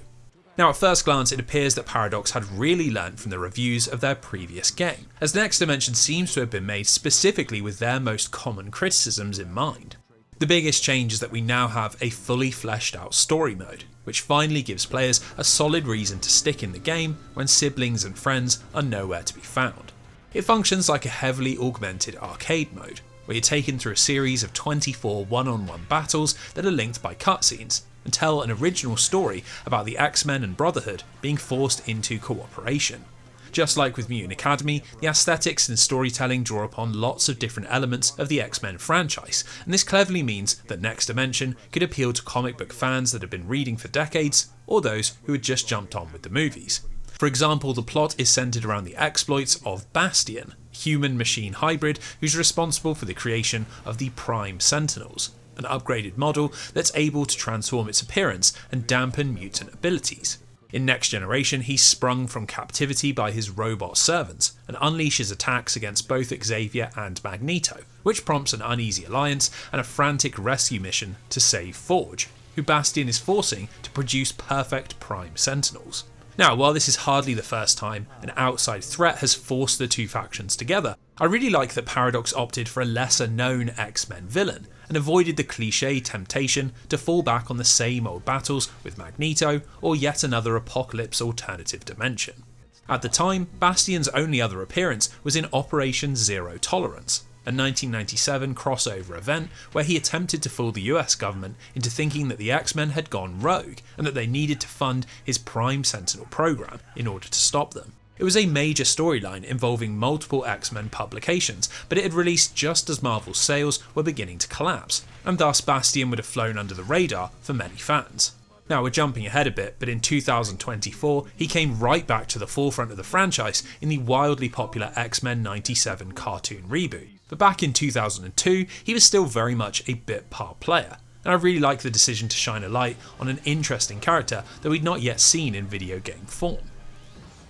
Speaker 1: Now at first glance it appears that Paradox had really learnt from the reviews of their previous game, as Next Dimension seems to have been made specifically with their most common criticisms in mind. The biggest change is that we now have a fully fleshed out story mode, which finally gives players a solid reason to stick in the game when siblings and friends are nowhere to be found. It functions like a heavily augmented arcade mode, where you're taken through a series of 24 one-on-one battles that are linked by cutscenes, and tell an original story about the X-Men and Brotherhood being forced into cooperation. Just like with Mutant Academy, the aesthetics and storytelling draw upon lots of different elements of the X-Men franchise, and this cleverly means that Next Dimension could appeal to comic book fans that have been reading for decades, or those who had just jumped on with the movies. For example, the plot is centered around the exploits of Bastion, a human-machine hybrid who's responsible for the creation of the Prime Sentinels, an upgraded model that's able to transform its appearance and dampen mutant abilities. In Next Generation, he's sprung from captivity by his robot servants and unleashes attacks against both Xavier and Magneto, which prompts an uneasy alliance and a frantic rescue mission to save Forge, who Bastion is forcing to produce perfect Prime Sentinels. Now, while this is hardly the first time an outside threat has forced the two factions together, I really like that Paradox opted for a lesser known X-Men villain and avoided the cliché temptation to fall back on the same old battles with Magneto or yet another apocalypse alternative dimension. At the time, Bastion's only other appearance was in Operation Zero Tolerance, a 1997 crossover event where he attempted to fool the US government into thinking that the X-Men had gone rogue and that they needed to fund his Prime Sentinel program in order to stop them. It was a major storyline involving multiple X-Men publications, but it had released just as Marvel's sales were beginning to collapse, and thus Bastion would have flown under the radar for many fans. Now we're jumping ahead a bit, but in 2024 he came right back to the forefront of the franchise in the wildly popular X-Men 97 cartoon reboot. But back in 2002 he was still very much a bit part player, and I really like the decision to shine a light on an interesting character that we'd not yet seen in video game form.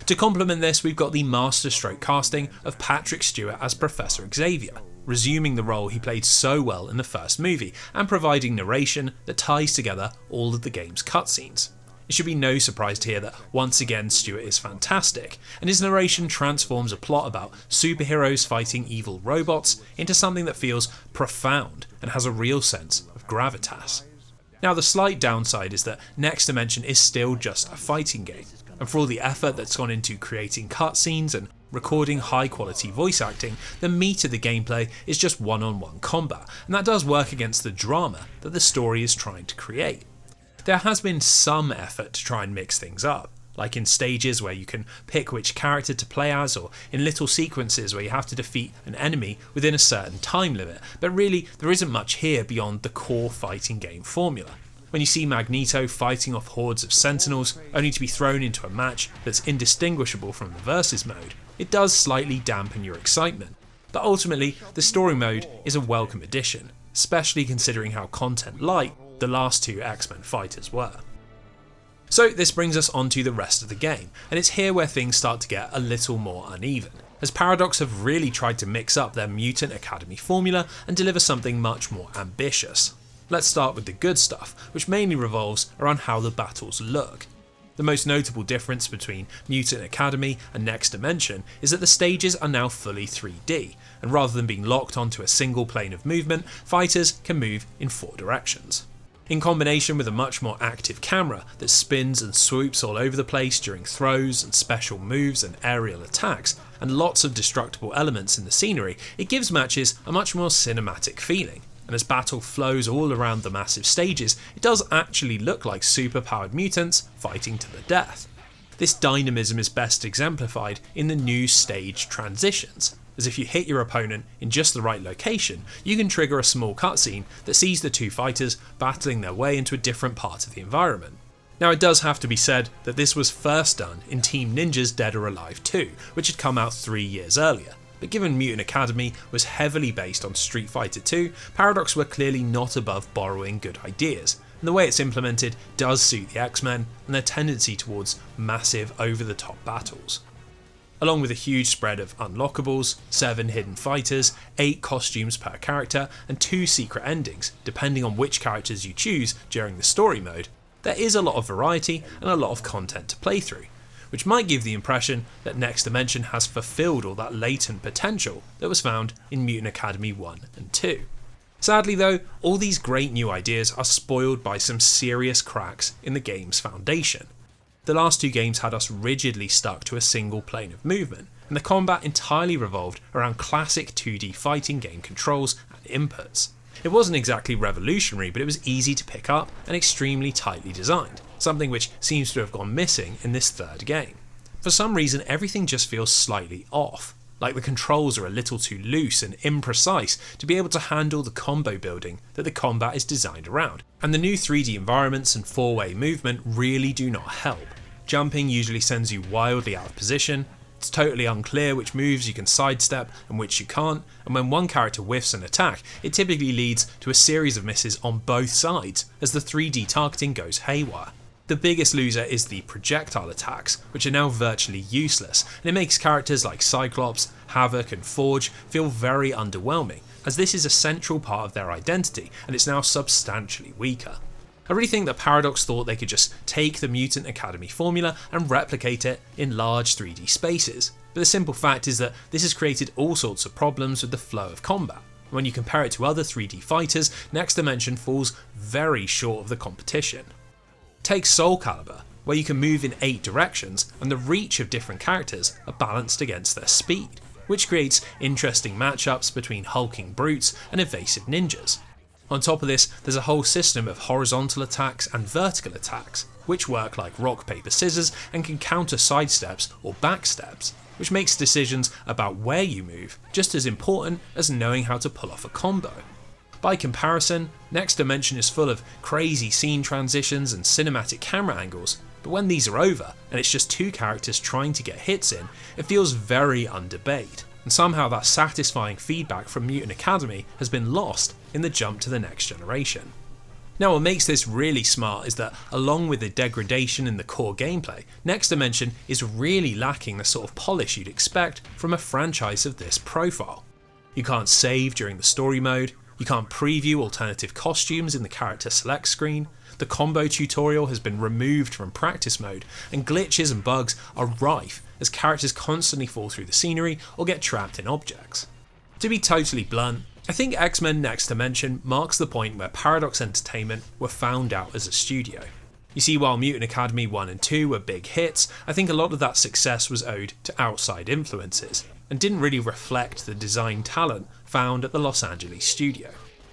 Speaker 1: To complement this, we've got the masterstroke casting of Patrick Stewart as Professor Xavier, resuming the role he played so well in the first movie and providing narration that ties together all of the game's cutscenes. It should be no surprise to hear that once again Stewart is fantastic, and his narration transforms a plot about superheroes fighting evil robots into something that feels profound and has a real sense of gravitas. Now the slight downside is that Next Dimension is still just a fighting game, and for all the effort that's gone into creating cutscenes and recording high quality voice acting, the meat of the gameplay is just one-on-one combat, and that does work against the drama that the story is trying to create. There has been some effort to try and mix things up, like in stages where you can pick which character to play as, or in little sequences where you have to defeat an enemy within a certain time limit, but really there isn't much here beyond the core fighting game formula. When you see Magneto fighting off hordes of Sentinels, only to be thrown into a match that's indistinguishable from the versus mode, it does slightly dampen your excitement. But ultimately, the story mode is a welcome addition, especially considering how content light the last two X-Men fighters were. So this brings us onto the rest of the game, and it's here where things start to get a little more uneven, as Paradox have really tried to mix up their Mutant Academy formula and deliver something much more ambitious. Let's start with the good stuff, which mainly revolves around how the battles look. The most notable difference between Mutant Academy and Next Dimension is that the stages are now fully 3D, and rather than being locked onto a single plane of movement, fighters can move in 4 directions. In combination with a much more active camera that spins and swoops all over the place during throws and special moves and aerial attacks, and lots of destructible elements in the scenery, it gives matches a much more cinematic feeling. And as battle flows all around the massive stages, it does actually look like super-powered mutants fighting to the death. This dynamism is best exemplified in the new stage transitions, as if you hit your opponent in just the right location, you can trigger a small cutscene that sees the two fighters battling their way into a different part of the environment. Now it does have to be said that this was first done in Team Ninja's Dead or Alive 2, which had come out 3 years earlier. But given Mutant Academy was heavily based on Street Fighter 2, Paradox were clearly not above borrowing good ideas, and the way it's implemented does suit the X-Men and their tendency towards massive over-the-top battles. Along with a huge spread of unlockables, 7 hidden fighters, 8 costumes per character, and 2 secret endings, depending on which characters you choose during the story mode, there is a lot of variety and a lot of content to play through, which might give the impression that Next Dimension has fulfilled all that latent potential that was found in Mutant Academy 1 and 2. Sadly though, all these great new ideas are spoiled by some serious cracks in the game's foundation. The last 2 games had us rigidly stuck to a single plane of movement, and the combat entirely revolved around classic 2D fighting game controls and inputs. It wasn't exactly revolutionary, but it was easy to pick up and extremely tightly designed, something which seems to have gone missing in this third game. For some reason, everything just feels slightly off, like the controls are a little too loose and imprecise to be able to handle the combo building that the combat is designed around, and the new 3D environments and 4-way movement really do not help. Jumping usually sends you wildly out of position, it's totally unclear which moves you can sidestep and which you can't, and when one character whiffs an attack, it typically leads to a series of misses on both sides as the 3D targeting goes haywire. The biggest loser is the projectile attacks, which are now virtually useless, and it makes characters like Cyclops, Havoc and Forge feel very underwhelming, as this is a central part of their identity and it's now substantially weaker. I really think that Paradox thought they could just take the Mutant Academy formula and replicate it in large 3D spaces, but the simple fact is that this has created all sorts of problems with the flow of combat. When you compare it to other 3D fighters, Next Dimension falls very short of the competition. Take Soul Calibur, where you can move in 8 directions and the reach of different characters are balanced against their speed, which creates interesting matchups between hulking brutes and evasive ninjas. On top of this, there's a whole system of horizontal attacks and vertical attacks, which work like rock, paper, scissors and can counter sidesteps or backsteps, which makes decisions about where you move just as important as knowing how to pull off a combo. By comparison, Next Dimension is full of crazy scene transitions and cinematic camera angles, but when these are over and it's just 2 characters trying to get hits in, it feels very underbaked. And somehow that satisfying feedback from Mutant Academy has been lost in the jump to the next generation. Now what makes this really smart is that along with the degradation in the core gameplay, Next Dimension is really lacking the sort of polish you'd expect from a franchise of this profile. You can't save during the story mode, you can't preview alternative costumes in the character select screen, the combo tutorial has been removed from practice mode, and glitches and bugs are rife as characters constantly fall through the scenery or get trapped in objects. To be totally blunt, I think X-Men Next Dimension marks the point where Paradox Entertainment were found out as a studio. You see, while Mutant Academy 1 and 2 were big hits, I think a lot of that success was owed to outside influences, and didn't really reflect the design talent found at the Los Angeles studio.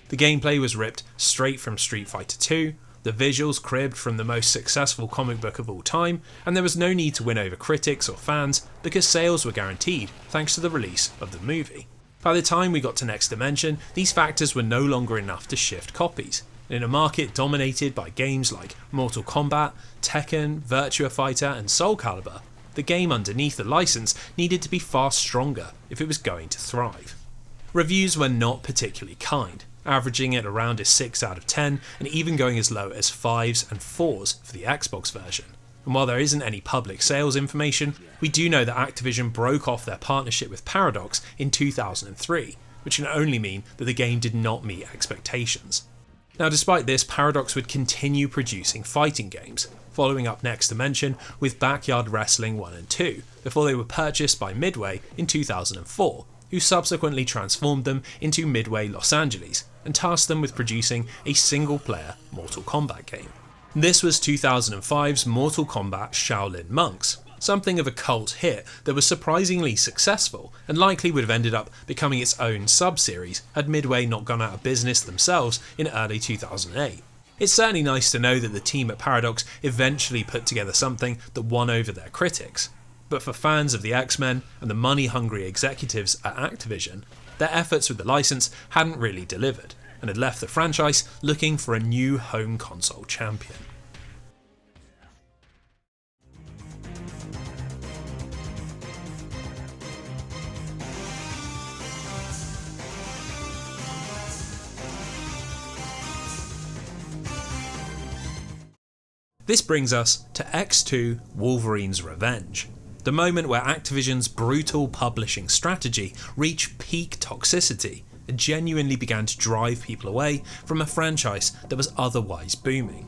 Speaker 1: The gameplay was ripped straight from Street Fighter 2, the visuals cribbed from the most successful comic book of all time, and there was no need to win over critics or fans because sales were guaranteed thanks to the release of the movie. By the time we got to Next Dimension, these factors were no longer enough to shift copies. In a market dominated by games like Mortal Kombat, Tekken, Virtua Fighter and Soul Calibur, the game underneath the license needed to be far stronger if it was going to thrive. reviews were not particularly kind, averaging at around a 6 out of 10 and even going as low as 5s and 4s for the Xbox version. And while there isn't any public sales information, we do know that Activision broke off their partnership with Paradox in 2003, which can only mean that the game did not meet expectations. Now, despite this, Paradox would continue producing fighting games, following up Next Dimension with Backyard Wrestling 1 and 2, before they were purchased by Midway in 2004, who subsequently transformed them into Midway Los Angeles and tasked them with producing a single-player Mortal Kombat game. This was 2005's Mortal Kombat Shaolin Monks, something of a cult hit that was surprisingly successful and likely would have ended up becoming its own sub-series had Midway not gone out of business themselves in early 2008. It's certainly nice to know that the team at Paradox eventually put together something that won over their critics, but for fans of the X-Men and the money-hungry executives at Activision, their efforts with the license hadn't really delivered and had left the franchise looking for a new home console champion. This brings us to X2 Wolverine's Revenge, the moment where Activision's brutal publishing strategy reached peak toxicity and genuinely began to drive people away from a franchise that was otherwise booming.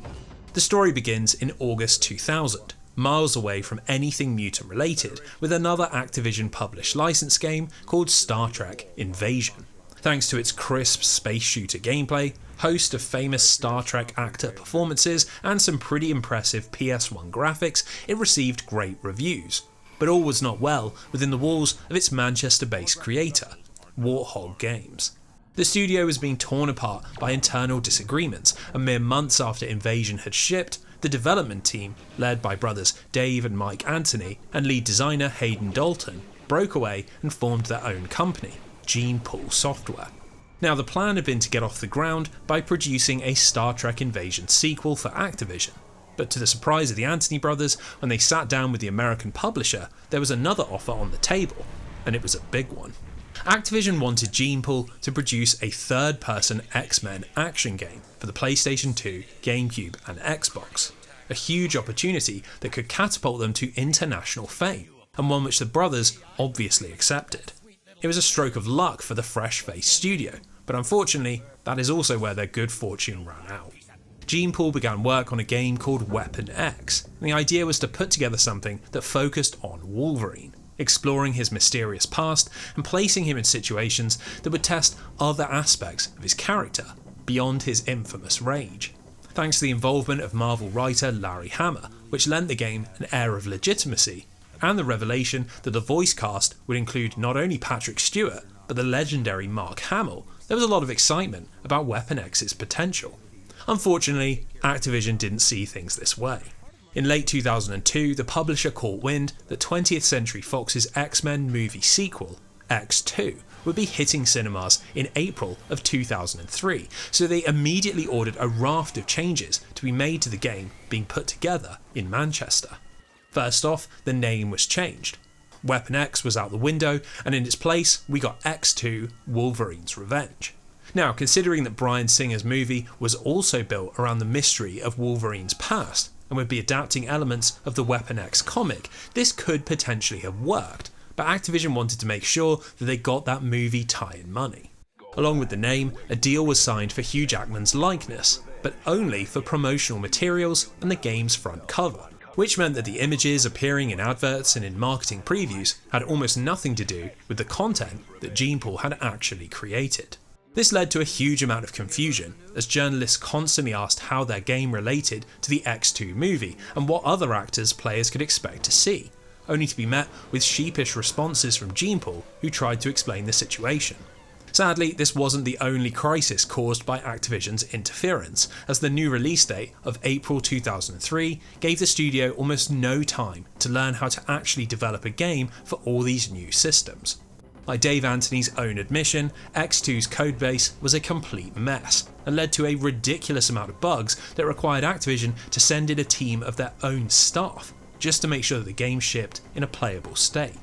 Speaker 1: The story begins in August 2000, miles away from anything mutant related, with another Activision published license game called Star Trek Invasion. Thanks to its crisp space shooter gameplay, host of famous Star Trek actor performances, and some pretty impressive PS1 graphics, it received great reviews. But all was not well within the walls of its Manchester-based creator, Warthog Games. The studio was being torn apart by internal disagreements, and mere months after Invasion had shipped, the development team, led by brothers Dave and Mike Anthony and lead designer Hayden Dalton, broke away and formed their own company, Deadpool Software. Now, the plan had been to get off the ground by producing a Star Trek Invasion sequel for Activision, but to the surprise of the Anthony brothers, when they sat down with the American publisher, there was another offer on the table, and it was a big one. Activision wanted Deadpool to produce a third-person X-Men action game for the PlayStation 2, GameCube and Xbox, a huge opportunity that could catapult them to international fame, and one which the brothers obviously accepted. It was a stroke of luck for the fresh-faced studio, but unfortunately, that is also where their good fortune ran out. Deadpool began work on a game called Weapon X, and the idea was to put together something that focused on Wolverine, exploring his mysterious past and placing him in situations that would test other aspects of his character beyond his infamous rage. Thanks to the involvement of Marvel writer Larry Hama, which lent the game an air of legitimacy, and the revelation that the voice cast would include not only Patrick Stewart, but the legendary Mark Hamill, there was a lot of excitement about Weapon X's potential. Unfortunately, Activision didn't see things this way. In late 2002, the publisher caught wind that 20th Century Fox's X-Men movie sequel, X2, would be hitting cinemas in April of 2003, so they immediately ordered a raft of changes to be made to the game being put together in Manchester. First off, the name was changed. Weapon X was out the window, and in its place, we got X2 Wolverine's Revenge. Now, considering that Bryan Singer's movie was also built around the mystery of Wolverine's past, and would be adapting elements of the Weapon X comic, this could potentially have worked, but Activision wanted to make sure that they got that movie tie-in money. Along with the name, a deal was signed for Hugh Jackman's likeness, but only for promotional materials and the game's front cover, which meant that the images appearing in adverts and in marketing previews had almost nothing to do with the content that Deadpool had actually created. This led to a huge amount of confusion, as journalists constantly asked how their game related to the X2 movie and what other actors players could expect to see, only to be met with sheepish responses from Deadpool, who tried to explain the situation. Sadly, this wasn't the only crisis caused by Activision's interference, as the new release date of April 2003 gave the studio almost no time to learn how to actually develop a game for all these new systems. By Dave Anthony's own admission, X2's codebase was a complete mess, and led to a ridiculous amount of bugs that required Activision to send in a team of their own staff, just to make sure that the game shipped in a playable state.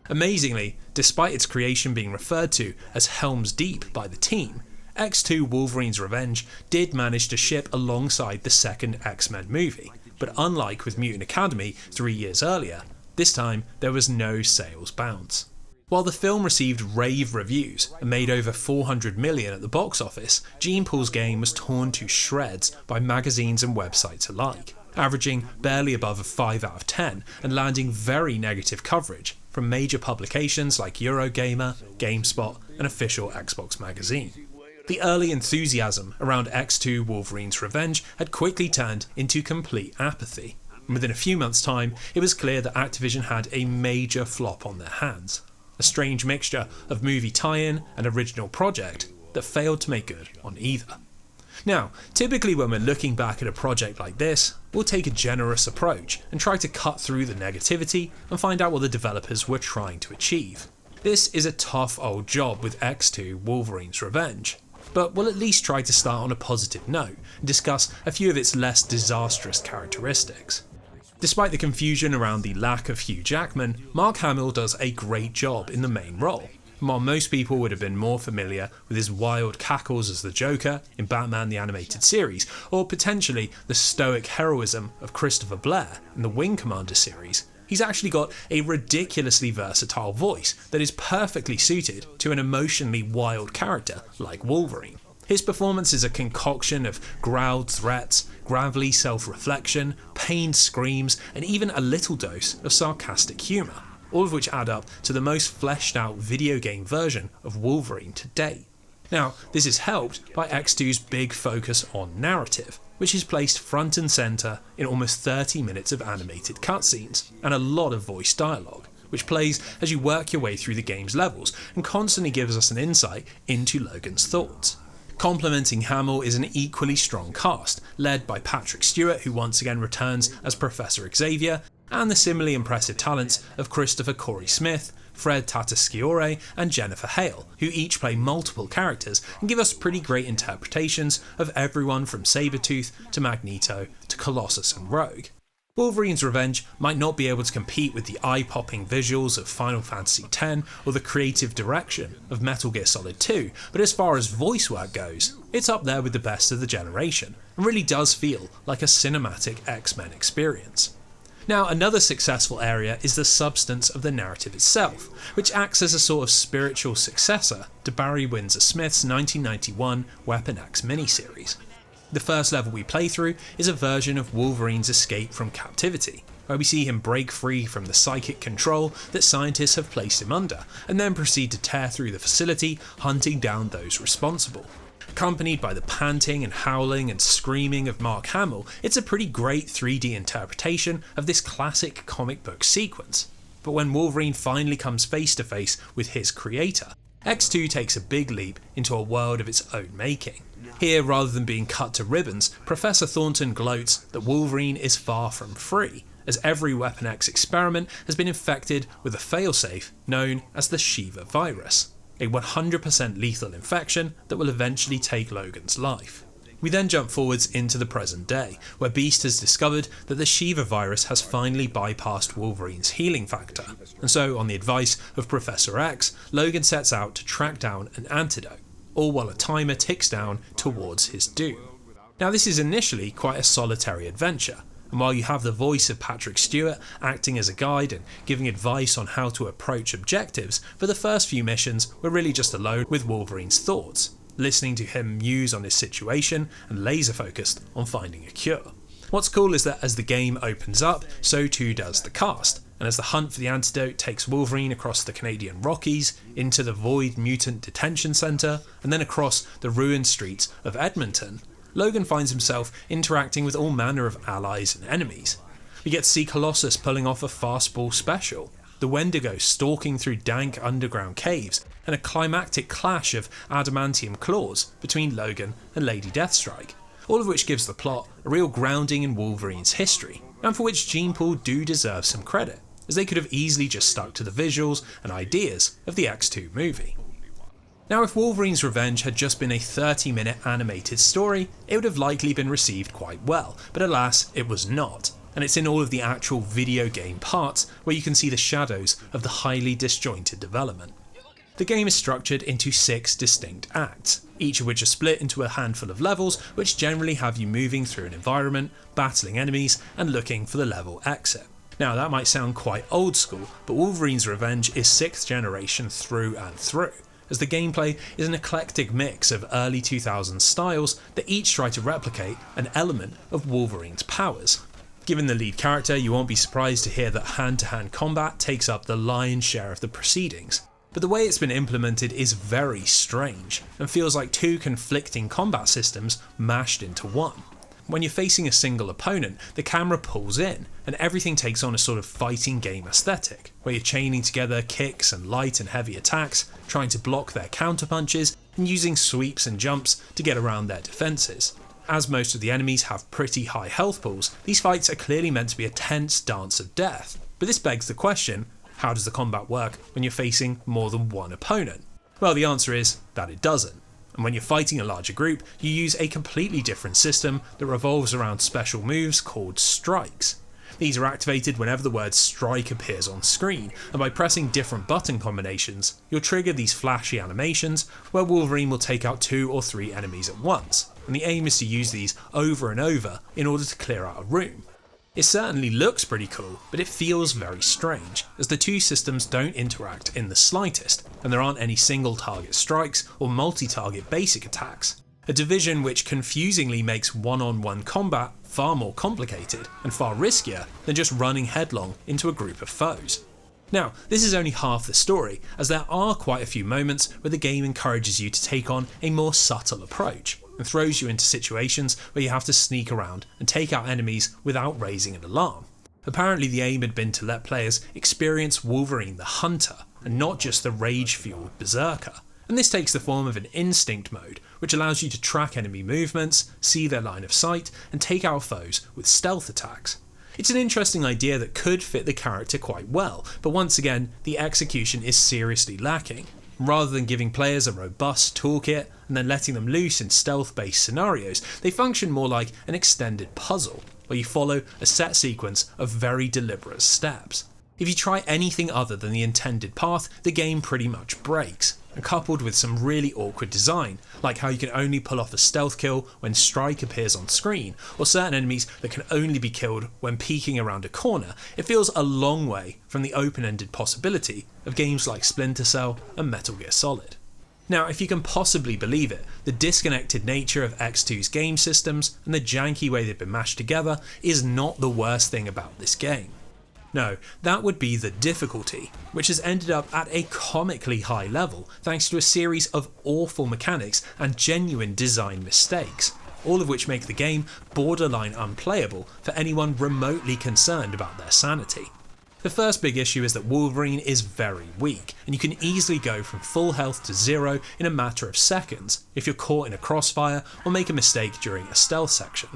Speaker 1: Amazingly, despite its creation being referred to as Helm's Deep by the team, X2 Wolverine's Revenge did manage to ship alongside the second X-Men movie, but unlike with Mutant Academy 3 years earlier, this time there was no sales bounce. While the film received rave reviews and made over $400 million at the box office, Gene Pool's game was torn to shreds by magazines and websites alike, averaging barely above a 5 out of 10 and landing very negative coverage from major publications like Eurogamer, GameSpot and official Xbox magazine. The early enthusiasm around X2 Wolverine's Revenge had quickly turned into complete apathy, and within a few months' time it was clear that Activision had a major flop on their hands. A strange mixture of movie tie-in and original project that failed to make good on either. Now, typically when we're looking back at a project like this, we'll take a generous approach and try to cut through the negativity and find out what the developers were trying to achieve. This is a tough old job with X2 Wolverine's Revenge, but we'll at least try to start on a positive note and discuss a few of its less disastrous characteristics. Despite the confusion around the lack of Hugh Jackman, Mark Hamill does a great job in the main role. And while most people would have been more familiar with his wild cackles as the Joker in Batman the Animated Series, or potentially the stoic heroism of Christopher Blair in the Wing Commander series, he's actually got a ridiculously versatile voice that is perfectly suited to an emotionally wild character like Wolverine. His performance is a concoction of growled threats, gravelly self-reflection, pained screams, and even a little dose of sarcastic humour, all of which add up to the most fleshed out video game version of Wolverine to date. Now, this is helped by X2's big focus on narrative, which is placed front and centre in almost 30 minutes of animated cutscenes, and a lot of voice dialogue, which plays as you work your way through the game's levels and constantly gives us an insight into Logan's thoughts. Complementing Hamill is an equally strong cast, led by Patrick Stewart, who once again returns as Professor Xavier, and the similarly impressive talents of Christopher Corey Smith, Fred Tatasciore and Jennifer Hale, who each play multiple characters and give us pretty great interpretations of everyone from Sabretooth to Magneto to Colossus and Rogue. Wolverine's Revenge might not be able to compete with the eye-popping visuals of Final Fantasy X or the creative direction of Metal Gear Solid 2, but as far as voice work goes, it's up there with the best of the generation, and really does feel like a cinematic X-Men experience. Now, another successful area is the substance of the narrative itself, which acts as a sort of spiritual successor to Barry Windsor Smith's 1991 Weapon X miniseries. The first level we play through is a version of Wolverine's escape from captivity, where we see him break free from the psychic control that scientists have placed him under, and then proceed to tear through the facility, hunting down those responsible. Accompanied by the panting and howling and screaming of Mark Hamill, it's a pretty great 3D interpretation of this classic comic book sequence. But when Wolverine finally comes face to face with his creator, X2 takes a big leap into a world of its own making. Here, rather than being cut to ribbons, Professor Thornton gloats that Wolverine is far from free, as every Weapon X experiment has been infected with a failsafe known as the Shiva virus, a 100% lethal infection that will eventually take Logan's life. We then jump forwards into the present day, where Beast has discovered that the Shiva virus has finally bypassed Wolverine's healing factor, and so, on the advice of Professor X, Logan sets out to track down an antidote, all while a timer ticks down towards his doom. Now, this is initially quite a solitary adventure, and while you have the voice of Patrick Stewart acting as a guide and giving advice on how to approach objectives, for the first few missions we're really just alone with Wolverine's thoughts, listening to him muse on his situation and laser focused on finding a cure. What's cool is that as the game opens up, so too does the cast, and as the hunt for the antidote takes Wolverine across the Canadian Rockies, into the Void Mutant Detention Centre, and then across the ruined streets of Edmonton, Logan finds himself interacting with all manner of allies and enemies. We get to see Colossus pulling off a fastball special, the Wendigo stalking through dank underground caves, and a climactic clash of adamantium claws between Logan and Lady Deathstrike, all of which gives the plot a real grounding in Wolverine's history, and for which Gene Pool do deserve some credit, as they could have easily just stuck to the visuals and ideas of the X2 movie. Now, if Wolverine's Revenge had just been a 30-minute animated story, it would have likely been received quite well, but alas, it was not. and it's in all of the actual video game parts where you can see the shadows of the highly disjointed development. The game is structured into 6 distinct acts, each of which are split into a handful of levels which generally have you moving through an environment, battling enemies, and looking for the level exit. Now that might sound quite old school, but Wolverine's Revenge is 6th generation through and through, as the gameplay is an eclectic mix of early 2000s styles that each try to replicate an element of Wolverine's powers. Given the lead character, you won't be surprised to hear that hand-to-hand combat takes up the lion's share of the proceedings. But the way it's been implemented is very strange, and feels like 2 conflicting combat systems mashed into one. When you're facing a single opponent, the camera pulls in, and everything takes on a sort of fighting game aesthetic, where you're chaining together kicks and light and heavy attacks, trying to block their counterpunches, and using sweeps and jumps to get around their defences. As most of the enemies have pretty high health pools, these fights are clearly meant to be a tense dance of death. But this begs the question, how does the combat work when you're facing more than one opponent? Well, the answer is that it doesn't. And when you're fighting a larger group, you use a completely different system that revolves around special moves called strikes. These are activated whenever the word strike appears on screen, and by pressing different button combinations, you'll trigger these flashy animations where Wolverine will take out 2 or 3 enemies at once, and the aim is to use these over and over in order to clear out a room. It certainly looks pretty cool, but it feels very strange, as the 2 systems don't interact in the slightest, and there aren't any single target strikes or multi-target basic attacks. A division which confusingly makes one-on-one combat far more complicated and far riskier than just running headlong into a group of foes. Now, this is only half the story, as there are quite a few moments where the game encourages you to take on a more subtle approach, and throws you into situations where you have to sneak around and take out enemies without raising an alarm. Apparently the aim had been to let players experience Wolverine the Hunter, and not just the rage-fueled Berserker. And this takes the form of an instinct mode, which allows you to track enemy movements, see their line of sight, and take out foes with stealth attacks. It's an interesting idea that could fit the character quite well, but once again, the execution is seriously lacking. Rather than giving players a robust toolkit and then letting them loose in stealth-based scenarios, they function more like an extended puzzle, where you follow a set sequence of very deliberate steps. If you try anything other than the intended path, the game pretty much breaks, and coupled with some really awkward design, like how you can only pull off a stealth kill when strike appears on screen, or certain enemies that can only be killed when peeking around a corner, it feels a long way from the open-ended possibility of games like Splinter Cell and Metal Gear Solid. Now, if you can possibly believe it, the disconnected nature of X2's game systems and the janky way they've been mashed together is not the worst thing about this game. No, that would be the difficulty, which has ended up at a comically high level thanks to a series of awful mechanics and genuine design mistakes, all of which make the game borderline unplayable for anyone remotely concerned about their sanity. The first big issue is that Wolverine is very weak, and you can easily go from full health to 0 in a matter of seconds if you're caught in a crossfire or make a mistake during a stealth section.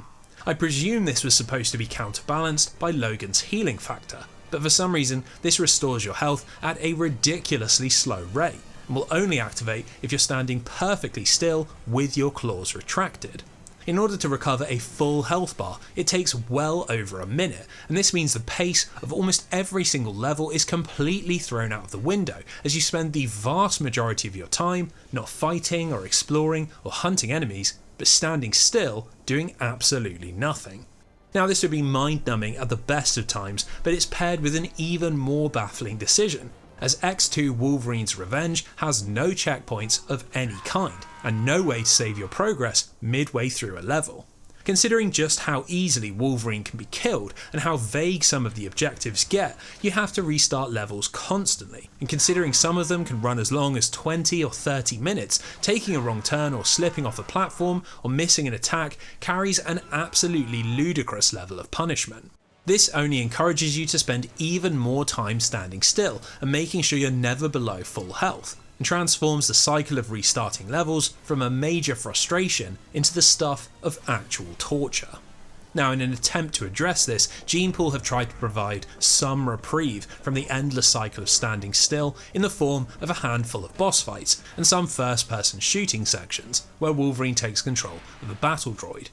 Speaker 1: I presume this was supposed to be counterbalanced by Logan's healing factor, but for some reason this restores your health at a ridiculously slow rate, and will only activate if you're standing perfectly still with your claws retracted. In order to recover a full health bar, it takes well over a minute, and this means the pace of almost every single level is completely thrown out of the window, as you spend the vast majority of your time not fighting or exploring or hunting enemies, but standing still, doing absolutely nothing. Now, this would be mind-numbing at the best of times, but it's paired with an even more baffling decision, as X2 Wolverine's Revenge has no checkpoints of any kind, and no way to save your progress midway through a level. Considering just how easily Wolverine can be killed and how vague some of the objectives get, you have to restart levels constantly, and considering some of them can run as long as 20 or 30 minutes, taking a wrong turn or slipping off a platform or missing an attack carries an absolutely ludicrous level of punishment. This only encourages you to spend even more time standing still and making sure you're never below full health, and transforms the cycle of restarting levels from a major frustration into the stuff of actual torture. Now, in an attempt to address this, Genepool have tried to provide some reprieve from the endless cycle of standing still in the form of a handful of boss fights and some first-person shooting sections where Wolverine takes control of a battle droid.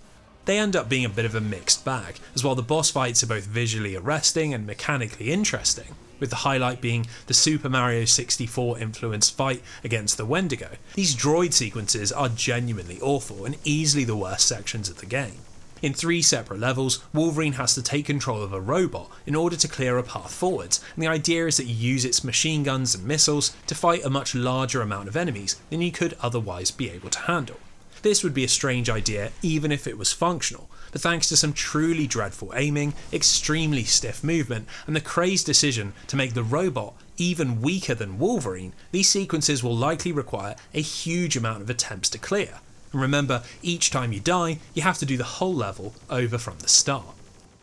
Speaker 1: they end up being a bit of a mixed bag, as while the boss fights are both visually arresting and mechanically interesting, with the highlight being the Super Mario 64 influenced fight against the Wendigo, these droid sequences are genuinely awful and easily the worst sections of the game. In 3 separate levels, Wolverine has to take control of a robot in order to clear a path forwards, and the idea is that you use its machine guns and missiles to fight a much larger amount of enemies than you could otherwise be able to handle. This would be a strange idea even if it was functional, but thanks to some truly dreadful aiming, extremely stiff movement, and the crazed decision to make the robot even weaker than Wolverine, these sequences will likely require a huge amount of attempts to clear. And remember, each time you die, you have to do the whole level over from the start.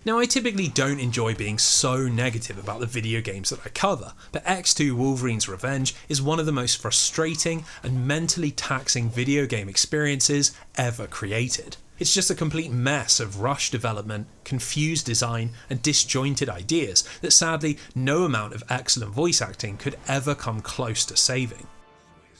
Speaker 1: Now, I typically don't enjoy being so negative about the video games that I cover, but X2 Wolverine's Revenge is one of the most frustrating and mentally taxing video game experiences ever created. It's just a complete mess of rushed development, confused design, and disjointed ideas that sadly no amount of excellent voice acting could ever come close to saving.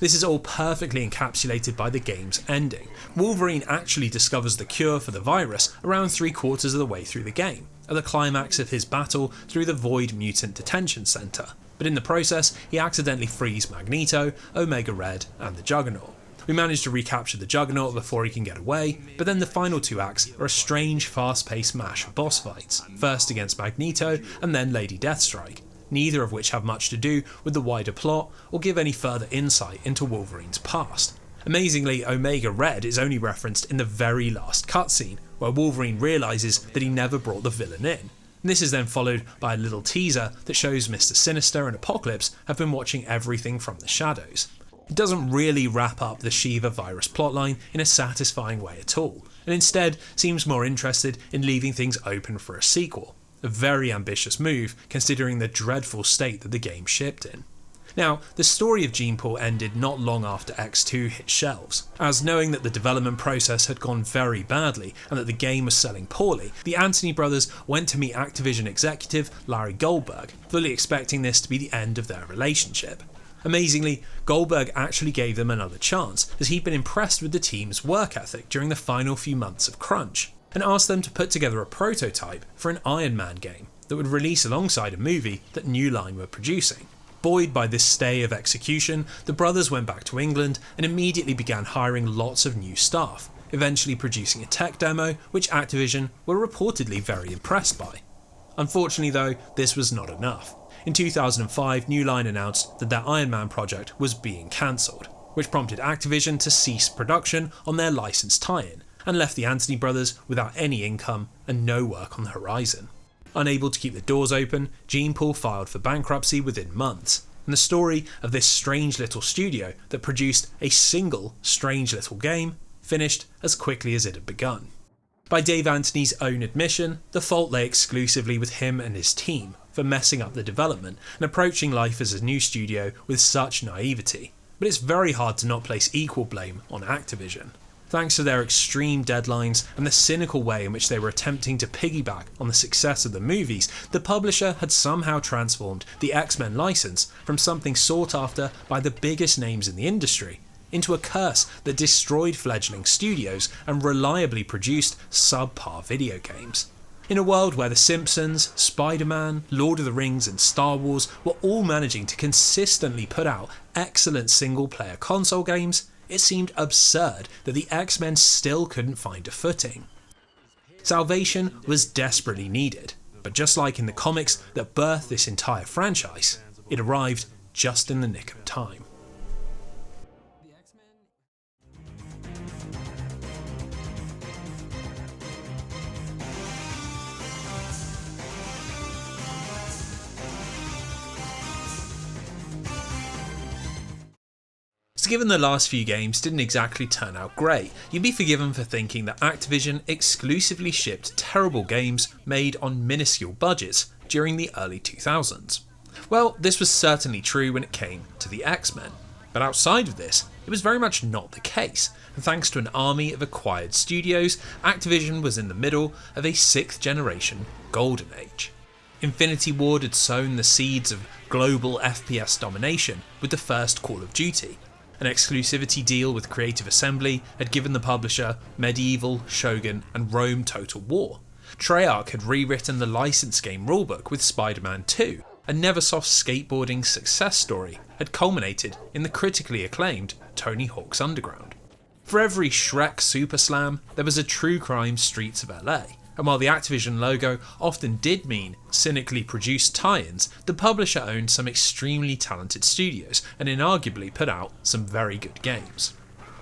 Speaker 1: This is all perfectly encapsulated by the game's ending. Wolverine actually discovers the cure for the virus around 3/4 of the way through the game, at the climax of his battle through the Void Mutant Detention Center, but in the process he accidentally frees Magneto, Omega Red, and the Juggernaut. We manage to recapture the Juggernaut before he can get away, but then the final 2 acts are a strange fast-paced mash of boss fights, first against Magneto and then Lady Deathstrike, neither of which have much to do with the wider plot or give any further insight into Wolverine's past. Amazingly, Omega Red is only referenced in the very last cutscene, where Wolverine realises that he never brought the villain in. And this is then followed by a little teaser that shows Mr. Sinister and Apocalypse have been watching everything from the shadows. It doesn't really wrap up the Shiva virus plotline in a satisfying way at all, and instead seems more interested in leaving things open for a sequel. A very ambitious move considering the dreadful state that the game shipped in. Now, the story of Gene-Pool ended not long after X2 hit shelves, as knowing that the development process had gone very badly and that the game was selling poorly, the Anthony brothers went to meet Activision executive Larry Goldberg, fully expecting this to be the end of their relationship. Amazingly, Goldberg actually gave them another chance, as he'd been impressed with the team's work ethic during the final few months of crunch, and asked them to put together a prototype for an Iron Man game that would release alongside a movie that New Line were producing. Buoyed by this stay of execution, the brothers went back to England and immediately began hiring lots of new staff, eventually producing a tech demo which Activision were reportedly very impressed by. Unfortunately though, this was not enough. In 2005, New Line announced that their Iron Man project was being cancelled, which prompted Activision to cease production on their licensed tie-in, and left the Anthony brothers without any income and no work on the horizon. Unable to keep the doors open, Gene-Pool filed for bankruptcy within months, and the story of this strange little studio that produced a single strange little game finished as quickly as it had begun. By Dave Anthony's own admission, the fault lay exclusively with him and his team for messing up the development and approaching life as a new studio with such naivety, but it's very hard to not place equal blame on Activision. Thanks to their extreme deadlines and the cynical way in which they were attempting to piggyback on the success of the movies, the publisher had somehow transformed the X-Men license from something sought after by the biggest names in the industry into a curse that destroyed fledgling studios and reliably produced subpar video games. In a world where The Simpsons, Spiderman, Lord of the Rings and Star Wars were all managing to consistently put out excellent single-player console games, it seemed absurd that the X-Men still couldn't find a footing. Salvation was desperately needed, but just like in the comics that birthed this entire franchise, it arrived just in the nick of time. So given the last few games didn't exactly turn out great, you'd be forgiven for thinking that Activision exclusively shipped terrible games made on minuscule budgets during the early 2000s. Well, this was certainly true when it came to the X-Men, but outside of this, it was very much not the case, and thanks to an army of acquired studios, Activision was in the middle of a 6th generation golden age. Infinity Ward had sown the seeds of global FPS domination with the first Call of Duty. An exclusivity deal with Creative Assembly had given the publisher Medieval, Shogun, and Rome Total War. Treyarch had rewritten the licensed game rulebook with Spiderman 2, and Neversoft's skateboarding success story had culminated in the critically acclaimed Tony Hawk's Underground. For every Shrek Super Slam, there was a true crime Streets of LA, and while the Activision logo often did mean cynically produced tie-ins, the publisher owned some extremely talented studios and inarguably put out some very good games.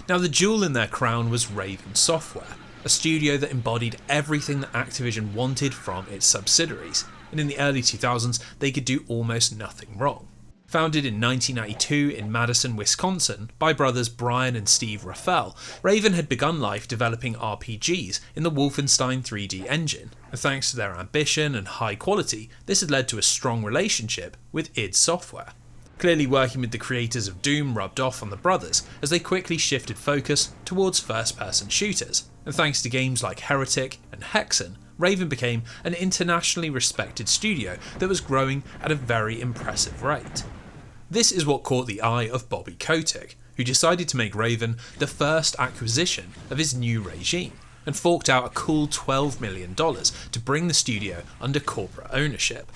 Speaker 1: Now, the jewel in their crown was Raven Software, a studio that embodied everything that Activision wanted from its subsidiaries, and in the early 2000s they could do almost nothing wrong. Founded in 1992 in Madison, Wisconsin by brothers Brian and Steve Raffel, Raven had begun life developing RPGs in the Wolfenstein 3D engine, and thanks to their ambition and high quality, this had led to a strong relationship with id Software. Clearly, working with the creators of Doom rubbed off on the brothers as they quickly shifted focus towards first-person shooters, and thanks to games like Heretic and Hexen, Raven became an internationally respected studio that was growing at a very impressive rate. This is what caught the eye of Bobby Kotick, who decided to make Raven the first acquisition of his new regime, and forked out a cool $12 million to bring the studio under corporate ownership.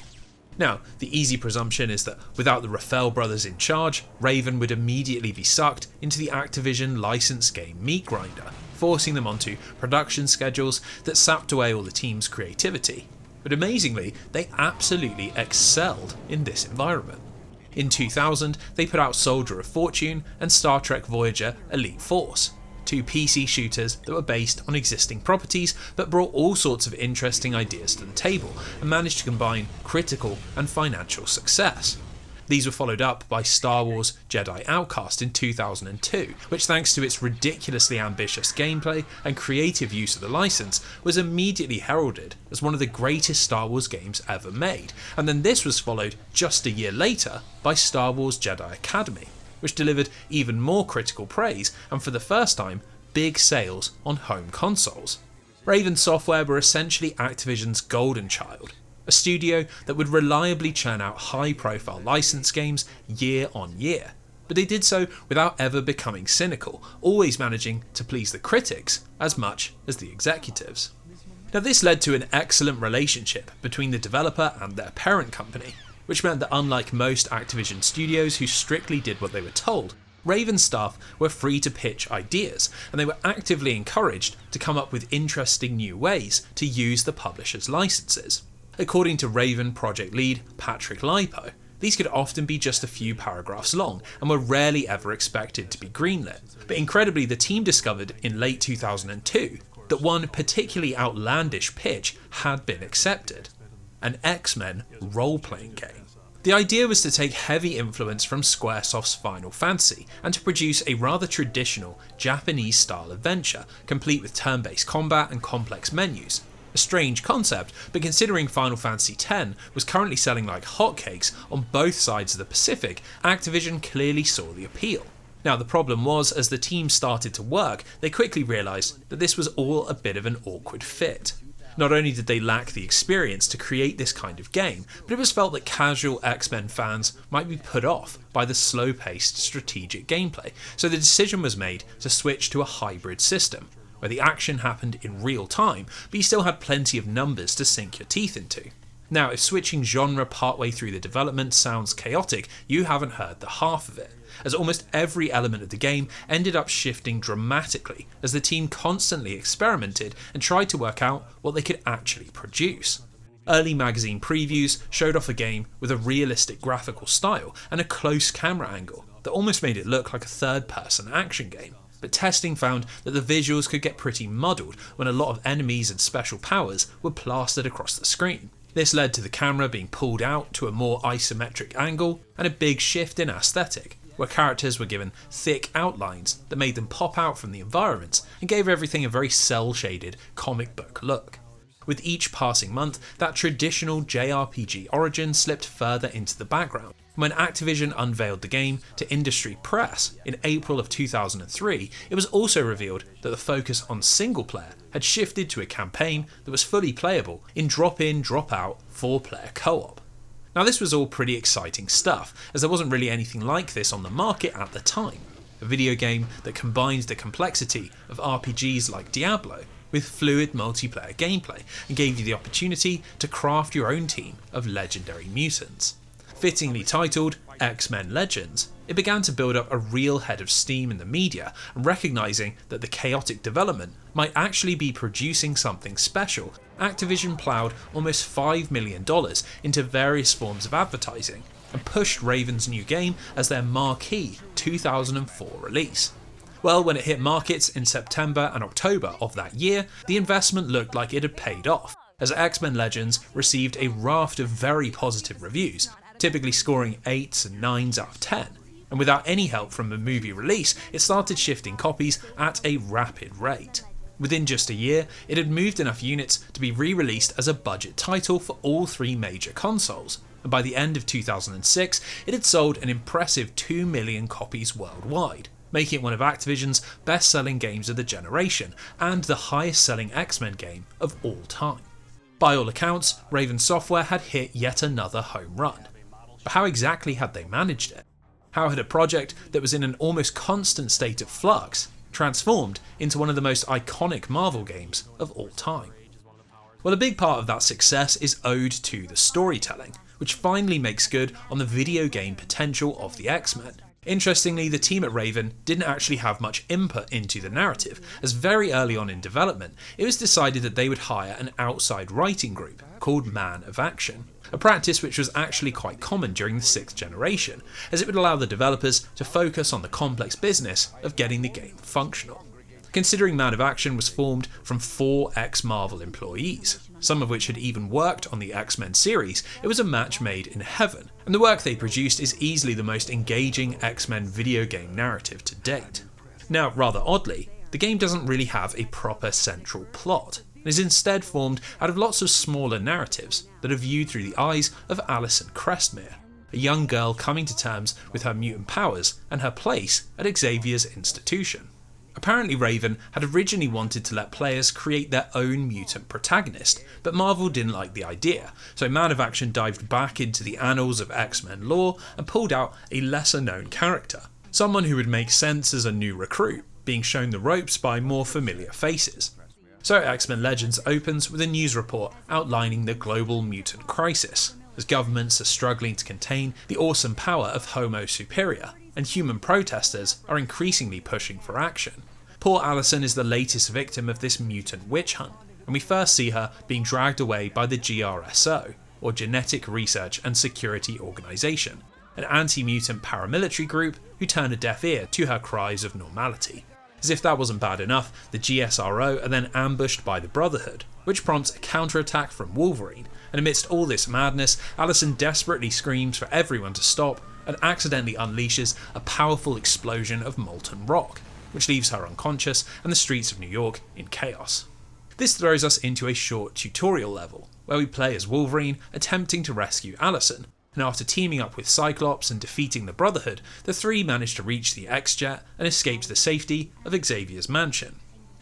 Speaker 1: Now, the easy presumption is that without the Raffel brothers in charge, Raven would immediately be sucked into the Activision licensed game meat grinder, forcing them onto production schedules that sapped away all the team's creativity. But amazingly, they absolutely excelled in this environment. In 2000, they put out Soldier of Fortune and Star Trek Voyager Elite Force, two PC shooters that were based on existing properties but brought all sorts of interesting ideas to the table and managed to combine critical and financial success. These were followed up by Star Wars Jedi Outcast in 2002, which thanks to its ridiculously ambitious gameplay and creative use of the license was immediately heralded as one of the greatest Star Wars games ever made, and then this was followed just a year later by Star Wars Jedi Academy, which delivered even more critical praise and for the first time big sales on home consoles. Raven Software were essentially Activision's golden child, a studio that would reliably churn out high-profile license games year on year, but they did so without ever becoming cynical, always managing to please the critics as much as the executives. Now, this led to an excellent relationship between the developer and their parent company, which meant that unlike most Activision studios who strictly did what they were told, Raven staff were free to pitch ideas, and they were actively encouraged to come up with interesting new ways to use the publisher's licenses. According to Raven project lead Patrick Lipo, these could often be just a few paragraphs long and were rarely ever expected to be greenlit. But incredibly, the team discovered in late 2002 that one particularly outlandish pitch had been accepted: an X-Men role-playing game. The idea was to take heavy influence from Squaresoft's Final Fantasy and to produce a rather traditional Japanese-style adventure, complete with turn-based combat and complex menus. A strange concept, but considering Final Fantasy X was currently selling like hotcakes on both sides of the Pacific, Activision clearly saw the appeal. Now, the problem was, as the team started to work, they quickly realised that this was all a bit of an awkward fit. Not only did they lack the experience to create this kind of game, but it was felt that casual X-Men fans might be put off by the slow-paced strategic gameplay, so the decision was made to switch to a hybrid system, where the action happened in real time, but you still had plenty of numbers to sink your teeth into. Now, if switching genre partway through the development sounds chaotic, you haven't heard the half of it, as almost every element of the game ended up shifting dramatically as the team constantly experimented and tried to work out what they could actually produce. Early magazine previews showed off a game with a realistic graphical style and a close camera angle that almost made it look like a third-person action game. But testing found that the visuals could get pretty muddled when a lot of enemies and special powers were plastered across the screen. This led to the camera being pulled out to a more isometric angle and a big shift in aesthetic, where characters were given thick outlines that made them pop out from the environments and gave everything a very cel-shaded comic book look. With each passing month, that traditional JRPG origin slipped further into the background. When Activision unveiled the game to industry press in April of 2003, it was also revealed that the focus on single player had shifted to a campaign that was fully playable in drop-in, drop-out 4-player co-op. Now, this was all pretty exciting stuff, as there wasn't really anything like this on the market at the time. a video game that combines the complexity of RPGs like Diablo with fluid multiplayer gameplay and gave you the opportunity to craft your own team of legendary mutants. Fittingly titled X-Men Legends, it began to build up a real head of steam in the media, and recognising that the chaotic development might actually be producing something special, Activision ploughed almost $5 million into various forms of advertising and pushed Raven's new game as their marquee 2004 release. Well, when it hit markets in September and October of that year, the investment looked like it had paid off, as X-Men Legends received a raft of very positive reviews, typically scoring 8s and 9s out of 10. And without any help from the movie release, it started shifting copies at a rapid rate. Within just a year, it had moved enough units to be re-released as a budget title for all 3 major consoles, and by the end of 2006, it had sold an impressive 2 million copies worldwide, making it one of Activision's best-selling games of the generation, and the highest-selling X-Men game of all time. By all accounts, Raven Software had hit yet another home run. But how exactly had they managed it? How had a project that was in an almost constant state of flux transformed into one of the most iconic Marvel games of all time? Well, a big part of that success is owed to the storytelling, which finally makes good on the video game potential of the X-Men. Interestingly, the team at Raven didn't actually have much input into the narrative, as very early on in development, it was decided that they would hire an outside writing group called Man of Action, a practice which was actually quite common during the 6th generation, as it would allow the developers to focus on the complex business of getting the game functional. Considering Man of Action was formed from 4 ex-Marvel employees, some of which had even worked on the X-Men series, it was a match made in heaven, and the work they produced is easily the most engaging X-Men video game narrative to date. Now, rather oddly, the game doesn't really have a proper central plot, and is instead formed out of lots of smaller narratives that are viewed through the eyes of Alison Crestmere, a young girl coming to terms with her mutant powers and her place at Xavier's institution. Apparently Raven had originally wanted to let players create their own mutant protagonist, but Marvel didn't like the idea, so Man of Action dived back into the annals of X-Men lore and pulled out a lesser known character, someone who would make sense as a new recruit, being shown the ropes by more familiar faces. So X-Men Legends opens with a news report outlining the global mutant crisis, as governments are struggling to contain the awesome power of Homo Superior, and human protesters are increasingly pushing for action. Poor Allison is the latest victim of this mutant witch hunt, and we first see her being dragged away by the GRSO, or Genetic Research and Security Organization, an anti-mutant paramilitary group who turn a deaf ear to her cries of normality. As if that wasn't bad enough, the GSRO are then ambushed by the Brotherhood, which prompts a counterattack from Wolverine, and amidst all this madness, Allison desperately screams for everyone to stop and accidentally unleashes a powerful explosion of molten rock, which leaves her unconscious and the streets of New York in chaos. This throws us into a short tutorial level, where we play as Wolverine attempting to rescue Allison, and after teaming up with Cyclops and defeating the Brotherhood, the 3 manage to reach the X-Jet and escape to the safety of Xavier's mansion.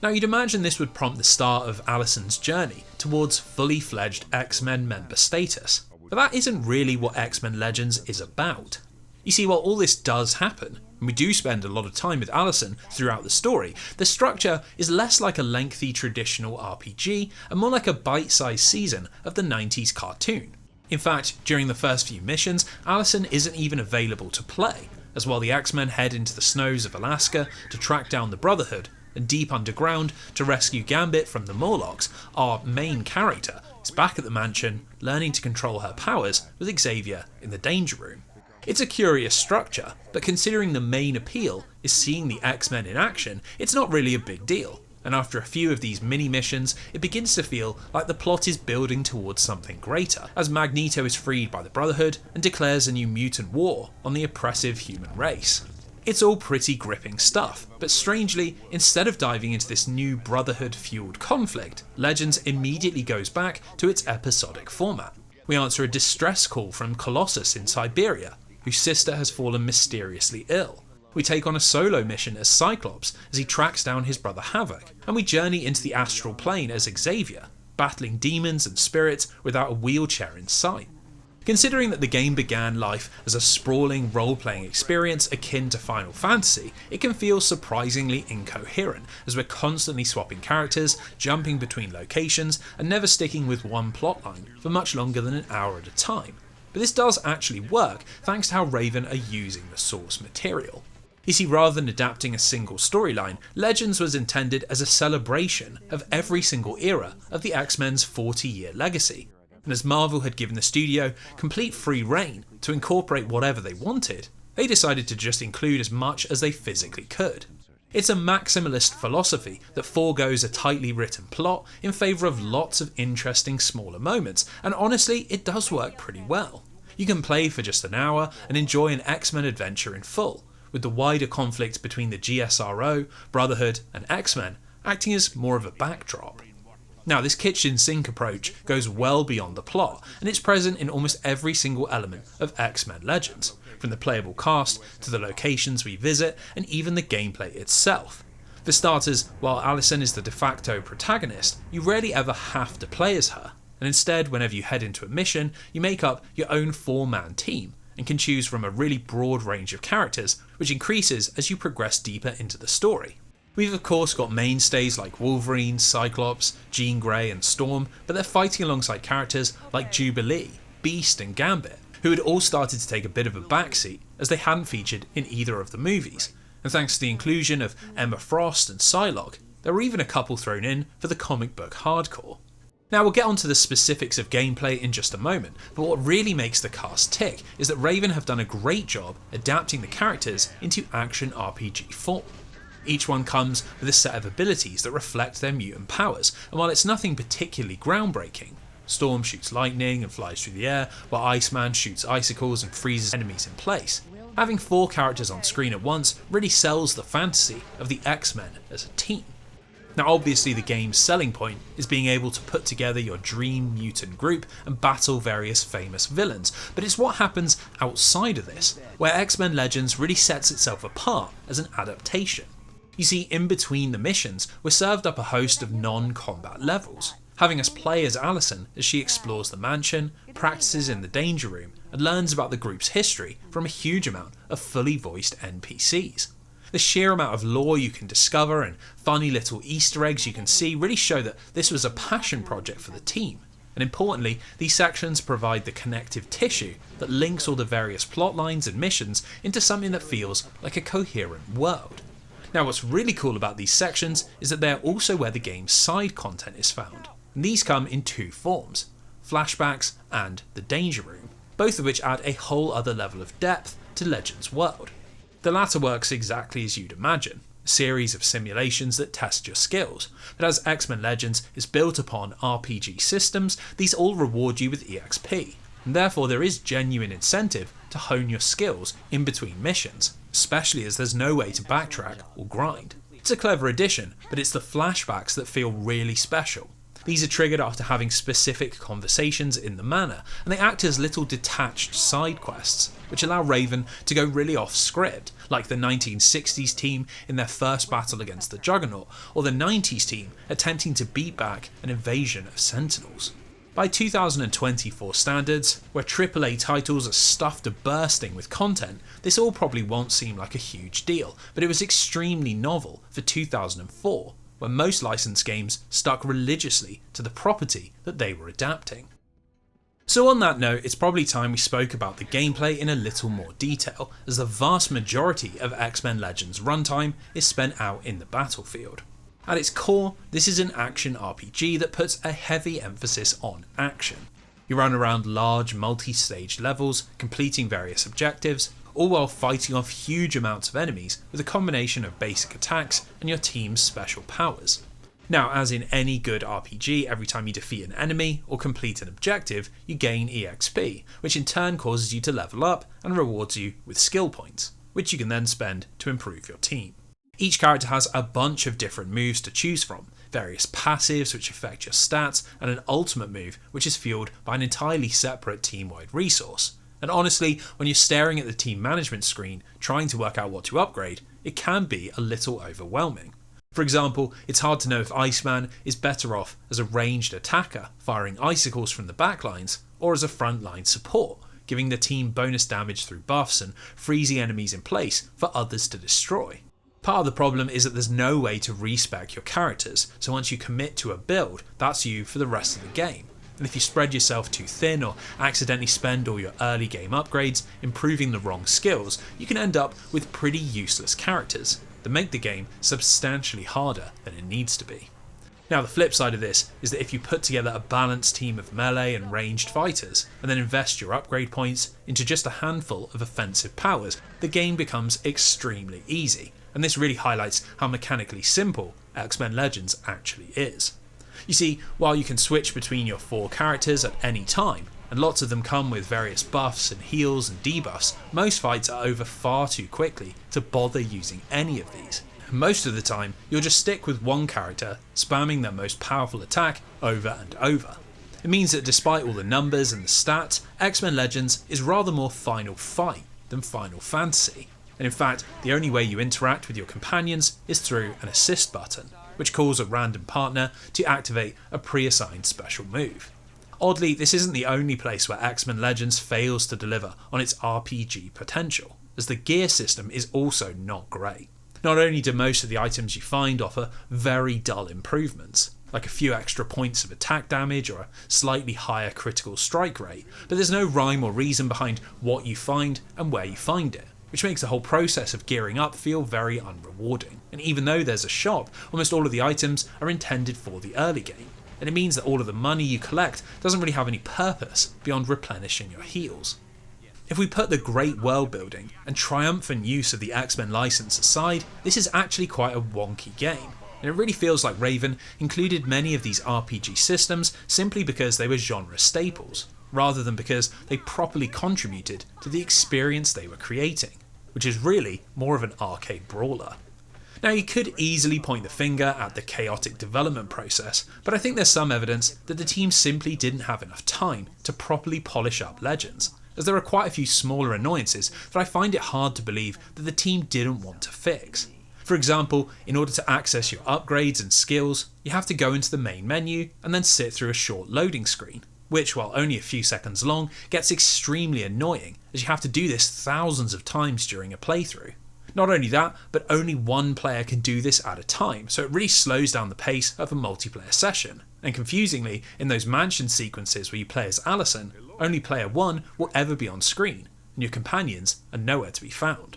Speaker 1: Now you'd imagine this would prompt the start of Allison's journey towards fully fledged X-Men member status, but that isn't really what X-Men Legends is about. You see, while all this does happen, and we do spend a lot of time with Allison throughout the story, the structure is less like a lengthy traditional RPG and more like a bite-sized season of the 90s cartoon. In fact, during the first few missions, Allison isn't even available to play, as while the X-Men head into the snows of Alaska to track down the Brotherhood, and deep underground to rescue Gambit from the Morlocks, our main character is back at the mansion, learning to control her powers with Xavier in the Danger Room. It's a curious structure, but considering the main appeal is seeing the X-Men in action, it's not really a big deal, and after a few of these mini-missions, it begins to feel like the plot is building towards something greater, as Magneto is freed by the Brotherhood and declares a new mutant war on the oppressive human race. It's all pretty gripping stuff, but strangely, instead of diving into this new Brotherhood-fueled conflict, Legends immediately goes back to its episodic format. We answer a distress call from Colossus in Siberia, whose sister has fallen mysteriously ill. We take on a solo mission as Cyclops as he tracks down his brother Havoc, and we journey into the astral plane as Xavier, battling demons and spirits without a wheelchair in sight. Considering that the game began life as a sprawling role-playing experience akin to Final Fantasy, it can feel surprisingly incoherent, as we're constantly swapping characters, jumping between locations, and never sticking with one plotline for much longer than an hour at a time. But this does actually work thanks to how Raven are using the source material. You see, rather than adapting a single storyline, Legends was intended as a celebration of every single era of the X-Men's 40-year legacy. And as Marvel had given the studio complete free rein to incorporate whatever they wanted, they decided to just include as much as they physically could. It's a maximalist philosophy that forgoes a tightly written plot in favour of lots of interesting smaller moments, and honestly, it does work pretty well. You can play for just an hour and enjoy an X-Men adventure in full, with the wider conflict between the GSRO, Brotherhood and X-Men acting as more of a backdrop. Now, this kitchen sink approach goes well beyond the plot, and it's present in almost every single element of X-Men Legends, from the playable cast to the locations we visit and even the gameplay itself. For starters, while Allison is the de facto protagonist, you rarely ever have to play as her, and instead whenever you head into a mission, you make up your own 4-man team, and can choose from a really broad range of characters, which increases as you progress deeper into the story. We've of course got mainstays like Wolverine, Cyclops, Jean Grey and Storm, but they're fighting alongside characters like Jubilee, Beast and Gambit, who had all started to take a bit of a backseat as they hadn't featured in either of the movies, and thanks to the inclusion of Emma Frost and Psylocke, there were even a couple thrown in for the comic book hardcore. Now we'll get onto the specifics of gameplay in just a moment, but what really makes the cast tick is that Raven have done a great job adapting the characters into action RPG form. Each one comes with a set of abilities that reflect their mutant powers, and while it's nothing particularly groundbreaking, Storm shoots lightning and flies through the air, while Iceman shoots icicles and freezes enemies in place. Having 4 characters on screen at once really sells the fantasy of the X-Men as a team. Now obviously the game's selling point is being able to put together your dream mutant group and battle various famous villains, but it's what happens outside of this, where X-Men Legends really sets itself apart as an adaptation. You see, in between the missions, we're served up a host of non-combat levels, having us play as Allison as she explores the mansion, practices in the danger room, and learns about the group's history from a huge amount of fully voiced NPCs. The sheer amount of lore you can discover and funny little Easter eggs you can see really show that this was a passion project for the team. And importantly, these sections provide the connective tissue that links all the various plot lines and missions into something that feels like a coherent world. Now what's really cool about these sections is that they're also where the game's side content is found, and these come in 2 forms, flashbacks and the danger room, both of which add a whole other level of depth to Legends' world. The latter works exactly as you'd imagine, a series of simulations that test your skills, but as X-Men Legends is built upon RPG systems, these all reward you with EXP, and therefore there is genuine incentive to hone your skills in between missions, especially as there's no way to backtrack or grind. It's a clever addition, but it's the flashbacks that feel really special. These are triggered after having specific conversations in the manor, and they act as little detached side quests, which allow Raven to go really off script, like the 1960s team in their first battle against the Juggernaut, or the 90s team attempting to beat back an invasion of Sentinels. By 2024 standards, where AAA titles are stuffed to bursting with content, this all probably won't seem like a huge deal, but it was extremely novel for 2004, when most licensed games stuck religiously to the property that they were adapting. So on that note, it's probably time we spoke about the gameplay in a little more detail, as the vast majority of X-Men Legends runtime is spent out in the battlefield. At its core, this is an action RPG that puts a heavy emphasis on action. You run around large multi-stage levels, completing various objectives, all while fighting off huge amounts of enemies with a combination of basic attacks and your team's special powers. Now, as in any good RPG, every time you defeat an enemy or complete an objective, you gain EXP, which in turn causes you to level up and rewards you with skill points, which you can then spend to improve your team. Each character has a bunch of different moves to choose from, various passives which affect your stats, and an ultimate move which is fueled by an entirely separate team-wide resource. And honestly, when you're staring at the team management screen trying to work out what to upgrade, it can be a little overwhelming. For example, it's hard to know if Iceman is better off as a ranged attacker, firing icicles from the backlines, or as a frontline support, giving the team bonus damage through buffs and freezing enemies in place for others to destroy. Part of the problem is that there's no way to respec your characters, so once you commit to a build, that's you for the rest of the game. And if you spread yourself too thin or accidentally spend all your early game upgrades improving the wrong skills, you can end up with pretty useless characters that make the game substantially harder than it needs to be. Now the flip side of this is that if you put together a balanced team of melee and ranged fighters and then invest your upgrade points into just a handful of offensive powers, the game becomes extremely easy, and this really highlights how mechanically simple X-Men Legends actually is. You see, while you can switch between your 4 characters at any time, and lots of them come with various buffs and heals and debuffs, most fights are over far too quickly to bother using any of these. Most of the time, you'll just stick with one character, spamming their most powerful attack over and over. It means that despite all the numbers and the stats, X-Men Legends is rather more Final Fight than Final Fantasy. And in fact, the only way you interact with your companions is through an assist button, which calls a random partner to activate a pre-assigned special move. Oddly, this isn't the only place where X-Men Legends fails to deliver on its RPG potential, as the gear system is also not great. Not only do most of the items you find offer very dull improvements, like a few extra points of attack damage or a slightly higher critical strike rate, but there's no rhyme or reason behind what you find and where you find it, which makes the whole process of gearing up feel very unrewarding. And even though there's a shop, almost all of the items are intended for the early game, and it means that all of the money you collect doesn't really have any purpose beyond replenishing your heals. If we put the great world building and triumphant use of the X-Men license aside, this is actually quite a wonky game, and it really feels like Raven included many of these RPG systems simply because they were genre staples, rather than because they properly contributed to the experience they were creating, which is really more of an arcade brawler. Now you could easily point the finger at the chaotic development process, but I think there's some evidence that the team simply didn't have enough time to properly polish up Legends, as there are quite a few smaller annoyances that I find it hard to believe that the team didn't want to fix. For example, in order to access your upgrades and skills, you have to go into the main menu and then sit through a short loading screen, which, while only a few seconds long, gets extremely annoying as you have to do this thousands of times during a playthrough. Not only that, but only one player can do this at a time, so it really slows down the pace of a multiplayer session. And confusingly, in those mansion sequences where you play as Allison, only player 1 will ever be on screen, and your companions are nowhere to be found.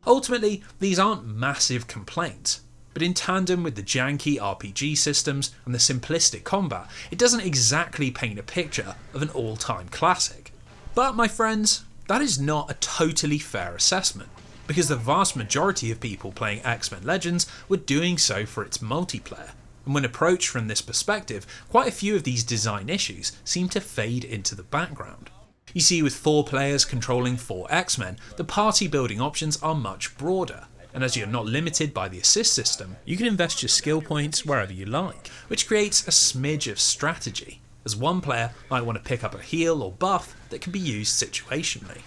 Speaker 1: Ultimately, these aren't massive complaints, but in tandem with the janky RPG systems and the simplistic combat, it doesn't exactly paint a picture of an all-time classic. But my friends, that is not a totally fair assessment, because the vast majority of people playing X-Men Legends were doing so for its multiplayer, and when approached from this perspective, quite a few of these design issues seem to fade into the background. You see, with 4 players controlling 4 X-Men, the party building options are much broader, and as you're not limited by the assist system, you can invest your skill points wherever you like, which creates a smidge of strategy, as one player might want to pick up a heal or buff that can be used situationally.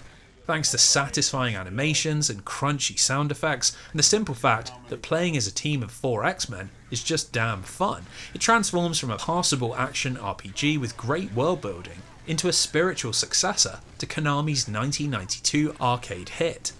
Speaker 1: Thanks to satisfying animations and crunchy sound effects, and the simple fact that playing as a team of 4 X-Men is just damn fun, it transforms from a passable action RPG with great world building into a spiritual successor to Konami's 1992 arcade hit.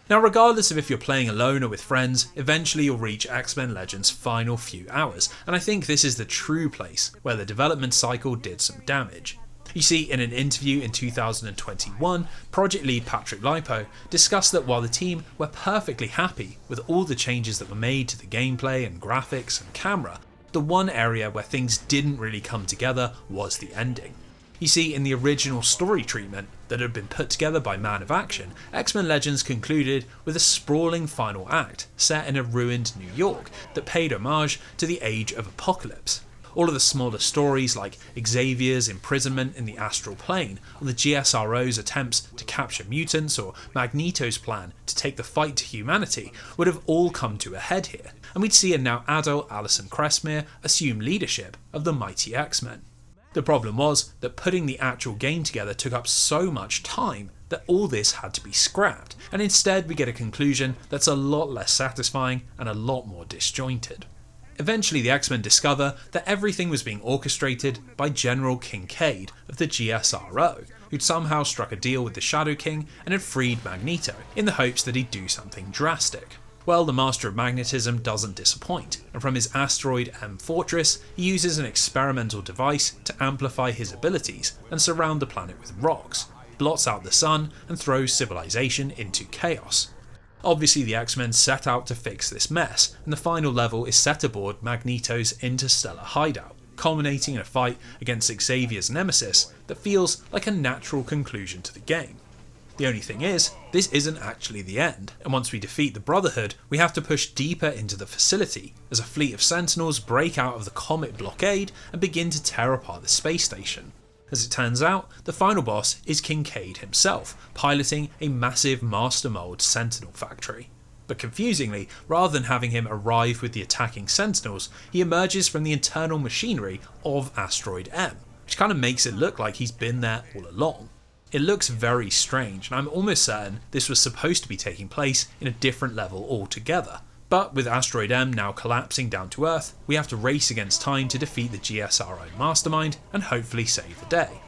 Speaker 1: Now, regardless of if you're playing alone or with friends, eventually you'll reach X-Men Legends' final few hours, and I think this is the true place where the development cycle did some damage. You see, in an interview in 2021, project lead Patrick Lipo discussed that while the team were perfectly happy with all the changes that were made to the gameplay and graphics and camera, the one area where things didn't really come together was the ending. You see, in the original story treatment that had been put together by Man of Action, X-Men Legends concluded with a sprawling final act set in a ruined New York that paid homage to the Age of Apocalypse. All of the smaller stories like Xavier's imprisonment in the astral plane, or the GSRO's attempts to capture mutants, or Magneto's plan to take the fight to humanity would have all come to a head here, and we'd see a now adult Alison Cressmere assume leadership of the mighty X-Men. The problem was that putting the actual game together took up so much time that all this had to be scrapped, and instead we get a conclusion that's a lot less satisfying and a lot more disjointed. Eventually the X-Men discover that everything was being orchestrated by General Kincaid of the GSRO, who'd somehow struck a deal with the Shadow King and had freed Magneto, in the hopes that he'd do something drastic. Well, the Master of Magnetism doesn't disappoint, and from his asteroid M Fortress, he uses an experimental device to amplify his abilities and surround the planet with rocks, blots out the sun, and throws civilization into chaos. Obviously the X-Men set out to fix this mess, and the final level is set aboard Magneto's interstellar hideout, culminating in a fight against Xavier's nemesis that feels like a natural conclusion to the game. The only thing is, this isn't actually the end, and once we defeat the Brotherhood, we have to push deeper into the facility as a fleet of Sentinels break out of the Comet blockade and begin to tear apart the space station. As it turns out, the final boss is Kincaid himself, piloting a massive master mold Sentinel factory. But confusingly, rather than having him arrive with the attacking Sentinels, he emerges from the internal machinery of Asteroid M, which kind of makes it look like he's been there all along. It looks very strange, and I'm almost certain this was supposed to be taking place in a different level altogether. But with Asteroid M now collapsing down to Earth, we have to race against time to defeat the GSRO mastermind and hopefully save the day.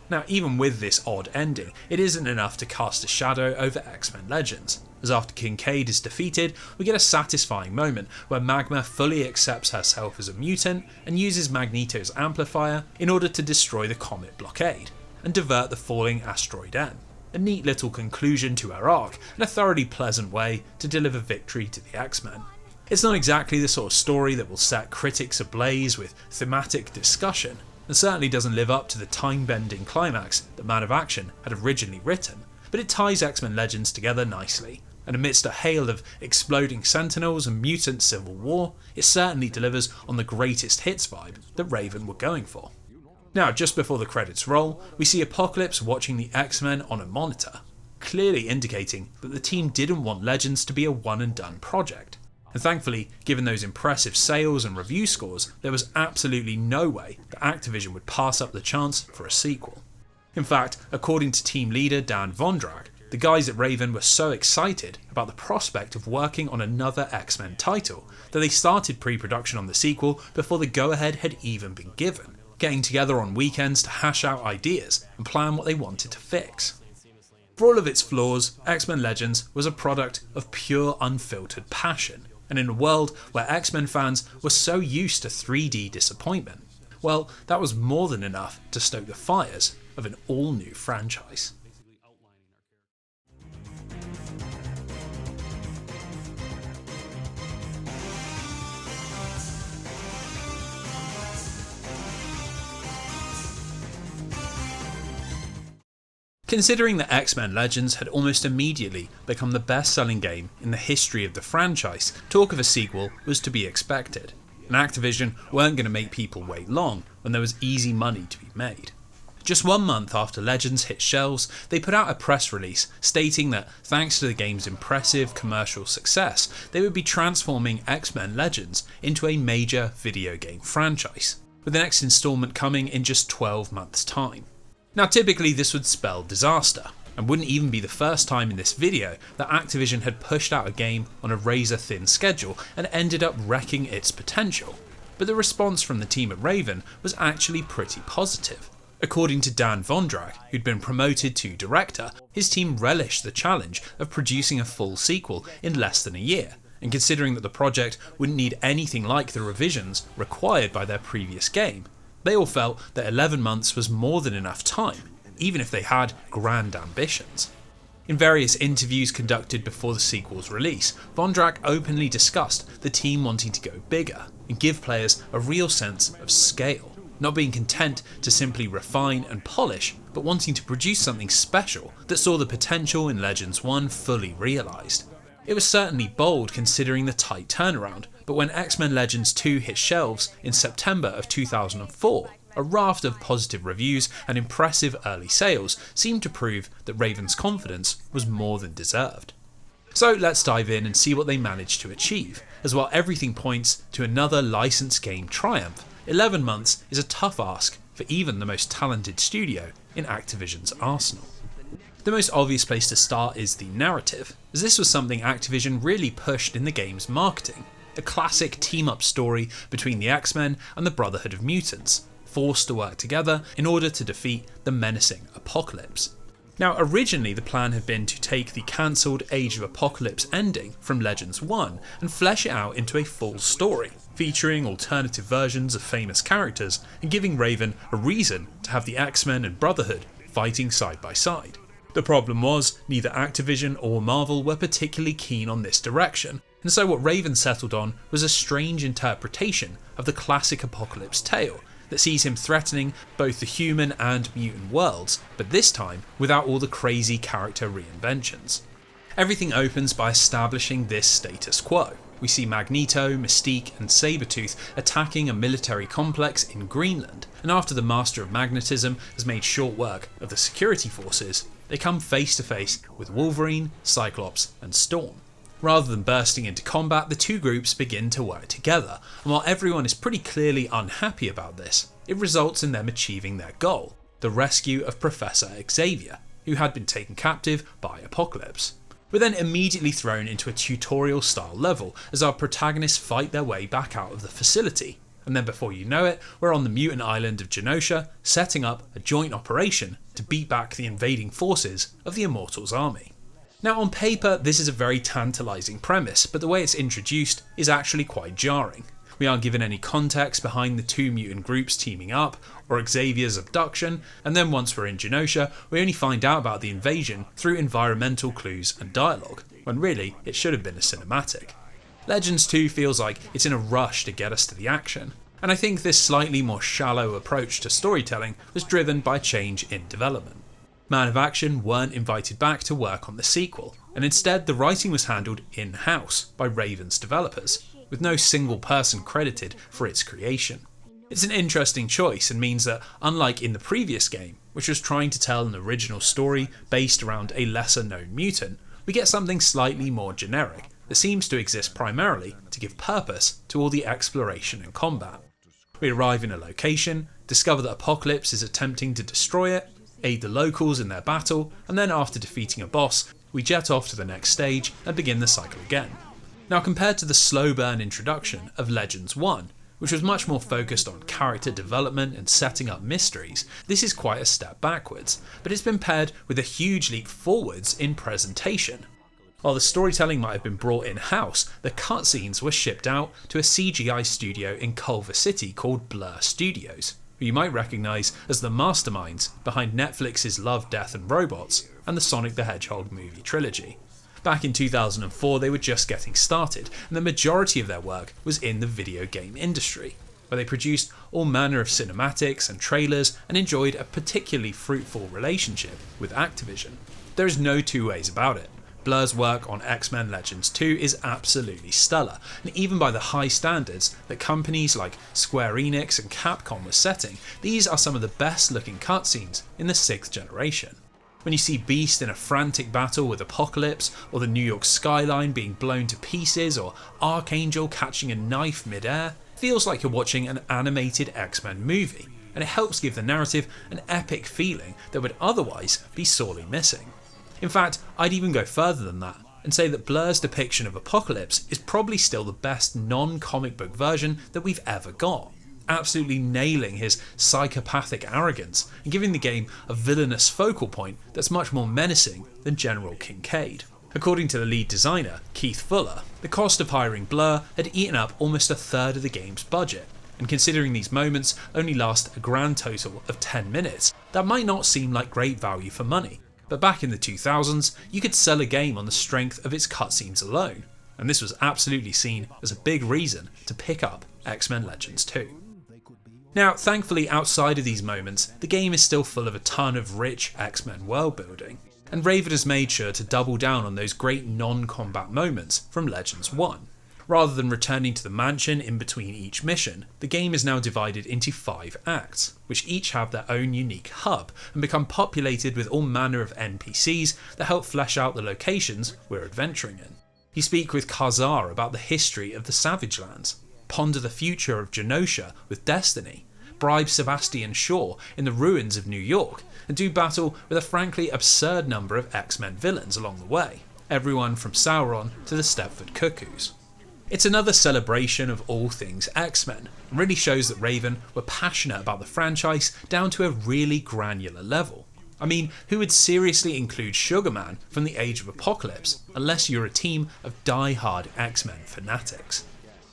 Speaker 1: Now, even with this odd ending, it isn't enough to cast a shadow over X-Men Legends, as after Kincaid is defeated, we get a satisfying moment where Magma fully accepts herself as a mutant and uses Magneto's amplifier in order to destroy the Comet blockade and divert the falling Asteroid M. A neat little conclusion to her arc and a thoroughly pleasant way to deliver victory to the X-Men. It's not exactly the sort of story that will set critics ablaze with thematic discussion, and certainly doesn't live up to the time-bending climax that Man of Action had originally written, but it ties X-Men Legends together nicely, and amidst a hail of exploding Sentinels and mutant civil war, it certainly delivers on the greatest hits vibe that Raven were going for. Now, just before the credits roll, we see Apocalypse watching the X-Men on a monitor, clearly indicating that the team didn't want Legends to be a one-and-done project. And thankfully, given those impressive sales and review scores, there was absolutely no way that Activision would pass up the chance for a sequel. In fact, according to team leader Dan Vondrack, the guys at Raven were so excited about the prospect of working on another X-Men title that they started pre-production on the sequel before the go-ahead had even been given, getting together on weekends to hash out ideas and plan what they wanted to fix. For all of its flaws, X-Men Legends was a product of pure unfiltered passion, and in a world where X-Men fans were so used to 3D disappointment, well, that was more than enough to stoke the fires of an all-new franchise. Considering that X-Men Legends had almost immediately become the best-selling game in the history of the franchise, talk of a sequel was to be expected, and Activision weren't going to make people wait long when there was easy money to be made. Just 1 month after Legends hit shelves, they put out a press release stating that thanks to the game's impressive commercial success, they would be transforming X-Men Legends into a major video game franchise, with the next installment coming in just 12 months' time. Now, typically this would spell disaster, and wouldn't even be the first time in this video that Activision had pushed out a game on a razor-thin schedule and ended up wrecking its potential. But the response from the team at Raven was actually pretty positive. According to Dan Vondrack, who'd been promoted to director, his team relished the challenge of producing a full sequel in less than a year, and considering that the project wouldn't need anything like the revisions required by their previous game, they all felt that 11 months was more than enough time, even if they had grand ambitions. In various interviews conducted before the sequel's release, Vondrack openly discussed the team wanting to go bigger and give players a real sense of scale, not being content to simply refine and polish, but wanting to produce something special that saw the potential in Legends 1 fully realised. It was certainly bold considering the tight turnaround, but when X-Men Legends 2 hit shelves in September of 2004, a raft of positive reviews and impressive early sales seemed to prove that Raven's confidence was more than deserved. So let's dive in and see what they managed to achieve, as while everything points to another licensed game triumph, 11 months is a tough ask for even the most talented studio in Activision's arsenal. The most obvious place to start is the narrative, as this was something Activision really pushed in the game's marketing. A classic team-up story between the X-Men and the Brotherhood of Mutants, forced to work together in order to defeat the menacing Apocalypse. Now, originally the plan had been to take the cancelled Age of Apocalypse ending from Legends 1 and flesh it out into a full story, featuring alternative versions of famous characters and giving Raven a reason to have the X-Men and Brotherhood fighting side by side. The problem was, neither Activision or Marvel were particularly keen on this direction, and so what Raven settled on was a strange interpretation of the classic Apocalypse tale that sees him threatening both the human and mutant worlds, but this time without all the crazy character reinventions. Everything opens by establishing this status quo. We see Magneto, Mystique and Sabretooth attacking a military complex in Greenland, and after the Master of Magnetism has made short work of the security forces, they come face to face with Wolverine, Cyclops and Storm. Rather than bursting into combat, the two groups begin to work together, and while everyone is pretty clearly unhappy about this, it results in them achieving their goal, the rescue of Professor Xavier, who had been taken captive by Apocalypse. We're then immediately thrown into a tutorial style level as our protagonists fight their way back out of the facility, and then before you know it, we're on the mutant island of Genosha, setting up a joint operation to beat back the invading forces of the Immortals army. Now on paper this is a very tantalising premise, but the way it's introduced is actually quite jarring. We aren't given any context behind the two mutant groups teaming up, or Xavier's abduction, and then once we're in Genosha, we only find out about the invasion through environmental clues and dialogue, when really it should have been a cinematic. Legends 2 feels like it's in a rush to get us to the action, and I think this slightly more shallow approach to storytelling was driven by change in development. Man of Action weren't invited back to work on the sequel, and instead the writing was handled in-house by Raven's developers, with no single person credited for its creation. It's an interesting choice and means that, unlike in the previous game, which was trying to tell an original story based around a lesser known mutant, we get something slightly more generic that seems to exist primarily to give purpose to all the exploration and combat. We arrive in a location, discover that Apocalypse is attempting to destroy it, aid the locals in their battle, and then after defeating a boss, we jet off to the next stage and begin the cycle again. Now compared to the slow burn introduction of Legends 1, which was much more focused on character development and setting up mysteries, this is quite a step backwards, but it's been paired with a huge leap forwards in presentation. While the storytelling might have been brought in-house, the cutscenes were shipped out to a CGI studio in Culver City called Blur Studios, who you might recognise as the masterminds behind Netflix's Love, Death and Robots and the Sonic the Hedgehog movie trilogy. Back in 2004 they were just getting started, and the majority of their work was in the video game industry, where they produced all manner of cinematics and trailers and enjoyed a particularly fruitful relationship with Activision. There is no two ways about it. Blur's work on X-Men Legends 2 is absolutely stellar, and even by the high standards that companies like Square Enix and Capcom were setting, these are some of the best looking cutscenes in the 6th generation. When you see Beast in a frantic battle with Apocalypse, or the New York skyline being blown to pieces, or Archangel catching a knife mid-air, it feels like you're watching an animated X-Men movie, and it helps give the narrative an epic feeling that would otherwise be sorely missing. In fact, I'd even go further than that and say that Blur's depiction of Apocalypse is probably still the best non-comic book version that we've ever got, absolutely nailing his psychopathic arrogance and giving the game a villainous focal point that's much more menacing than General Kincaid. According to the lead designer, Keith Fuller, the cost of hiring Blur had eaten up almost a third of the game's budget, and considering these moments only last a grand total of 10 minutes, that might not seem like great value for money. But back in the 2000s, you could sell a game on the strength of its cutscenes alone, and this was absolutely seen as a big reason to pick up X-Men Legends 2. Now, thankfully outside of these moments, the game is still full of a ton of rich X-Men world building, and Raven has made sure to double down on those great non-combat moments from Legends 1. Rather than returning to the mansion in between each mission, the game is now divided into 5 acts, which each have their own unique hub and become populated with all manner of NPCs that help flesh out the locations we're adventuring in. You speak with Khazar about the history of the Savage Lands, ponder the future of Genosha with Destiny, bribe Sebastian Shaw in the ruins of New York, and do battle with a frankly absurd number of X-Men villains along the way, everyone from Sauron to the Stepford Cuckoos. It's another celebration of all things X-Men, and really shows that Raven were passionate about the franchise down to a really granular level. I mean, who would seriously include Sugarman from the Age of Apocalypse unless you're a team of die-hard X-Men fanatics?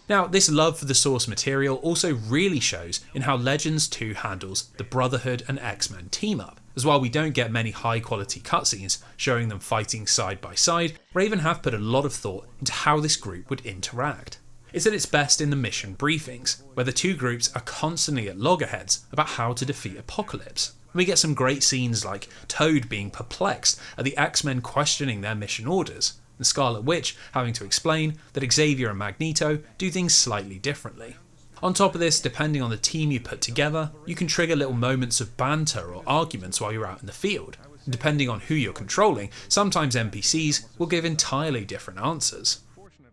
Speaker 1: Now, this love for the source material also really shows in how Legends 2 handles the Brotherhood and X-Men team-up, as while we don't get many high-quality cutscenes showing them fighting side by side, Raven have put a lot of thought into how this group would interact. It's at its best in the mission briefings, where the two groups are constantly at loggerheads about how to defeat Apocalypse. And we get some great scenes like Toad being perplexed at the X-Men questioning their mission orders, and Scarlet Witch having to explain that Xavier and Magneto do things slightly differently. On top of this, depending on the team you put together, you can trigger little moments of banter or arguments while you're out in the field. And depending on who you're controlling, sometimes NPCs will give entirely different answers.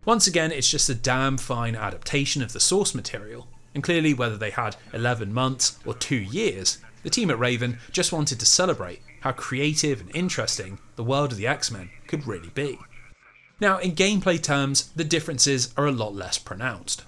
Speaker 1: Once again, it's just a damn fine adaptation of the source material, and clearly whether they had 11 months or 2 years, the team at Raven just wanted to celebrate how creative and interesting the world of the X-Men could really be. Now, in gameplay terms, the differences are a lot less pronounced.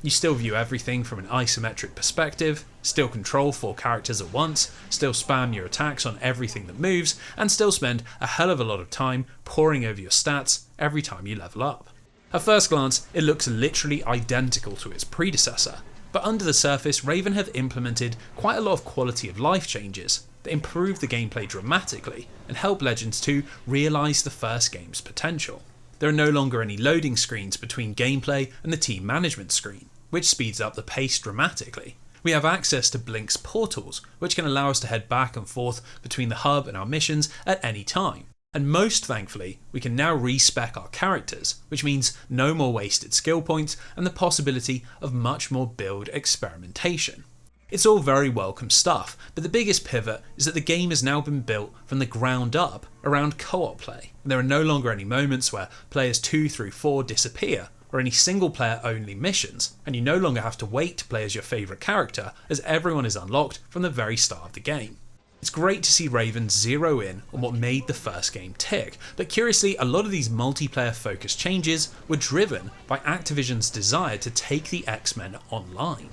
Speaker 1: You still view everything from an isometric perspective, still control 4 characters at once, still spam your attacks on everything that moves, and still spend a hell of a lot of time poring over your stats every time you level up. At first glance, it looks literally identical to its predecessor, but under the surface, Raven have implemented quite a lot of quality of life changes that improve the gameplay dramatically and help Legends 2 realise the first game's potential. There are no longer any loading screens between gameplay and the team management screen, which speeds up the pace dramatically. We have access to Blink's portals, which can allow us to head back and forth between the hub and our missions at any time. And most thankfully, we can now respec our characters, which means no more wasted skill points and the possibility of much more build experimentation. It's all very welcome stuff, but the biggest pivot is that the game has now been built from the ground up around co-op play. There are no longer any moments where players 2 through 4 disappear, or any single player only missions, and you no longer have to wait to play as your favourite character, as everyone is unlocked from the very start of the game. It's great to see Raven zero in on what made the first game tick, but curiously a lot of these multiplayer focused changes were driven by Activision's desire to take the X-Men online.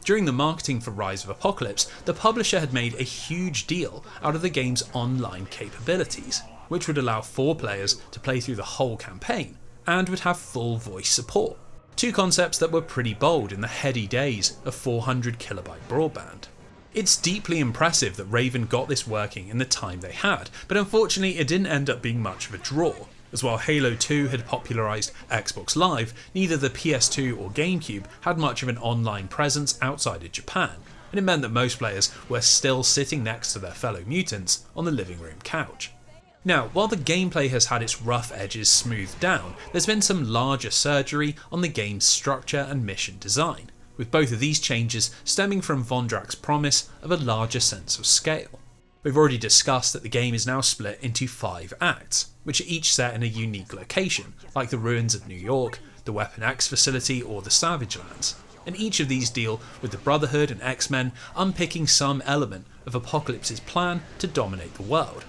Speaker 1: During the marketing for Rise of Apocalypse, the publisher had made a huge deal out of the game's online capabilities, which would allow 4 players to play through the whole campaign, and would have full voice support. 2 concepts that were pretty bold in the heady days of 400 kilobyte broadband. It's deeply impressive that Raven got this working in the time they had, but unfortunately it didn't end up being much of a draw, as while Halo 2 had popularised Xbox Live, neither the PS2 or GameCube had much of an online presence outside of Japan, and it meant that most players were still sitting next to their fellow mutants on the living room couch. Now, while the gameplay has had its rough edges smoothed down, there's been some larger surgery on the game's structure and mission design, with both of these changes stemming from Vondrak's promise of a larger sense of scale. We've already discussed that the game is now split into 5 acts, which are each set in a unique location, like the ruins of New York, the Weapon X facility or the Savage Lands, and each of these deal with the Brotherhood and X-Men unpicking some element of Apocalypse's plan to dominate the world.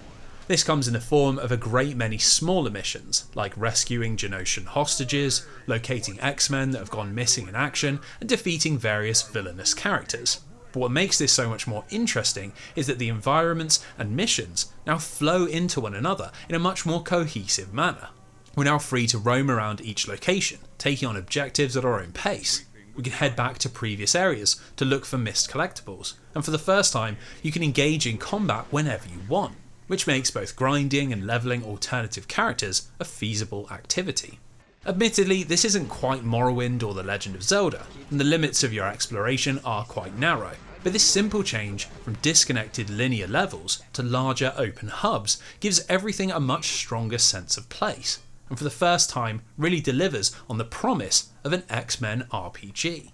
Speaker 1: This comes in the form of a great many smaller missions, like rescuing Genosian hostages, locating X-Men that have gone missing in action, and defeating various villainous characters. But what makes this so much more interesting is that the environments and missions now flow into one another in a much more cohesive manner. We're now free to roam around each location, taking on objectives at our own pace. We can head back to previous areas to look for missed collectibles, and for the first time you can engage in combat whenever you want, which makes both grinding and levelling alternative characters a feasible activity. Admittedly, this isn't quite Morrowind or The Legend of Zelda, and the limits of your exploration are quite narrow, but this simple change from disconnected linear levels to larger open hubs gives everything a much stronger sense of place, and for the first time really delivers on the promise of an X-Men RPG.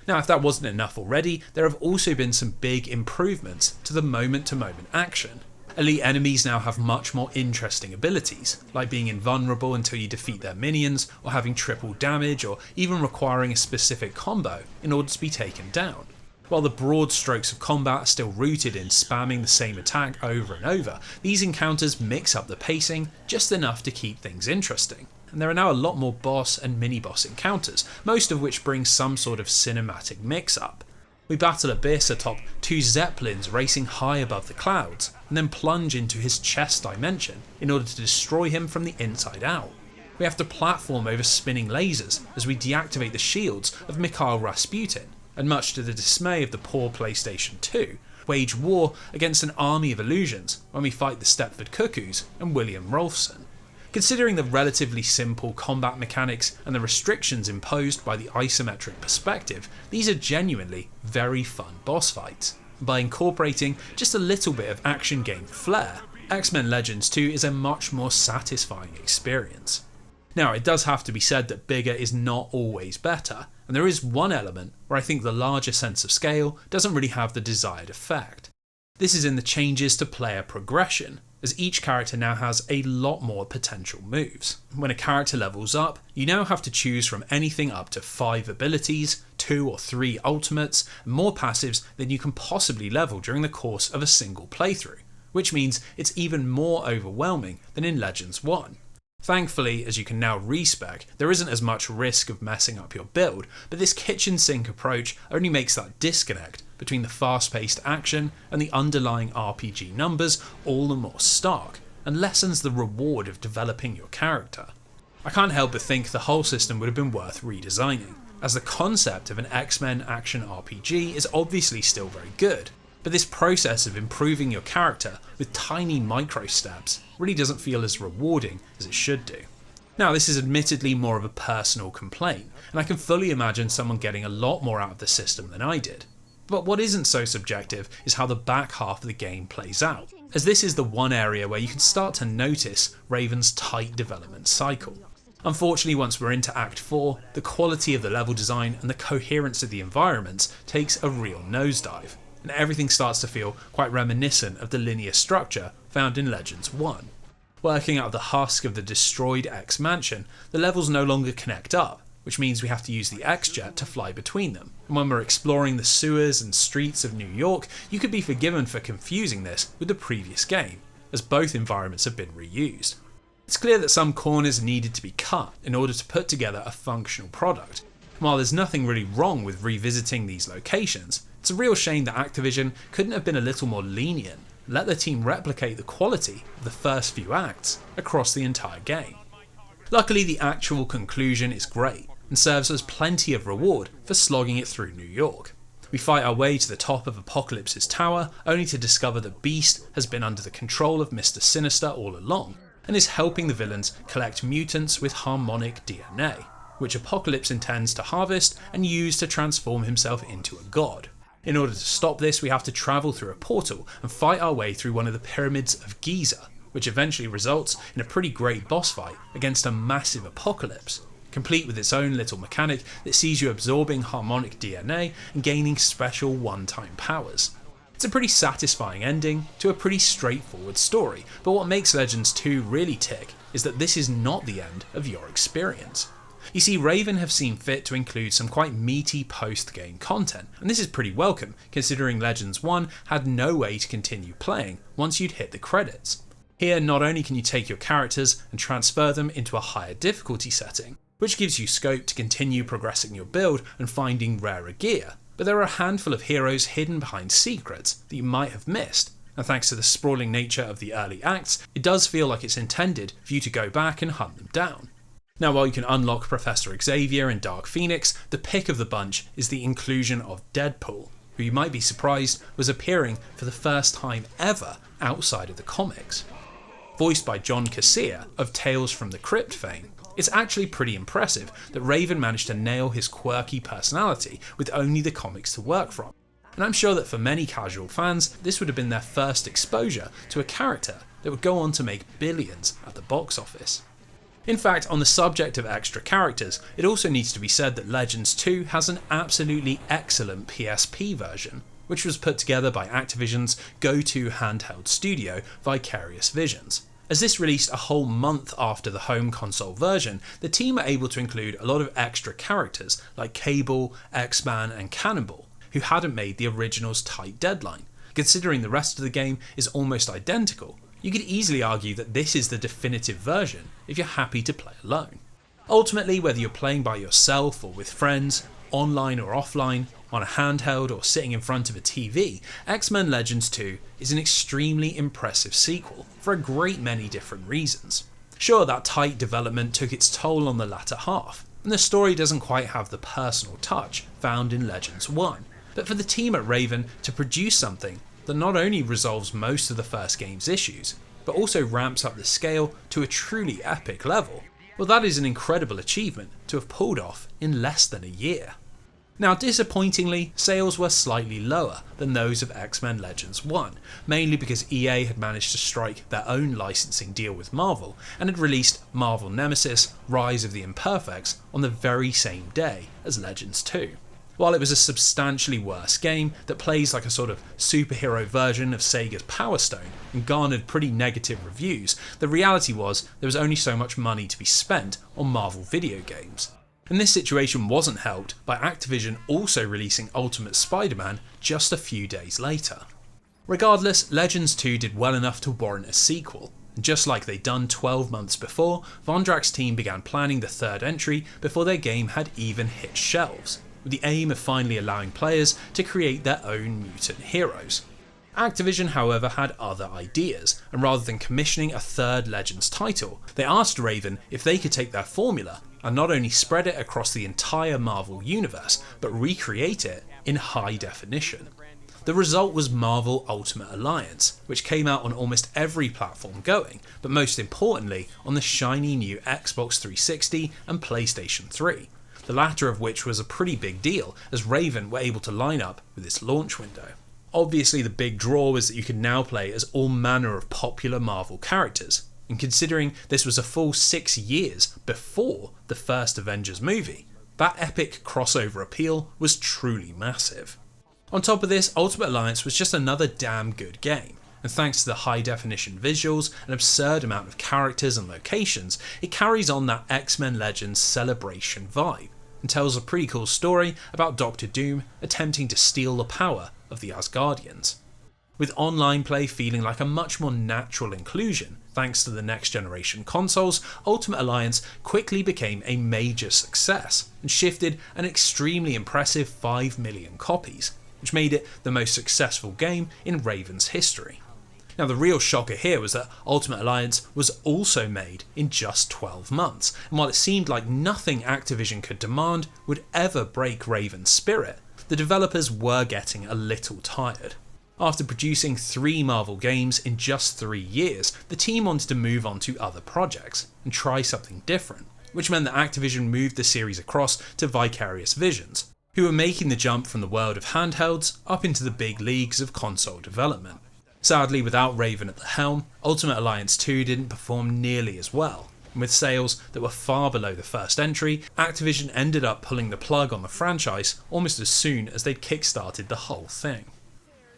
Speaker 1: Now, if that wasn't enough already, there have also been some big improvements to the moment-to-moment action. Elite enemies now have much more interesting abilities, like being invulnerable until you defeat their minions, or having triple damage, or even requiring a specific combo in order to be taken down. While the broad strokes of combat are still rooted in spamming the same attack over and over, these encounters mix up the pacing just enough to keep things interesting. And there are now a lot more boss and mini-boss encounters, most of which bring some sort of cinematic mix-up. We battle Abyss atop 2 Zeppelins racing high above the clouds, and then plunge into his chest dimension in order to destroy him from the inside out. We have to platform over spinning lasers as we deactivate the shields of Mikhail Rasputin, and much to the dismay of the poor PlayStation 2, wage war against an army of illusions when we fight the Stepford Cuckoos and William Rolfson. Considering the relatively simple combat mechanics and the restrictions imposed by the isometric perspective, these are genuinely very fun boss fights. By incorporating just a little bit of action game flair, X-Men Legends 2 is a much more satisfying experience. Now, it does have to be said that bigger is not always better, and there is one element where I think the larger sense of scale doesn't really have the desired effect. This is in the changes to player progression, as each character now has a lot more potential moves. When a character levels up, you now have to choose from anything up to 5 abilities, 2 or 3 ultimates, and more passives than you can possibly level during the course of a single playthrough, which means it's even more overwhelming than in Legends 1. Thankfully, as you can now respec, there isn't as much risk of messing up your build, but this kitchen sink approach only makes that disconnect between the fast-paced action and the underlying RPG numbers all the more stark, and lessens the reward of developing your character. I can't help but think the whole system would have been worth redesigning, as the concept of an X-Men action RPG is obviously still very good, but this process of improving your character with tiny micro steps really doesn't feel as rewarding as it should do. Now, this is admittedly more of a personal complaint, and I can fully imagine someone getting a lot more out of the system than I did. But what isn't so subjective is how the back half of the game plays out, as this is the one area where you can start to notice Raven's tight development cycle. Unfortunately, once we're into Act 4, the quality of the level design and the coherence of the environments takes a real nosedive, and everything starts to feel quite reminiscent of the linear structure found in Legends 1. Working out of the husk of the destroyed X mansion, the levels no longer connect up, which means we have to use the X-Jet to fly between them. And when we're exploring the sewers and streets of New York, you could be forgiven for confusing this with the previous game, as both environments have been reused. It's clear that some corners needed to be cut in order to put together a functional product. And while there's nothing really wrong with revisiting these locations, it's a real shame that Activision couldn't have been a little more lenient and let their team replicate the quality of the first few acts across the entire game. Luckily, the actual conclusion is great and serves as plenty of reward for slogging it through New York. We fight our way to the top of Apocalypse's tower, only to discover that Beast has been under the control of Mr. Sinister all along, and is helping the villains collect mutants with harmonic DNA, which Apocalypse intends to harvest and use to transform himself into a god. In order to stop this, we have to travel through a portal and fight our way through one of the pyramids of Giza, which eventually results in a pretty great boss fight against a massive Apocalypse, complete with its own little mechanic that sees you absorbing harmonic DNA and gaining special one-time powers. It's a pretty satisfying ending to a pretty straightforward story, but what makes Legends 2 really tick is that this is not the end of your experience. You see, Raven have seen fit to include some quite meaty post-game content, and this is pretty welcome, considering Legends 1 had no way to continue playing once you'd hit the credits. Here, not only can you take your characters and transfer them into a higher difficulty setting, which gives you scope to continue progressing your build and finding rarer gear, but there are a handful of heroes hidden behind secrets that you might have missed, and thanks to the sprawling nature of the early acts, it does feel like it's intended for you to go back and hunt them down. Now, while you can unlock Professor Xavier and Dark Phoenix, the pick of the bunch is the inclusion of Deadpool, who you might be surprised was appearing for the first time ever outside of the comics. Voiced by John Kassir of Tales from the Crypt fame, it's actually pretty impressive that Raven managed to nail his quirky personality with only the comics to work from, and I'm sure that for many casual fans, this would have been their first exposure to a character that would go on to make billions at the box office. In fact, on the subject of extra characters, it also needs to be said that Legends 2 has an absolutely excellent PSP version, which was put together by Activision's go-to handheld studio, Vicarious Visions. As this released a whole month after the home console version, the team are able to include a lot of extra characters like Cable, X-Man and Cannonball, who hadn't made the original's tight deadline. Considering the rest of the game is almost identical, you could easily argue that this is the definitive version if you're happy to play alone. Ultimately, whether you're playing by yourself or with friends, online or offline, on a handheld or sitting in front of a TV, X-Men Legends 2 is an extremely impressive sequel for a great many different reasons. Sure, that tight development took its toll on the latter half, and the story doesn't quite have the personal touch found in Legends 1, but for the team at Raven to produce something that not only resolves most of the first game's issues, but also ramps up the scale to a truly epic level, well, that is an incredible achievement to have pulled off in less than a year. Now, disappointingly, sales were slightly lower than those of X-Men Legends 1, mainly because EA had managed to strike their own licensing deal with Marvel and had released Marvel Nemesis: Rise of the Imperfects on the very same day as Legends 2. While it was a substantially worse game that plays like a sort of superhero version of Sega's Power Stone and garnered pretty negative reviews, the reality was there was only so much money to be spent on Marvel video games. And this situation wasn't helped by Activision also releasing Ultimate Spider-Man just a few days later. Regardless, Legends 2 did well enough to warrant a sequel, and just like they'd done 12 months before, Vondrak's team began planning the third entry before their game had even hit shelves, with the aim of finally allowing players to create their own mutant heroes. Activision, however, had other ideas, and rather than commissioning a third Legends title, they asked Raven if they could take their formula and not only spread it across the entire Marvel universe, but recreate it in high definition. The result was Marvel Ultimate Alliance, which came out on almost every platform going, but most importantly on the shiny new Xbox 360 and PlayStation 3, the latter of which was a pretty big deal as Raven were able to line up with its launch window. Obviously, the big draw was that you could now play as all manner of popular Marvel characters, and considering this was a full 6 years before the first Avengers movie, that epic crossover appeal was truly massive. On top of this, Ultimate Alliance was just another damn good game, and thanks to the high definition visuals and absurd amount of characters and locations, it carries on that X-Men Legends celebration vibe, and tells a pretty cool story about Doctor Doom attempting to steal the power of the Asgardians. With online play feeling like a much more natural inclusion, thanks to the next generation consoles, Ultimate Alliance quickly became a major success and shifted an extremely impressive 5 million copies, which made it the most successful game in Raven's history. Now, the real shocker here was that Ultimate Alliance was also made in just 12 months, and while it seemed like nothing Activision could demand would ever break Raven's spirit, the developers were getting a little tired. After producing 3 Marvel games in just 3 years, the team wanted to move on to other projects and try something different, which meant that Activision moved the series across to Vicarious Visions, who were making the jump from the world of handhelds up into the big leagues of console development. Sadly, without Raven at the helm, Ultimate Alliance 2 didn't perform nearly as well, and with sales that were far below the first entry, Activision ended up pulling the plug on the franchise almost as soon as they'd kickstarted the whole thing.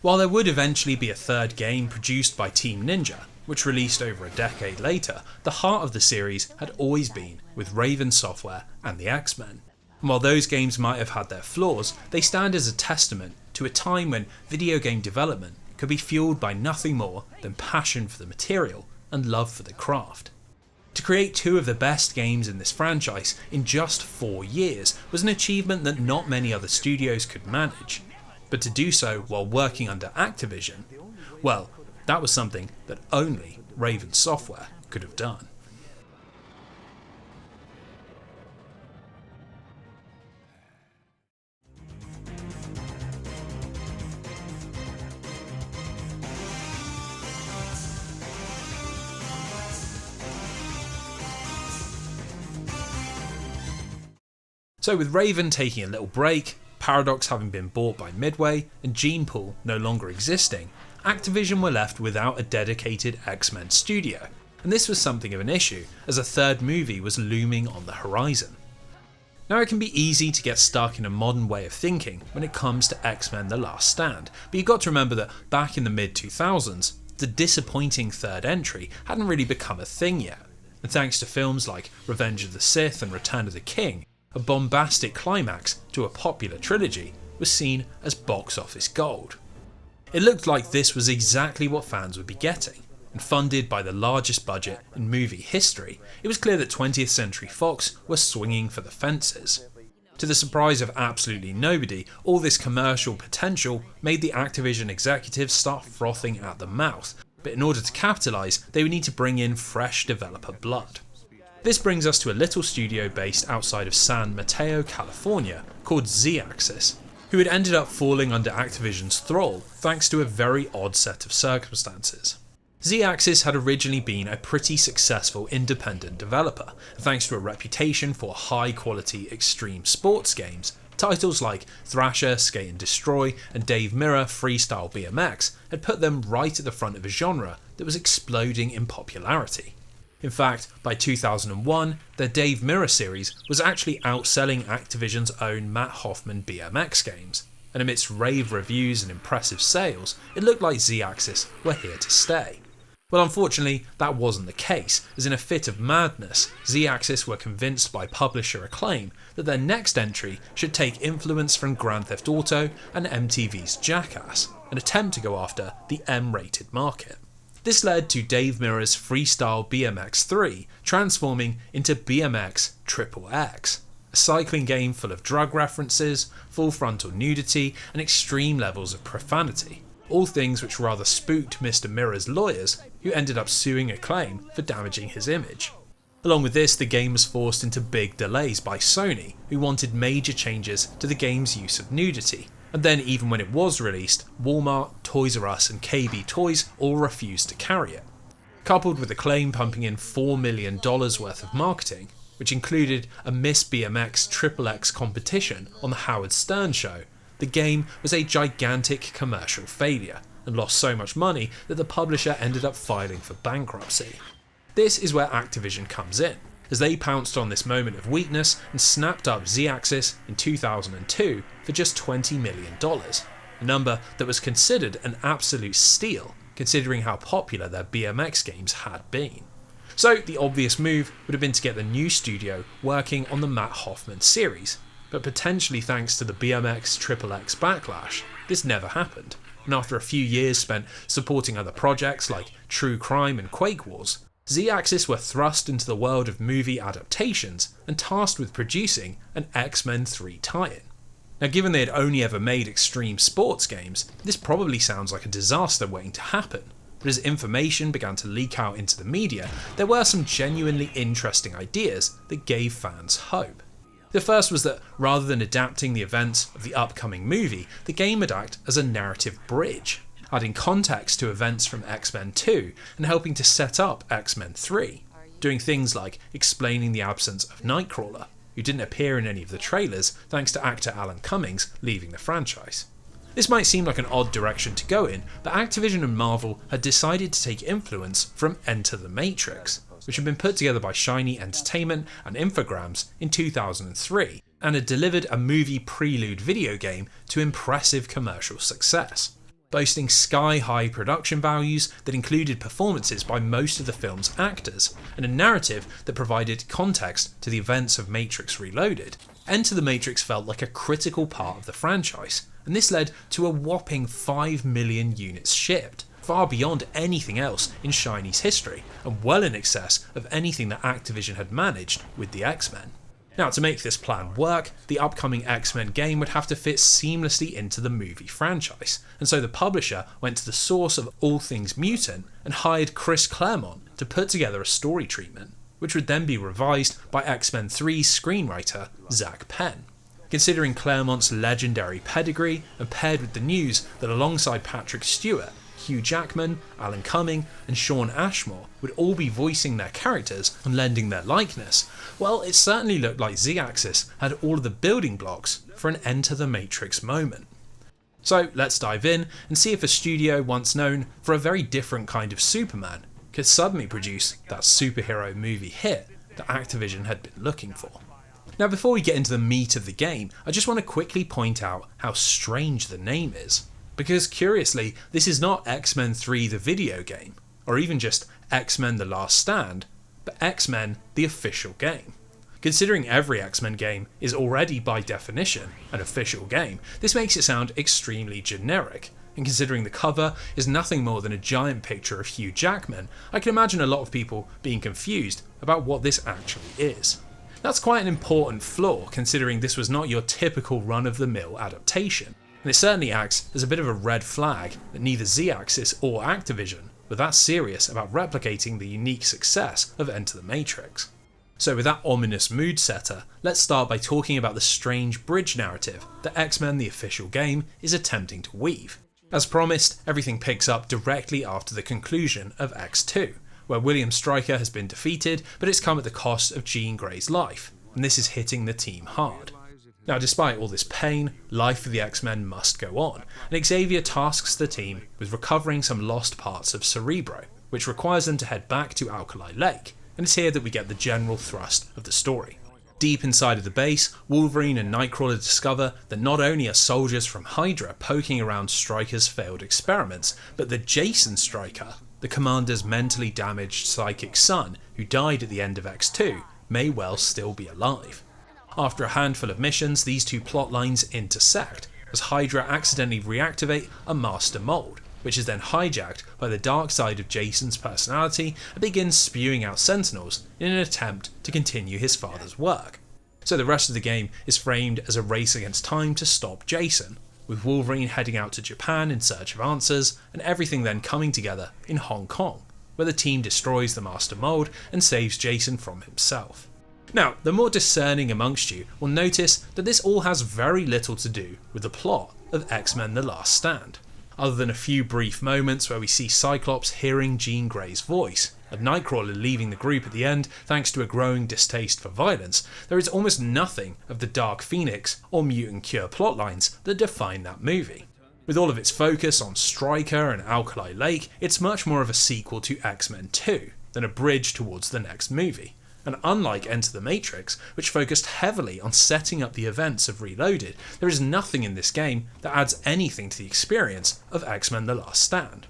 Speaker 1: While there would eventually be a third game produced by Team Ninja, which released over a decade later, the heart of the series had always been with Raven Software and the X-Men. And while those games might have had their flaws, they stand as a testament to a time when video game development could be fueled by nothing more than passion for the material and love for the craft. To create 2 of the best games in this franchise in just 4 years was an achievement that not many other studios could manage. But to do so while working under Activision, well, that was something that only Raven Software could have done. So with Raven taking a little break, Paradox having been bought by Midway, and Genepool no longer existing, Activision were left without a dedicated X-Men studio, and this was something of an issue as a third movie was looming on the horizon. Now, it can be easy to get stuck in a modern way of thinking when it comes to X-Men The Last Stand, but you've got to remember that back in the mid-2000s, the disappointing third entry hadn't really become a thing yet, and thanks to films like Revenge of the Sith and Return of the King, a bombastic climax to a popular trilogy, was seen as box office gold. It looked like this was exactly what fans would be getting, and funded by the largest budget in movie history, it was clear that 20th Century Fox were swinging for the fences. To the surprise of absolutely nobody, all this commercial potential made the Activision executives start frothing at the mouth, but in order to capitalise, they would need to bring in fresh developer blood. This brings us to a little studio based outside of San Mateo, California, called Z-Axis, who had ended up falling under Activision's thrall thanks to a very odd set of circumstances. Z-Axis had originally been a pretty successful independent developer, thanks to a reputation for high-quality extreme sports games. Titles like Thrasher, Skate and Destroy, and Dave Mirra Freestyle BMX had put them right at the front of a genre that was exploding in popularity. In fact, by 2001, their Dave Mirra series was actually outselling Activision's own Matt Hoffman BMX games, and amidst rave reviews and impressive sales, it looked like Z-Axis were here to stay. Well, unfortunately, that wasn't the case, as in a fit of madness, Z-Axis were convinced by publisher Acclaim that their next entry should take influence from Grand Theft Auto and MTV's Jackass, and attempt to go after the M-rated market. This led to Dave Mirra's Freestyle BMX 3 transforming into BMX XXX, a cycling game full of drug references, full frontal nudity, and extreme levels of profanity. All things which rather spooked Mr. Mirra's lawyers, who ended up suing Acclaim for damaging his image. Along with this, the game was forced into big delays by Sony, who wanted major changes to the game's use of nudity. And then even when it was released, Walmart, Toys R Us and KB Toys all refused to carry it. Coupled with Acclaim pumping in $4 million worth of marketing, which included a Miss BMX XXX competition on the Howard Stern show, the game was a gigantic commercial failure and lost so much money that the publisher ended up filing for bankruptcy. This is where Activision comes in, as they pounced on this moment of weakness and snapped up Z-Axis in 2002 for just $20 million, a number that was considered an absolute steal considering how popular their BMX games had been. So the obvious move would have been to get the new studio working on the Matt Hoffman series, but potentially thanks to the BMX XXX backlash, this never happened, and after a few years spent supporting other projects like True Crime and Quake Wars, Z-Axis were thrust into the world of movie adaptations and tasked with producing an X-Men 3 tie-in. Now, given they had only ever made extreme sports games, this probably sounds like a disaster waiting to happen, but as information began to leak out into the media, there were some genuinely interesting ideas that gave fans hope. The first was that rather than adapting the events of the upcoming movie, the game would act as a narrative bridge, adding context to events from X-Men 2 and helping to set up X-Men 3, doing things like explaining the absence of Nightcrawler, who didn't appear in any of the trailers thanks to actor Alan Cummings leaving the franchise. This might seem like an odd direction to go in, but Activision and Marvel had decided to take influence from Enter the Matrix, which had been put together by Shiny Entertainment and Infogrames in 2003, and had delivered a movie prelude video game to impressive commercial success, boasting sky-high production values that included performances by most of the film's actors, and a narrative that provided context to the events of Matrix Reloaded. Enter the Matrix felt like a critical part of the franchise, and this led to a whopping 5 million units shipped, far beyond anything else in Shiny's history, and well in excess of anything that Activision had managed with the X-Men. Now, to make this plan work, the upcoming X-Men game would have to fit seamlessly into the movie franchise, and so the publisher went to the source of all things Mutant and hired Chris Claremont to put together a story treatment, which would then be revised by X-Men 3's screenwriter Zach Penn. Considering Claremont's legendary pedigree, and paired with the news that alongside Patrick Stewart, Hugh Jackman, Alan Cumming and Shawn Ashmore would all be voicing their characters and lending their likeness, well, it certainly looked like Z-Axis had all of the building blocks for an Enter the Matrix moment. So let's dive in and see if a studio once known for a very different kind of Superman could suddenly produce that superhero movie hit that Activision had been looking for. Now, before we get into the meat of the game, I just want to quickly point out how strange the name is. Because curiously, this is not X-Men 3 the video game, or even just X-Men The Last Stand, but X-Men the official game. Considering every X-Men game is already by definition an official game, this makes it sound extremely generic, and considering the cover is nothing more than a giant picture of Hugh Jackman, I can imagine a lot of people being confused about what this actually is. That's quite an important flaw considering this was not your typical run-of-the-mill adaptation, and it certainly acts as a bit of a red flag that neither Z-Axis or Activision were that serious about replicating the unique success of Enter the Matrix. So with that ominous mood setter, let's start by talking about the strange bridge narrative that X-Men the official game is attempting to weave. As promised, everything picks up directly after the conclusion of X2, where William Stryker has been defeated, but it's come at the cost of Jean Grey's life, and this is hitting the team hard. Now, despite all this pain, life for the X-Men must go on, and Xavier tasks the team with recovering some lost parts of Cerebro, which requires them to head back to Alkali Lake, and it's here that we get the general thrust of the story. Deep inside of the base, Wolverine and Nightcrawler discover that not only are soldiers from Hydra poking around Stryker's failed experiments, but that Jason Stryker, the commander's mentally damaged psychic son who died at the end of X2, may well still be alive. After a handful of missions, these two plot lines intersect, as Hydra accidentally reactivate a master mold, which is then hijacked by the dark side of Jason's personality and begins spewing out Sentinels in an attempt to continue his father's work. So the rest of the game is framed as a race against time to stop Jason, with Wolverine heading out to Japan in search of answers, and everything then coming together in Hong Kong, where the team destroys the Master Mold and saves Jason from himself. Now, the more discerning amongst you will notice that this all has very little to do with the plot of X-Men The Last Stand. Other than a few brief moments where we see Cyclops hearing Jean Grey's voice, and Nightcrawler leaving the group at the end thanks to a growing distaste for violence, there is almost nothing of the Dark Phoenix or Mutant Cure plotlines that define that movie. With all of its focus on Stryker and Alkali Lake, it's much more of a sequel to X-Men 2 than a bridge towards the next movie. And unlike Enter the Matrix, which focused heavily on setting up the events of Reloaded, there is nothing in this game that adds anything to the experience of X-Men The Last Stand.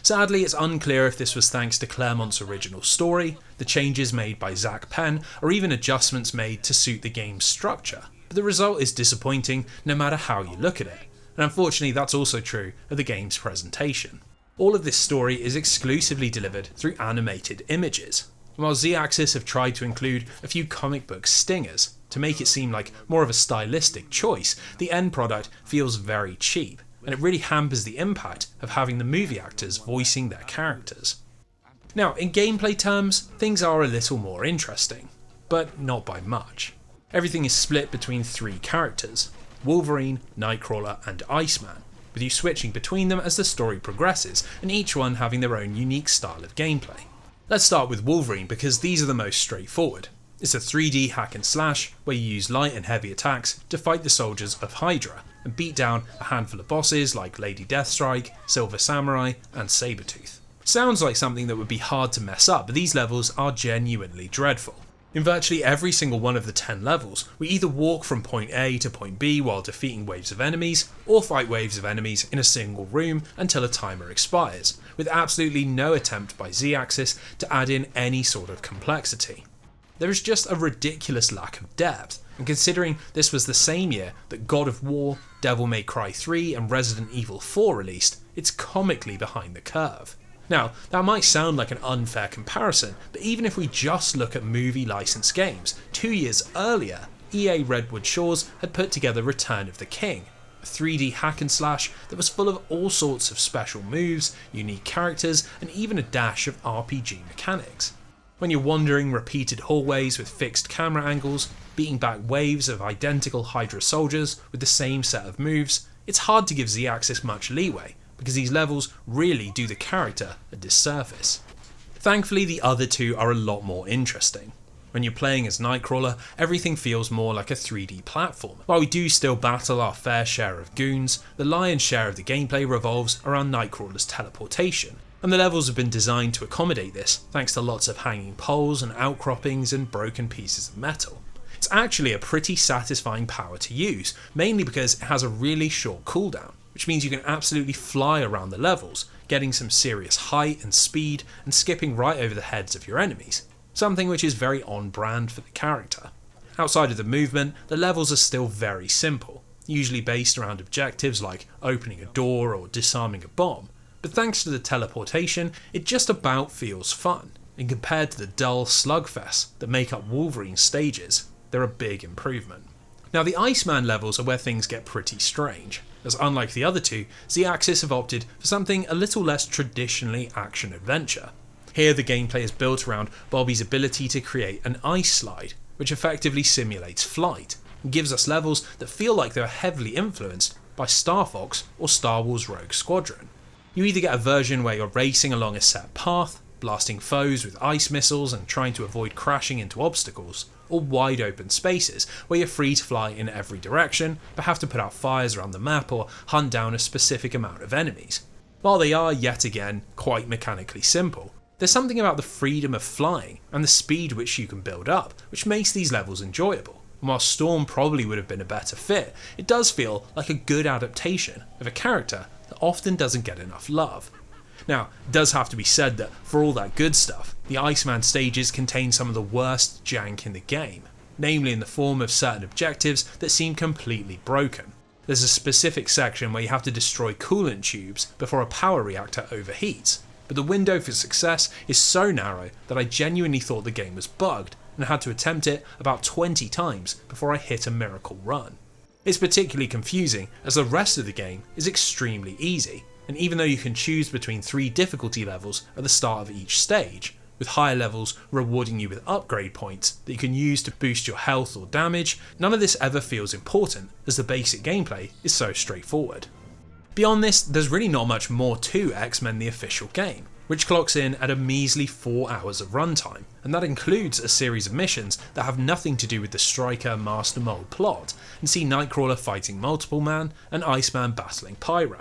Speaker 1: Sadly, it's unclear if this was thanks to Claremont's original story, the changes made by Zach Penn, or even adjustments made to suit the game's structure, but the result is disappointing no matter how you look at it, and unfortunately that's also true of the game's presentation. All of this story is exclusively delivered through animated images, while Z-Axis have tried to include a few comic book stingers to make it seem like more of a stylistic choice, the end product feels very cheap, and it really hampers the impact of having the movie actors voicing their characters. Now, in gameplay terms, things are a little more interesting, but not by much. Everything is split between three characters: Wolverine, Nightcrawler, and Iceman, with you switching between them as the story progresses, and each one having their own unique style of gameplay. Let's start with Wolverine because these are the most straightforward. It's a 3D hack and slash where you use light and heavy attacks to fight the soldiers of Hydra and beat down a handful of bosses like Lady Deathstrike, Silver Samurai, and Sabretooth. Sounds like something that would be hard to mess up, but these levels are genuinely dreadful. In virtually every single one of the 10 levels, we either walk from point A to point B while defeating waves of enemies, or fight waves of enemies in a single room until a timer expires, with absolutely no attempt by Z-Axis to add in any sort of complexity. There is just a ridiculous lack of depth, and considering this was the same year that God of War, Devil May Cry 3 and Resident Evil 4 released, it's comically behind the curve. Now, that might sound like an unfair comparison, but even if we just look at movie licensed games, 2 years earlier, EA Redwood Shores had put together Return of the King, a 3D hack and slash that was full of all sorts of special moves, unique characters, and even a dash of RPG mechanics. When you're wandering repeated hallways with fixed camera angles, beating back waves of identical Hydra soldiers with the same set of moves, it's hard to give Z-Axis much leeway, because these levels really do the character a disservice. Thankfully, the other two are a lot more interesting. When you're playing as Nightcrawler, everything feels more like a 3D platform. While we do still battle our fair share of goons, the lion's share of the gameplay revolves around Nightcrawler's teleportation, and the levels have been designed to accommodate this thanks to lots of hanging poles and outcroppings and broken pieces of metal. It's actually a pretty satisfying power to use, mainly because it has a really short cooldown, which means you can absolutely fly around the levels, getting some serious height and speed and skipping right over the heads of your enemies, something which is very on brand for the character. Outside of the movement, the levels are still very simple, usually based around objectives like opening a door or disarming a bomb, but thanks to the teleportation, it just about feels fun, and compared to the dull slugfests that make up Wolverine's stages, they're a big improvement. Now the Iceman levels are where things get pretty strange, as unlike the other two, Z-Axis have opted for something a little less traditionally action-adventure. Here the gameplay is built around Bobby's ability to create an ice slide, which effectively simulates flight, and gives us levels that feel like they are heavily influenced by Star Fox or Star Wars Rogue Squadron. You either get a version where you're racing along a set path, blasting foes with ice missiles and trying to avoid crashing into obstacles, or wide open spaces where you're free to fly in every direction but have to put out fires around the map or hunt down a specific amount of enemies. While they are yet again quite mechanically simple, there's something about the freedom of flying and the speed which you can build up which makes these levels enjoyable. And while Storm probably would have been a better fit, it does feel like a good adaptation of a character that often doesn't get enough love. Now, it does have to be said that for all that good stuff, the Iceman stages contain some of the worst jank in the game, namely in the form of certain objectives that seem completely broken. There's a specific section where you have to destroy coolant tubes before a power reactor overheats, but the window for success is so narrow that I genuinely thought the game was bugged and had to attempt it about 20 times before I hit a miracle run. It's particularly confusing as the rest of the game is extremely easy, and even though you can choose between 3 difficulty levels at the start of each stage, with higher levels rewarding you with upgrade points that you can use to boost your health or damage, none of this ever feels important as the basic gameplay is so straightforward. Beyond this, there's really not much more to X-Men the official game, which clocks in at a measly 4 hours of runtime, and that includes a series of missions that have nothing to do with the Stryker Master Mold plot, and see Nightcrawler fighting Multiple Man and Iceman battling Pyro.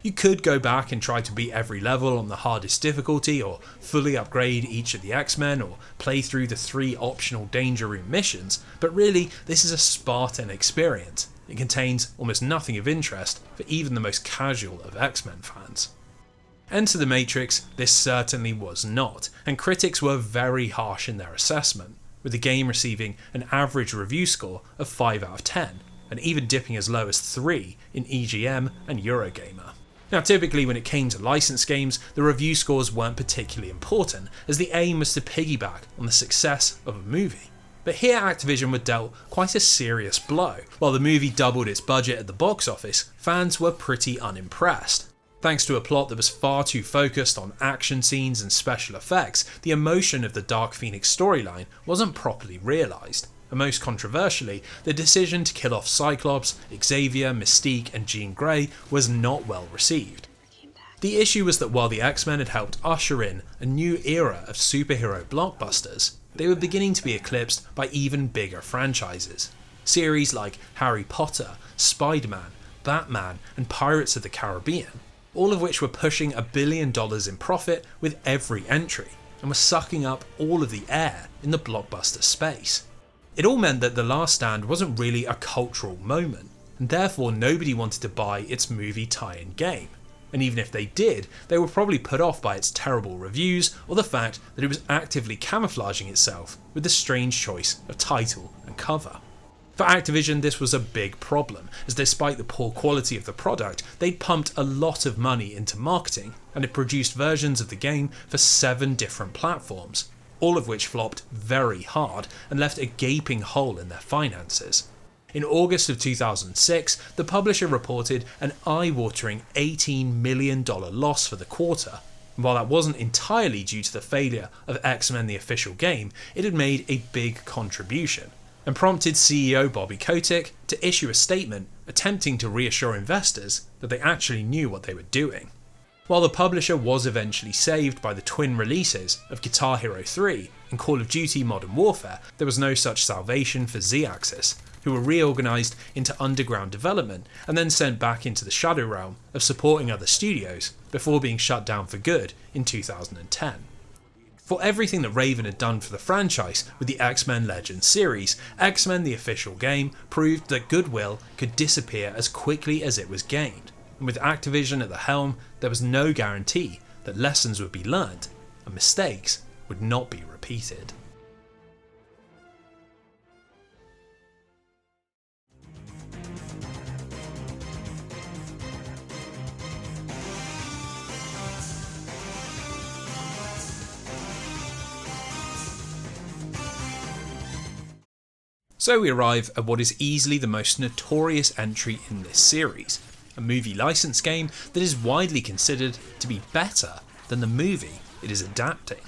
Speaker 1: You could go back and try to beat every level on the hardest difficulty, or fully upgrade each of the X-Men, or play through the 3 optional Danger Room missions, but really this is a Spartan experience. It contains almost nothing of interest for even the most casual of X-Men fans. Enter the Matrix, this certainly was not, and critics were very harsh in their assessment, with the game receiving an average review score of 5 out of 10, and even dipping as low as 3 in EGM and Eurogamer. Now typically when it came to licensed games, the review scores weren't particularly important, as the aim was to piggyback on the success of a movie. But here Activision were dealt quite a serious blow. While the movie doubled its budget at the box office, fans were pretty unimpressed. Thanks to a plot that was far too focused on action scenes and special effects, the emotion of the Dark Phoenix storyline wasn't properly realised. And most controversially, the decision to kill off Cyclops, Xavier, Mystique and Jean Grey was not well received. The issue was that while the X-Men had helped usher in a new era of superhero blockbusters, they were beginning to be eclipsed by even bigger franchises. Series like Harry Potter, Spiderman, Batman and Pirates of the Caribbean, all of which were pushing $1 billion in profit with every entry, and were sucking up all of the air in the blockbuster space. It all meant that The Last Stand wasn't really a cultural moment, and therefore nobody wanted to buy its movie tie-in game. And even if they did, they were probably put off by its terrible reviews or the fact that it was actively camouflaging itself with the strange choice of title and cover. For Activision, this was a big problem, as despite the poor quality of the product, they'd pumped a lot of money into marketing and had produced versions of the game for 7 different platforms, all of which flopped very hard and left a gaping hole in their finances. In August of 2006, the publisher reported an eye-watering $18 million loss for the quarter. And while that wasn't entirely due to the failure of X-Men the official game, it had made a big contribution, and prompted CEO Bobby Kotick to issue a statement attempting to reassure investors that they actually knew what they were doing. While the publisher was eventually saved by the twin releases of Guitar Hero 3 and Call of Duty Modern Warfare, there was no such salvation for Z-Axis, who were reorganised into underground development and then sent back into the shadow realm of supporting other studios before being shut down for good in 2010. For everything that Raven had done for the franchise with the X-Men Legends series, X-Men the official game proved that goodwill could disappear as quickly as it was gained, and with Activision at the helm, there was no guarantee that lessons would be learned and mistakes would not be repeated. So we arrive at what is easily the most notorious entry in this series, a movie license game that is widely considered to be better than the movie it is adapting.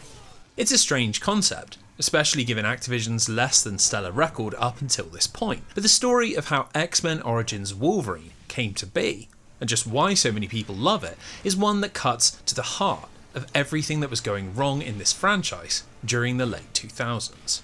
Speaker 1: It's a strange concept, especially given Activision's less than stellar record up until this point, but the story of how X-Men Origins Wolverine came to be, and just why so many people love it, is one that cuts to the heart of everything that was going wrong in this franchise during the late 2000s.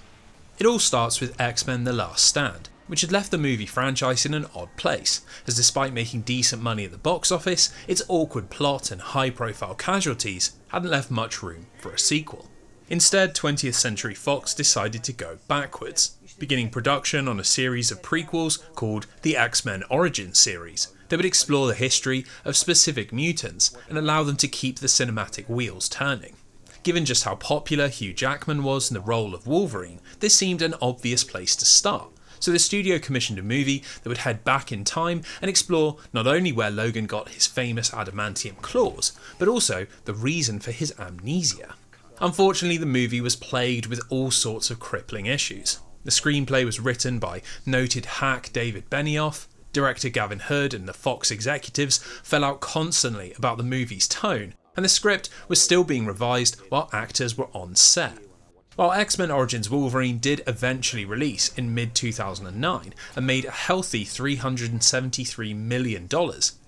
Speaker 1: It all starts with X-Men The Last Stand, which had left the movie franchise in an odd place, as despite making decent money at the box office, its awkward plot and high-profile casualties hadn't left much room for a sequel. Instead, 20th Century Fox decided to go backwards, beginning production on a series of prequels called the X-Men Origins series that would explore the history of specific mutants and allow them to keep the cinematic wheels turning. Given just how popular Hugh Jackman was in the role of Wolverine, this seemed an obvious place to start, so the studio commissioned a movie that would head back in time and explore not only where Logan got his famous adamantium claws, but also the reason for his amnesia. Unfortunately, the movie was plagued with all sorts of crippling issues. The screenplay was written by noted hack David Benioff, director Gavin Hood and the Fox executives fell out constantly about the movie's tone, and the script was still being revised while actors were on set. While X-Men Origins Wolverine did eventually release in mid-2009 and made a healthy $373 million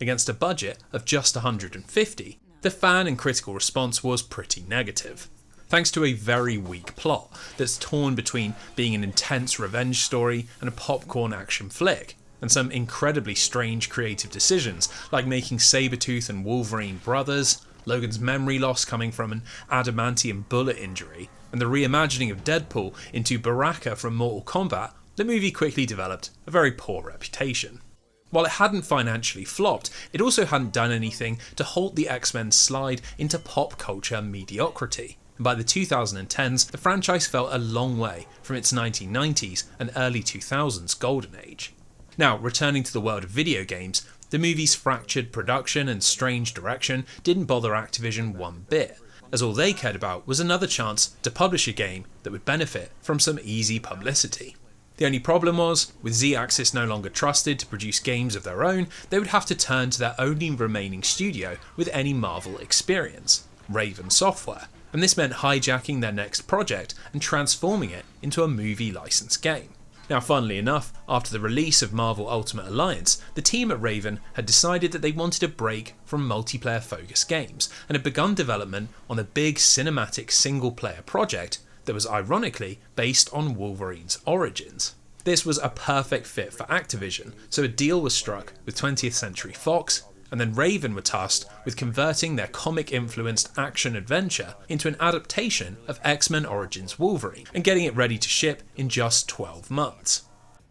Speaker 1: against a budget of just $150, the fan and critical response was pretty negative. Thanks to a very weak plot that's torn between being an intense revenge story and a popcorn action flick, and some incredibly strange creative decisions like making Sabretooth and Wolverine brothers, Logan's memory loss coming from an adamantium bullet injury, and the reimagining of Deadpool into Baraka from Mortal Kombat, the movie quickly developed a very poor reputation. While it hadn't financially flopped, it also hadn't done anything to halt the X-Men's slide into pop culture mediocrity. And by the 2010s, the franchise fell a long way from its 1990s and early 2000s golden age. Now, returning to the world of video games, the movie's fractured production and strange direction didn't bother Activision one bit, as all they cared about was another chance to publish a game that would benefit from some easy publicity. The only problem was, with Z-Axis no longer trusted to produce games of their own, they would have to turn to their only remaining studio with any Marvel experience, Raven Software, and this meant hijacking their next project and transforming it into a movie license game. Now, funnily enough, after the release of Marvel Ultimate Alliance, the team at Raven had decided that they wanted a break from multiplayer-focused games and had begun development on a big cinematic single-player project that was ironically based on Wolverine's origins. This was a perfect fit for Activision, so a deal was struck with 20th Century Fox, and then Raven were tasked with converting their comic-influenced action-adventure into an adaptation of X-Men Origins Wolverine, and getting it ready to ship in just 12 months.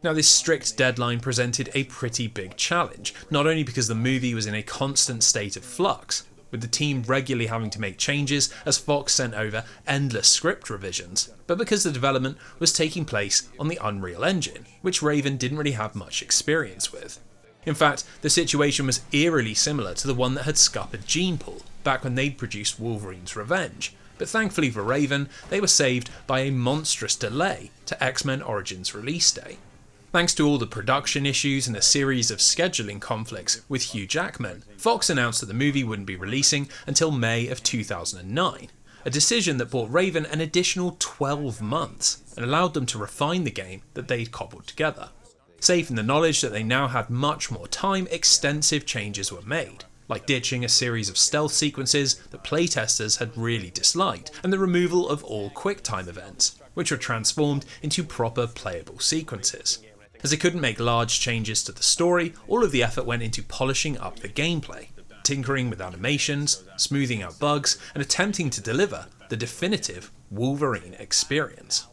Speaker 1: Now, this strict deadline presented a pretty big challenge, not only because the movie was in a constant state of flux, with the team regularly having to make changes as Fox sent over endless script revisions, but because the development was taking place on the Unreal Engine, which Raven didn't really have much experience with. In fact, the situation was eerily similar to the one that had scuppered Genepool back when they'd produced Wolverine's Revenge, but thankfully for Raven, they were saved by a monstrous delay to X-Men Origins release date. Thanks to all the production issues and a series of scheduling conflicts with Hugh Jackman, Fox announced that the movie wouldn't be releasing until May of 2009, a decision that bought Raven an additional 12 months and allowed them to refine the game that they'd cobbled together. Safe in the knowledge that they now had much more time, extensive changes were made, like ditching a series of stealth sequences that playtesters had really disliked, and the removal of all QuickTime events, which were transformed into proper playable sequences. As they couldn't make large changes to the story, all of the effort went into polishing up the gameplay, tinkering with animations, smoothing out bugs, and attempting to deliver the definitive Wolverine experience.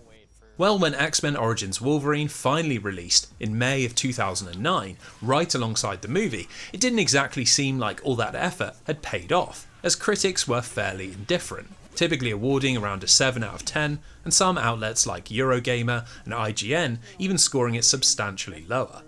Speaker 1: Well, when X-Men Origins Wolverine finally released in May of 2009, right alongside the movie, it didn't exactly seem like all that effort had paid off, as critics were fairly indifferent, typically awarding around a 7 out of 10, and some outlets like Eurogamer and IGN even scoring it substantially lower.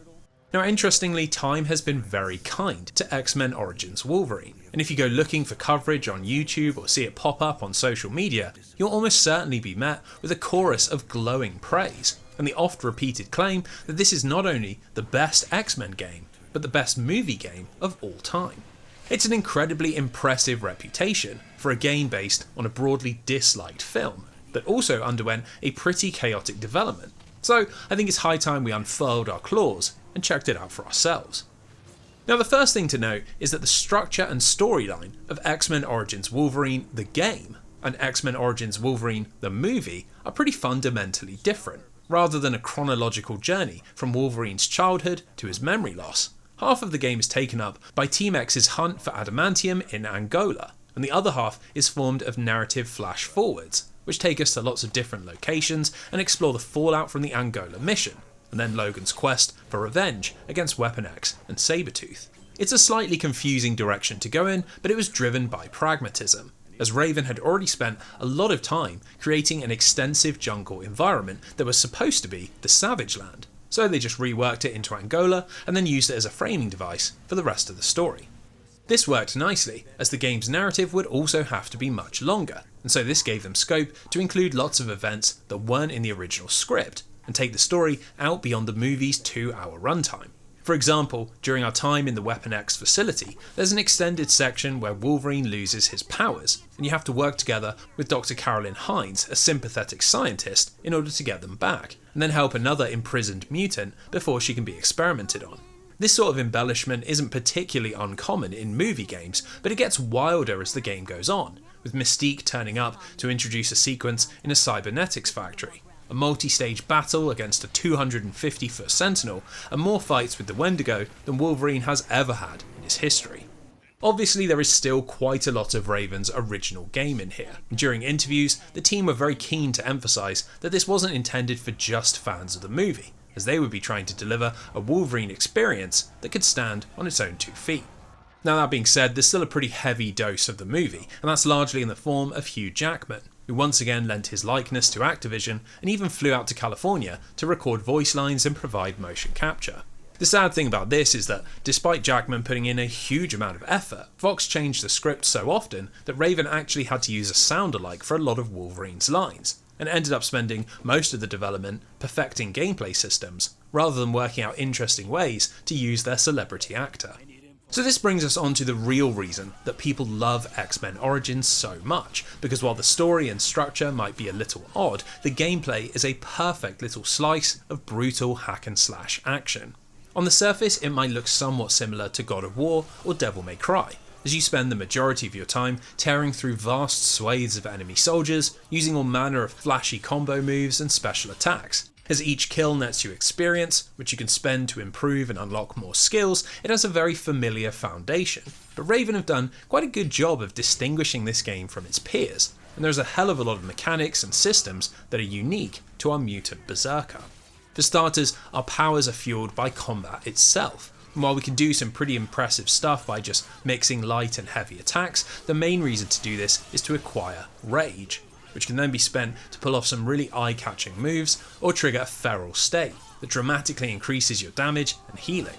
Speaker 1: Now, interestingly, time has been very kind to X-Men Origins Wolverine, and if you go looking for coverage on YouTube or see it pop up on social media, you'll almost certainly be met with a chorus of glowing praise, and the oft-repeated claim that this is not only the best X-Men game, but the best movie game of all time. It's an incredibly impressive reputation for a game based on a broadly disliked film that also underwent a pretty chaotic development, so I think it's high time we unfurled our claws and checked it out for ourselves. Now, the first thing to note is that the structure and storyline of X-Men Origins Wolverine the game and X-Men Origins Wolverine the movie are pretty fundamentally different. Rather than a chronological journey from Wolverine's childhood to his memory loss, half of the game is taken up by Team X's hunt for Adamantium in Angola, and the other half is formed of narrative flash-forwards, which take us to lots of different locations and explore the fallout from the Angola mission, and then Logan's quest for revenge against Weapon X and Sabretooth. It's a slightly confusing direction to go in, but it was driven by pragmatism, as Raven had already spent a lot of time creating an extensive jungle environment that was supposed to be the Savage Land, so they just reworked it into Angola and then used it as a framing device for the rest of the story. This worked nicely, as the game's narrative would also have to be much longer, and so this gave them scope to include lots of events that weren't in the original script, and take the story out beyond the movie's 2-hour runtime. For example, during our time in the Weapon X facility, there's an extended section where Wolverine loses his powers, and you have to work together with Dr. Carolyn Hines, a sympathetic scientist, in order to get them back, and then help another imprisoned mutant before she can be experimented on. This sort of embellishment isn't particularly uncommon in movie games, but it gets wilder as the game goes on, with Mystique turning up to introduce a sequence in a cybernetics factory, a multi-stage battle against a 250-foot Sentinel, and more fights with the Wendigo than Wolverine has ever had in his history. Obviously, there is still quite a lot of Raven's original game in here. During interviews, the team were very keen to emphasise that this wasn't intended for just fans of the movie, as they would be trying to deliver a Wolverine experience that could stand on its own 2 feet. Now, that being said, there's still a pretty heavy dose of the movie, and that's largely in the form of Hugh Jackman, who once again lent his likeness to Activision and even flew out to California to record voice lines and provide motion capture. The sad thing about this is that, despite Jackman putting in a huge amount of effort, Fox changed the script so often that Raven actually had to use a sound-alike for a lot of Wolverine's lines, and ended up spending most of the development perfecting gameplay systems, rather than working out interesting ways to use their celebrity actor. So this brings us on to the real reason that people love X-Men Origins so much, because while the story and structure might be a little odd, the gameplay is a perfect little slice of brutal hack-and-slash action. On the surface, it might look somewhat similar to God of War or Devil May Cry, as you spend the majority of your time tearing through vast swathes of enemy soldiers, using all manner of flashy combo moves and special attacks. As each kill nets you experience, which you can spend to improve and unlock more skills, it has a very familiar foundation. But Raven have done quite a good job of distinguishing this game from its peers, and there's a hell of a lot of mechanics and systems that are unique to our mutant berserker. For starters, our powers are fueled by combat itself, and while we can do some pretty impressive stuff by just mixing light and heavy attacks, the main reason to do this is to acquire rage, which can then be spent to pull off some really eye-catching moves or trigger a feral state that dramatically increases your damage and healing.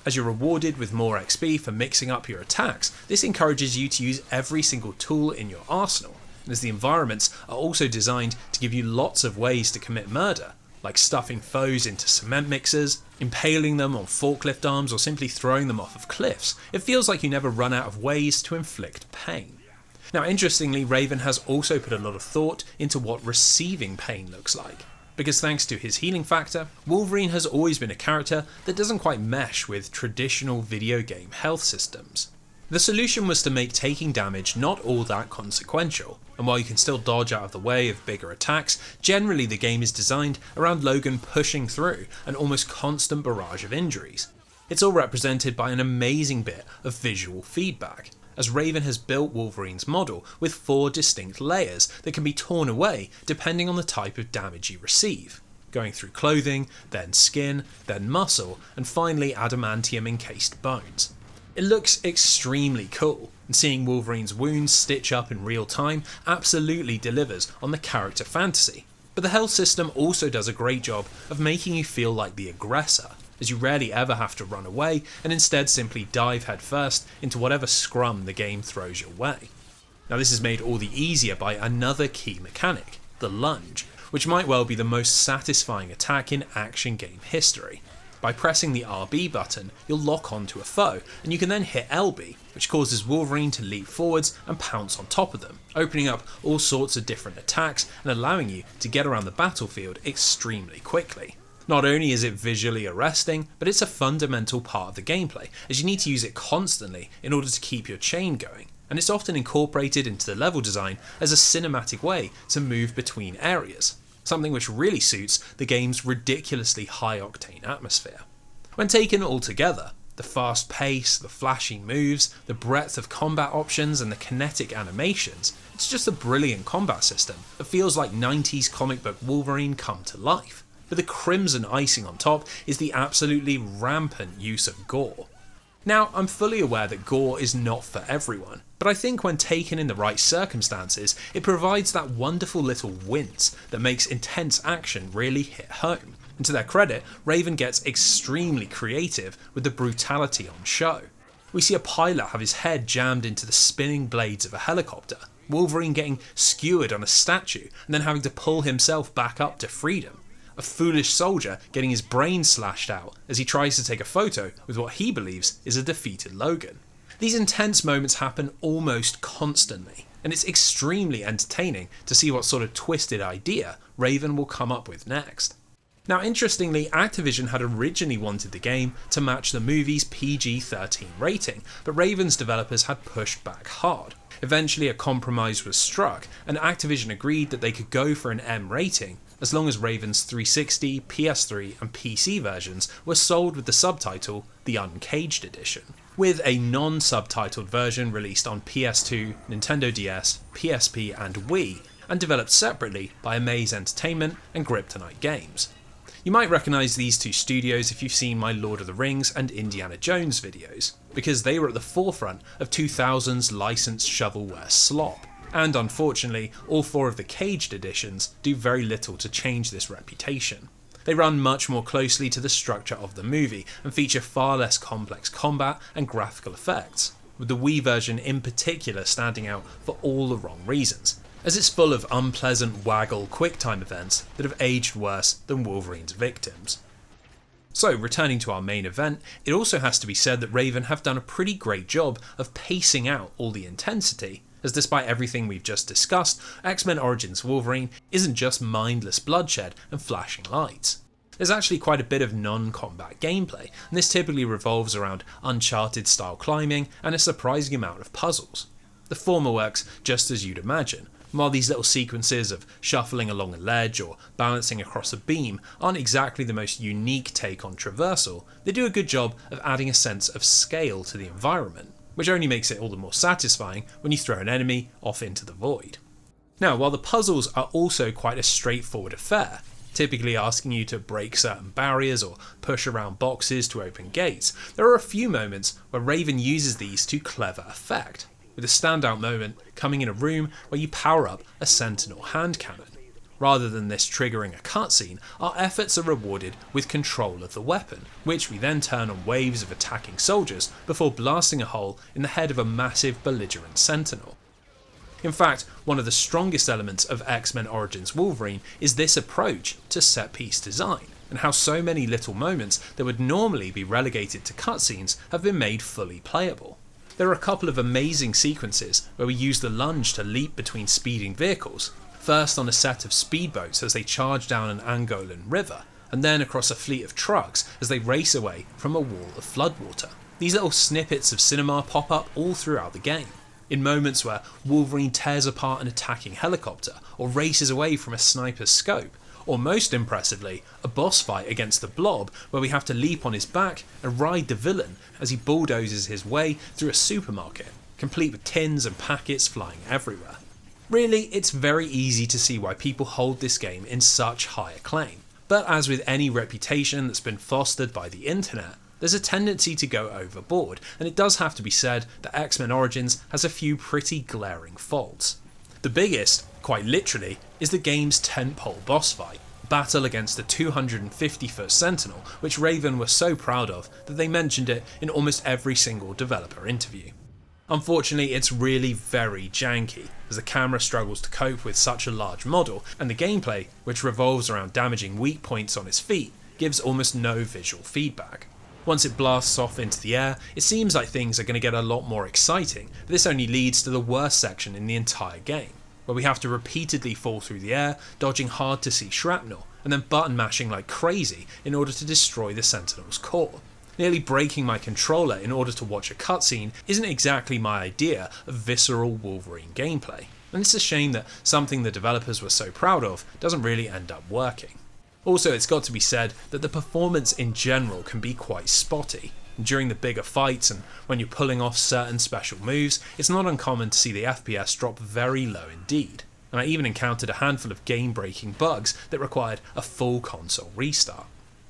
Speaker 1: As you're rewarded with more XP for mixing up your attacks, this encourages you to use every single tool in your arsenal, and as the environments are also designed to give you lots of ways to commit murder, like stuffing foes into cement mixers, impaling them on forklift arms, or simply throwing them off of cliffs, it feels like you never run out of ways to inflict pain. Now, interestingly, Raven has also put a lot of thought into what receiving pain looks like, because thanks to his healing factor, Wolverine has always been a character that doesn't quite mesh with traditional video game health systems. The solution was to make taking damage not all that consequential, and while you can still dodge out of the way of bigger attacks, generally the game is designed around Logan pushing through an almost constant barrage of injuries. It's all represented by an amazing bit of visual feedback, as Raven has built Wolverine's model with 4 distinct layers that can be torn away depending on the type of damage you receive, going through clothing, then skin, then muscle, and finally adamantium encased bones. It looks extremely cool, and seeing Wolverine's wounds stitch up in real time absolutely delivers on the character fantasy. But the health system also does a great job of making you feel like the aggressor, as you rarely ever have to run away and instead simply dive headfirst into whatever scrum the game throws your way. Now, this is made all the easier by another key mechanic, the lunge, which might well be the most satisfying attack in action game history. By pressing the RB button, you'll lock onto a foe, and you can then hit LB, which causes Wolverine to leap forwards and pounce on top of them, opening up all sorts of different attacks and allowing you to get around the battlefield extremely quickly. Not only is it visually arresting, but it's a fundamental part of the gameplay, as you need to use it constantly in order to keep your chain going, and it's often incorporated into the level design as a cinematic way to move between areas, something which really suits the game's ridiculously high-octane atmosphere. When taken all together, the fast pace, the flashy moves, the breadth of combat options and the kinetic animations, it's just a brilliant combat system that feels like 90s comic book Wolverine come to life. But the crimson icing on top is the absolutely rampant use of gore. Now, I'm fully aware that gore is not for everyone, but I think when taken in the right circumstances, it provides that wonderful little wince that makes intense action really hit home. And to their credit, Raven gets extremely creative with the brutality on show. We see a pilot have his head jammed into the spinning blades of a helicopter, Wolverine getting skewered on a statue and then having to pull himself back up to freedom, a foolish soldier getting his brain slashed out as he tries to take a photo with what he believes is a defeated Logan. These intense moments happen almost constantly, and it's extremely entertaining to see what sort of twisted idea Raven will come up with next. Now, interestingly, Activision had originally wanted the game to match the movie's PG-13 rating, but Raven's developers had pushed back hard. Eventually, a compromise was struck, and Activision agreed that they could go for an M rating, as long as Raven's 360, PS3 and PC versions were sold with the subtitle The Uncaged Edition, with a non-subtitled version released on PS2, Nintendo DS, PSP and Wii, and developed separately by Amaze Entertainment and Kryptonite Games. You might recognise these two studios if you've seen my Lord of the Rings and Indiana Jones videos, because they were at the forefront of 2000's licensed shovelware slop. And unfortunately, all four of the caged editions do very little to change this reputation. They run much more closely to the structure of the movie and feature far less complex combat and graphical effects, with the Wii version in particular standing out for all the wrong reasons, as it's full of unpleasant waggle QuickTime events that have aged worse than Wolverine's victims. So, returning to our main event, it also has to be said that Raven have done a pretty great job of pacing out all the intensity, as despite everything we've just discussed, X-Men Origins Wolverine isn't just mindless bloodshed and flashing lights. There's actually quite a bit of non-combat gameplay, and this typically revolves around Uncharted-style climbing and a surprising amount of puzzles. The former works just as you'd imagine, while these little sequences of shuffling along a ledge or balancing across a beam aren't exactly the most unique take on traversal, they do a good job of adding a sense of scale to the environment, which only makes it all the more satisfying when you throw an enemy off into the void. Now, while the puzzles are also quite a straightforward affair, typically asking you to break certain barriers or push around boxes to open gates, there are a few moments where Raven uses these to clever effect, with a standout moment coming in a room where you power up a Sentinel hand cannon. Rather than this triggering a cutscene, our efforts are rewarded with control of the weapon, which we then turn on waves of attacking soldiers before blasting a hole in the head of a massive belligerent Sentinel. In fact, one of the strongest elements of X-Men Origins Wolverine is this approach to set-piece design, and how so many little moments that would normally be relegated to cutscenes have been made fully playable. There are a couple of amazing sequences where we use the lunge to leap between speeding vehicles, first on a set of speedboats as they charge down an Angolan river, and then across a fleet of trucks as they race away from a wall of floodwater. These little snippets of cinema pop up all throughout the game, in moments where Wolverine tears apart an attacking helicopter or races away from a sniper's scope, or most impressively, a boss fight against the Blob where we have to leap on his back and ride the villain as he bulldozes his way through a supermarket, complete with tins and packets flying everywhere. Really, it's very easy to see why people hold this game in such high acclaim, but as with any reputation that's been fostered by the internet, there's a tendency to go overboard, and it does have to be said that X-Men Origins has a few pretty glaring faults. The biggest, quite literally, is the game's tentpole boss fight, battle against the 250-foot Sentinel, which Raven were so proud of that they mentioned it in almost every single developer interview. Unfortunately, it's really very janky, as the camera struggles to cope with such a large model, and the gameplay, which revolves around damaging weak points on his feet, gives almost no visual feedback. Once it blasts off into the air, it seems like things are going to get a lot more exciting, but this only leads to the worst section in the entire game, where we have to repeatedly fall through the air, dodging hard to see shrapnel, and then button mashing like crazy in order to destroy the Sentinel's core. Nearly breaking my controller in order to watch a cutscene isn't exactly my idea of visceral Wolverine gameplay, and it's a shame that something the developers were so proud of doesn't really end up working. Also, it's got to be said that the performance in general can be quite spotty. During the bigger fights and when you're pulling off certain special moves, it's not uncommon to see the FPS drop very low indeed, and I even encountered a handful of game-breaking bugs that required a full console restart.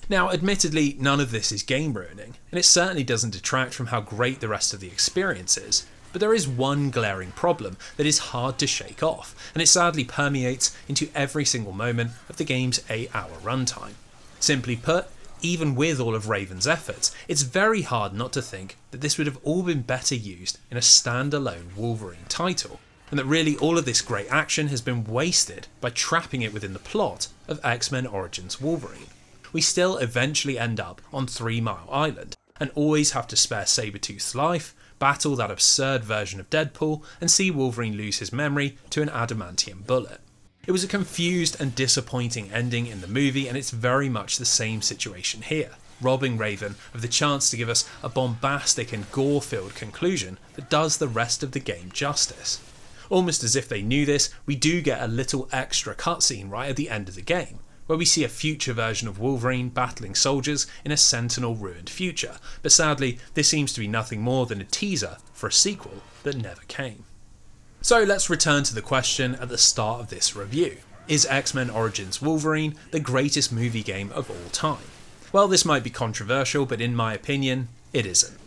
Speaker 1: Now, admittedly, none of this is game-ruining, and it certainly doesn't detract from how great the rest of the experience is, but there is one glaring problem that is hard to shake off, and it sadly permeates into every single moment of the game's 8-hour runtime. Simply put, even with all of Raven's efforts, it's very hard not to think that this would have all been better used in a standalone Wolverine title, and that really all of this great action has been wasted by trapping it within the plot of X-Men Origins Wolverine. We still eventually end up on 3 Mile Island, and always have to spare Sabretooth's life, battle that absurd version of Deadpool, and see Wolverine lose his memory to an adamantium bullet. It was a confused and disappointing ending in the movie, and it's very much the same situation here, robbing Raven of the chance to give us a bombastic and gore-filled conclusion that does the rest of the game justice. Almost as if they knew this, we do get a little extra cutscene right at the end of the game, where we see a future version of Wolverine battling soldiers in a Sentinel-ruined future, but sadly this seems to be nothing more than a teaser for a sequel that never came. So let's return to the question at the start of this review. Is X-Men Origins Wolverine the greatest movie game of all time? Well, this might be controversial, but in my opinion, it isn't.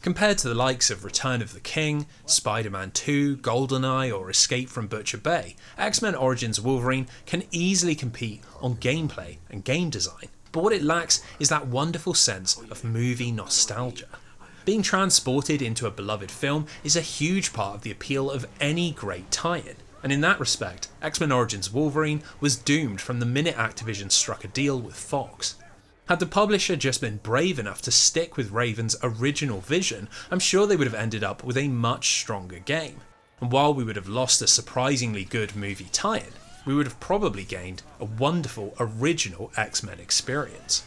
Speaker 1: Compared to the likes of Return of the King, Spider-Man 2, GoldenEye or Escape from Butcher Bay, X-Men Origins Wolverine can easily compete on gameplay and game design, but what it lacks is that wonderful sense of movie nostalgia. Being transported into a beloved film is a huge part of the appeal of any great tie-in, and in that respect, X-Men Origins Wolverine was doomed from the minute Activision struck a deal with Fox. Had the publisher just been brave enough to stick with Raven's original vision, I'm sure they would have ended up with a much stronger game. And while we would have lost a surprisingly good movie tie-in, we would have probably gained a wonderful original X-Men experience.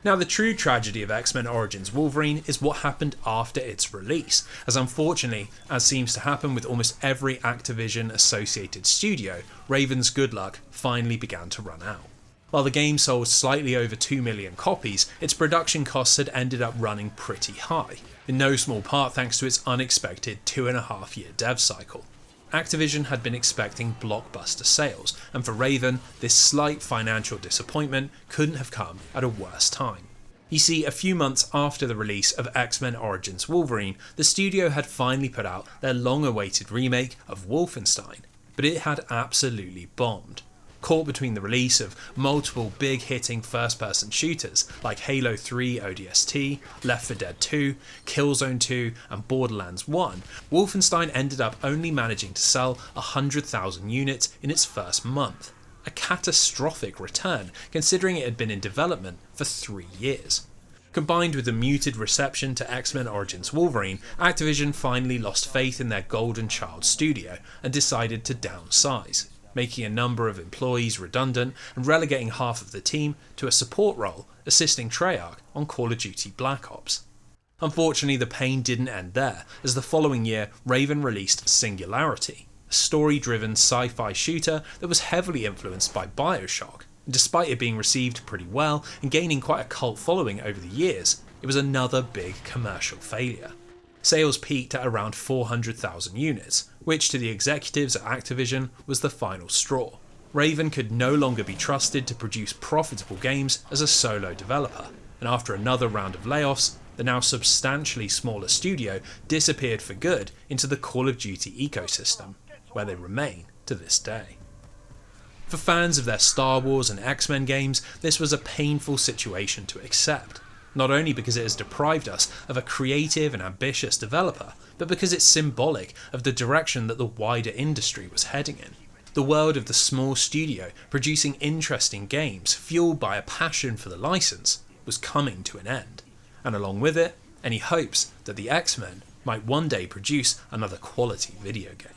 Speaker 1: Now, the true tragedy of X-Men Origins Wolverine is what happened after its release, as unfortunately, as seems to happen with almost every Activision associated studio, Raven's good luck finally began to run out. While the game sold slightly over 2 million copies, its production costs had ended up running pretty high, in no small part thanks to its unexpected 2.5-year dev cycle. Activision had been expecting blockbuster sales, and for Raven, this slight financial disappointment couldn't have come at a worse time. You see, a few months after the release of X-Men Origins Wolverine, the studio had finally put out their long-awaited remake of Wolfenstein, but it had absolutely bombed. Caught between the release of multiple big-hitting first-person shooters like Halo 3 ODST, Left 4 Dead 2, Killzone 2 and Borderlands 1, Wolfenstein ended up only managing to sell 100,000 units in its first month. A catastrophic return considering it had been in development for 3 years. Combined with the muted reception to X-Men Origins Wolverine, Activision finally lost faith in their golden child studio and decided to downsize, making a number of employees redundant and relegating half of the team to a support role assisting Treyarch on Call of Duty Black Ops. Unfortunately, the pain didn't end there, as the following year Raven released Singularity, a story-driven sci-fi shooter that was heavily influenced by BioShock. Despite it being received pretty well and gaining quite a cult following over the years, it was another big commercial failure. Sales peaked at around 400,000 units, which to the executives at Activision was the final straw. Raven could no longer be trusted to produce profitable games as a solo developer, and after another round of layoffs, the now substantially smaller studio disappeared for good into the Call of Duty ecosystem, where they remain to this day. For fans of their Star Wars and X-Men games, this was a painful situation to accept. not only because it has deprived us of a creative and ambitious developer, but because it's symbolic of the direction that the wider industry was heading in. The world of the small studio producing interesting games fueled by a passion for the license was coming to an end, and along with it, any hopes that the X-Men might one day produce another quality video game.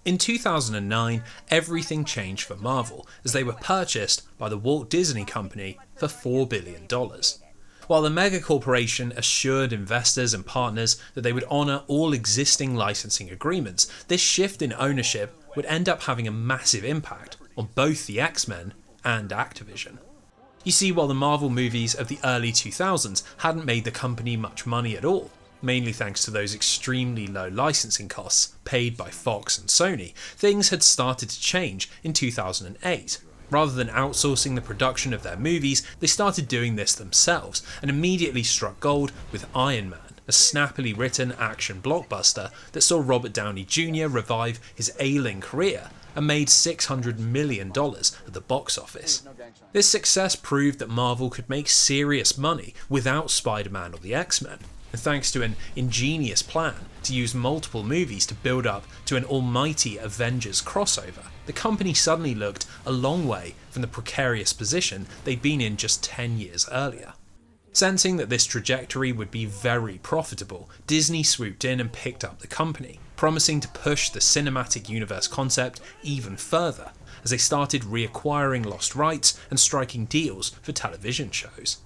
Speaker 1: In 2009, everything changed for Marvel as they were purchased by the Walt Disney Company for $4 billion. While the megacorporation assured investors and partners that they would honour all existing licensing agreements, this shift in ownership would end up having a massive impact on both the X-Men and Activision. You see, while the Marvel movies of the early 2000s hadn't made the company much money at all, mainly thanks to those extremely low licensing costs paid by Fox and Sony, things had started to change in 2008. Rather than outsourcing the production of their movies, they started doing this themselves and immediately struck gold with Iron Man, a snappily written action blockbuster that saw Robert Downey Jr. revive his ailing career and made $600 million at the box office. This success proved that Marvel could make serious money without Spider-Man or the X-Men. And thanks to an ingenious plan to use multiple movies to build up to an almighty Avengers crossover, the company suddenly looked a long way from the precarious position they'd been in just 10 years earlier. Sensing that this trajectory would be very profitable, Disney swooped in and picked up the company, promising to push the cinematic universe concept even further, as they started reacquiring lost rights and striking deals for television shows.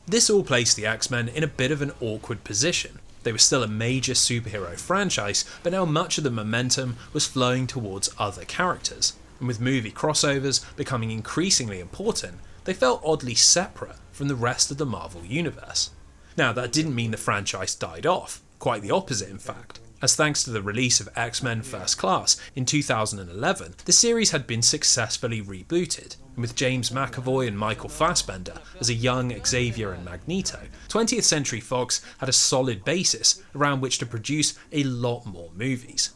Speaker 1: This all placed the X-Men in a bit of an awkward position. They were still a major superhero franchise, but now much of the momentum was flowing towards other characters, and with movie crossovers becoming increasingly important, they felt oddly separate from the rest of the Marvel universe. Now, that didn't mean the franchise died off, quite the opposite in fact, as thanks to the release of X-Men First Class in 2011, the series had been successfully rebooted, and with James McAvoy and Michael Fassbender as a young Xavier and Magneto, 20th Century Fox had a solid basis around which to produce a lot more movies.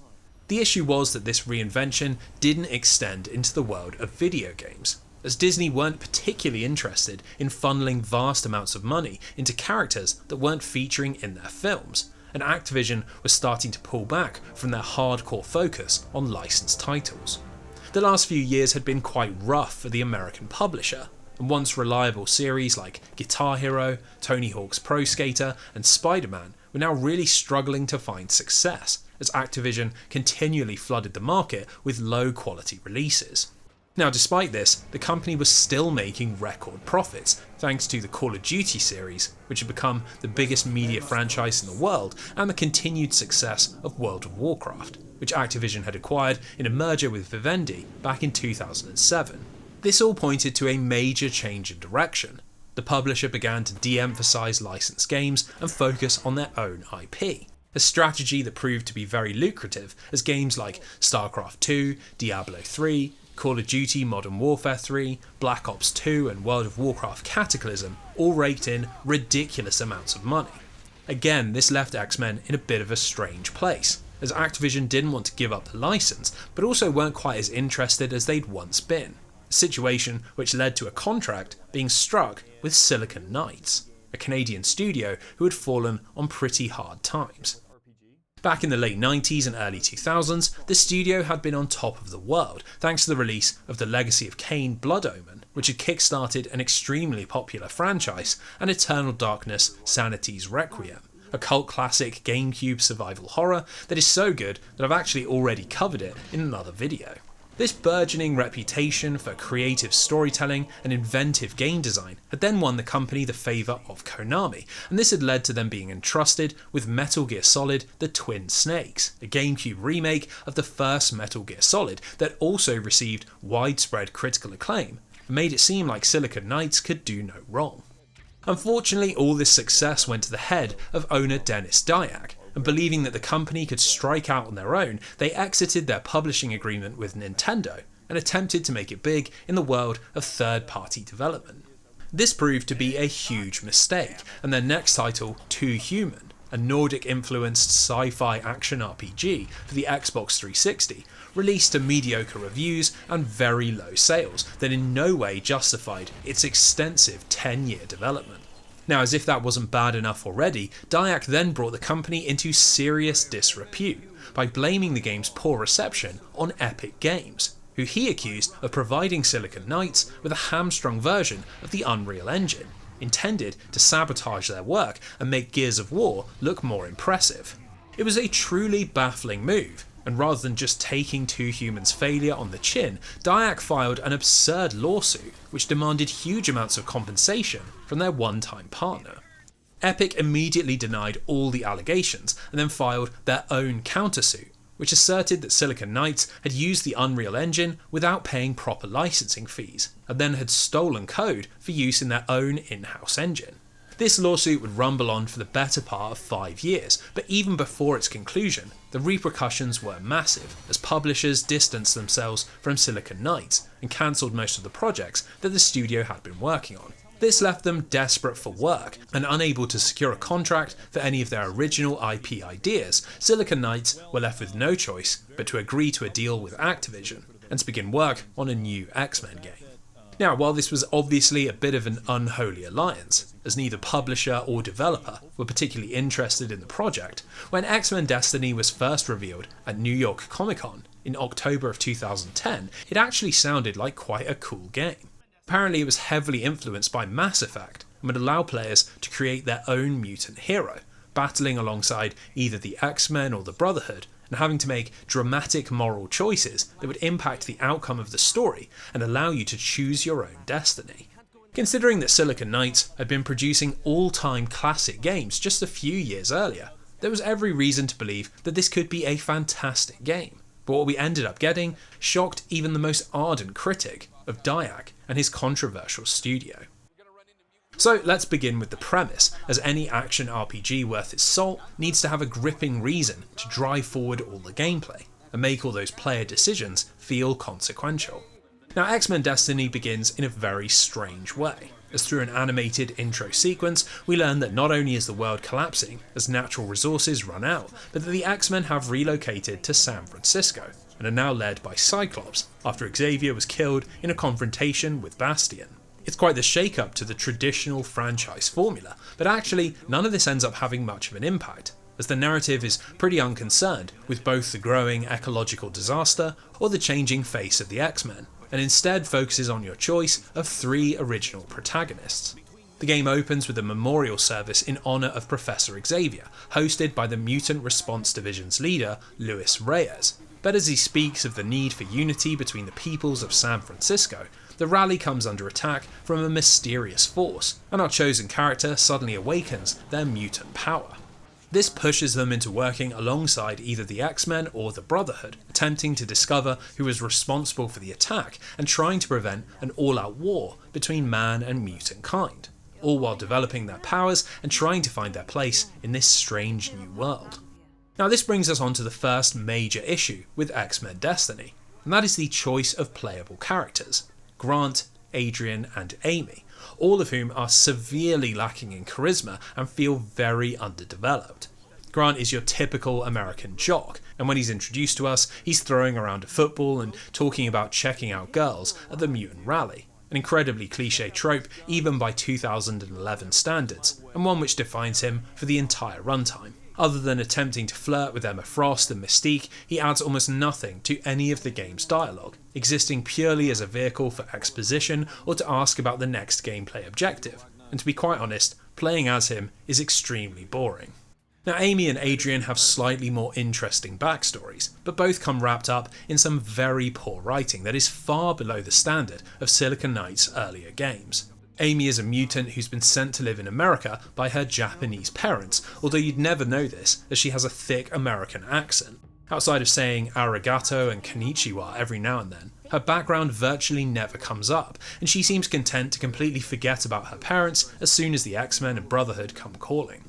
Speaker 1: The issue was that this reinvention didn't extend into the world of video games, as Disney weren't particularly interested in funneling vast amounts of money into characters that weren't featuring in their films, and Activision was starting to pull back from their hardcore focus on licensed titles. The last few years had been quite rough for the American publisher, and once reliable series like Guitar Hero, Tony Hawk's Pro Skater and Spiderman were now really struggling to find success, as Activision continually flooded the market with low quality releases. Now, despite this, the company was still making record profits thanks to the Call of Duty series, which had become the biggest media franchise in the world, and the continued success of World of Warcraft, which Activision had acquired in a merger with Vivendi back in 2007. This all pointed to a major change in direction. The publisher began to de-emphasize licensed games and focus on their own IP, a strategy that proved to be very lucrative as games like StarCraft 2, Diablo 3, Call of Duty Modern Warfare 3, Black Ops 2 and World of Warcraft Cataclysm all raked in ridiculous amounts of money. Again, this left X-Men in a bit of a strange place, as Activision didn't want to give up the license, but also weren't quite as interested as they'd once been, a situation which led to a contract being struck with Silicon Knights, a Canadian studio who had fallen on pretty hard times. Back in the late 90s and early 2000s, the studio had been on top of the world thanks to the release of the Legacy of Kain Blood Omen, which had kickstarted an extremely popular franchise, and Eternal Darkness Sanity's Requiem, a cult classic GameCube survival horror that is so good that I've actually already covered it in another video. This burgeoning reputation for creative storytelling and inventive game design had then won the company the favour of Konami, and this had led to them being entrusted with Metal Gear Solid The Twin Snakes, a GameCube remake of the first Metal Gear Solid that also received widespread critical acclaim and made it seem like Silicon Knights could do no wrong. Unfortunately, all this success went to the head of owner Dennis Dyack, and believing that the company could strike out on their own, they exited their publishing agreement with Nintendo and attempted to make it big in the world of third-party development. This proved to be a huge mistake, and their next title, Too Human, a Nordic-influenced sci-fi action RPG for the Xbox 360, released to mediocre reviews and very low sales that in no way justified its extensive 10-year development. Now, as if that wasn't bad enough already, Diak then brought the company into serious disrepute by blaming the game's poor reception on Epic Games, who he accused of providing Silicon Knights with a hamstrung version of the Unreal Engine, intended to sabotage their work and make Gears of War look more impressive. It was a truly baffling move, and rather than just taking Too Human's failure on the chin, Diak filed an absurd lawsuit which demanded huge amounts of compensation from their one-time partner. Epic immediately denied all the allegations and then filed their own countersuit, which asserted that Silicon Knights had used the Unreal Engine without paying proper licensing fees, and then had stolen code for use in their own in-house engine. This lawsuit would rumble on for the better part of 5 years, but even before its conclusion, the repercussions were massive, as publishers distanced themselves from Silicon Knights and cancelled most of the projects that the studio had been working on. This left them desperate for work, and unable to secure a contract for any of their original IP ideas. Silicon Knights were left with no choice but to agree to a deal with Activision and to begin work on a new X-Men game. Now, while this was obviously a bit of an unholy alliance, as neither publisher or developer were particularly interested in the project, when X-Men Destiny was first revealed at New York Comic Con in October of 2010, it actually sounded like quite a cool game. Apparently it was heavily influenced by Mass Effect and would allow players to create their own mutant hero, battling alongside either the X-Men or the Brotherhood, and having to make dramatic moral choices that would impact the outcome of the story and allow you to choose your own destiny. Considering that Silicon Knights had been producing all-time classic games just a few years earlier, there was every reason to believe that this could be a fantastic game. But what we ended up getting shocked even the most ardent critic of Diak and his controversial studio. So let's begin with the premise, as any action RPG worth its salt needs to have a gripping reason to drive forward all the gameplay, and make all those player decisions feel consequential. Now, X-Men Destiny begins in a very strange way, as through an animated intro sequence we learn that not only is the world collapsing as natural resources run out, but that the X-Men have relocated to San Francisco, and are now led by Cyclops, after Xavier was killed in a confrontation with Bastion. It's quite the shake-up to the traditional franchise formula, but actually none of this ends up having much of an impact, as the narrative is pretty unconcerned with both the growing ecological disaster or the changing face of the X-Men, and instead focuses on your choice of 3 original protagonists. The game opens with a memorial service in honour of Professor Xavier, hosted by the Mutant Response Division's leader, Luis Reyes. But as he speaks of the need for unity between the peoples of San Francisco, the rally comes under attack from a mysterious force, and our chosen character suddenly awakens their mutant power. This pushes them into working alongside either the X-Men or the Brotherhood, attempting to discover who is responsible for the attack and trying to prevent an all-out war between man and mutant kind, all while developing their powers and trying to find their place in this strange new world. Now, this brings us on to the first major issue with X-Men Destiny, and that is the choice of playable characters: Grant, Adrian and Amy, all of whom are severely lacking in charisma and feel very underdeveloped. Grant is your typical American jock, and when he's introduced to us, he's throwing around a football and talking about checking out girls at the mutant rally, an incredibly cliche trope even by 2011 standards, and one which defines him for the entire runtime. Other than attempting to flirt with Emma Frost and Mystique, he adds almost nothing to any of the game's dialogue, existing purely as a vehicle for exposition or to ask about the next gameplay objective, and to be quite honest, playing as him is extremely boring. Now, Amy and Adrian have slightly more interesting backstories, but both come wrapped up in some very poor writing that is far below the standard of Silicon Knights' earlier games. Amy is a mutant who's been sent to live in America by her Japanese parents, although you'd never know this as she has a thick American accent. Outside of saying arigato and konnichiwa every now and then, her background virtually never comes up, and she seems content to completely forget about her parents as soon as the X-Men and Brotherhood come calling.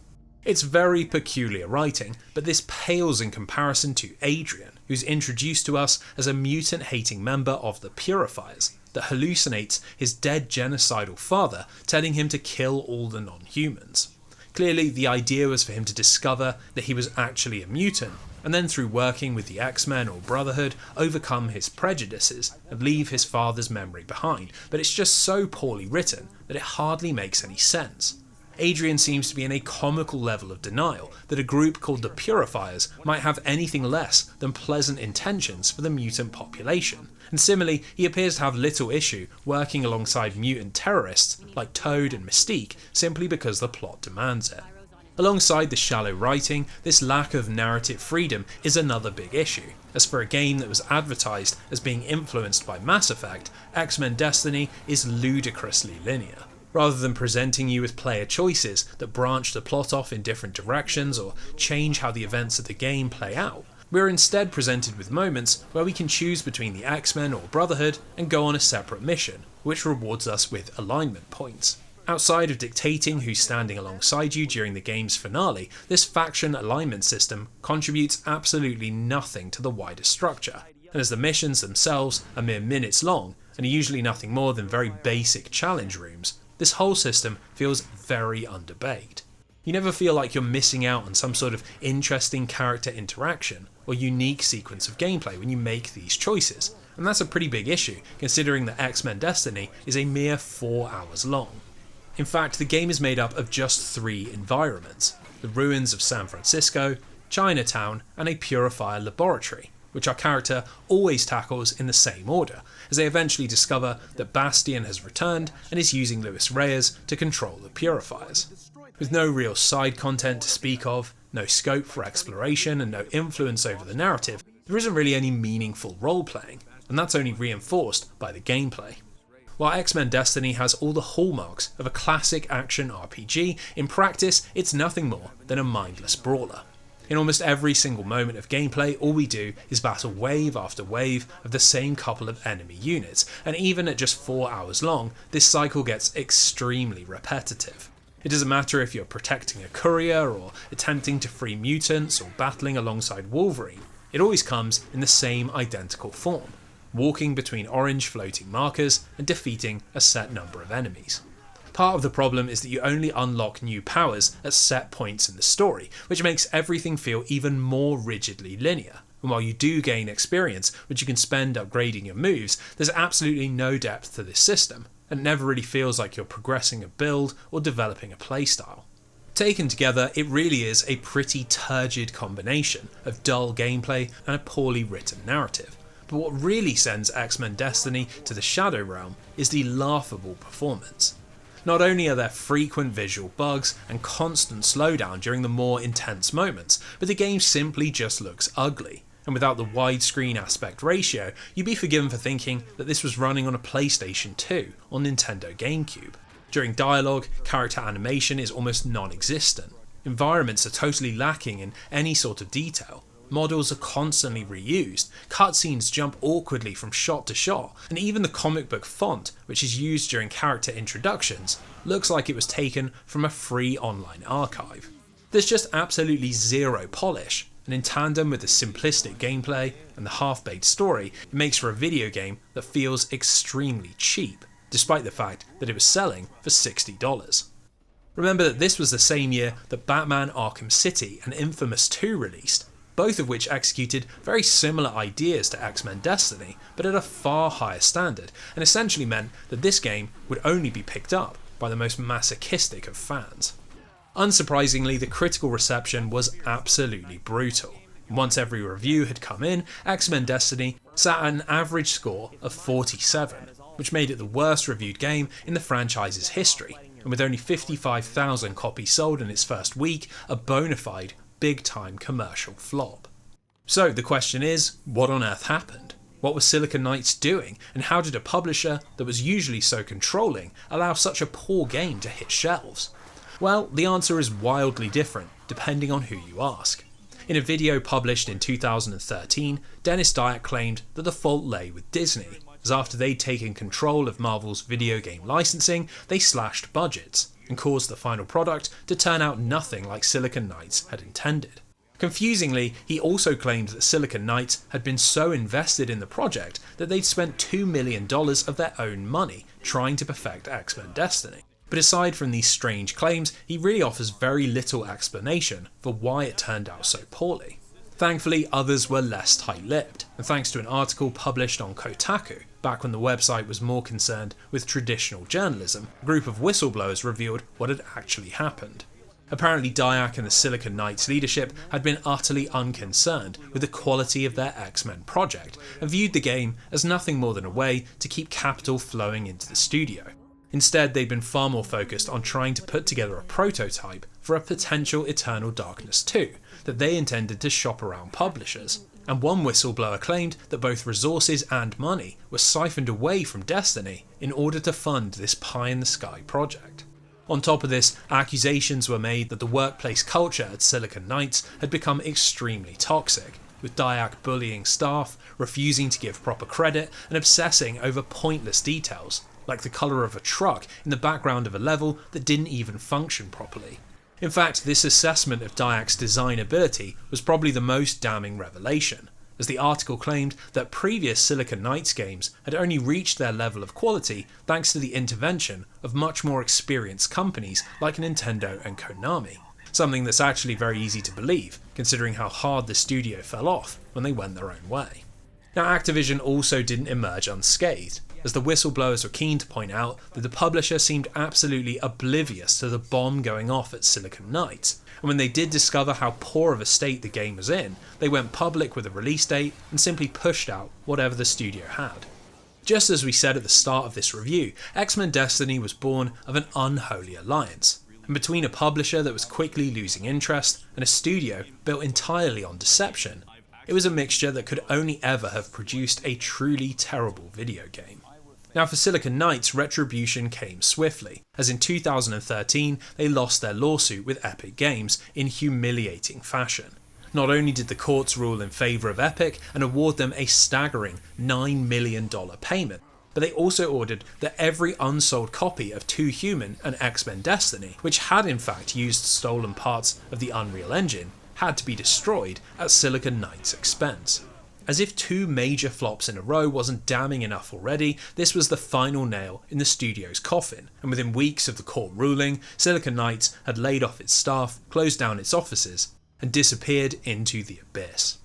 Speaker 1: It's very peculiar writing, but this pales in comparison to Adrian, who's introduced to us as a mutant-hating member of the Purifiers, that hallucinates his dead genocidal father telling him to kill all the non-humans. Clearly, the idea was for him to discover that he was actually a mutant, and then through working with the X-Men or Brotherhood, overcome his prejudices and leave his father's memory behind, but it's just so poorly written that it hardly makes any sense. Adrian seems to be in a comical level of denial that a group called the Purifiers might have anything less than pleasant intentions for the mutant population, and similarly he appears to have little issue working alongside mutant terrorists like Toad and Mystique simply because the plot demands it. Alongside the shallow writing, this lack of narrative freedom is another big issue, as for a game that was advertised as being influenced by Mass Effect, X-Men Destiny is ludicrously linear. Rather than presenting you with player choices that branch the plot off in different directions or change how the events of the game play out, we're instead presented with moments where we can choose between the X-Men or Brotherhood and go on a separate mission, which rewards us with alignment points. Outside of dictating who's standing alongside you during the game's finale, this faction alignment system contributes absolutely nothing to the wider structure, and as the missions themselves are mere minutes long and are usually nothing more than very basic challenge rooms, this whole system feels very underbaked. You never feel like you're missing out on some sort of interesting character interaction or unique sequence of gameplay when you make these choices, and that's a pretty big issue considering that X-Men Destiny is a mere 4 hours long. In fact, the game is made up of just 3 environments: the ruins of San Francisco, Chinatown, and a purifier laboratory, which our character always tackles in the same order, as they eventually discover that Bastion has returned and is using Luis Reyes to control the purifiers. With no real side content to speak of, no scope for exploration, and no influence over the narrative, there isn't really any meaningful role-playing, and that's only reinforced by the gameplay. While X-Men Destiny has all the hallmarks of a classic action RPG, in practice it's nothing more than a mindless brawler. In almost every single moment of gameplay, all we do is battle wave after wave of the same couple of enemy units, and even at just 4 hours long, this cycle gets extremely repetitive. It doesn't matter if you're protecting a courier, or attempting to free mutants, or battling alongside Wolverine, it always comes in the same identical form: walking between orange floating markers and defeating a set number of enemies. Part of the problem is that you only unlock new powers at set points in the story, which makes everything feel even more rigidly linear. And while you do gain experience, which you can spend upgrading your moves, there's absolutely no depth to this system, and it never really feels like you're progressing a build or developing a playstyle. Taken together, it really is a pretty turgid combination of dull gameplay and a poorly written narrative. But what really sends X-Men Destiny to the Shadow Realm is the laughable performance. Not only are there frequent visual bugs and constant slowdown during the more intense moments, but the game simply just looks ugly, and without the widescreen aspect ratio, you'd be forgiven for thinking that this was running on a PlayStation 2 or Nintendo GameCube. During dialogue, character animation is almost non-existent. Environments are totally lacking in any sort of detail. Models are constantly reused, cutscenes jump awkwardly from shot to shot, and even the comic book font, which is used during character introductions, looks like it was taken from a free online archive. There's just absolutely zero polish, and in tandem with the simplistic gameplay and the half-baked story, it makes for a video game that feels extremely cheap, despite the fact that it was selling for $60. Remember that this was the same year that Batman Arkham City and Infamous 2 released, both of which executed very similar ideas to X-Men Destiny, but at a far higher standard, and essentially meant that this game would only be picked up by the most masochistic of fans. Unsurprisingly, the critical reception was absolutely brutal. Once every review had come in, X-Men Destiny sat at an average score of 47, which made it the worst reviewed game in the franchise's history, and with only 55,000 copies sold in its first week, a bona fide big-time commercial flop. So the question is, what on earth happened? What was Silicon Knights doing, and how did a publisher that was usually so controlling allow such a poor game to hit shelves? Well, the answer is wildly different, depending on who you ask. In a video published in 2013, Dennis Dyack claimed that the fault lay with Disney, as after they'd taken control of Marvel's video game licensing, they slashed budgets, and caused the final product to turn out nothing like Silicon Knights had intended. Confusingly, he also claimed that Silicon Knights had been so invested in the project that they'd spent $2 million of their own money trying to perfect X-Men Destiny. But aside from these strange claims, he really offers very little explanation for why it turned out so poorly. Thankfully, others were less tight-lipped, and thanks to an article published on Kotaku, back when the website was more concerned with traditional journalism, a group of whistleblowers revealed what had actually happened. Apparently, Diak and the Silicon Knights leadership had been utterly unconcerned with the quality of their X-Men project, and viewed the game as nothing more than a way to keep capital flowing into the studio. Instead, they'd been far more focused on trying to put together a prototype for a potential Eternal Darkness 2 that they intended to shop around publishers. And one whistleblower claimed that both resources and money were siphoned away from Destiny in order to fund this pie-in-the-sky project. On top of this, accusations were made that the workplace culture at Silicon Knights had become extremely toxic, with Diak bullying staff, refusing to give proper credit, and obsessing over pointless details, like the colour of a truck in the background of a level that didn't even function properly. In fact, this assessment of Diak's design ability was probably the most damning revelation, as the article claimed that previous Silicon Knights games had only reached their level of quality thanks to the intervention of much more experienced companies like Nintendo and Konami. Something that's actually very easy to believe, considering how hard the studio fell off when they went their own way. Now, Activision also didn't emerge unscathed, as the whistleblowers were keen to point out that the publisher seemed absolutely oblivious to the bomb going off at Silicon Knights, and when they did discover how poor of a state the game was in, they went public with a release date and simply pushed out whatever the studio had. Just as we said at the start of this review, X-Men Destiny was born of an unholy alliance, and between a publisher that was quickly losing interest and a studio built entirely on deception, it was a mixture that could only ever have produced a truly terrible video game. Now, for Silicon Knights, retribution came swiftly, as in 2013 they lost their lawsuit with Epic Games in humiliating fashion. Not only did the courts rule in favour of Epic and award them a staggering $9 million payment, but they also ordered that every unsold copy of 2 Human and X-Men Destiny, which had in fact used stolen parts of the Unreal Engine, had to be destroyed at Silicon Knights' expense. As if 2 major flops in a row wasn't damning enough already, this was the final nail in the studio's coffin, and within weeks of the court ruling, Silicon Knights had laid off its staff, closed down its offices, and disappeared into the abyss.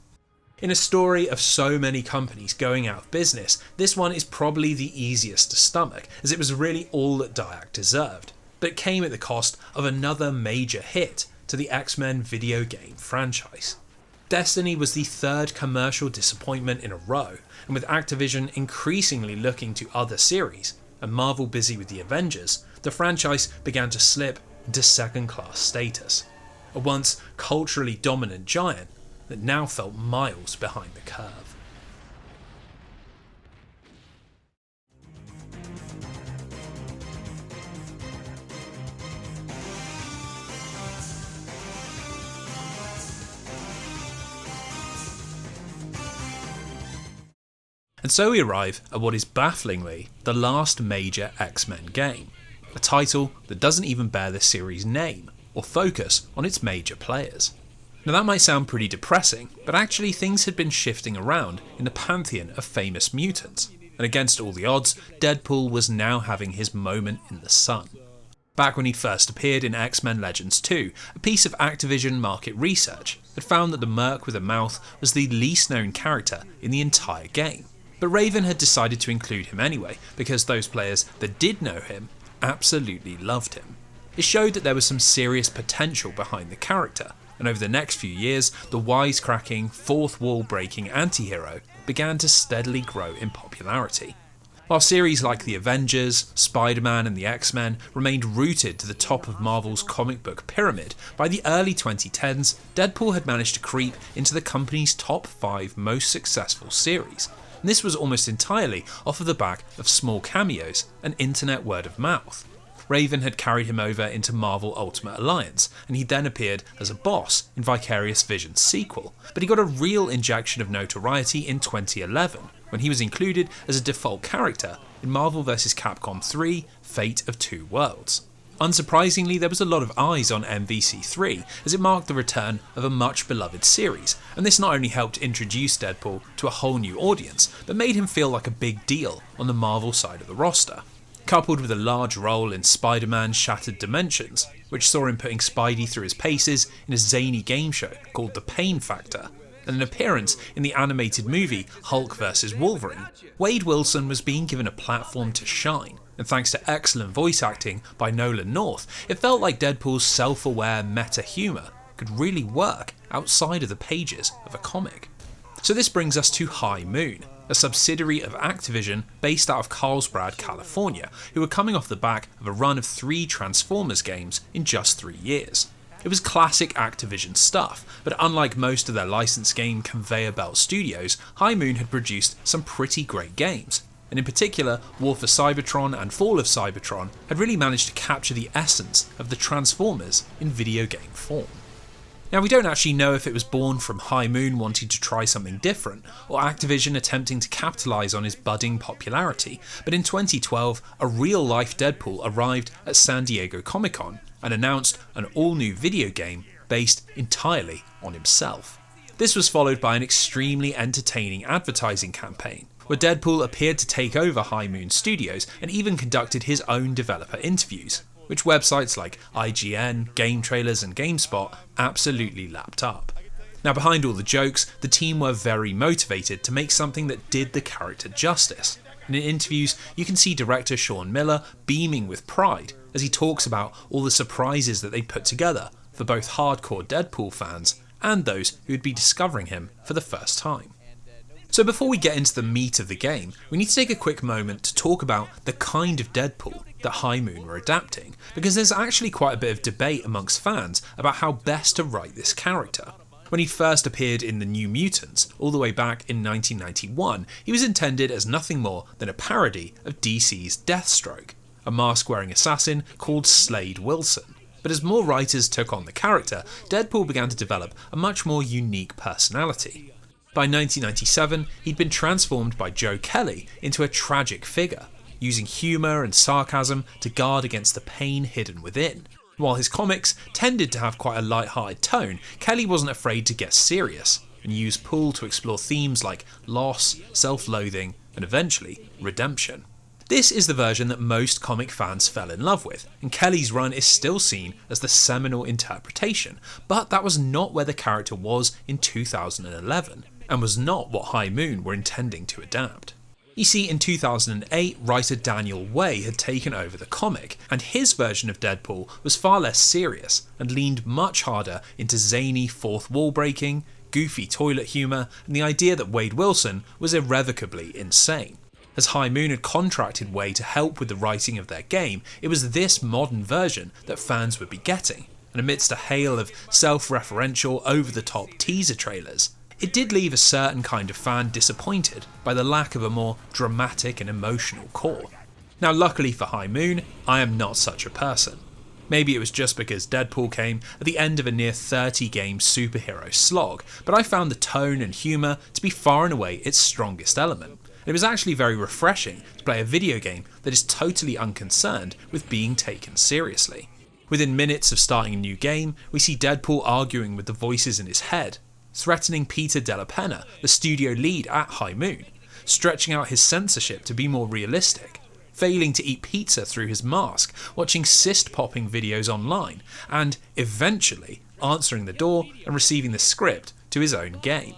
Speaker 1: In a story of so many companies going out of business, this one is probably the easiest to stomach, as it was really all that Diak deserved, but it came at the cost of another major hit to the X-Men video game franchise. Destiny was the 3rd commercial disappointment in a row, and with Activision increasingly looking to other series, and Marvel busy with the Avengers, the franchise began to slip into second-class status. A once culturally dominant giant that now felt miles behind the curve. And so we arrive at what is bafflingly the last major X-Men game, a title that doesn't even bear the series' name or focus on its major players. Now that might sound pretty depressing, but actually things had been shifting around in the pantheon of famous mutants, and against all the odds, Deadpool was now having his moment in the sun. Back when he first appeared in X-Men Legends 2, a piece of Activision market research had found that the Merc with a mouth was the least known character in the entire game. But Raven had decided to include him anyway, because those players that did know him absolutely loved him. It showed that there was some serious potential behind the character, and over the next few years, the wisecracking, fourth wall breaking anti-hero began to steadily grow in popularity. While series like the Avengers, Spiderman and the X-Men remained rooted to the top of Marvel's comic book pyramid, by the early 2010s, Deadpool had managed to creep into the company's top 5 most successful series. And this was almost entirely off of the back of small cameos and internet word of mouth. Raven had carried him over into Marvel Ultimate Alliance, and he then appeared as a boss in Vicarious Vision's sequel, but he got a real injection of notoriety in 2011, when he was included as a default character in Marvel vs. Capcom 3 Fate of Two Worlds. Unsurprisingly, there was a lot of eyes on MVC3 as it marked the return of a much beloved series, and this not only helped introduce Deadpool to a whole new audience, but made him feel like a big deal on the Marvel side of the roster. Coupled with a large role in Spider-Man Shattered Dimensions, which saw him putting Spidey through his paces in a zany game show called The Pain Factor, and an appearance in the animated movie Hulk vs. Wolverine, Wade Wilson was being given a platform to shine. And thanks to excellent voice acting by Nolan North, it felt like Deadpool's self-aware meta-humour could really work outside of the pages of a comic. So this brings us to High Moon, a subsidiary of Activision based out of Carlsbad, California, who were coming off the back of a run of 3 Transformers games in just 3 years. It was classic Activision stuff, but unlike most of their licensed game conveyor belt studios, High Moon had produced some pretty great games. And in particular, War for Cybertron and Fall of Cybertron had really managed to capture the essence of the Transformers in video game form. Now, we don't actually know if it was born from High Moon wanting to try something different, or Activision attempting to capitalise on his budding popularity, but in 2012, a real-life Deadpool arrived at San Diego Comic-Con and announced an all-new video game based entirely on himself. This was followed by an extremely entertaining advertising campaign, where Deadpool appeared to take over High Moon Studios and even conducted his own developer interviews, which websites like IGN, Game Trailers and GameSpot absolutely lapped up. Now, behind all the jokes, the team were very motivated to make something that did the character justice. And in interviews, you can see director Sean Miller beaming with pride as he talks about all the surprises that they'd put together for both hardcore Deadpool fans and those who would be discovering him for the first time. So before we get into the meat of the game, we need to take a quick moment to talk about the kind of Deadpool that High Moon were adapting, because there's actually quite a bit of debate amongst fans about how best to write this character. When he first appeared in the New Mutants, all the way back in 1991, he was intended as nothing more than a parody of DC's Deathstroke, a mask-wearing assassin called Slade Wilson. But as more writers took on the character, Deadpool began to develop a much more unique personality. By 1997, he'd been transformed by Joe Kelly into a tragic figure, using humour and sarcasm to guard against the pain hidden within. While his comics tended to have quite a light-hearted tone, Kelly wasn't afraid to get serious and use Pool to explore themes like loss, self-loathing, and eventually redemption. This is the version that most comic fans fell in love with, and Kelly's run is still seen as the seminal interpretation, but that was not where the character was in 2011, and was not what High Moon were intending to adapt. You see, in 2008, writer Daniel Way had taken over the comic, and his version of Deadpool was far less serious and leaned much harder into zany fourth wall breaking, goofy toilet humour, and the idea that Wade Wilson was irrevocably insane. As High Moon had contracted Way to help with the writing of their game, it was this modern version that fans would be getting, and amidst a hail of self-referential, over-the-top teaser trailers, it did leave a certain kind of fan disappointed by the lack of a more dramatic and emotional core. Now, luckily for High Moon, I am not such a person. Maybe it was just because Deadpool came at the end of a near 30-game superhero slog, but I found the tone and humour to be far and away its strongest element. It was actually very refreshing to play a video game that is totally unconcerned with being taken seriously. Within minutes of starting a new game, we see Deadpool arguing with the voices in his head, threatening Peter Della Penna, the studio lead at High Moon, stretching out his censorship to be more realistic, failing to eat pizza through his mask, watching cyst-popping videos online, and eventually answering the door and receiving the script to his own game.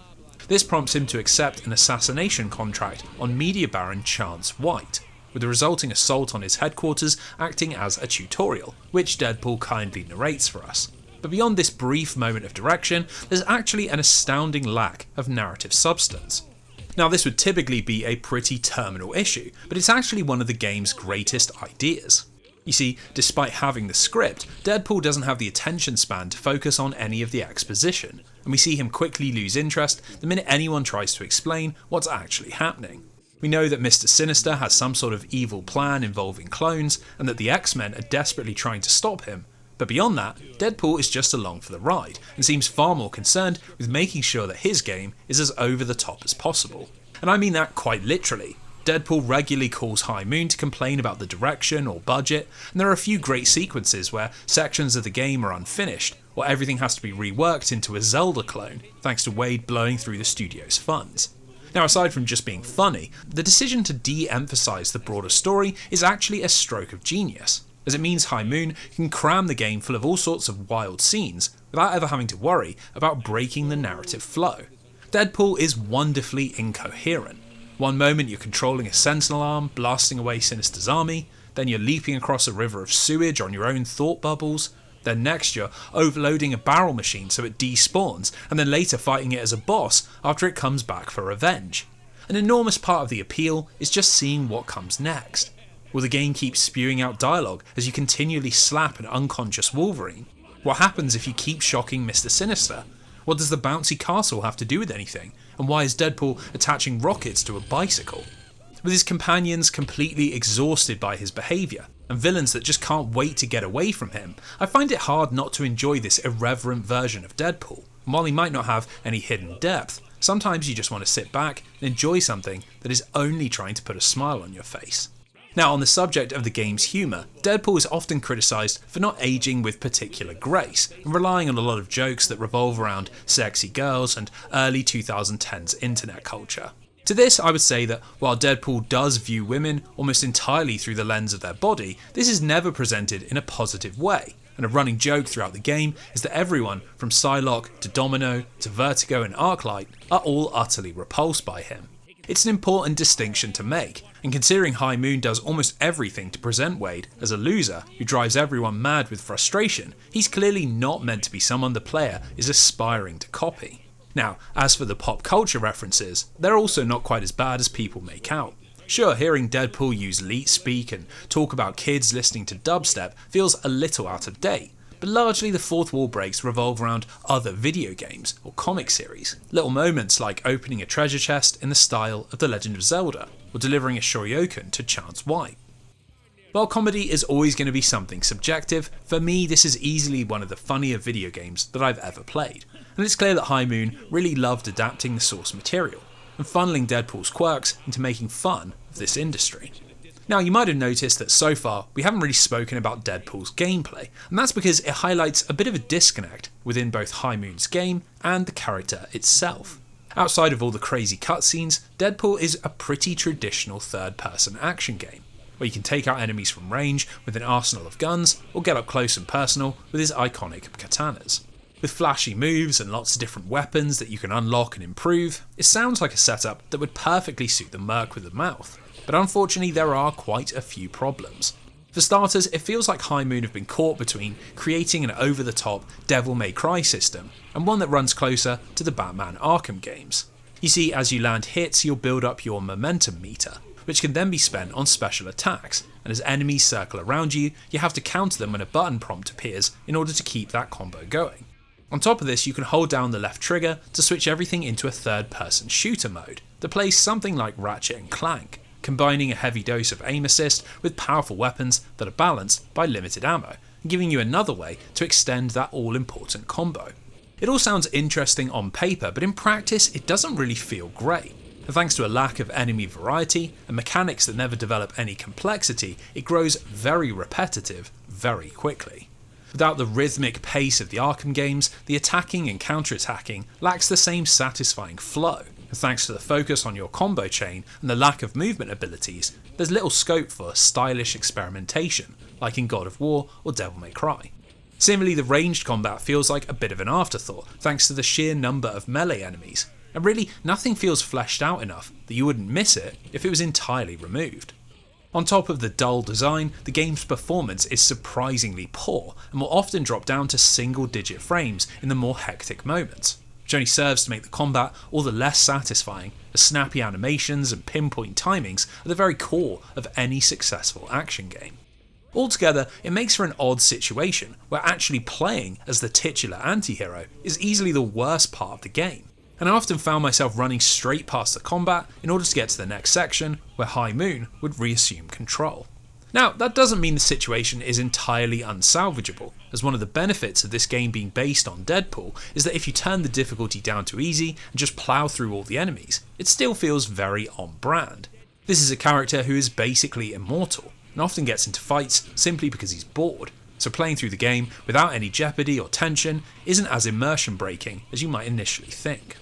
Speaker 1: This prompts him to accept an assassination contract on media baron Chance White, with the resulting assault on his headquarters acting as a tutorial, which Deadpool kindly narrates for us. But beyond this brief moment of direction, there's actually an astounding lack of narrative substance. Now, this would typically be a pretty terminal issue, but it's actually one of the game's greatest ideas. You see, despite having the script, Deadpool doesn't have the attention span to focus on any of the exposition, and we see him quickly lose interest the minute anyone tries to explain what's actually happening. We know that Mr. Sinister has some sort of evil plan involving clones, and that the Xmen are desperately trying to stop him, but beyond that, Deadpool is just along for the ride, and seems far more concerned with making sure that his game is as over the top as possible. And I mean that quite literally. Deadpool regularly calls High Moon to complain about the direction or budget, and there are a few great sequences where sections of the game are unfinished, or everything has to be reworked into a Zelda clone, thanks to Wade blowing through the studio's funds. Now, aside from just being funny, the decision to de-emphasise the broader story is actually a stroke of genius, as it means High Moon can cram the game full of all sorts of wild scenes without ever having to worry about breaking the narrative flow. Deadpool is wonderfully incoherent. One moment you're controlling a sentinel arm, blasting away Sinister's army, then you're leaping across a river of sewage on your own thought bubbles, then next you're overloading a barrel machine so it despawns, and then later fighting it as a boss after it comes back for revenge. An enormous part of the appeal is just seeing what comes next. Will the game keep spewing out dialogue as you continually slap an unconscious Wolverine? What happens if you keep shocking Mr. Sinister? What does the bouncy castle have to do with anything? And why is Deadpool attaching rockets to a bicycle? With his companions completely exhausted by his behaviour, and villains that just can't wait to get away from him, I find it hard not to enjoy this irreverent version of Deadpool. And while he might not have any hidden depth, sometimes you just want to sit back and enjoy something that is only trying to put a smile on your face. Now, on the subject of the game's humour, Deadpool is often criticised for not aging with particular grace, and relying on a lot of jokes that revolve around sexy girls and early 2010s internet culture. To this, I would say that while Deadpool does view women almost entirely through the lens of their body, this is never presented in a positive way, and a running joke throughout the game is that everyone from Psylocke to Domino to Vertigo and Arclight are all utterly repulsed by him. It's an important distinction to make, and considering High Moon does almost everything to present Wade as a loser who drives everyone mad with frustration, he's clearly not meant to be someone the player is aspiring to copy. Now, as for the pop culture references, they're also not quite as bad as people make out. Sure, hearing Deadpool use leet speak and talk about kids listening to dubstep feels a little out of date, but largely the fourth wall breaks revolve around other video games or comic series. Little moments like opening a treasure chest in the style of The Legend of Zelda, or delivering a shoryuken to Chance White. While comedy is always going to be something subjective, for me this is easily one of the funnier video games that I've ever played, and it's clear that High Moon really loved adapting the source material, and funneling Deadpool's quirks into making fun of this industry. Now, you might have noticed that so far we haven't really spoken about Deadpool's gameplay, and that's because it highlights a bit of a disconnect within both High Moon's game and the character itself. Outside of all the crazy cutscenes, Deadpool is a pretty traditional third-person action game, where you can take out enemies from range with an arsenal of guns, or get up close and personal with his iconic katanas. With flashy moves and lots of different weapons that you can unlock and improve, it sounds like a setup that would perfectly suit the merc with a mouth. But unfortunately there are quite a few problems. For starters, it feels like High Moon have been caught between creating an over-the-top Devil May Cry system and one that runs closer to the Batman Arkham games. You see, as you land hits you'll build up your momentum meter, which can then be spent on special attacks, and as enemies circle around you, you have to counter them when a button prompt appears in order to keep that combo going. On top of this, you can hold down the left trigger to switch everything into a third-person shooter mode that plays something like Ratchet and Clank, combining a heavy dose of aim assist with powerful weapons that are balanced by limited ammo, and giving you another way to extend that all-important combo. It all sounds interesting on paper, but in practice it doesn't really feel great. And thanks to a lack of enemy variety and mechanics that never develop any complexity, it grows very repetitive very quickly. Without the rhythmic pace of the Arkham games, the attacking and counter-attacking lacks the same satisfying flow. And thanks to the focus on your combo chain and the lack of movement abilities, there's little scope for stylish experimentation, like in God of War or Devil May Cry. Similarly, the ranged combat feels like a bit of an afterthought, thanks to the sheer number of melee enemies, and really nothing feels fleshed out enough that you wouldn't miss it if it was entirely removed. On top of the dull design, the game's performance is surprisingly poor and will often drop down to single-digit frames in the more hectic moments, which only serves to make the combat all the less satisfying, as snappy animations and pinpoint timings are the very core of any successful action game. Altogether, it makes for an odd situation where actually playing as the titular anti-hero is easily the worst part of the game, and I often found myself running straight past the combat in order to get to the next section where High Moon would reassume control. Now, that doesn't mean the situation is entirely unsalvageable, as one of the benefits of this game being based on Deadpool is that if you turn the difficulty down to easy and just plough through all the enemies, it still feels very on brand. This is a character who is basically immortal, and often gets into fights simply because he's bored, so playing through the game without any jeopardy or tension isn't as immersion breaking as you might initially think.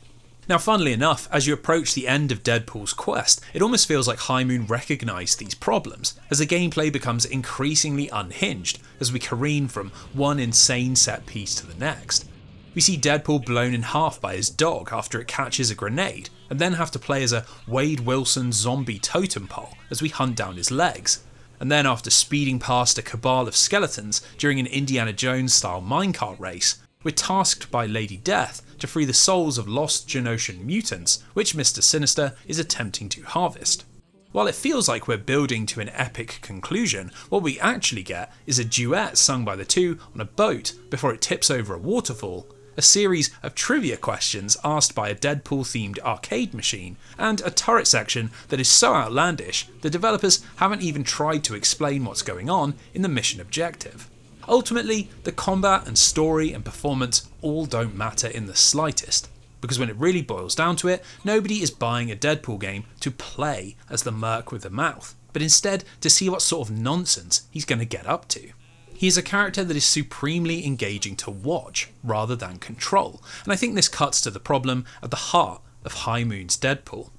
Speaker 1: Now, funnily enough, as you approach the end of Deadpool's quest, it almost feels like High Moon recognised these problems, as the gameplay becomes increasingly unhinged as we careen from one insane set piece to the next. We see Deadpool blown in half by his dog after it catches a grenade, and then have to play as a Wade Wilson zombie totem pole as we hunt down his legs. And then after speeding past a cabal of skeletons during an Indiana Jones style minecart race, we're tasked by Lady Death to free the souls of lost Genoshan mutants, which Mr. Sinister is attempting to harvest. While it feels like we're building to an epic conclusion, what we actually get is a duet sung by the two on a boat before it tips over a waterfall, a series of trivia questions asked by a Deadpool-themed arcade machine, and a turret section that is so outlandish the developers haven't even tried to explain what's going on in the mission objective. Ultimately, the combat and story and performance all don't matter in the slightest, because when it really boils down to it, nobody is buying a Deadpool game to play as the merc with the mouth, but instead to see what sort of nonsense he's going to get up to. He is a character that is supremely engaging to watch rather than control, and I think this cuts to the problem at the heart of High Moon's Deadpool.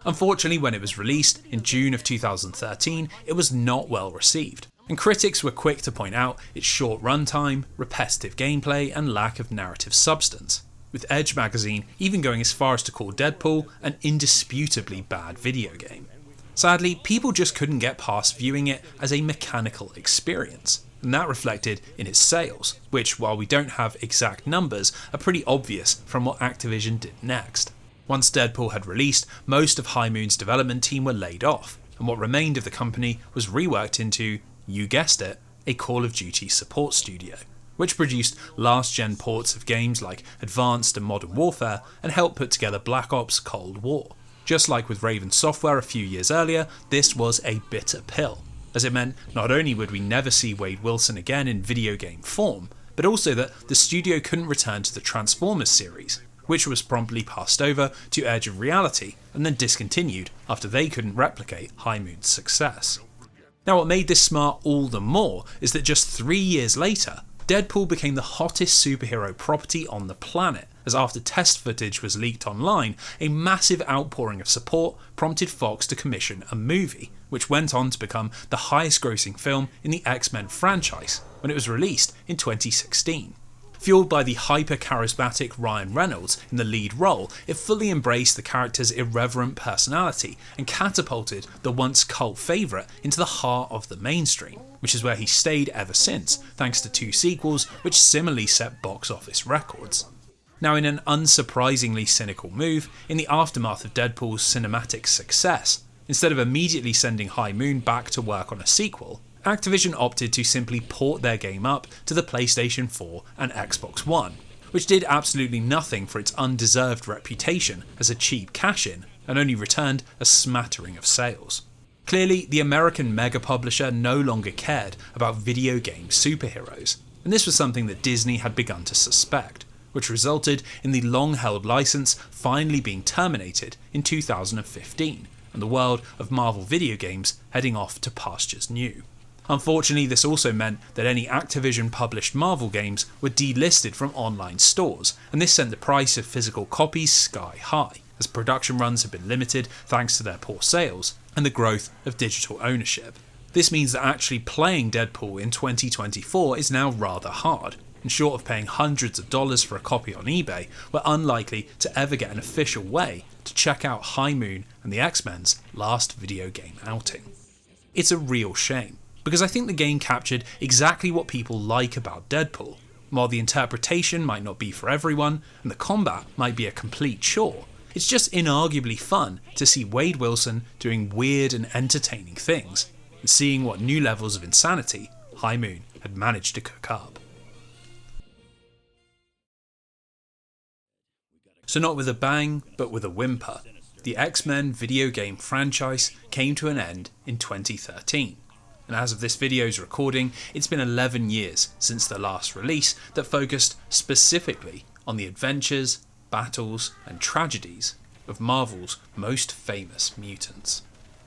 Speaker 1: Unfortunately, when it was released in June of 2013, it was not well received, and critics were quick to point out its short runtime, repetitive gameplay, and lack of narrative substance, with Edge magazine even going as far as to call Deadpool an indisputably bad video game. Sadly, people just couldn't get past viewing it as a mechanical experience, and that reflected in its sales, which, while we don't have exact numbers, are pretty obvious from what Activision did next. Once Deadpool had released, most of High Moon's development team were laid off, and what remained of the company was reworked into, you guessed it, a Call of Duty support studio, which produced last-gen ports of games like Advanced and Modern Warfare and helped put together Black Ops Cold War. Just like with Raven Software a few years earlier, this was a bitter pill, as it meant not only would we never see Wade Wilson again in video game form, but also that the studio couldn't return to the Transformers series, which was promptly passed over to Edge of Reality and then discontinued after they couldn't replicate High Moon's success. Now, what made this smart all the more is that just 3 years later, Deadpool became the hottest superhero property on the planet, as after test footage was leaked online, a massive outpouring of support prompted Fox to commission a movie, which went on to become the highest grossing film in the X-Men franchise when it was released in 2016. Fueled by the hyper-charismatic Ryan Reynolds in the lead role, it fully embraced the character's irreverent personality and catapulted the once cult favourite into the heart of the mainstream, which is where he stayed ever since, thanks to 2 sequels which similarly set box office records. Now, in an unsurprisingly cynical move, in the aftermath of Deadpool's cinematic success, instead of immediately sending High Moon back to work on a sequel, Activision opted to simply port their game up to the PlayStation 4 and Xbox One, which did absolutely nothing for its undeserved reputation as a cheap cash-in and only returned a smattering of sales. Clearly, the American mega publisher no longer cared about video game superheroes, and this was something that Disney had begun to suspect, which resulted in the long-held license finally being terminated in 2015, and the world of Marvel video games heading off to pastures new. Unfortunately, this also meant that any Activision-published Marvel games were delisted from online stores, and this sent the price of physical copies sky high, as production runs have been limited thanks to their poor sales and the growth of digital ownership. This means that actually playing Deadpool in 2024 is now rather hard, and short of paying hundreds of dollars for a copy on eBay, we're unlikely to ever get an official way to check out High Moon and the X-Men's last video game outing. It's a real shame, because I think the game captured exactly what people like about Deadpool. While the interpretation might not be for everyone, and the combat might be a complete chore, it's just inarguably fun to see Wade Wilson doing weird and entertaining things, and seeing what new levels of insanity High Moon had managed to cook up. So not with a bang, but with a whimper, the X-Men video game franchise came to an end in 2013. And as of this video's recording, it's been 11 years since the last release that focused specifically on the adventures, battles, and tragedies of Marvel's most famous mutants.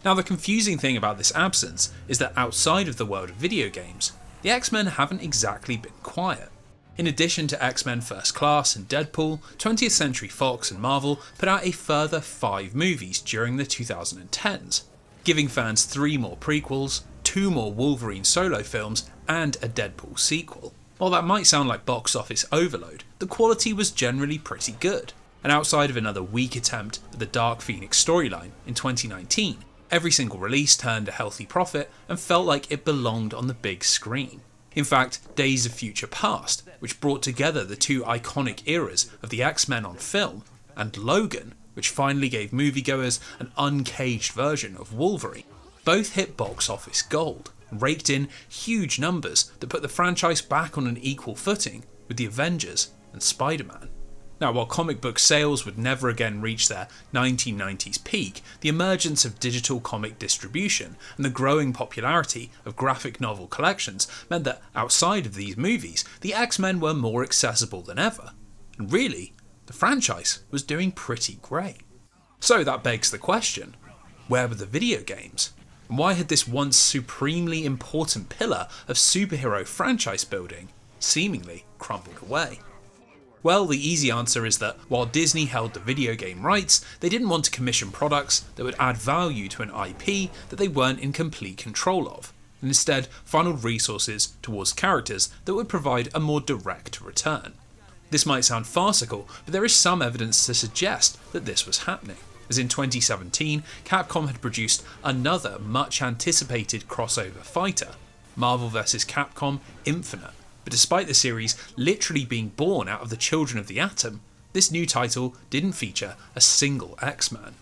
Speaker 1: Now, the confusing thing about this absence is that outside of the world of video games, the X-Men haven't exactly been quiet. In addition to X-Men First Class and Deadpool, 20th Century Fox and Marvel put out a further 5 movies during the 2010s, giving fans 3 more prequels, 2 more Wolverine solo films, and a Deadpool sequel. While that might sound like box office overload, the quality was generally pretty good, and outside of another weak attempt at the Dark Phoenix storyline in 2019, every single release turned a healthy profit and felt like it belonged on the big screen. In fact, Days of Future Past, which brought together the 2 iconic eras of the X-Men on film, and Logan, which finally gave moviegoers an uncaged version of Wolverine, both hit box office gold, and raked in huge numbers that put the franchise back on an equal footing with the Avengers and Spiderman. Now, while comic book sales would never again reach their 1990s peak, the emergence of digital comic distribution and the growing popularity of graphic novel collections meant that outside of these movies, the X-Men were more accessible than ever. And really, the franchise was doing pretty great. So that begs the question, where were the video games? And why had this once supremely important pillar of superhero franchise building seemingly crumbled away? Well, the easy answer is that while Disney held the video game rights, they didn't want to commission products that would add value to an IP that they weren't in complete control of, and instead funneled resources towards characters that would provide a more direct return. This might sound farcical, but there is some evidence to suggest that this was happening, as in 2017, Capcom had produced another much anticipated crossover fighter, Marvel vs. Capcom Infinite. But despite the series literally being born out of the children of the Atom, this new title didn't feature a single X-Man.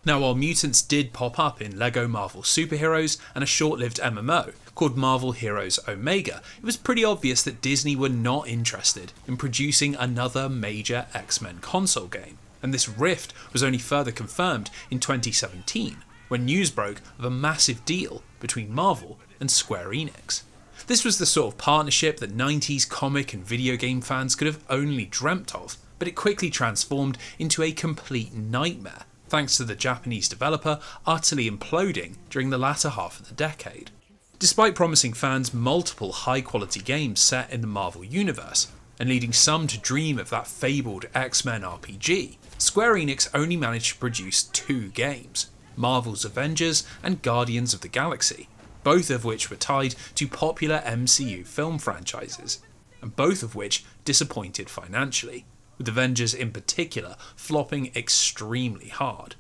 Speaker 1: Now, while Mutants did pop up in LEGO Marvel Superheroes and a short-lived MMO called Marvel Heroes Omega, it was pretty obvious that Disney were not interested in producing another major X-Men console game, and this rift was only further confirmed in 2017, when news broke of a massive deal between Marvel and Square Enix. This was the sort of partnership that 90s comic and video game fans could have only dreamt of, but it quickly transformed into a complete nightmare, thanks to the Japanese developer utterly imploding during the latter half of the decade. Despite promising fans multiple high-quality games set in the Marvel universe, and leading some to dream of that fabled X-Men RPG, Square Enix only managed to produce 2 games, Marvel's Avengers and Guardians of the Galaxy, both of which were tied to popular MCU film franchises, and both of which disappointed financially, with Avengers in particular flopping extremely hard.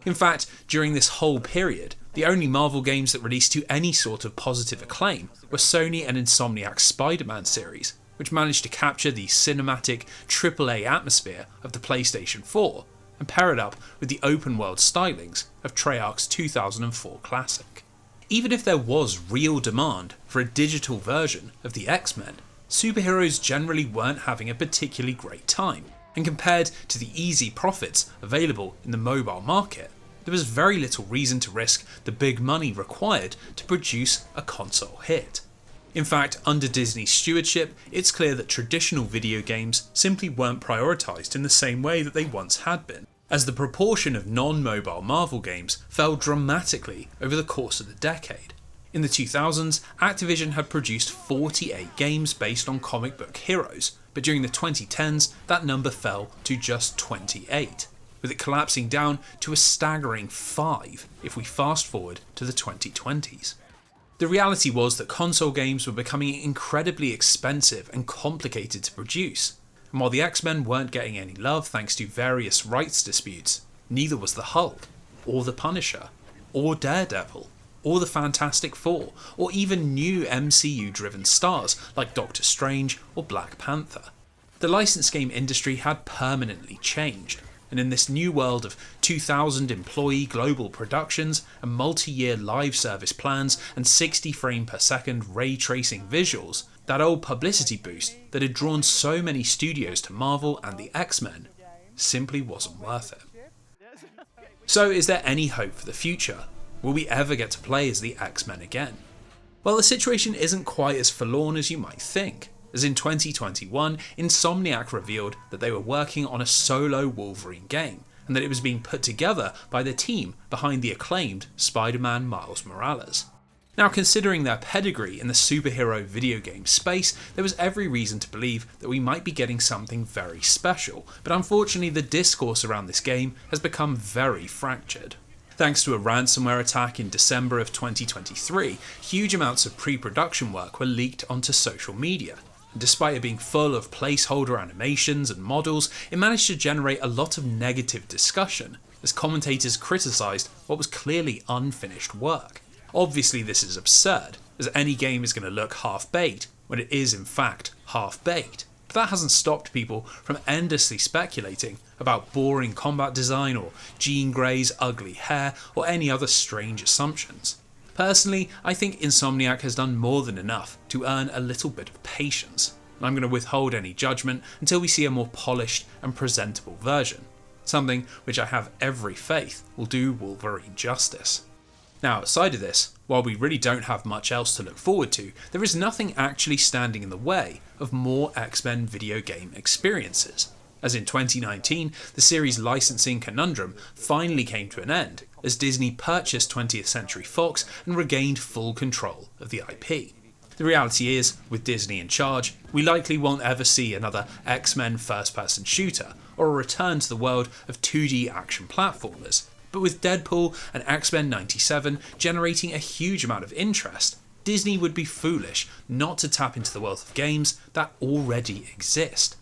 Speaker 1: In fact, during this whole period, the only Marvel games that released to any sort of positive acclaim were Sony and Insomniac's Spiderman series, which managed to capture the cinematic AAA atmosphere of the PlayStation 4 and pair it up with the open-world stylings of Treyarch's 2004 classic. Even if there was real demand for a digital version of the X-Men, superheroes generally weren't having a particularly great time, and compared to the easy profits available in the mobile market, there was very little reason to risk the big money required to produce a console hit. In fact, under Disney's stewardship, it's clear that traditional video games simply weren't prioritised in the same way that they once had been, as the proportion of non-mobile Marvel games fell dramatically over the course of the decade. In the 2000s, Activision had produced 48 games based on comic book heroes, but during the 2010s, that number fell to just 28, with it collapsing down to a staggering 5 if we fast forward to the 2020s. The reality was that console games were becoming incredibly expensive and complicated to produce, and while the X-Men weren't getting any love thanks to various rights disputes, neither was the Hulk, or the Punisher, or Daredevil, or the Fantastic Four, or even new MCU-driven stars like Doctor Strange or Black Panther. The licensed game industry had permanently changed, and in this new world of 2,000 employee global productions and multi-year live service plans and 60 frame per second ray tracing visuals, that old publicity boost that had drawn so many studios to Marvel and the X-Men simply wasn't worth it. So is there any hope for the future? Will we ever get to play as the X-Men again? Well, the situation isn't quite as forlorn as you might think, as in 2021, Insomniac revealed that they were working on a solo Wolverine game, and that it was being put together by the team behind the acclaimed Spider-Man Miles Morales. Now, considering their pedigree in the superhero video game space, there was every reason to believe that we might be getting something very special, but unfortunately the discourse around this game has become very fractured. Thanks to a ransomware attack in December of 2023, huge amounts of pre-production work were leaked onto social media. And despite it being full of placeholder animations and models, it managed to generate a lot of negative discussion, as commentators criticised what was clearly unfinished work. Obviously this is absurd, as any game is going to look half-baked when it is in fact half-baked. But that hasn't stopped people from endlessly speculating about boring combat design or Jean Grey's ugly hair or any other strange assumptions. Personally, I think Insomniac has done more than enough to earn a little bit of patience, and I'm going to withhold any judgment until we see a more polished and presentable version, something which I have every faith will do Wolverine justice. Now, outside of this, while we really don't have much else to look forward to, there is nothing actually standing in the way of more X-Men video game experiences, as in 2019 the series' licensing conundrum finally came to an end as Disney purchased 20th Century Fox and regained full control of the IP. The reality is, with Disney in charge, we likely won't ever see another X-Men first-person shooter or a return to the world of 2D action platformers. But with Deadpool and X-Men 97 generating a huge amount of interest, Disney would be foolish not to tap into the wealth of games that already exist.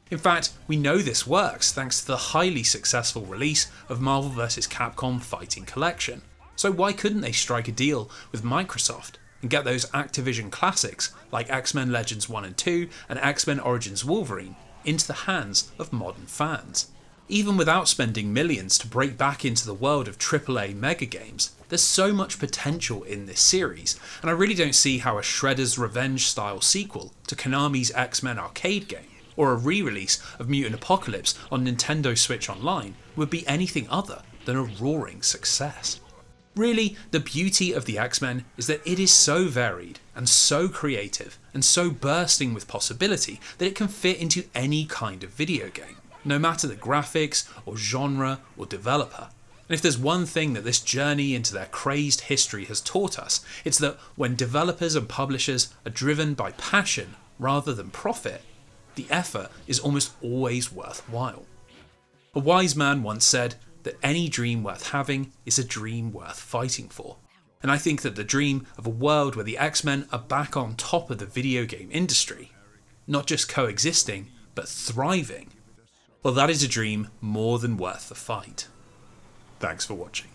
Speaker 1: In fact, we know this works thanks to the highly successful release of Marvel vs. Capcom Fighting Collection. So why couldn't they strike a deal with Microsoft and get those Activision classics like X-Men Legends 1 and 2 and X-Men Origins Wolverine into the hands of modern fans? Even without spending millions to break back into the world of AAA mega games, there's so much potential in this series, and I really don't see how a Shredder's Revenge style sequel to Konami's X-Men arcade game, or a re-release of Mutant Apocalypse on Nintendo Switch Online would be anything other than a roaring success. Really, the beauty of the X-Men is that it is so varied and so creative and so bursting with possibility that it can fit into any kind of video game, no matter the graphics or genre or developer. And if there's one thing that this journey into their crazed history has taught us, it's that when developers and publishers are driven by passion rather than profit, the effort is almost always worthwhile. A wise man once said that any dream worth having is a dream worth fighting for. And I think that the dream of a world where the X-Men are back on top of the video game industry, not just coexisting, but thriving, well, that is a dream more than worth the fight. Thanks for watching.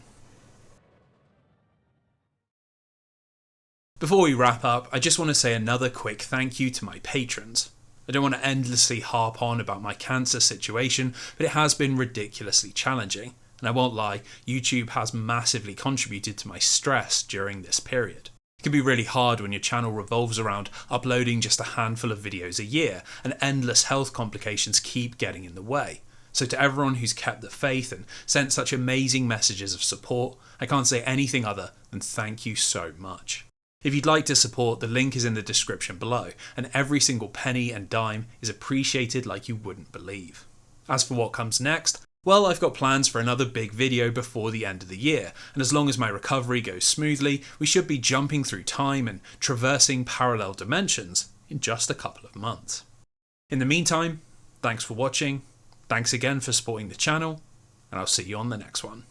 Speaker 1: Before we wrap up, I just want to say another quick thank you to my patrons. I don't want to endlessly harp on about my cancer situation, but it has been ridiculously challenging, and I won't lie, YouTube has massively contributed to my stress during this period. It can be really hard when your channel revolves around uploading just a handful of videos a year, and endless health complications keep getting in the way. So to everyone who's kept the faith and sent such amazing messages of support, I can't say anything other than thank you so much. If you'd like to support, the link is in the description below, and every single penny and dime is appreciated like you wouldn't believe. As for what comes next, well, I've got plans for another big video before the end of the year, and as long as my recovery goes smoothly, we should be jumping through time and traversing parallel dimensions in just a couple of months. In the meantime, thanks for watching, thanks again for supporting the channel, and I'll see you on the next one.